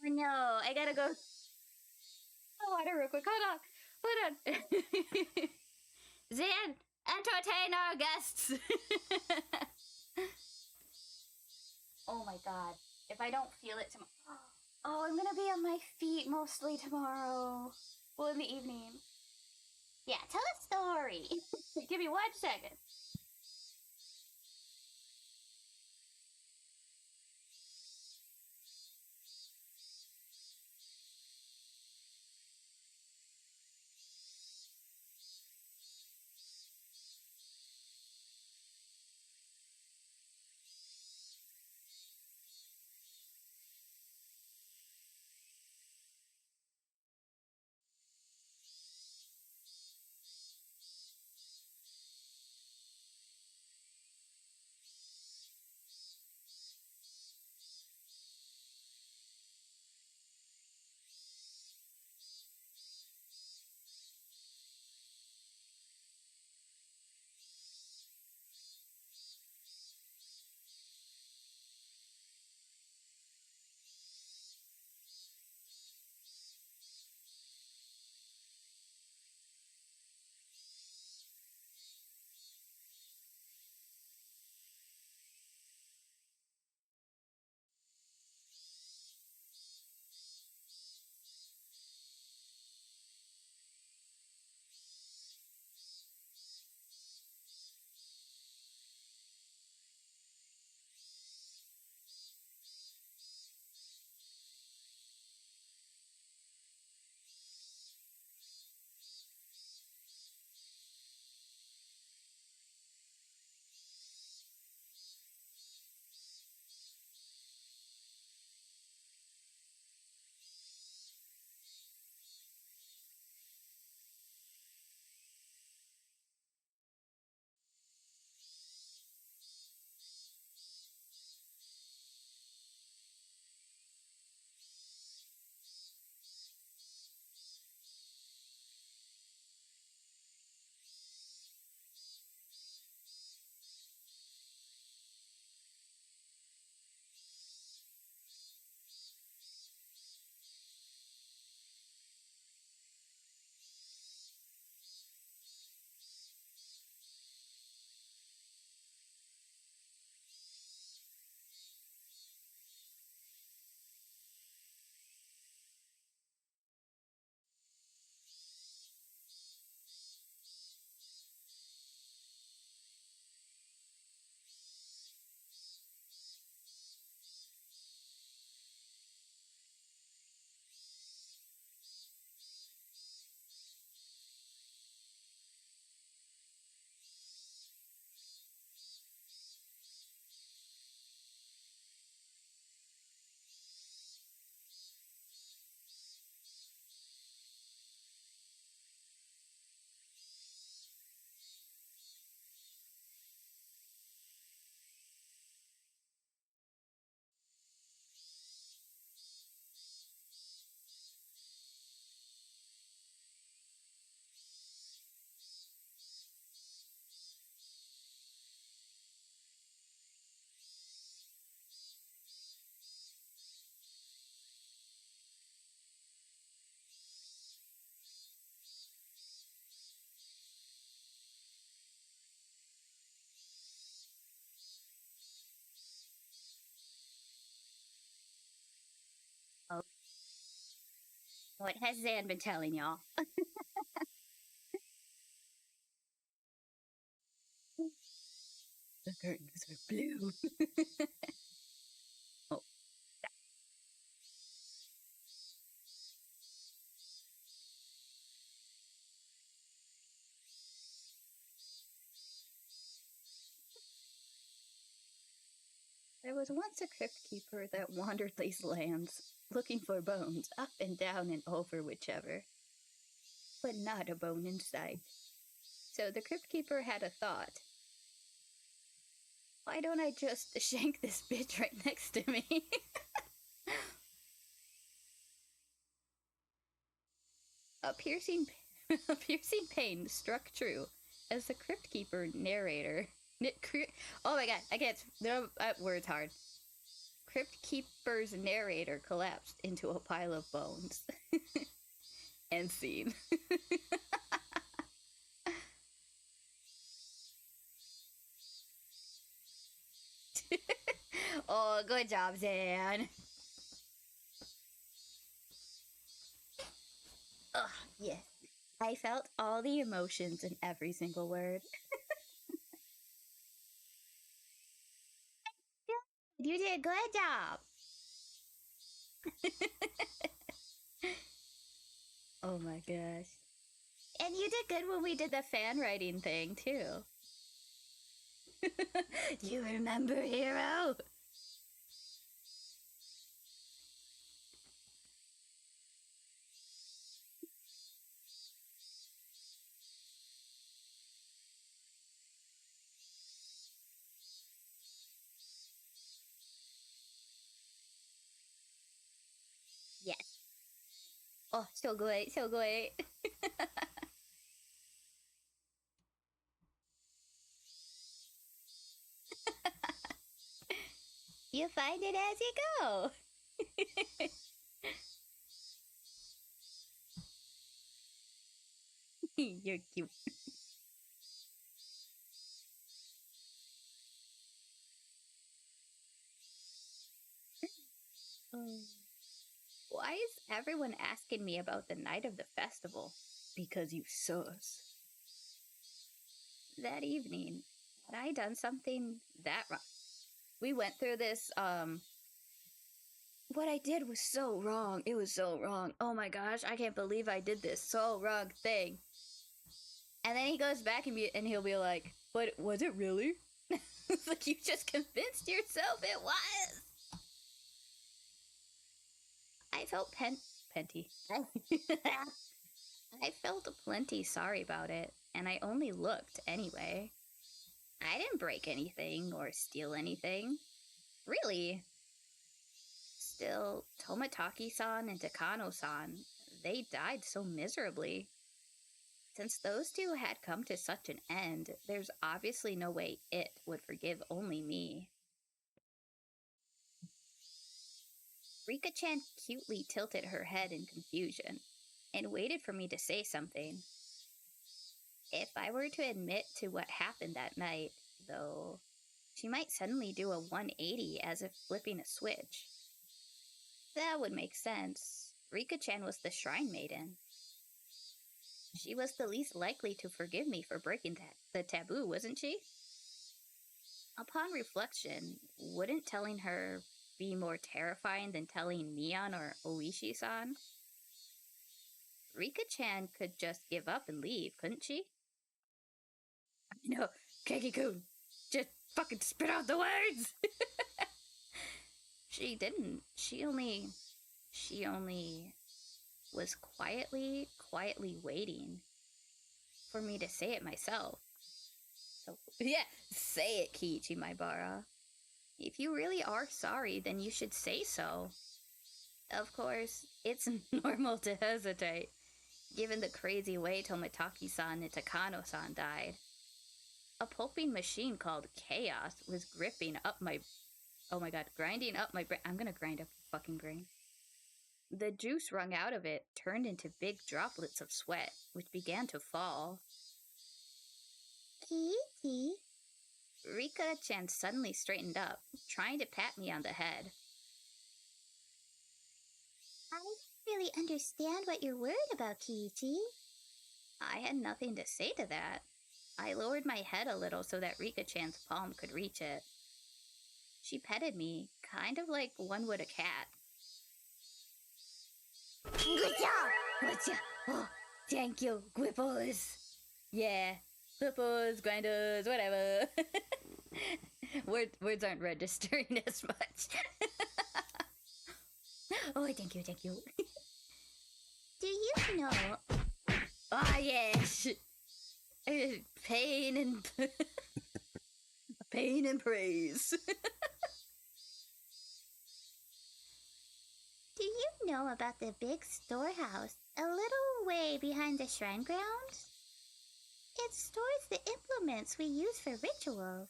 Oh no, I gotta go. Oh, water real quick. Hold on. Zan, entertain our guests. Oh my god. If I don't feel it tomorrow. Oh, I'm gonna be on my feet mostly tomorrow. Well, in the evening. Yeah, tell a story. Give me 1 second. What has Zan been telling y'all? The curtains are blue. Oh. There was once a crypt keeper that wandered these lands, looking for bones up and down and over whichever, but not a bone in sight. So the crypt keeper had a thought. Why don't I just shank this bitch right next to me? A piercing pain struck true as the crypt keeper narrator. Oh my god, I can't. That word's hard. Crypt keeper's narrator collapsed into a pile of bones. End scene. Oh, good job, Zan. Oh, yes. I felt all the emotions in every single word. You did a good job. Oh my gosh. And you did good when we did the fan writing thing, too. Do you remember, Hero? Yes. Oh, so good, so good. You find it as you go. You're cute. Why is everyone asking me about the night of the festival? Because you sus. That evening, had I done something that wrong? We went through this, what I did was so wrong. It was so wrong. Oh my gosh, I can't believe I did this so wrong thing. And then he goes back and he'll be like, but was it really? It's like, you just convinced yourself it was. I felt penty. I felt plenty sorry about it, and I only looked anyway. I didn't break anything or steal anything. Really. Still, Tomataki-san and Takano-san, they died so miserably. Since those two had come to such an end, there's obviously no way it would forgive only me. Rika-chan cutely tilted her head in confusion and waited for me to say something. If I were to admit to what happened that night, though, she might suddenly do a 180 as if flipping a switch. That would make sense. Rika-chan was the shrine maiden. She was the least likely to forgive me for breaking the taboo, wasn't she? Upon reflection, wouldn't telling her be more terrifying than telling Neon or Oishi-san? Rika-chan could just give up and leave, couldn't she? No, Keiki-kun, just fucking spit out the words! She didn't. She only was quietly waiting for me to say it myself. So, yeah, say it, Kiichi Maibara. If you really are sorry, then you should say so. Of course, it's normal to hesitate, given the crazy way Tomataki-san and Takano-san died. A pulping machine called Chaos was gripping up my... Oh my god, grinding up my brain. I'm gonna grind up your fucking brain. The juice wrung out of it turned into big droplets of sweat, which began to fall. Kitty? Rika-chan suddenly straightened up, trying to pat me on the head. I really understand what you're worried about, Kiichi. I had nothing to say to that. I lowered my head a little so that Rika-chan's palm could reach it. She petted me, kind of like one would a cat. Good job! Gotcha! Oh, thank you, Quipples! Yeah, Quipples, grinders, whatever. Words aren't registering as much. Oh, thank you. Do you know? Ah, yes! Pain and... pain and praise. Do you know about the big storehouse a little way behind the shrine grounds? It stores the implements we use for rituals.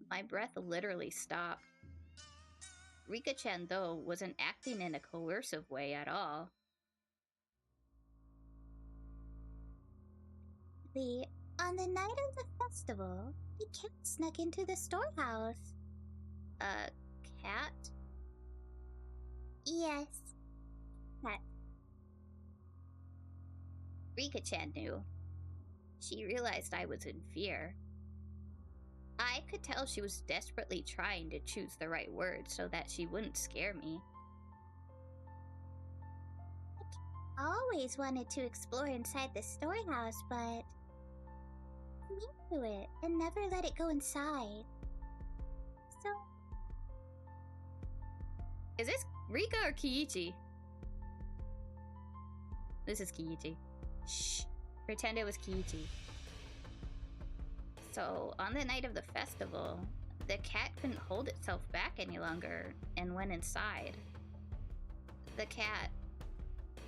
My breath literally stopped. Rika-chan, though, wasn't acting in a coercive way at all. On the night of the festival, the cat snuck into the storehouse. A cat? Yes. Cat. Rika-chan knew. She realized I was in fear. I could tell she was desperately trying to choose the right words so that she wouldn't scare me. I always wanted to explore inside the storehouse, but I'm into it and never let it go inside. So, Is this Rika or Kiichi? This is Kiichi. Shh. Pretend it was Kiichi. So, on the night of the festival, the cat couldn't hold itself back any longer and went inside. The cat...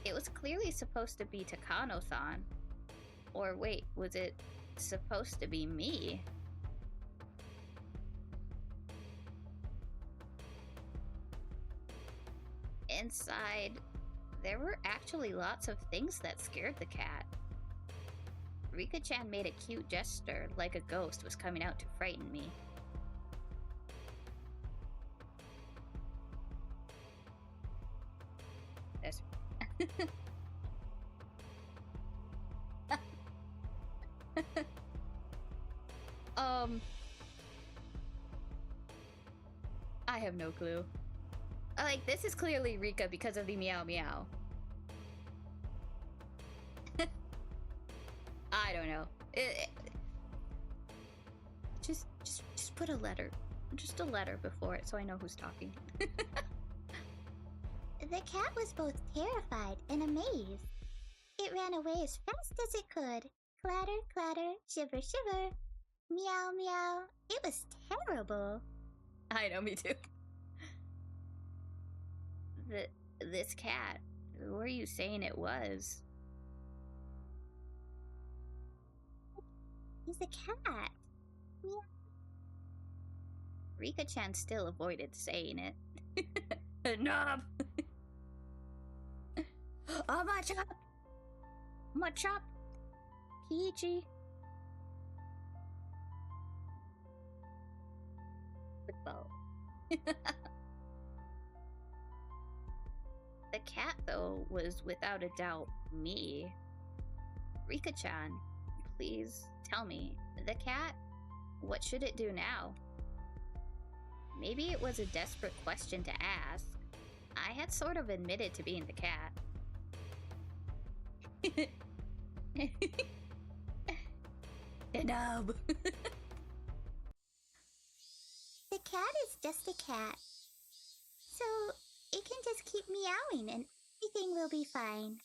It was clearly supposed to be Takano-san. Or wait, was it supposed to be me? Inside, there were actually lots of things that scared the cat. Rika-chan made a cute gesture, like a ghost was coming out to frighten me. That's... I have no clue. Like, this is clearly Rika because of the meow meow. I don't know. Just put a letter. Just a letter before it so I know who's talking. the cat was both terrified and amazed. It ran away as fast as it could. Clatter, clatter, shiver, shiver. Meow, meow. It was terrible. I know, me too. This cat, who are you saying it was? He's a cat. Meow. Rika-chan still avoided saying it. Knob! Oh, my chop! My chop! Kiichi! Football. The cat, though, was without a doubt me. Rika-chan, please tell me, the cat, what should it do now? Maybe it was a desperate question to ask. I had sort of admitted to being the cat. Enough. The cat is just a cat. So, it can just keep meowing and everything will be fine.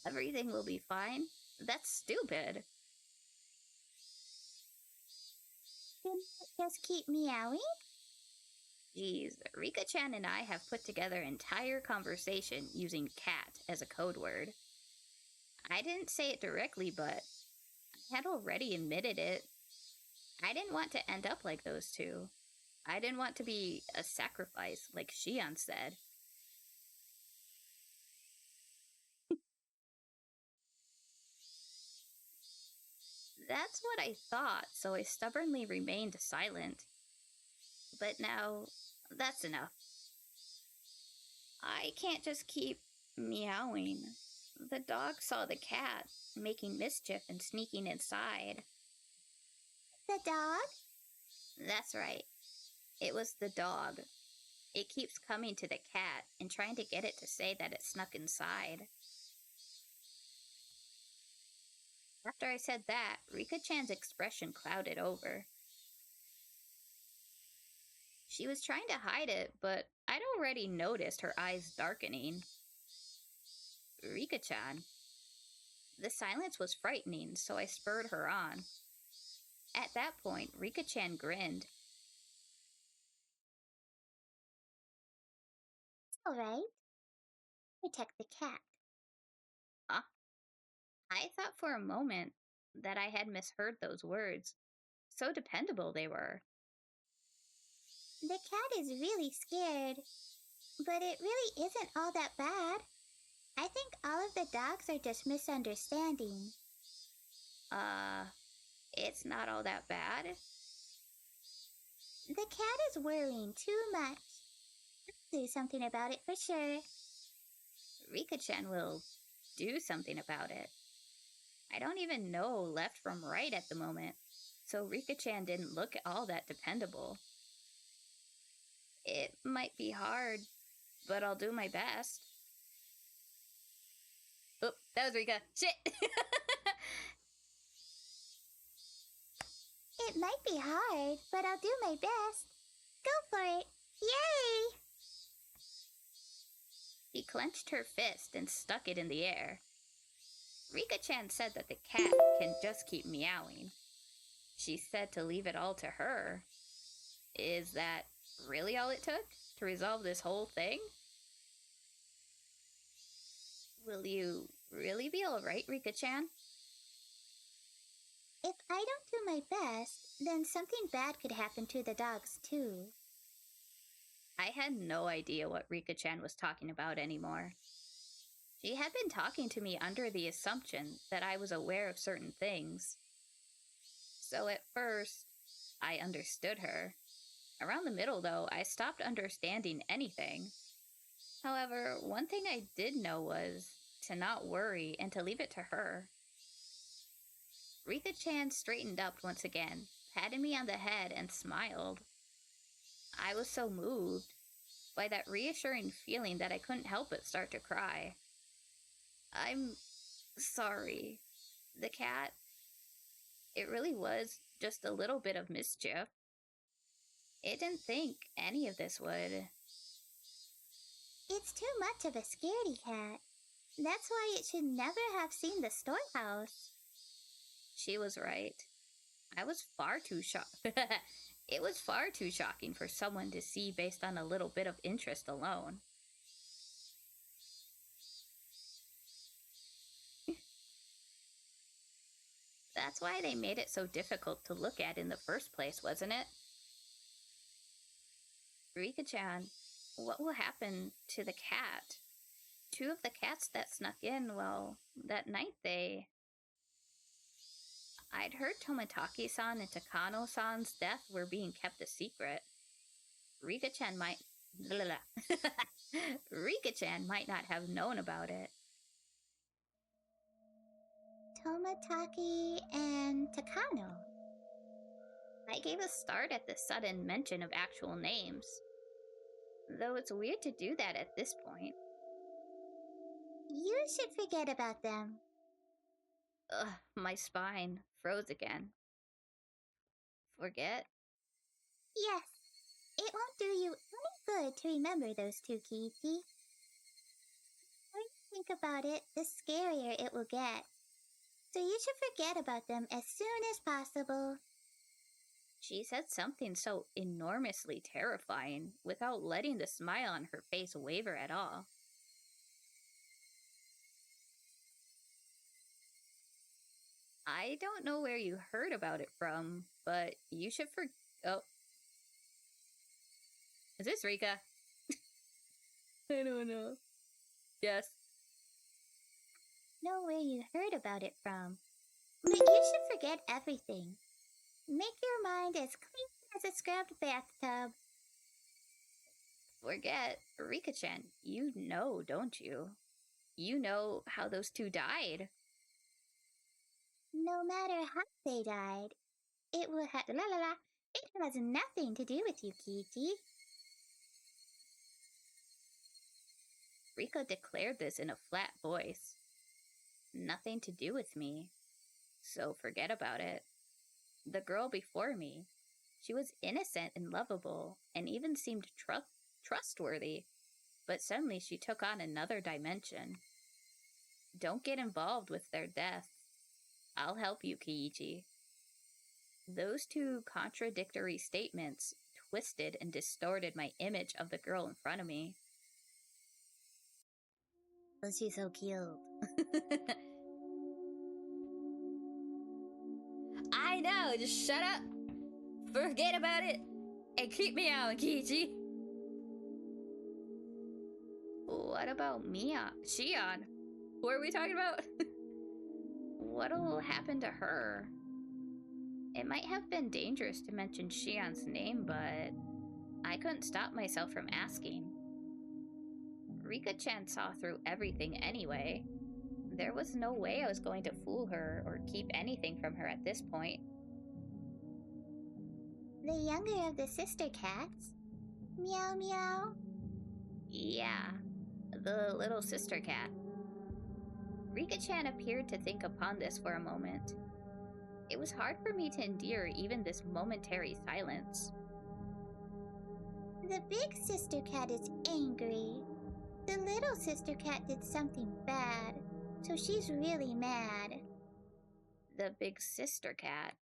Everything will be fine? That's stupid. Then just keep meowing? Geez, Rika-chan and I have put together an entire conversation using cat as a code word. I didn't say it directly, but I had already admitted it. I didn't want to end up like those two. I didn't want to be a sacrifice, like Shion said. That's what I thought, so I stubbornly remained silent. But now, that's enough. I can't just keep meowing. The dog saw the cat making mischief and sneaking inside. The dog? That's right. It was the dog. It keeps coming to the cat and trying to get it to say that it snuck inside. After I said that, Rika-chan's expression clouded over. She was trying to hide it, but I'd already noticed her eyes darkening. Rika-chan. The silence was frightening, so I spurred her on. At that point, Rika-chan grinned. All right. Protect the cat. Huh? I thought for a moment that I had misheard those words. So dependable they were. The cat is really scared, but it really isn't all that bad. I think all of the dogs are just misunderstanding. It's not all that bad. The cat is worrying too much. I'll do something about it for sure. Rika-chan will do something about it. I don't even know left from right at the moment, so Rika-chan didn't look all that dependable. It might be hard, but I'll do my best. Oh, that was Rika. Shit! It might be hard, but I'll do my best. Go for it. Yay! She clenched her fist and stuck it in the air. Rika-chan said that the cat can just keep meowing. She said to leave it all to her. Is that really all it took to resolve this whole thing? Will you really be alright, Rika-chan? If I don't do my best, then something bad could happen to the dogs too. I had no idea what Rika-chan was talking about anymore. She had been talking to me under the assumption that I was aware of certain things. So at first, I understood her. Around the middle, though, I stopped understanding anything. However, one thing I did know was to not worry and to leave it to her. Rika-chan straightened up once again, patted me on the head, and smiled. I was so moved by that reassuring feeling that I couldn't help but start to cry. I'm sorry. The cat, it really was just a little bit of mischief. It didn't think any of this would. It's too much of a scaredy cat. That's why it should never have seen the storehouse. She was right. I was far too shocked. It was far too shocking for someone to see based on a little bit of interest alone. That's why they made it so difficult to look at in the first place, wasn't it? Rika-chan, what will happen to the cat? 2 of the cats that snuck in, well, that night I'd heard Tomitaki-san and Takano-san's death were being kept a secret. Rika-chan might... Rika-chan might not have known about it. Tomitaki and Takano. I gave a start at the sudden mention of actual names. Though it's weird to do that at this point. You should forget about them. Ugh, my spine froze again. Forget? Yes. It won't do you any good to remember those 2, Kiichi. The more you think about it, the scarier it will get. So you should forget about them as soon as possible. She said something so enormously terrifying without letting the smile on her face waver at all. I don't know where you heard about it from, but you should Oh. Is this Rika? I don't know. Yes. Know where you heard about it from. But you should forget everything. Make your mind as clean as a scrubbed bathtub. Forget Rika-chan. You know, don't you? You know how those two died. No matter how they died, it will have It has nothing to do with you, Kiichi. Rika declared this in a flat voice. Nothing to do with me. So forget about it. The girl before me, she was innocent and lovable, and even seemed trustworthy. But suddenly she took on another dimension. Don't get involved with their death. I'll help you, Kiichi. Those two contradictory statements twisted and distorted my image of the girl in front of me. Oh, she's so cute. I know, just shut up. Forget about it. And keep me out, Kiichi. What about Shion? Who are we talking about? What'll happen to her? It might have been dangerous to mention Shion's name, but I couldn't stop myself from asking. Rika-chan saw through everything anyway. There was no way I was going to fool her or keep anything from her at this point. The younger of the sister cats? Meow meow? Yeah, the little sister cat. Rika-chan appeared to think upon this for a moment. It was hard for me to endure even this momentary silence. The big sister cat is angry. The little sister cat did something bad, so she's really mad. The big sister cat?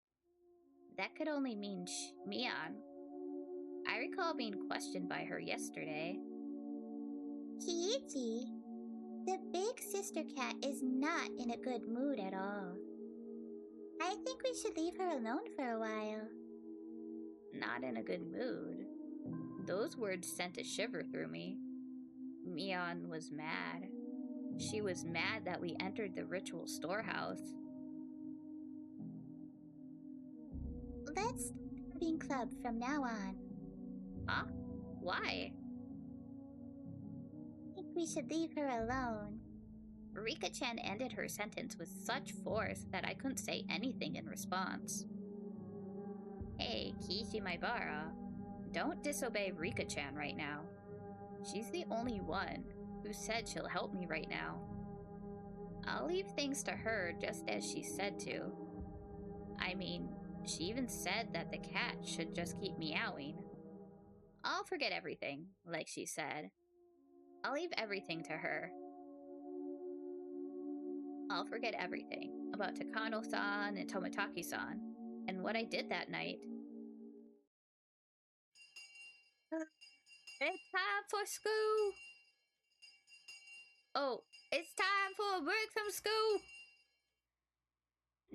That could only mean Mian. I recall being questioned by her yesterday. Kiichi, the big sister cat is not in a good mood at all. I think we should leave her alone for a while. Not in a good mood. Those words sent a shiver through me. Mian was mad. She was mad that we entered the ritual storehouse. Let's start having club from now on. Huh? Why? I think we should leave her alone. Rika-chan ended her sentence with such force that I couldn't say anything in response. Hey, Kiichi Maibara, don't disobey Rika-chan right now. She's the only one who said she'll help me right now. I'll leave things to her just as she said to. I mean, she even said that the cat should just keep meowing. I'll forget everything, like she said. I'll leave everything to her. I'll forget everything about Takano-san and Tomitaki-san and what I did that night. It's time for school! Oh, it's time for a break from school!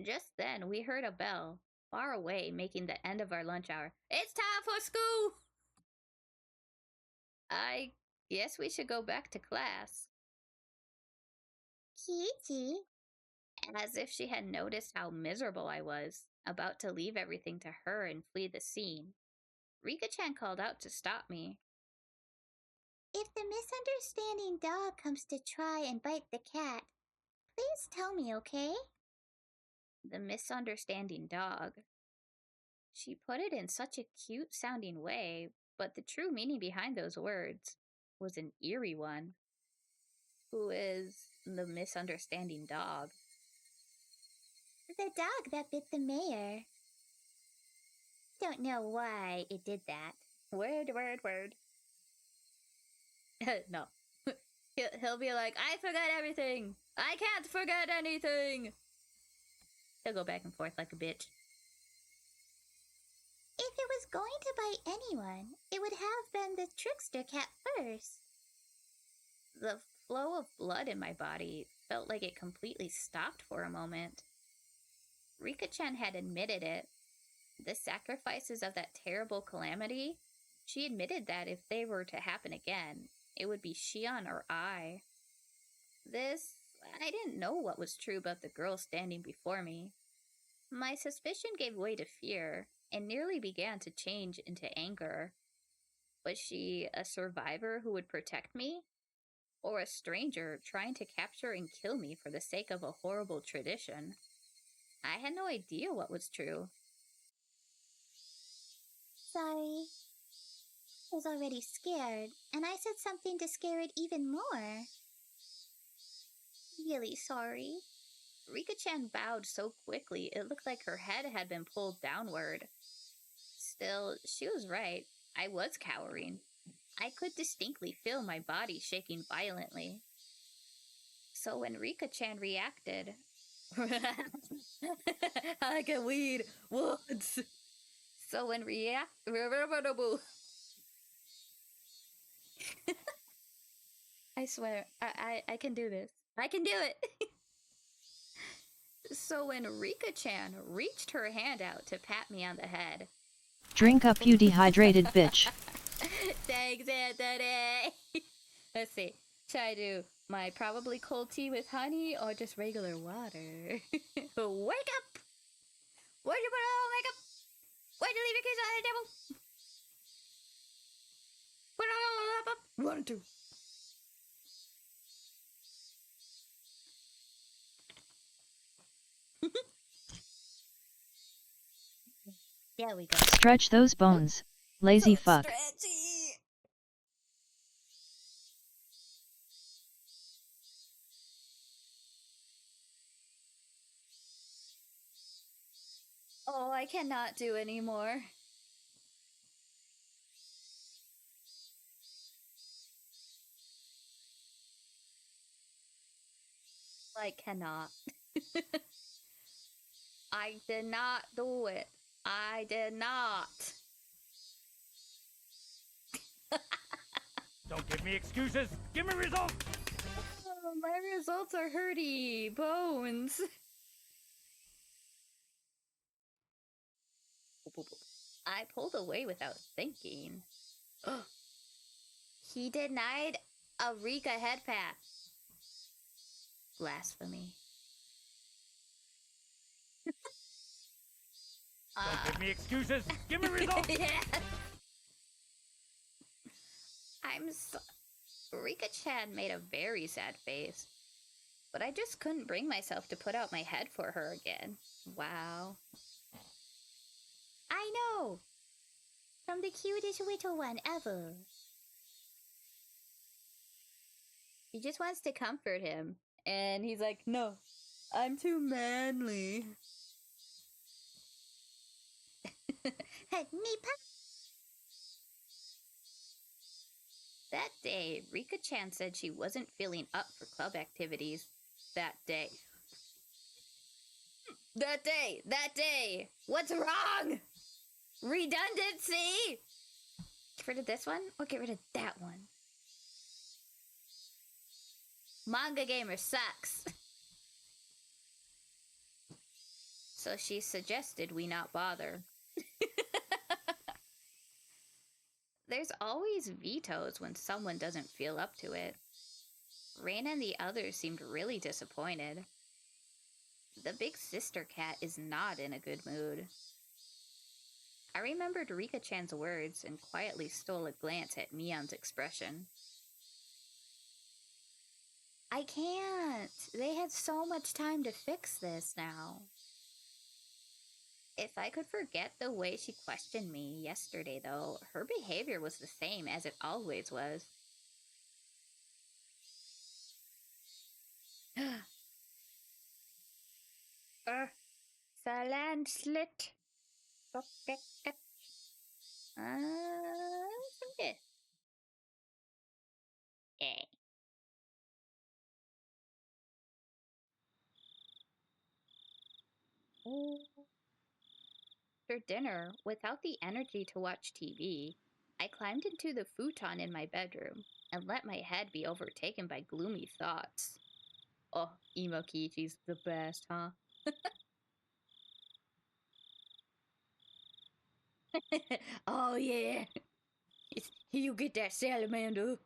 Just then, we heard a bell, far away, making the end of our lunch hour. It's time for school! I guess we should go back to class. Kiichi? As if she had noticed how miserable I was, about to leave everything to her and flee the scene. Rika-chan called out to stop me. If the misunderstanding dog comes to try and bite the cat, please tell me, okay? The misunderstanding dog. She put it in such a cute-sounding way, but the true meaning behind those words was an eerie one. Who is the misunderstanding dog? The dog that bit the mayor. Don't know why it did that. Word. No. He'll be like, I forgot everything! I can't forget anything! He'll go back and forth like a bitch. If it was going to bite anyone, it would have been the trickster cat first. The flow of blood in my body felt like it completely stopped for a moment. Rika-chan had admitted it. The sacrifices of that terrible calamity, she admitted that if they were to happen again, it would be Shion or I. I didn't know what was true about the girl standing before me. My suspicion gave way to fear and nearly began to change into anger. Was she a survivor who would protect me? Or a stranger trying to capture and kill me for the sake of a horrible tradition? I had no idea what was true. Sorry. I was already scared, and I said something to scare it even more. Really sorry. Rika-chan bowed so quickly it looked like her head had been pulled downward. Still, she was right. I was cowering. I could distinctly feel my body shaking violently. So when Rika-chan reacted, I get weed once. So when I swear, I can do this. I can do it. So when Rika-chan reached her hand out to pat me on the head, drink up, you dehydrated bitch. Thanks, Anthony. Let's see. Should I do my probably cold tea with honey or just regular water? Wake up! Where'd you put all the makeup? Why'd you leave your keys on the table? Put it all on the laptop. 1 and 2. There we go. Stretch those bones, lazy So fuck. stretchy. Oh, I cannot do anymore. I cannot. I did not do it. I did not. Don't give me excuses. Give me results. Oh, my results are hurty bones. I pulled away without thinking. He denied a Rika head pat. Blasphemy. Don't give me excuses. Give me results. Yeah. I'm so... Rika-chan made a very sad face. But I just couldn't bring myself to put out my head for her again. Wow. I know! From the cutest little one ever. She just wants to comfort him. And he's like, no, I'm too manly. Nipa! That day, Rika-chan said she wasn't feeling up for club activities. That day. That day! What's wrong? Redundancy? Get rid of this one or get rid of that one? Manga Gamer sucks. So she suggested we not bother. There's always vetoes when someone doesn't feel up to it. Rain and the others seemed really disappointed. The big sister cat is not in a good mood. I remembered Rika-chan's words and quietly stole a glance at Mion's expression. I can't. They had so much time to fix this now. If I could forget the way she questioned me yesterday, though, her behavior was the same as it always was. Silent slit. Okay. Yay. After dinner, without the energy to watch TV, I climbed into the futon in my bedroom and let my head be overtaken by gloomy thoughts. Oh, Emo Kichi's the best, huh? Oh, yeah. You get that salamander.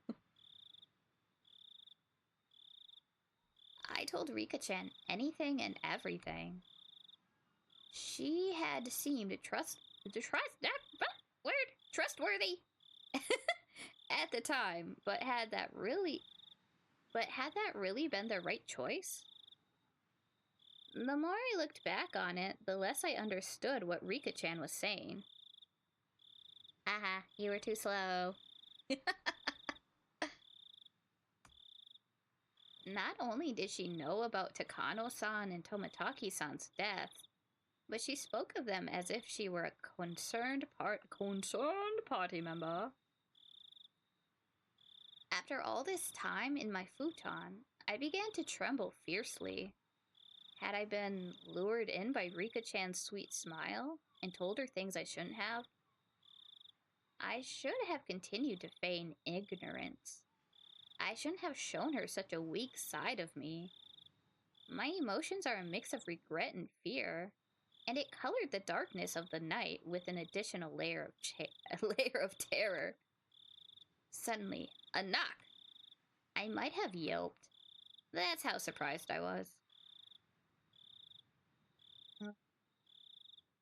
I told Rika-chan anything and everything. She had seemed trustworthy. at the time, but had that really been the right choice? The more I looked back on it, the less I understood what Rika-chan was saying. Aha, you were too slow. Not only did she know about Takano-san and Tomitaki-san's death, but she spoke of them as if she were a concerned party member. After all this time in my futon, I began to tremble fiercely. Had I been lured in by Rika-chan's sweet smile and told her things I shouldn't have? I should have continued to feign ignorance. I shouldn't have shown her such a weak side of me. My emotions are a mix of regret and fear, and it colored the darkness of the night with an additional layer of terror. Suddenly, a knock. I might have yelped. That's how surprised I was.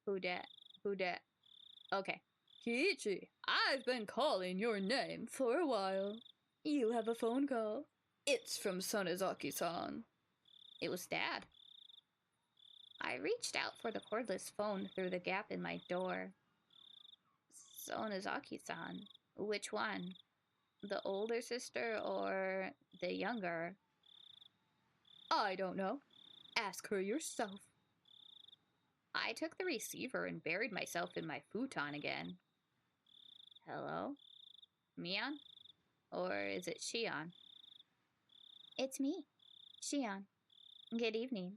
Who dat? Who dat? Okay. Kiichi, I've been calling your name for a while. You have a phone call. It's from Sonozaki-san. It was Dad. I reached out for the cordless phone through the gap in my door. Sonozaki-san? Which one? The older sister or the younger? I don't know. Ask her yourself. I took the receiver and buried myself in my futon again. Hello? Mion? Or is it Shion? It's me, Shion. Good evening.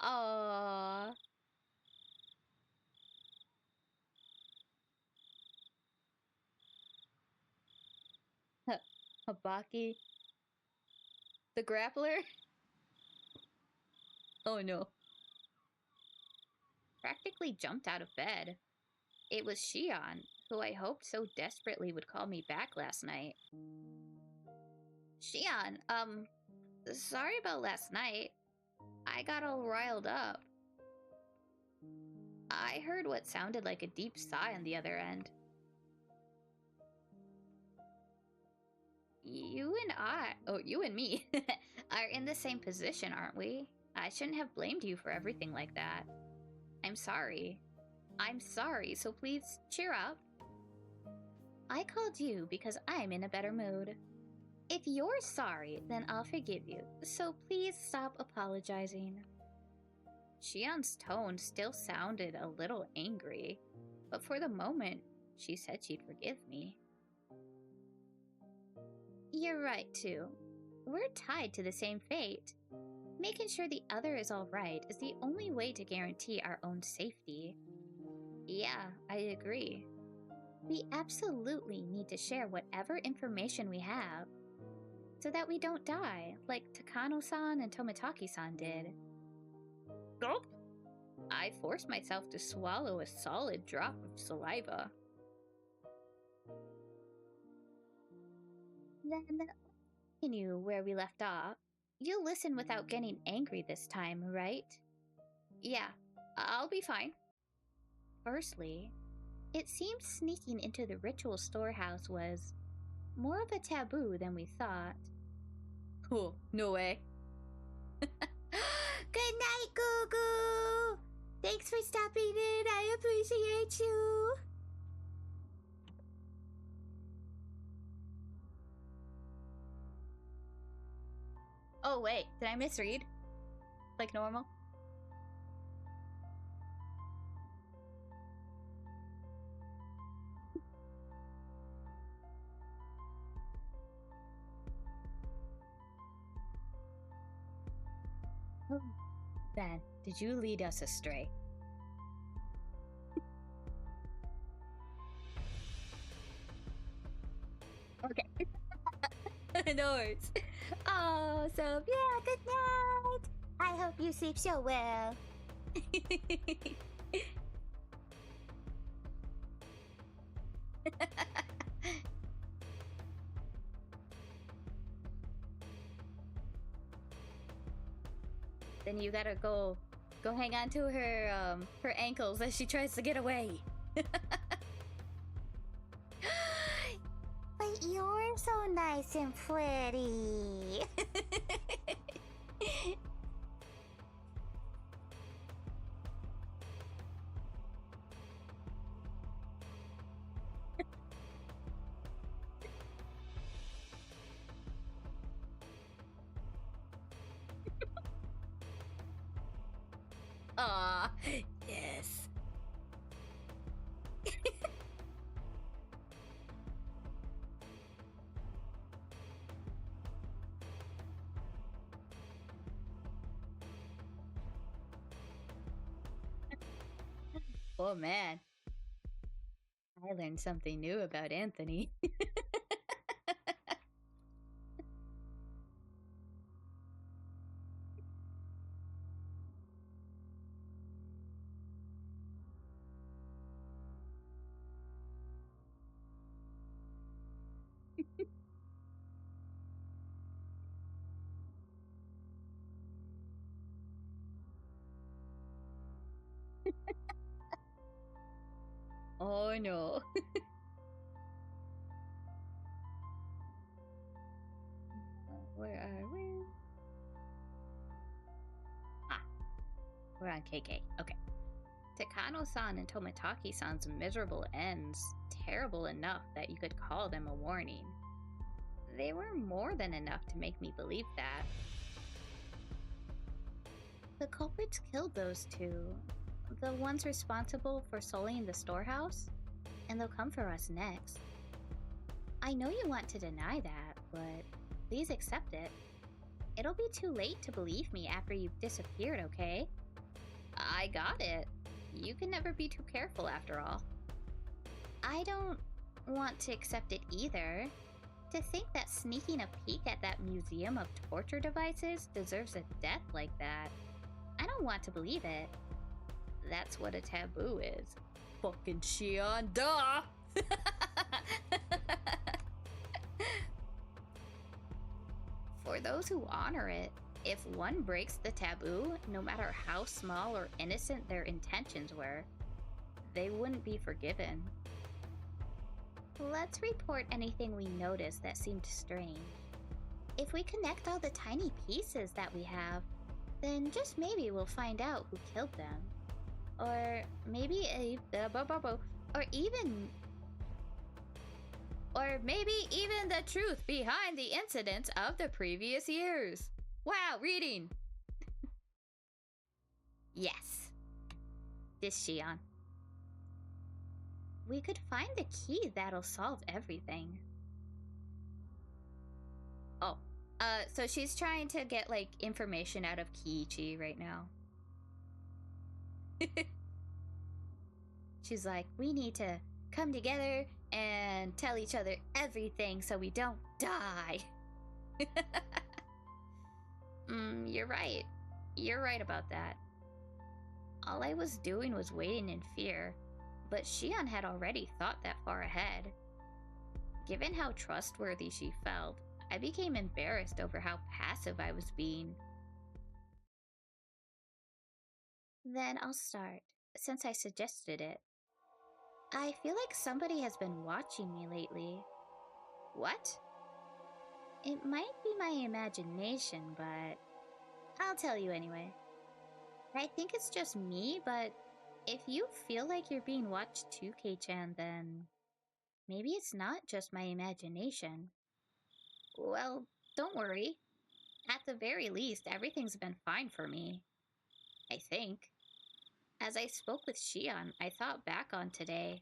Aww. Habaki? The grappler? Oh no. Practically jumped out of bed. It was Shion, who I hoped so desperately would call me back last night. Shion, sorry about last night. I got all riled up. I heard what sounded like a deep sigh on the other end. You and me, are in the same position, aren't we? I shouldn't have blamed you for everything like that. I'm sorry. I'm sorry, so please cheer up. I called you because I'm in a better mood. If you're sorry, then I'll forgive you, so please stop apologizing. Shion's tone still sounded a little angry, but for the moment, she said she'd forgive me. You're right, too. We're tied to the same fate. Making sure the other is alright is the only way to guarantee our own safety. Yeah, I agree. We absolutely need to share whatever information we have, so that we don't die, like Takano-san and Tomitaki-san did. Gulp! I forced myself to swallow a solid drop of saliva. Then, continue where we left off. You'll listen without getting angry this time, right? Yeah, I'll be fine. Firstly, it seemed sneaking into the ritual storehouse was more of a taboo than we thought. Oh, no way. Good night, Goo-Goo! Thanks for stopping in. I appreciate you. Oh, wait, did I misread? Like normal? Then, did you lead us astray? Okay. No worries. Oh, so yeah, good night. I hope you sleep so well. Then you gotta go Go hang on to her ankles as she tries to get away. But you're so nice and pretty. Aw, yes. Oh man, I learned something new about Anthony. Oh no. Where are we? Ah, we're on KK. Okay. Takano-san and Tomitaki-san's miserable ends, terrible enough that you could call them a warning. They were more than enough to make me believe that. The culprits killed those two. The ones responsible for sullying the storehouse, and they'll come for us next. I know you want to deny that, but please accept it. It'll be too late to believe me after you've disappeared, okay? I got it. You can never be too careful after all. I don't want to accept it either. To think that sneaking a peek at that museum of torture devices deserves a death like that. I don't want to believe it. That's what a taboo is. Fucking Shion, duh! For those who honor it, if one breaks the taboo, no matter how small or innocent their intentions were, they wouldn't be forgiven. Let's report anything we notice that seemed strange. If we connect all the tiny pieces that we have, then just maybe we'll find out who killed them. Or maybe or maybe even the truth behind the incidents of the previous years. Wow, reading! Yes. This Shion. We could find the key that'll solve everything. Oh, so she's trying to get, like, information out of Kiichi right now. She's like, we need to come together and tell each other everything so we don't die. You're right. You're right about that. All I was doing was waiting in fear, but Shion had already thought that far ahead. Given how trustworthy she felt, I became embarrassed over how passive I was being. Then I'll start, since I suggested it. I feel like somebody has been watching me lately. What? It might be my imagination, but I'll tell you anyway. I think it's just me, but if you feel like you're being watched too, Kei-chan, then maybe it's not just my imagination. Well, don't worry. At the very least, everything's been fine for me. I think. As I spoke with Shion, I thought back on today.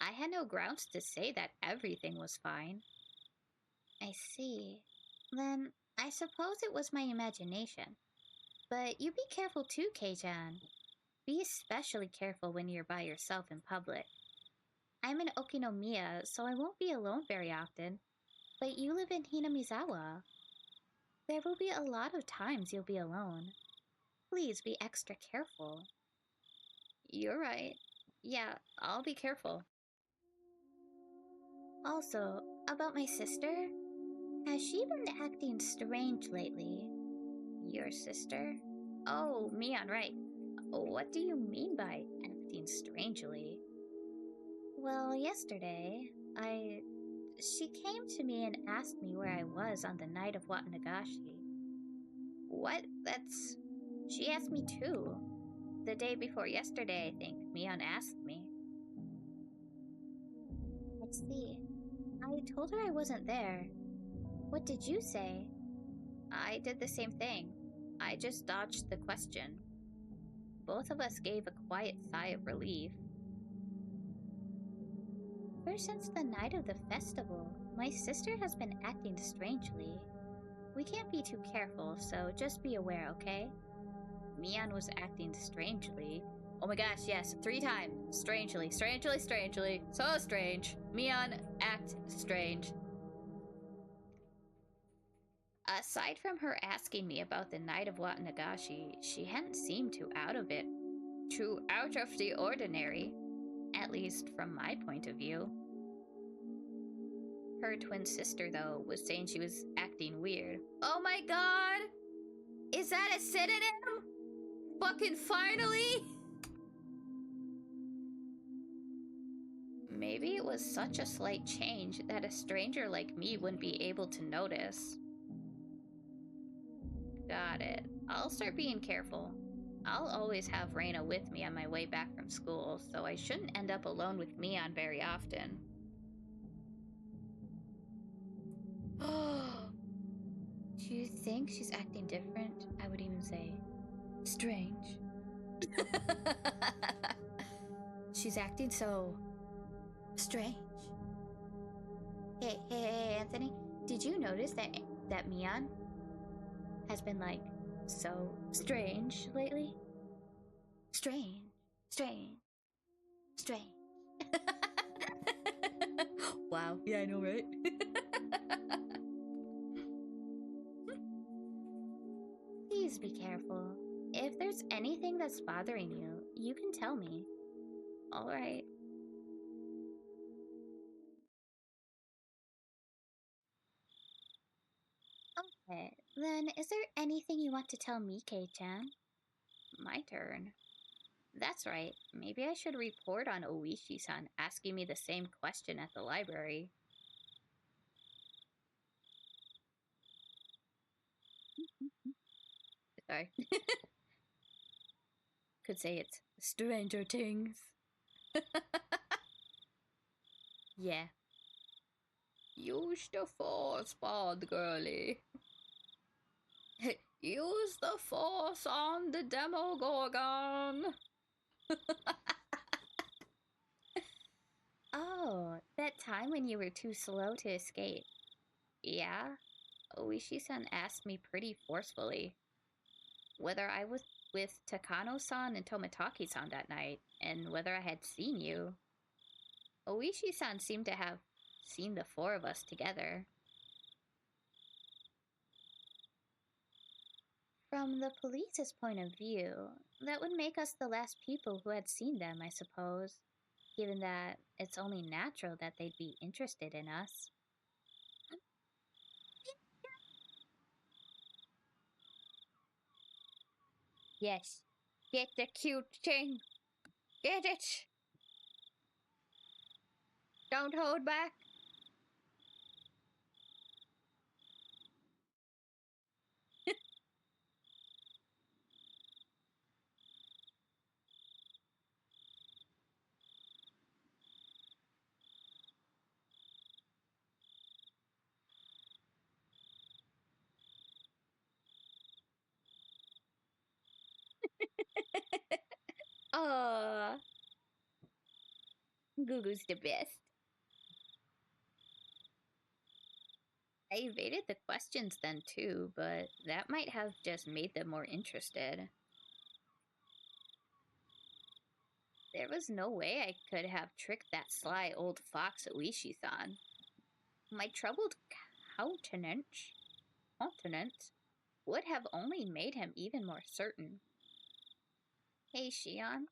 I had no grounds to say that everything was fine. I see. Then I suppose it was my imagination. But you be careful too, Kei-chan. Be especially careful when you're by yourself in public. I'm in Okinomiya, so I won't be alone very often. But you live in Hinamizawa. There will be a lot of times you'll be alone. Please be extra careful. You're right. Yeah, I'll be careful. Also, about my sister, has she been acting strange lately? Your sister? Oh, Mion, right. What do you mean by acting strangely? Well, yesterday, she came to me and asked me where I was on the night of Watanagashi. What? She asked me too. The day before yesterday, I think, Mion asked me. Let's see. I told her I wasn't there. What did you say? I did the same thing. I just dodged the question. Both of us gave a quiet sigh of relief. Ever since the night of the festival, my sister has been acting strangely. We can't be too careful, so just be aware, okay? Mion was acting strangely. Oh my gosh, yes, 3 times. Strangely, strangely, strangely. So strange. Mion, act strange. Aside from her asking me about the night of Watanagashi, she hadn't seemed too out of the ordinary. At least from my point of view. Her twin sister, though, was saying she was acting weird. Oh my god! Is that a synonym? Fucking finally! Maybe it was such a slight change that a stranger like me wouldn't be able to notice. Got it. I'll start being careful. I'll always have Reina with me on my way back from school, so I shouldn't end up alone with Mion very often. Do you think she's acting different? I would even say strange. She's acting so strange. Hey, Anthony, did you notice that Mion has been like so strange lately? Strange. Wow, yeah, I know, right? Please be careful. If there's anything that's bothering you, you can tell me. All right. Okay, then is there anything you want to tell me, Kei-chan? My turn. That's right. Maybe I should report on Oishi-san asking me the same question at the library. Sorry. Could say it's Stranger Things. Yeah. Use the force, bad girly. Use the force on the Demogorgon. Oh, that time when you were too slow to escape. Yeah, Oishi-san asked me pretty forcefully whether I was with Takano-san and Tomitaki-san that night, and whether I had seen you. Oishi-san seemed to have seen the 4 of us together. From the police's point of view, that would make us the last people who had seen them, I suppose, given that it's only natural that they'd be interested in us. Yes, get the cute thing. Get it. Don't hold back. Aww. Gugu's the best. I evaded the questions then too, but that might have just made them more interested. There was no way I could have tricked that sly old fox Oishi-san. My troubled countenance would have only made him even more certain. Hey, Shion,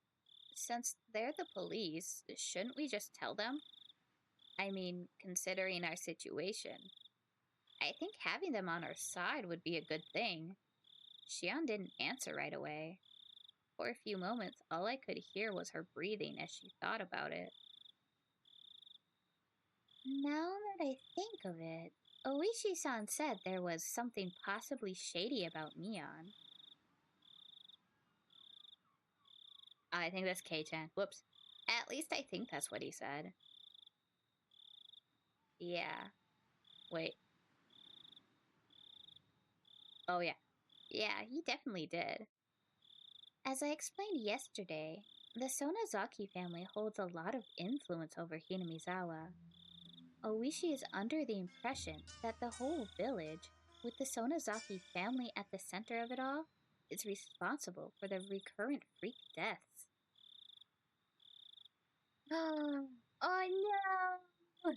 since they're the police, shouldn't we just tell them? I mean, considering our situation. I think having them on our side would be a good thing. Shion didn't answer right away. For a few moments, all I could hear was her breathing as she thought about it. Now that I think of it, Oishi-san said there was something possibly shady about Mion. I think that's K-chan. Whoops. At least I think that's what he said. Yeah. Wait. Oh, yeah. Yeah, he definitely did. As I explained yesterday, the Sonozaki family holds a lot of influence over Hinamizawa. Oishi is under the impression that the whole village, with the Sonozaki family at the center of it all, is responsible for the recurrent freak deaths. Oh no!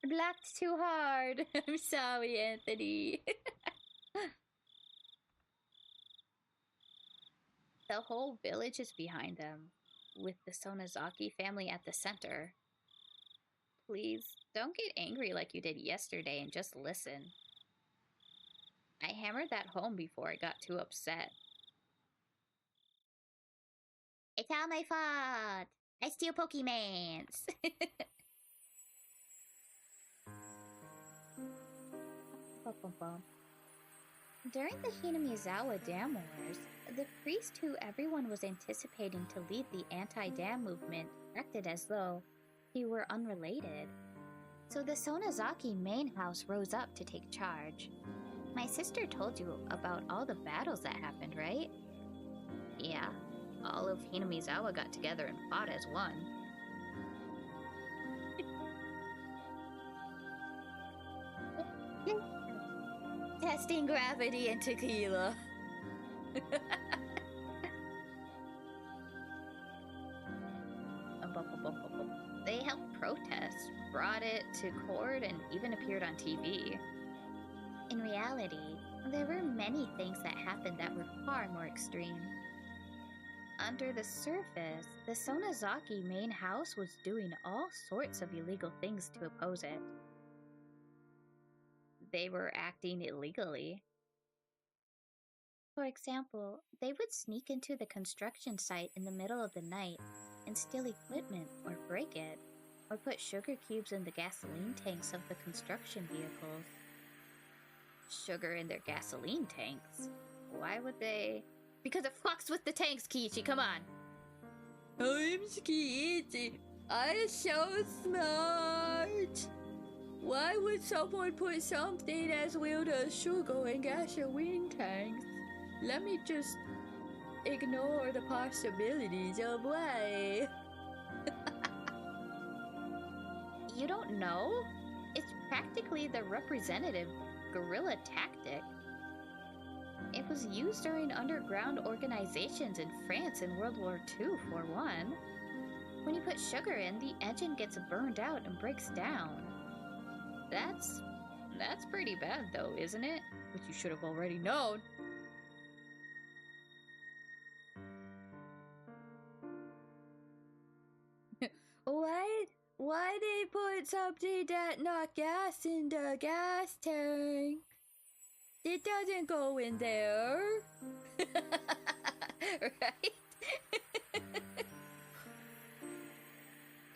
Blocked too hard. I'm sorry, Anthony. The whole village is behind them, with the Sonozaki family at the center. Please, don't get angry like you did yesterday and just listen. I hammered that home before I got too upset. It's all my fault! I steal Pokemans! During the Hinamizawa Dam Wars, the priest who everyone was anticipating to lead the anti-dam movement acted as though he were unrelated. So the Sonozaki main house rose up to take charge. My sister told you about all the battles that happened, right? Yeah, all of Hinamizawa got together and fought as one. Testing gravity and tequila. They helped protest, brought it to court, and even appeared on TV. In reality, there were many things that happened that were far more extreme. Under the surface, the Sonozaki main house was doing all sorts of illegal things to oppose it. They were acting illegally. For example, they would sneak into the construction site in the middle of the night and steal equipment or break it, or put sugar cubes in the gasoline tanks of the construction vehicles. Sugar in their gasoline tanks? Why would they? Because it fucks with the tanks, Kiichi, come on! I'm Kiichi. I'm so smart! Why would someone put something as weird as sugar in gasoline tanks? Let me just ignore the possibilities of why. You don't know? It's practically the representative guerrilla tactic. It was used during underground organizations in France in World War II, for one. When you put sugar in, the engine gets burned out and breaks down. That's pretty bad though, isn't it? Which you should have already known. Why they put something that not gas in the gas tank? It doesn't go in there. Right?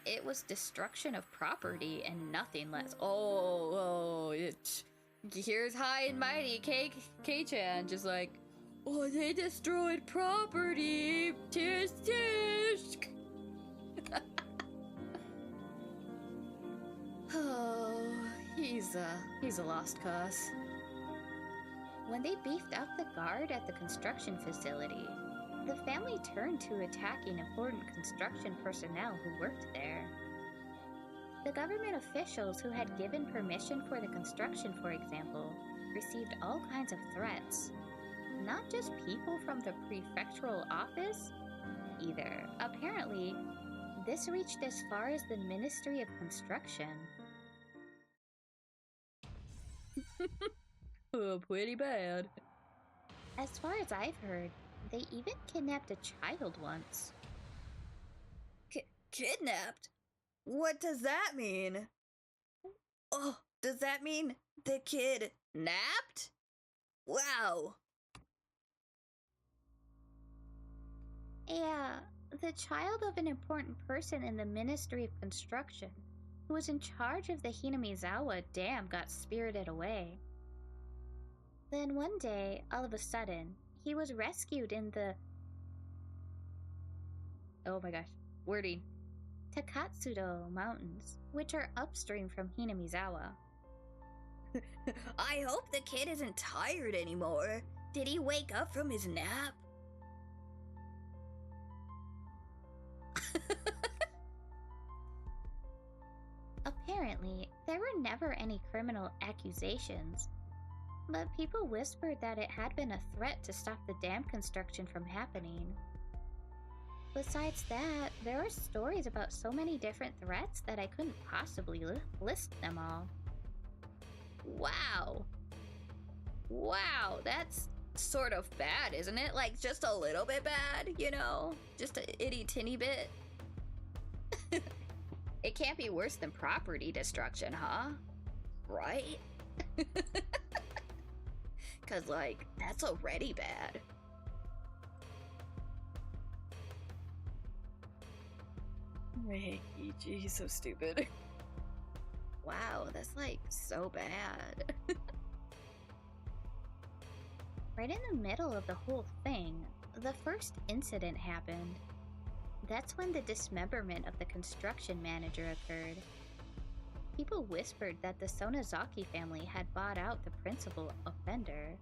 It was destruction of property and nothing less. Here's high and mighty K-chan just like, oh, they destroyed property. Tisk tisk. Oh, he's a lost cause. When they beefed up the guard at the construction facility, the family turned to attacking important construction personnel who worked there. The government officials who had given permission for the construction, for example, received all kinds of threats. Not just people from the prefectural office, either. Apparently, this reached as far as the Ministry of Construction. Oh, pretty bad. As far as I've heard, they even kidnapped a child once. Kidnapped? What does that mean? Oh, does that mean the kid napped? Wow. Yeah, the child of an important person in the Ministry of Construction, who was in charge of the Hinamizawa Dam, got spirited away. Then one day, all of a sudden, he was rescued in the... oh my gosh, wording. Takatsudo Mountains, which are upstream from Hinamizawa. I hope the kid isn't tired anymore. Did he wake up from his nap? Apparently, there were never any criminal accusations, but people whispered that it had been a threat to stop the dam construction from happening. Besides that, there are stories about so many different threats that I couldn't possibly list them all. Wow. Wow, that's sort of bad, isn't it? Like, just a little bit bad, you know? Just a itty-tiny bit. It can't be worse than property destruction, huh? Right? 'Cause, like, that's already bad. He's so stupid. Wow, that's like so bad. Right in the middle of the whole thing, the first incident happened. That's when the dismemberment of the construction manager occurred. People whispered that the Sonozaki family had bought out the principal offender.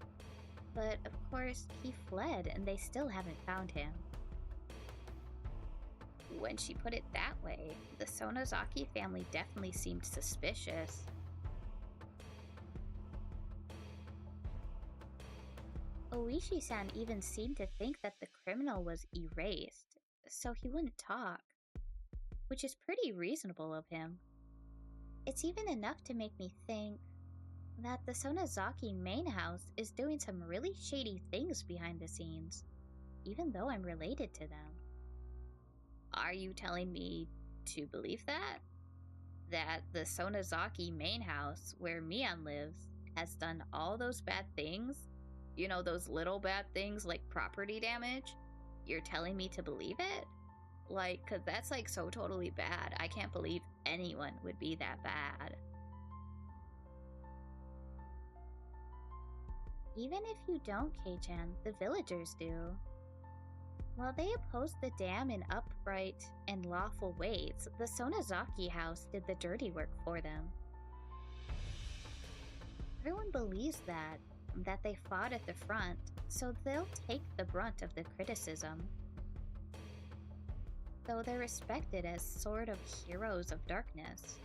But of course, he fled and they still haven't found him. When she put it that way, the Sonozaki family definitely seemed suspicious. Oishi-san even seemed to think that the criminal was erased, so he wouldn't talk, which is pretty reasonable of him. It's even enough to make me think that the Sonozaki main house is doing some really shady things behind the scenes, even though I'm related to them. Are you telling me to believe that? That the Sonozaki main house, where Mion lives, has done all those bad things? You know, those little bad things like property damage? You're telling me to believe it? Like, 'cause that's like so totally bad. I can't believe anyone would be that bad. Even if you don't, Kei-chan, the villagers do. While they opposed the dam in upright and lawful ways, the Sonozaki house did the dirty work for them. Everyone believes that they fought at the front, so they'll take the brunt of the criticism. Though they're respected as sort of heroes of darkness.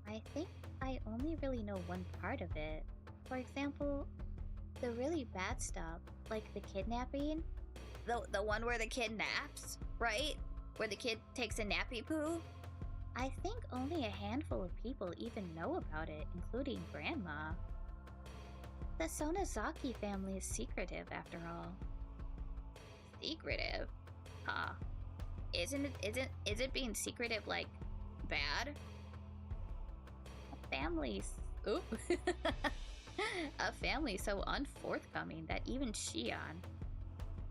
I think I only really know one part of it. For example, the really bad stuff, like the kidnapping. The one where the kid naps, right? Where the kid takes a nappy poo? I think only a handful of people even know about it, including Grandma. The Sonozaki family is secretive, after all. Secretive? Huh. Is it being secretive, like, bad? A family so unforthcoming that even Shion,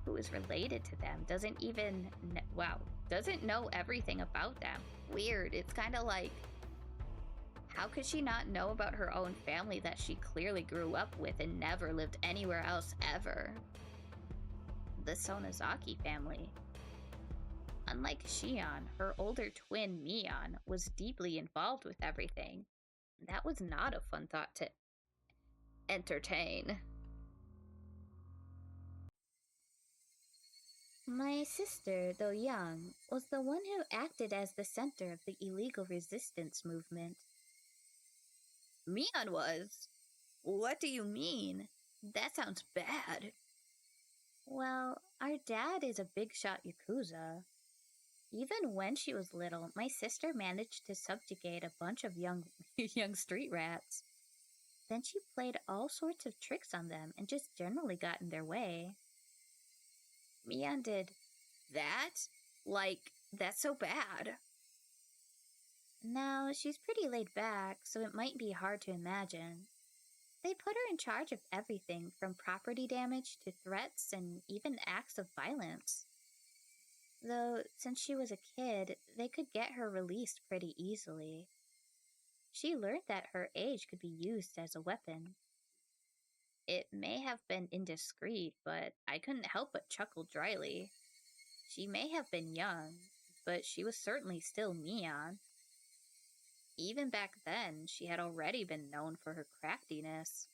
who is related to them, doesn't know everything about them. Weird. It's kind of like, how could she not know about her own family that she clearly grew up with and never lived anywhere else ever? The Sonozaki family. Unlike Shion, her older twin Mion was deeply involved with everything. That was not a fun thought to entertain. My sister, though young, was the one who acted as the center of the illegal resistance movement. Mion was? What do you mean? That sounds bad. Well, our dad is a big-shot Yakuza. Even when she was little, my sister managed to subjugate a bunch of young street rats. Then she played all sorts of tricks on them and just generally got in their way. Mion did that? Like, that's so bad. Now, she's pretty laid back, so it might be hard to imagine. They put her in charge of everything from property damage to threats and even acts of violence. Though, since she was a kid, they could get her released pretty easily. She learned that her age could be used as a weapon. It may have been indiscreet, but I couldn't help but chuckle dryly. She may have been young, but she was certainly still Mion. Even back then, she had already been known for her craftiness.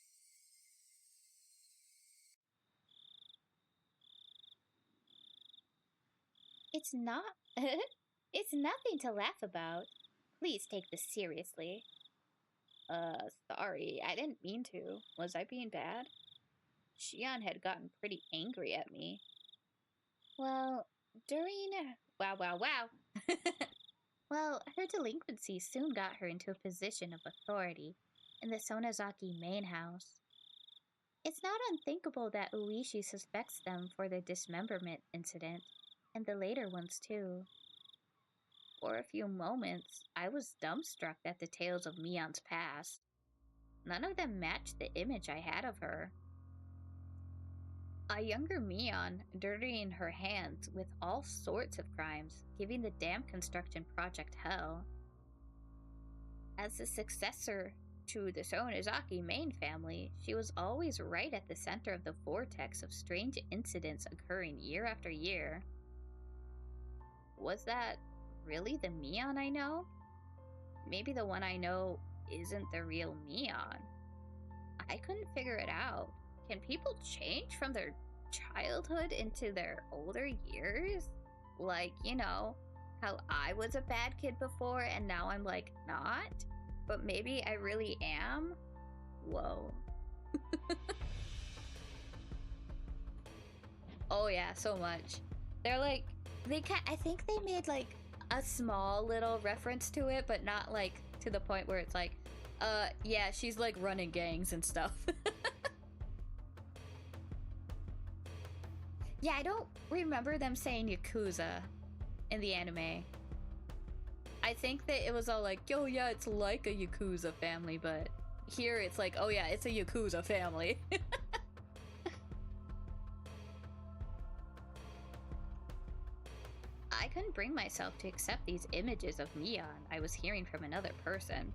It's not. It's nothing to laugh about. Please take this seriously. Sorry, I didn't mean to. Was I being bad? Shion had gotten pretty angry at me. Well, during. Wow. Well, her delinquency soon got her into a position of authority in the Sonozaki main house. It's not unthinkable that Uishi suspects them for the dismemberment incident, and the later ones too. For a few moments, I was dumbstruck at the tales of Mion's past. None of them matched the image I had of her. A younger Mion dirtying her hands with all sorts of crimes, giving the dam construction project hell. As the successor to the Sonozaki main family, she was always right at the center of the vortex of strange incidents occurring year after year. Was that really the Mion I know? Maybe the one I know isn't the real Mion. I couldn't figure it out. Can people change from their childhood into their older years? Like, how I was a bad kid before and now I'm like not? But maybe I really am? Whoa. Oh yeah, so much. They're like, I think they made like a small little reference to it, but not like to the point where it's like, yeah, she's like running gangs and stuff. Yeah, I don't remember them saying Yakuza in the anime. I think that it was all like, oh yeah, it's like a Yakuza family, but here it's like, oh yeah, it's a Yakuza family. I couldn't bring myself to accept these images of Mion I was hearing from another person.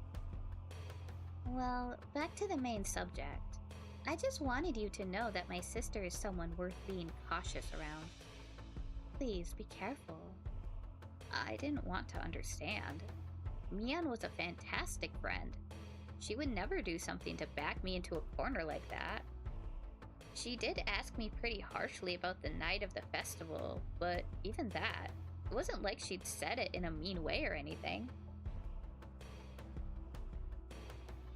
Well, back to the main subject. I just wanted you to know that my sister is someone worth being cautious around. Please be careful. I didn't want to understand. Mion was a fantastic friend. She would never do something to back me into a corner like that. She did ask me pretty harshly about the night of the festival, but even that, it wasn't like she'd said it in a mean way or anything.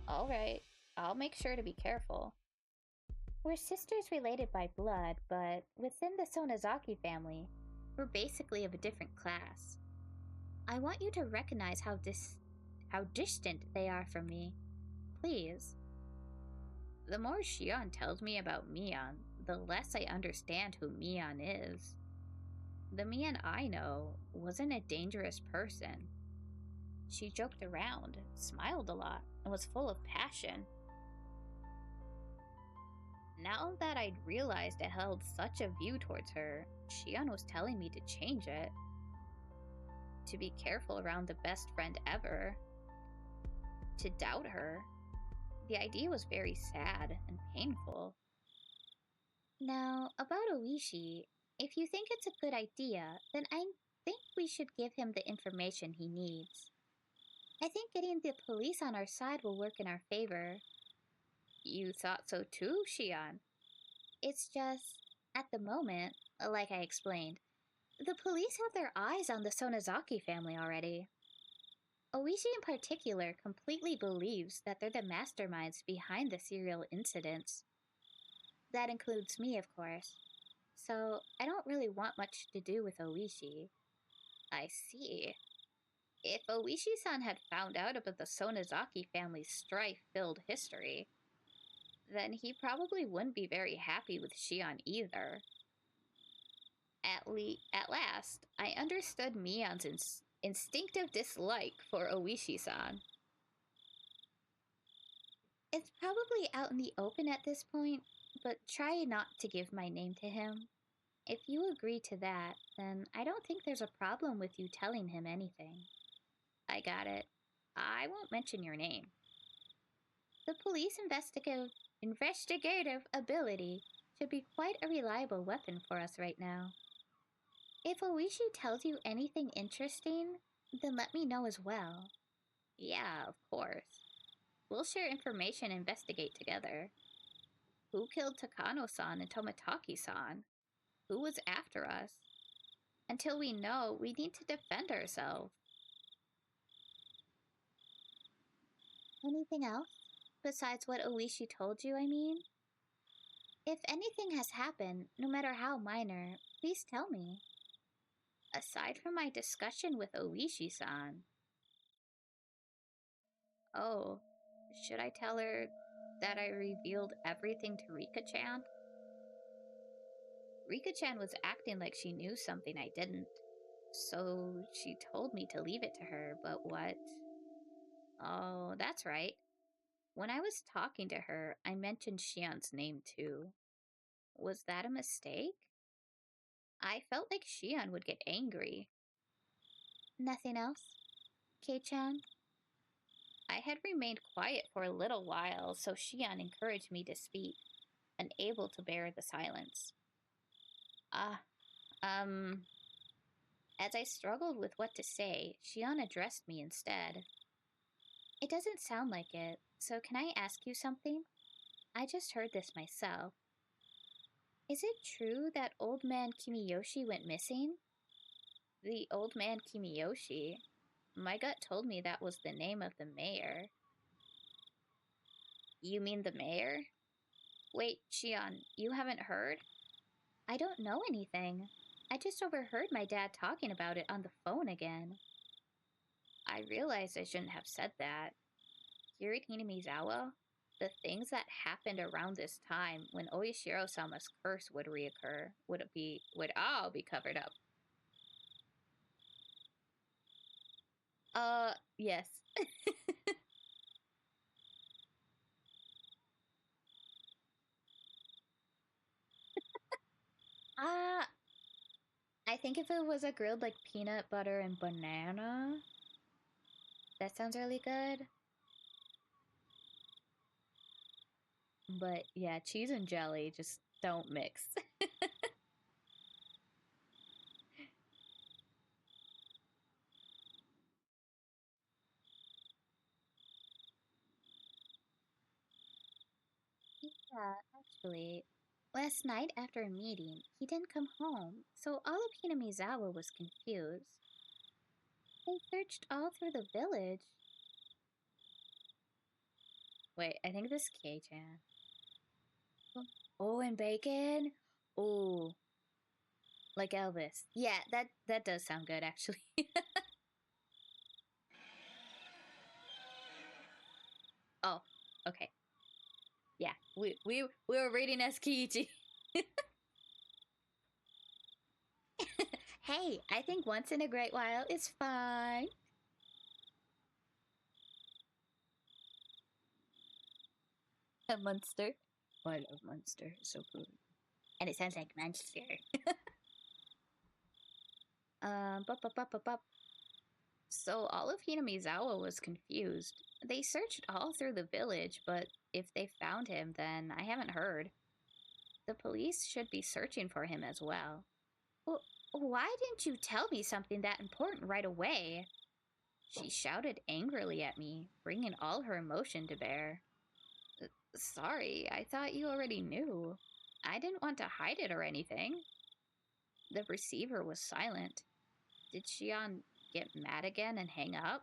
Alright, I'll make sure to be careful. We're sisters related by blood, but within the Sonozaki family, we're basically of a different class. I want you to recognize how distant they are from me. Please. The more Shion tells me about Mion, the less I understand who Mion is. The Mion I know wasn't a dangerous person. She joked around, smiled a lot, and was full of passion. Now that I'd realized I held such a view towards her, Shion was telling me to change it. To be careful around the best friend ever. To doubt her. The idea was very sad and painful. Now, about Oishi, if you think it's a good idea, then I think we should give him the information he needs. I think getting the police on our side will work in our favor. You thought so too, Shion? It's just, at the moment, like I explained, the police have their eyes on the Sonozaki family already. Oishi in particular completely believes that they're the masterminds behind the serial incidents. That includes me, of course. So I don't really want much to do with Oishi. I see. If Oishi-san had found out about the Sonozaki family's strife-filled history, then he probably wouldn't be very happy with Shion either. At last, I understood Mion's instinctive dislike for Oishi-san. It's probably out in the open at this point, but try not to give my name to him. If you agree to that, then I don't think there's a problem with you telling him anything. I got it. I won't mention your name. The police investigative ability should be quite a reliable weapon for us right now. If Oishi tells you anything interesting, then let me know as well. Yeah, of course. We'll share information and investigate together. Who killed Takano-san and Tomataki-san? Who was after us? Until we know, we need to defend ourselves. Anything else? Besides what Oishi told you, I mean? If anything has happened, no matter how minor, please tell me. Aside from my discussion with Oishi-san. Oh, should I tell her that I revealed everything to Rika-chan? Rika-chan was acting like she knew something I didn't. So she told me to leave it to her, but what? Oh, that's right. When I was talking to her, I mentioned Xian's name too. Was that a mistake? I felt like Xian would get angry. Nothing else? Kei-chan? I had remained quiet for a little while, so Xian encouraged me to speak, unable to bear the silence. As I struggled with what to say, Xian addressed me instead. It doesn't sound like it, so can I ask you something? I just heard this myself. Is it true that old man Kimiyoshi went missing? The old man Kimiyoshi? My gut told me that was the name of the mayor. You mean the mayor? Wait, Xian, you haven't heard? I don't know anything. I just overheard my dad talking about it on the phone again. I realized I shouldn't have said that. Here at Hinamizawa, the things that happened around this time when Oishiro-sama's curse would reoccur would all be covered up. Yes. I think if it was a grilled like peanut butter and banana, that sounds really good. But yeah, cheese and jelly just don't mix. Yeah, actually, last night after a meeting, he didn't come home, so all of Hinamizawa was confused. They searched all through the village. Wait, I think this is Kei-chan. Oh, and bacon? Oh, like Elvis. Yeah, that does sound good, actually. Oh, okay. Yeah, we were reading as Kiichi. Hey, I think once in a great while is fine. A monster. Oh, I love monster. So cool. And it sounds like monster. Bup. So all of Hinamizawa was confused. They searched all through the village, but if they found him, then I haven't heard. The police should be searching for him as well. Well, why didn't you tell me something that important right away? She shouted angrily at me, bringing all her emotion to bear. Sorry, I thought you already knew. I didn't want to hide it or anything. The receiver was silent. Did Xian get mad again and hang up?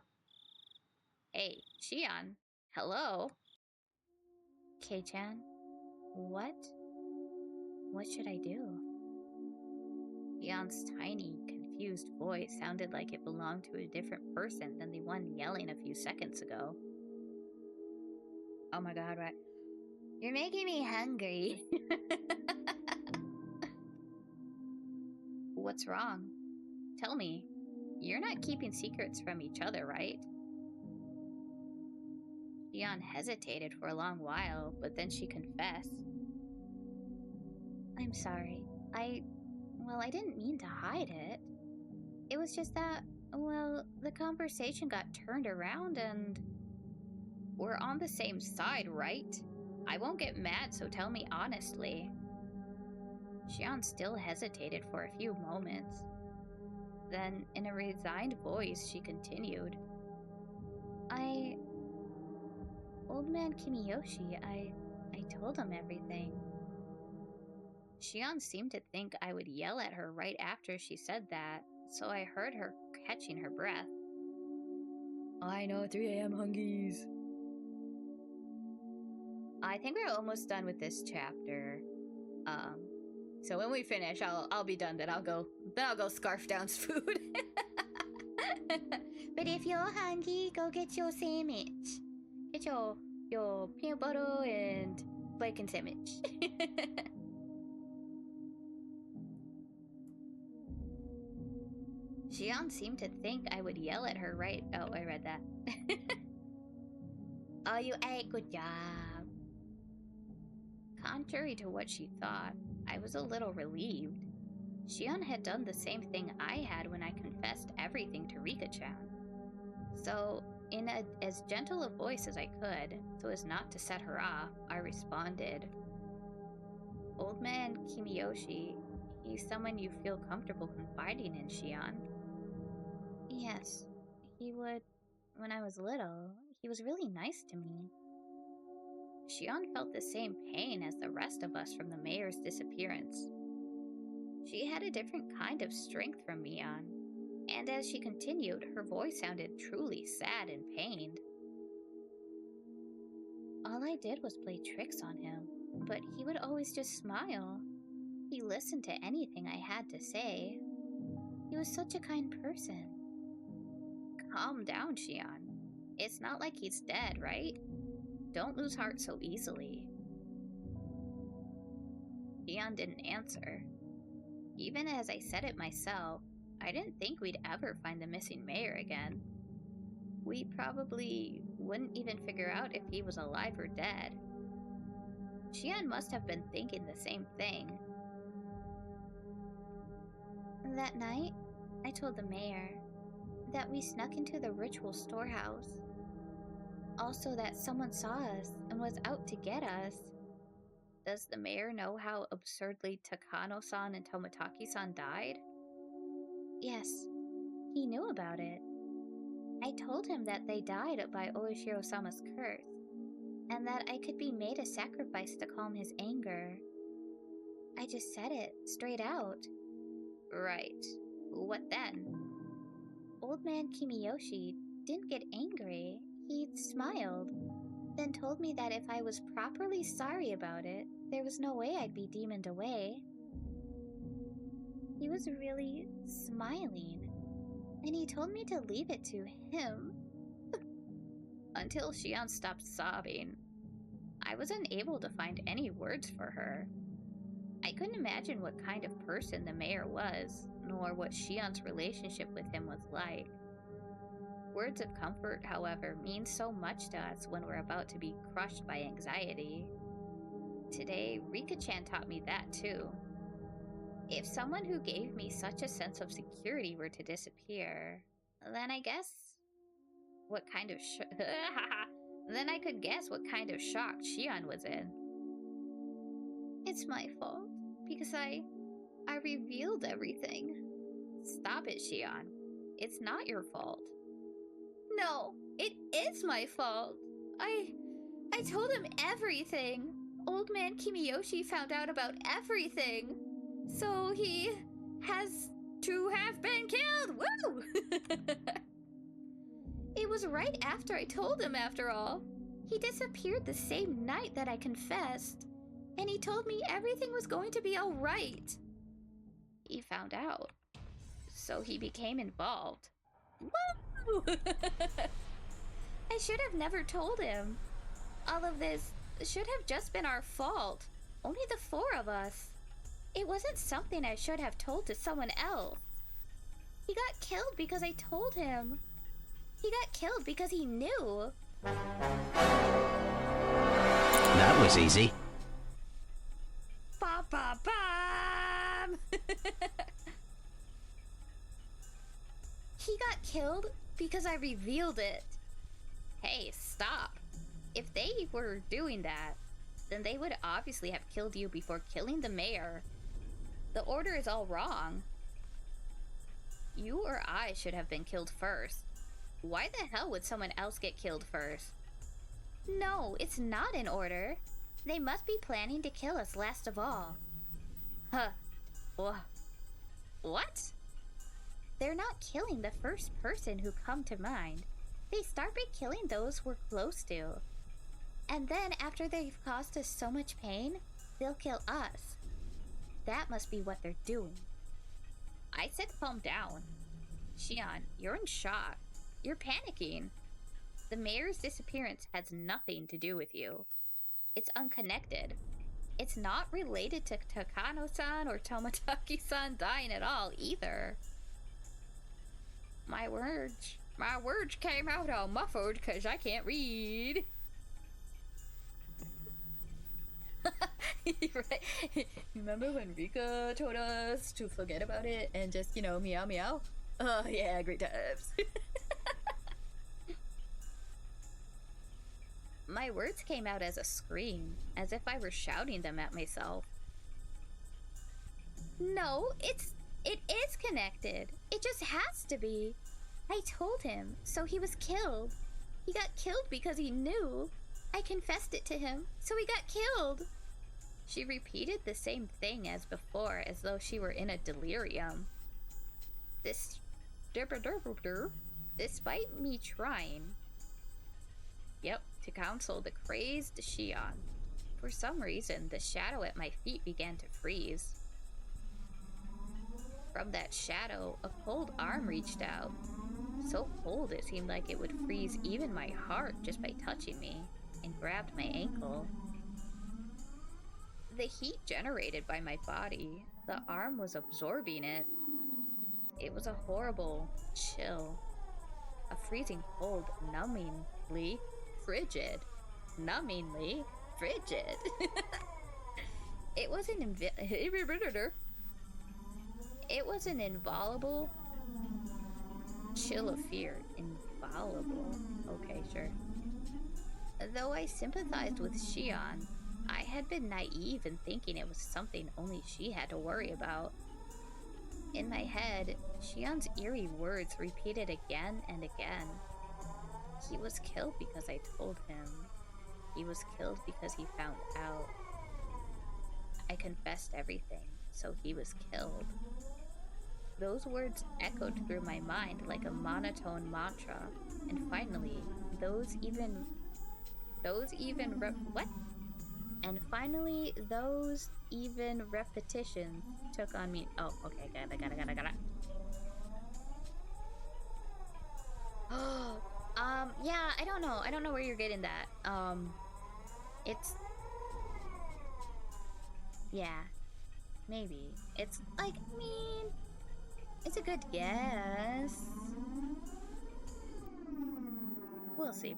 Hey, Xian, hello? Kei-chan, what? What should I do? Xian's tiny, confused voice sounded like it belonged to a different person than the one yelling a few seconds ago. Oh my god, right? You're making me hungry. What's wrong? Tell me. You're not keeping secrets from each other, right? Xian hesitated for a long while, but then she confessed. I'm sorry. I didn't mean to hide it. It was just that, the conversation got turned around and... We're on the same side, right? I won't get mad, so tell me honestly. Xian still hesitated for a few moments. Then, in a resigned voice, she continued. Old man Kimiyoshi, I told him everything. Xian seemed to think I would yell at her right after she said that, so I heard her catching her breath. I know 3 a.m. hungies. I think we're almost done with this chapter. So when we finish, I'll be done. Then I'll go scarf down food. But if you're hungry, go get your sandwich. Get your peanut butter and bacon sandwich. Xian seemed to think I would yell at her right... Oh, I read that. Oh, you ate. Good job. Contrary to what she thought, I was a little relieved. Xian had done the same thing I had when I confessed everything to Rika-chan. So, in as gentle a voice as I could, so as not to set her off, I responded. Old man Kimiyoshi, he's someone you feel comfortable confiding in, Xian. Yes, he would. When I was little, he was really nice to me. Xian felt the same pain as the rest of us from the mayor's disappearance. She had a different kind of strength from Mian, and as she continued, her voice sounded truly sad and pained. All I did was play tricks on him, but he would always just smile. He listened to anything I had to say. He was such a kind person. Calm down, Xian. It's not like he's dead, right? Don't lose heart so easily. Xian didn't answer. Even as I said it myself, I didn't think we'd ever find the missing mayor again. We probably wouldn't even figure out if he was alive or dead. Xian must have been thinking the same thing. That night, I told the mayor that we snuck into the ritual storehouse. Also that someone saw us and was out to get us. Does the mayor know how absurdly Takano-san and Tomotaki-san died? Yes, he knew about it. I told him that they died by Oishiro-sama's curse, and that I could be made a sacrifice to calm his anger. I just said it, straight out. Right. What then? Old man Kimiyoshi didn't get angry. He smiled, then told me that if I was properly sorry about it, there was no way I'd be demoned away. He was really smiling, and he told me to leave it to him. Until Xian stopped sobbing. I was unable to find any words for her. I couldn't imagine what kind of person the mayor was, nor what Xian's relationship with him was like. Words of comfort, however, mean so much to us when we're about to be crushed by anxiety. Today, Rika-chan taught me that too. If someone who gave me such a sense of security were to disappear, then I guess what kind of then I could guess what kind of shock Xian was in. It's my fault, because I revealed everything. Stop it, Xian. It's not your fault. No, it is my fault. I told him everything. Old man Kimiyoshi found out about everything. So he has to have been killed. Woo! It was right after I told him, after all. He disappeared the same night that I confessed, and he told me everything was going to be all right. He found out, so he became involved. Woo! I should have never told him. All of this should have just been our fault. Only the 4 of us. It wasn't something I should have told to someone else. He got killed because I told him. He got killed because he knew. That was easy. Ba ba bam! He got killed because I revealed it. Hey, stop. If they were doing that, then they would obviously have killed you before killing the mayor. The order is all wrong. You or I should have been killed first. Why the hell would someone else get killed first? No, it's not in order. They must be planning to kill us last of all. Huh. What? They're not killing the first person who come to mind. They start by killing those we're close to. And then after they've caused us so much pain, they'll kill us. That must be what they're doing. I said calm down. Shion, you're in shock. You're panicking. The mayor's disappearance has nothing to do with you. It's unconnected. It's not related to Takano-san or Tomotaki-san dying at all, either. My words came out all muffled because I can't read. Right? Remember when Rika told us to forget about it and just, meow meow? Oh yeah, great times. My words came out as a scream, as if I were shouting them at myself. No, it is connected. It just has to be. I told him, so he was killed. He got killed because he knew. I confessed it to him, so he got killed. She repeated the same thing as before, as though she were in a delirium. Despite me trying, to counsel the crazed Shion, for some reason the shadow at my feet began to freeze. From that shadow, a cold arm reached out. So cold it seemed like it would freeze even my heart just by touching me, and grabbed my ankle. The heat generated by my body, the arm was absorbing it. It was a horrible chill. A freezing cold, numbingly frigid. Numbingly frigid. It was an inviolable chill of fear. Inviolable. Okay, sure. Though I sympathized with Shion, I had been naive in thinking it was something only she had to worry about. In my head, Shion's eerie words repeated again and again. He was killed because I told him. He was killed because he found out. I confessed everything, so he was killed. Those words echoed through my mind like a monotone mantra, and finally, those even repetitions took on me. Oh, okay, got it. Yeah, I don't know where you're getting that. It's... Yeah, maybe. It's like, it's a good guess. We'll see.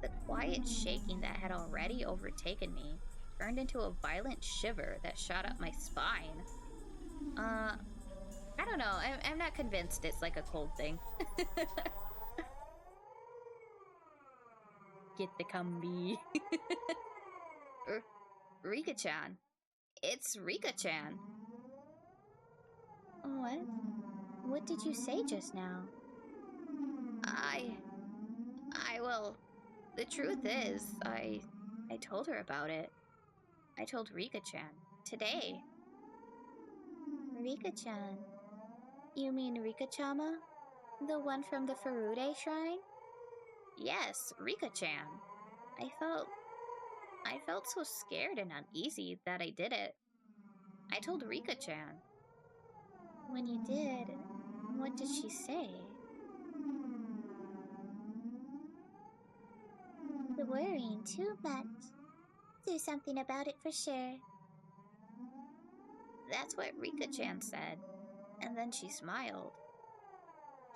The quiet shaking that had already overtaken me turned into a violent shiver that shot up my spine. I don't know. I'm not convinced it's like a cold thing. Get the combi. Rika-chan. It's Rika-chan. What? What did you say just now? Well, the truth is, I told her about it. I told Rika-chan. Today. Rika-chan? You mean Rika-chama? The one from the Furude shrine? Yes, Rika-chan. I felt so scared and uneasy that I did it. I told Rika-chan. When you did, what did she say? You're worrying too much. Do something about it for sure. That's what Rika-chan said. And then she smiled.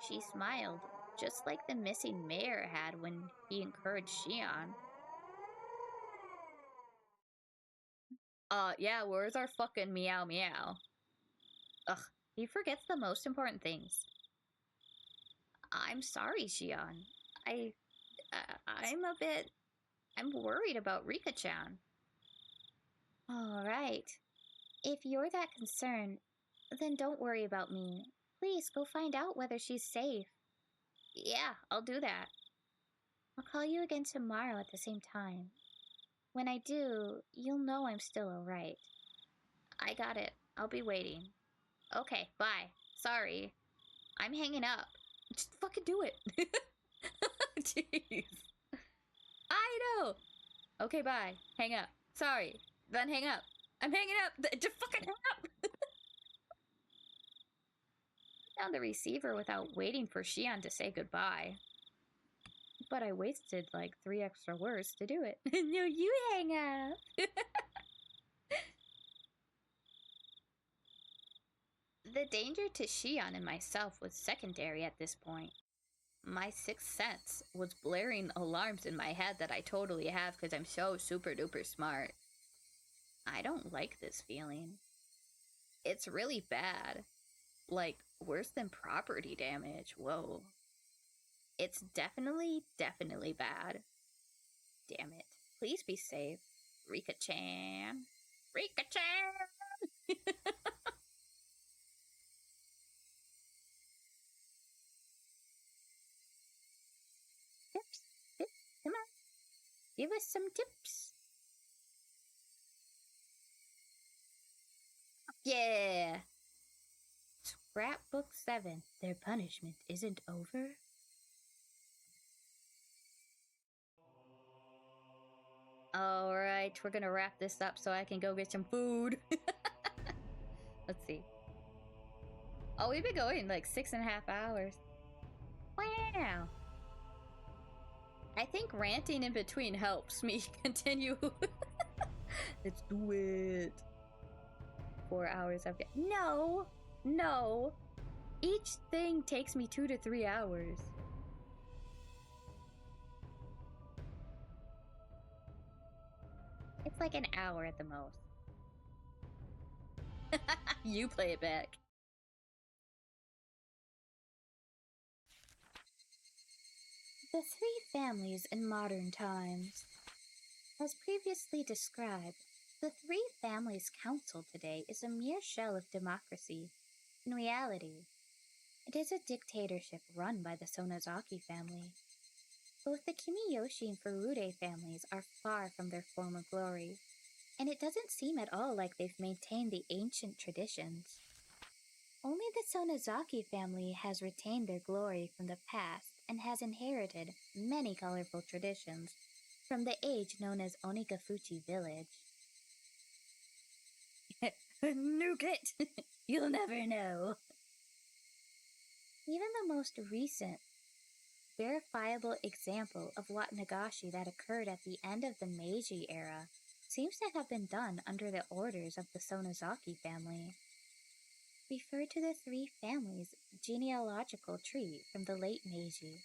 She smiled just like the missing mayor had when he encouraged Shion. Yeah, where's our fucking meow meow? Ugh, he forgets the most important things. I'm sorry, Shion. I'm worried about Rika-chan. All right. If you're that concerned, then don't worry about me. Please go find out whether she's safe. Yeah, I'll do that. I'll call you again tomorrow at the same time. When I do, you'll know I'm still alright. I got it. I'll be waiting. Okay, bye. Sorry. I'm hanging up. Just fucking do it. Jeez. I know. Okay, bye. Hang up. Sorry. Then hang up. I'm hanging up. Just fucking hang up. Down the receiver without waiting for Shion to say goodbye. But I wasted like 3 extra words to do it. No, you hang up. The danger to Shion and myself was secondary at this point. My sixth sense was blaring alarms in my head that I totally have because I'm so super duper smart. I don't like this feeling. It's really bad. Like, worse than property damage. Whoa. It's definitely bad. Damn it. Please be safe. Rika-chan. Rika-chan! Tips. Come on. Give us some tips. Yeah. Scrapbook 7. Their punishment isn't over? Alright, we're gonna wrap this up so I can go get some food. Let's see. Oh, we've been going like 6.5 hours. Wow. I think ranting in between helps me continue. Let's do it. 4 hours of... No. Each thing takes me 2 to 3 hours. It's like an hour at the most. You play it back. The three families in modern times. As previously described, the three families' council today is a mere shell of democracy. In reality, it is a dictatorship run by the Sonozaki family. Both the Kimiyoshi and Furude families are far from their former glory, and it doesn't seem at all like they've maintained the ancient traditions. Only the Sonozaki family has retained their glory from the past and has inherited many colorful traditions from the age known as Onikafuchi village. Nuke it! You'll never know. Even the most recent, verifiable example of Watanagashi that occurred at the end of the Meiji era seems to have been done under the orders of the Sonozaki family. Refer to the three families' genealogical tree from the late Meiji.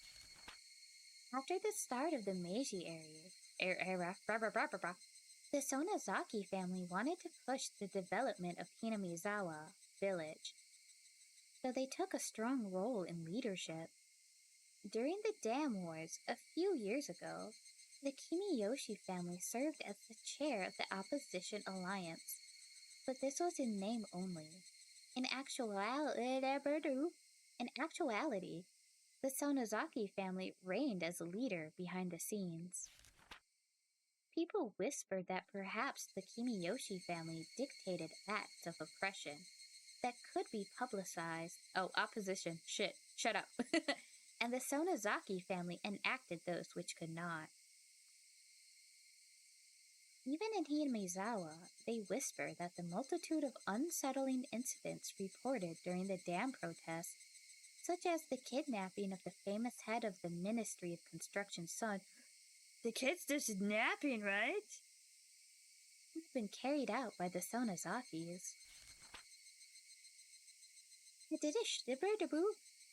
After the start of the Meiji era, the Sonozaki family wanted to push the development of Hinamizawa village, so they took a strong role in leadership. During the Dam Wars a few years ago, the Kimiyoshi family served as the chair of the opposition alliance, but this was in name only. In actuality, the Sonozaki family reigned as a leader behind the scenes. People whispered that perhaps the Kimiyoshi family dictated acts of oppression that could be publicized. Oh, opposition. Shit. Shut up. And the Sonozaki family enacted those which could not. Even in Hinamizawa, they whisper that the multitude of unsettling incidents reported during the dam protests, such as the kidnapping of the famous head of the Ministry of Construction's son, the kid's just napping, right? Have been carried out by the Sonozakis.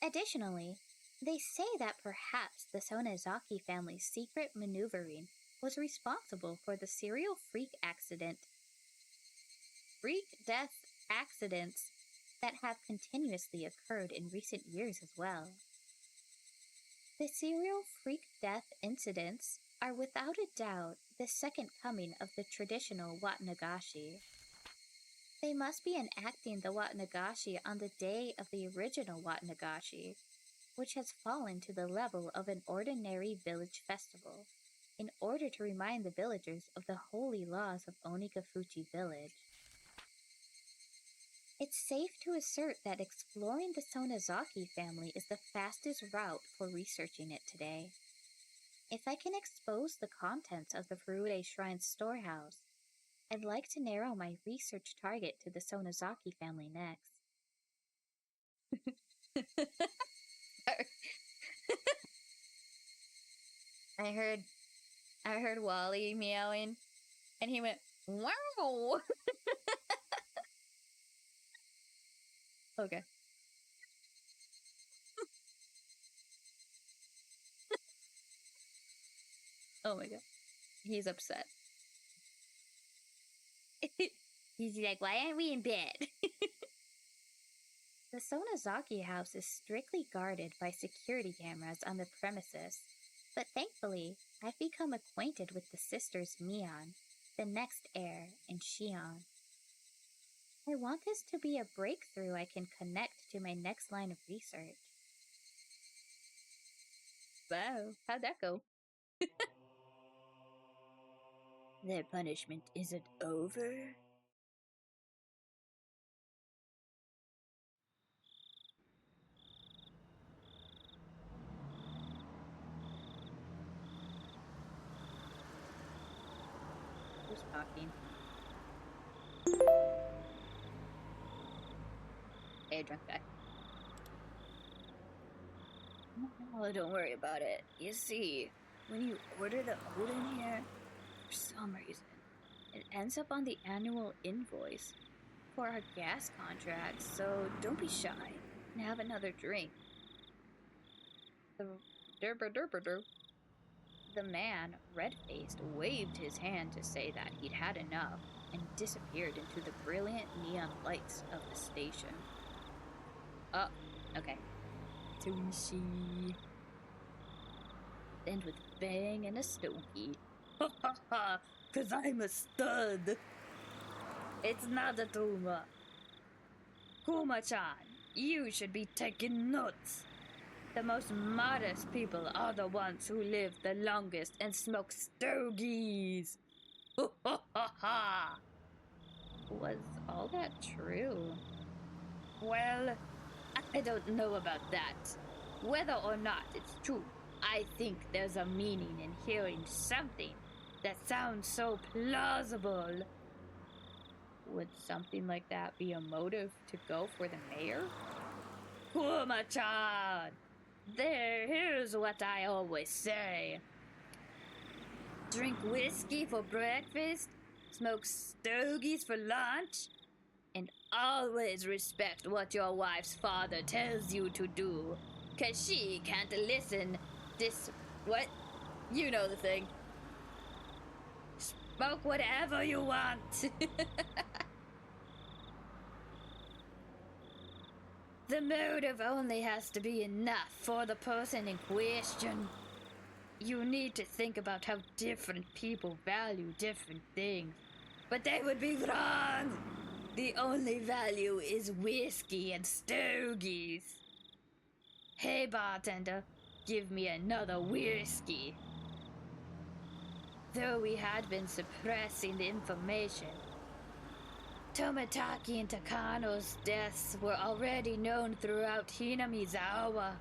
Additionally, They say that perhaps the Sonozaki family's secret maneuvering was responsible for the serial freak death accidents that have continuously occurred in recent years as well. The serial freak death incidents are without a doubt the second coming of the traditional Watanagashi. They must be enacting the Watanagashi on the day of the original Watanagashi, which has fallen to the level of an ordinary village festival, in order to remind the villagers of the holy laws of Onikafuchi village. It's safe to assert that exploring the Sonozaki family is the fastest route for researching it today. If I can expose the contents of the Furude Shrine's storehouse, I'd like to narrow my research target to the Sonozaki family next. I heard Wally meowing, and he went, wow! Okay. Oh my god. He's upset. He's like, why aren't we in bed? The Sonozaki house is strictly guarded by security cameras on the premises, but thankfully, I've become acquainted with the sisters Mion, the next heir, and Shion. I want this to be a breakthrough I can connect to my next line of research. Wow, how'd that go? Their punishment isn't over? Who's talking? Hey, drunk guy. Oh, don't worry about it. You see, when you order the Odin here, for some reason, it ends up on the annual invoice for our gas contract, so don't be shy and have another drink. The man, red-faced, waved his hand to say that he'd had enough and disappeared into the brilliant neon lights of the station. Oh, okay. Sushi. And with bang and a stogie. Ha ha ha, 'cause I'm a stud. It's not a tumor. Kuma-chan, you should be taking notes. The most modest people are the ones who live the longest and smoke stogies. Ha ha ha ha. Was all that true? Well, I don't know about that. Whether or not it's true, I think there's a meaning in hearing something that sounds so plausible. Would something like that be a motive to go for the mayor? Kuma-chan! Here's what I always say. Drink whiskey for breakfast, smoke stogies for lunch, and always respect what your wife's father tells you to do, 'cause she can't listen. What? You know the thing. Smoke whatever you want. The motive only has to be enough for the person in question. You need to think about how different people value different things. But they would be wrong! The only value is whiskey and stogies. Hey bartender, give me another whiskey. Though we had been suppressing the information, Tomitaki and Takano's deaths were already known throughout Hinamizawa.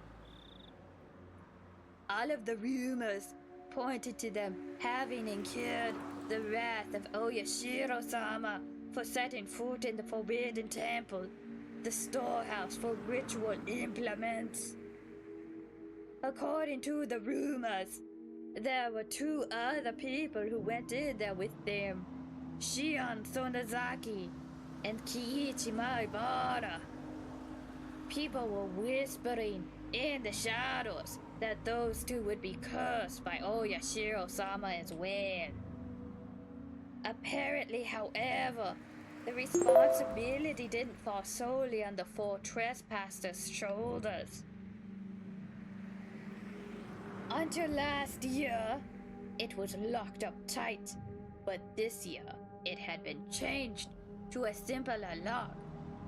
All of the rumors pointed to them having incurred the wrath of Oyashiro-sama for setting foot in the Forbidden Temple, the storehouse for ritual implements. According to the rumors, there were 2 other people who went in there with them, Shion Sonozaki and Kiichi Maibara. People were whispering in the shadows that those two would be cursed by Oyashiro-sama as well. Apparently, however, the responsibility didn't fall solely on the four trespassers' shoulders. Until last year, it was locked up tight, but this year it had been changed to a simpler lock.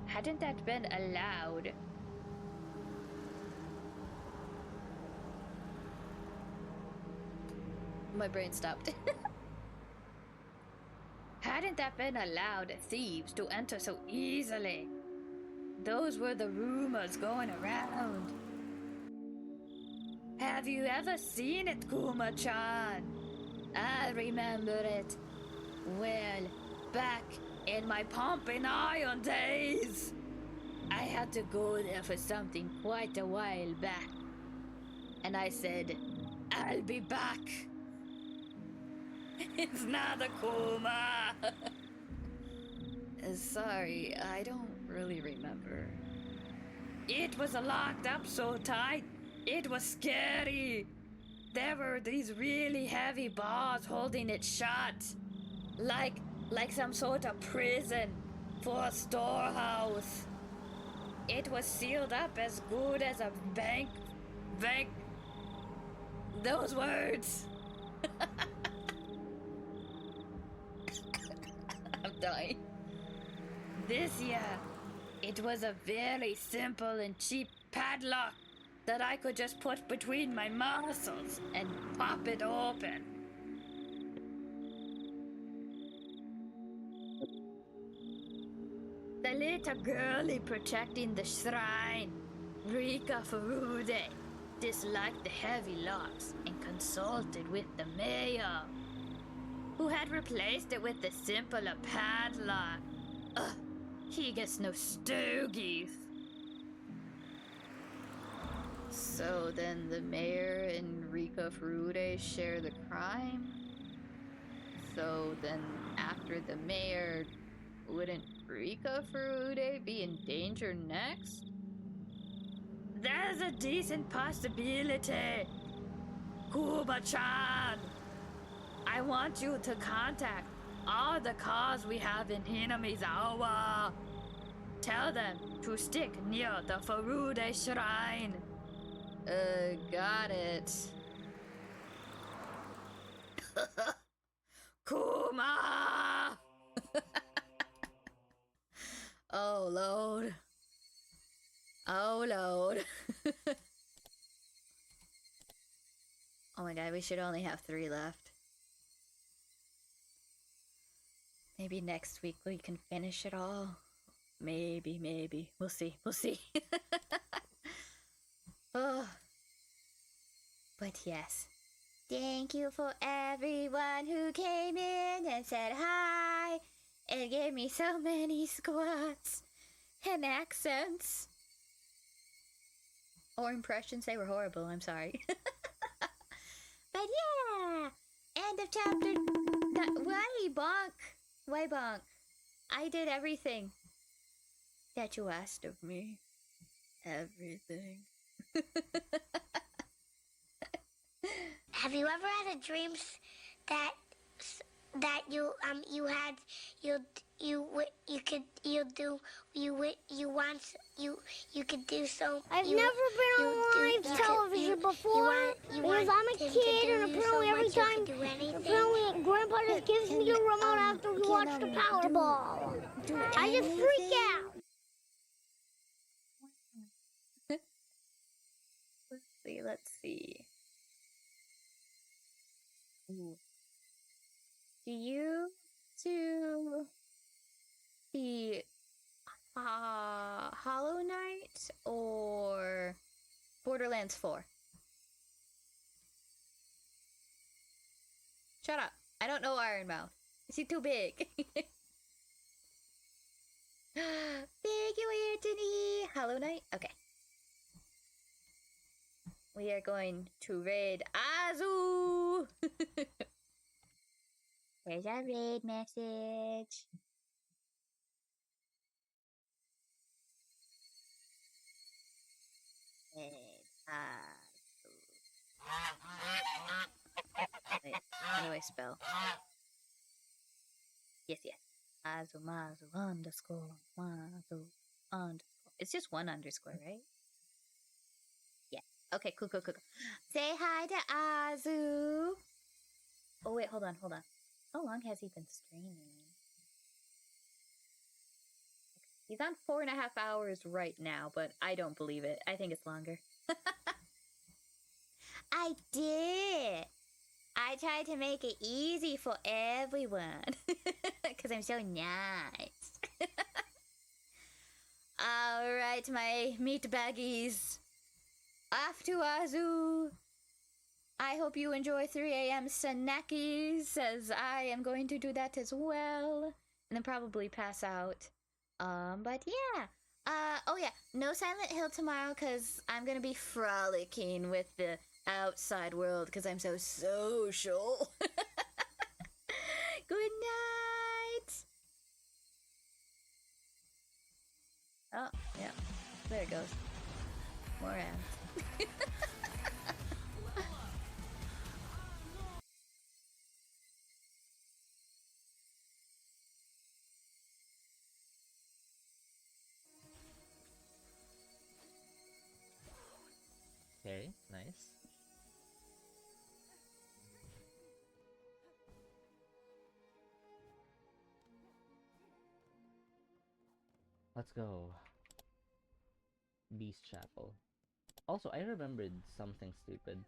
Hadn't that been allowed? My brain stopped. Hadn't that been allowed thieves to enter so easily? Those were the rumors going around. Have you ever seen it, Kuma-chan? I remember it. Well, back in my pumping iron days, I had to go there for something quite a while back. And I said, I'll be back. It's not a Kuma. Sorry, I don't really remember. It was locked up so tight, it was scary. There were these really heavy bars holding it shut. Like some sort of prison for a storehouse. It was sealed up as good as a bank. Those words. I'm dying. This year, it was a very simple and cheap padlock that I could just put between my muscles and pop it open. The little girlie protecting the shrine, Rika Furude, disliked the heavy locks and consulted with the mayor, who had replaced it with the simpler padlock. He gets no stogies. So then the mayor and Rika Furude share the crime? So then after the mayor, wouldn't Rika Furude be in danger next? There's a decent possibility. Kuba-chan, I want you to contact all the cars we have in Hinamizawa. Tell them to stick near the Furude shrine. Got it. Kuma! Oh, Lord. Oh, Lord. Oh my god, we should only have 3 left. Maybe next week we can finish it all. Maybe. We'll see. Oh. But yes. Thank you for everyone who came in and said hi and gave me so many squats and accents. Or impressions, they were horrible, I'm sorry. But yeah, end of chapter. Why bonk? I did everything that you asked of me. Everything. Have you ever had a dream that you could do so? I've never been on live television before because I'm a kid and apparently every time Grandpa just gives me a remote after we watch the Powerball. I just freak out. Let's see. Ooh. Do you do the Hollow Knight or Borderlands 4? Shut up. I don't know Iron Mouth. Is he too big? Thank you, Anthony. Hollow Knight? Okay. We are going to raid Azu! There's our raid message. Raid. noise spell. Yes, yes. Azumazu underscore mazu underscore. It's just one underscore, right? Yeah. Okay, cool. Say hi to Azu. Oh, wait, hold on. How long has he been streaming? He's on 4.5 hours right now, but I don't believe it. I think it's longer. I did. I tried to make it easy for everyone. Because I'm so nice. Alright, my meat baggies. Off to Azu. I hope you enjoy 3 a.m. snackies, as I am going to do that as well. And then probably pass out. But yeah. Oh yeah, no Silent Hill tomorrow, because I'm gonna be frolicking with the outside world, because I'm so social. Good night! Oh, yeah. There it goes. More ads. Okay, nice. Let's go. Beast Chapel. Also, I remembered something stupid.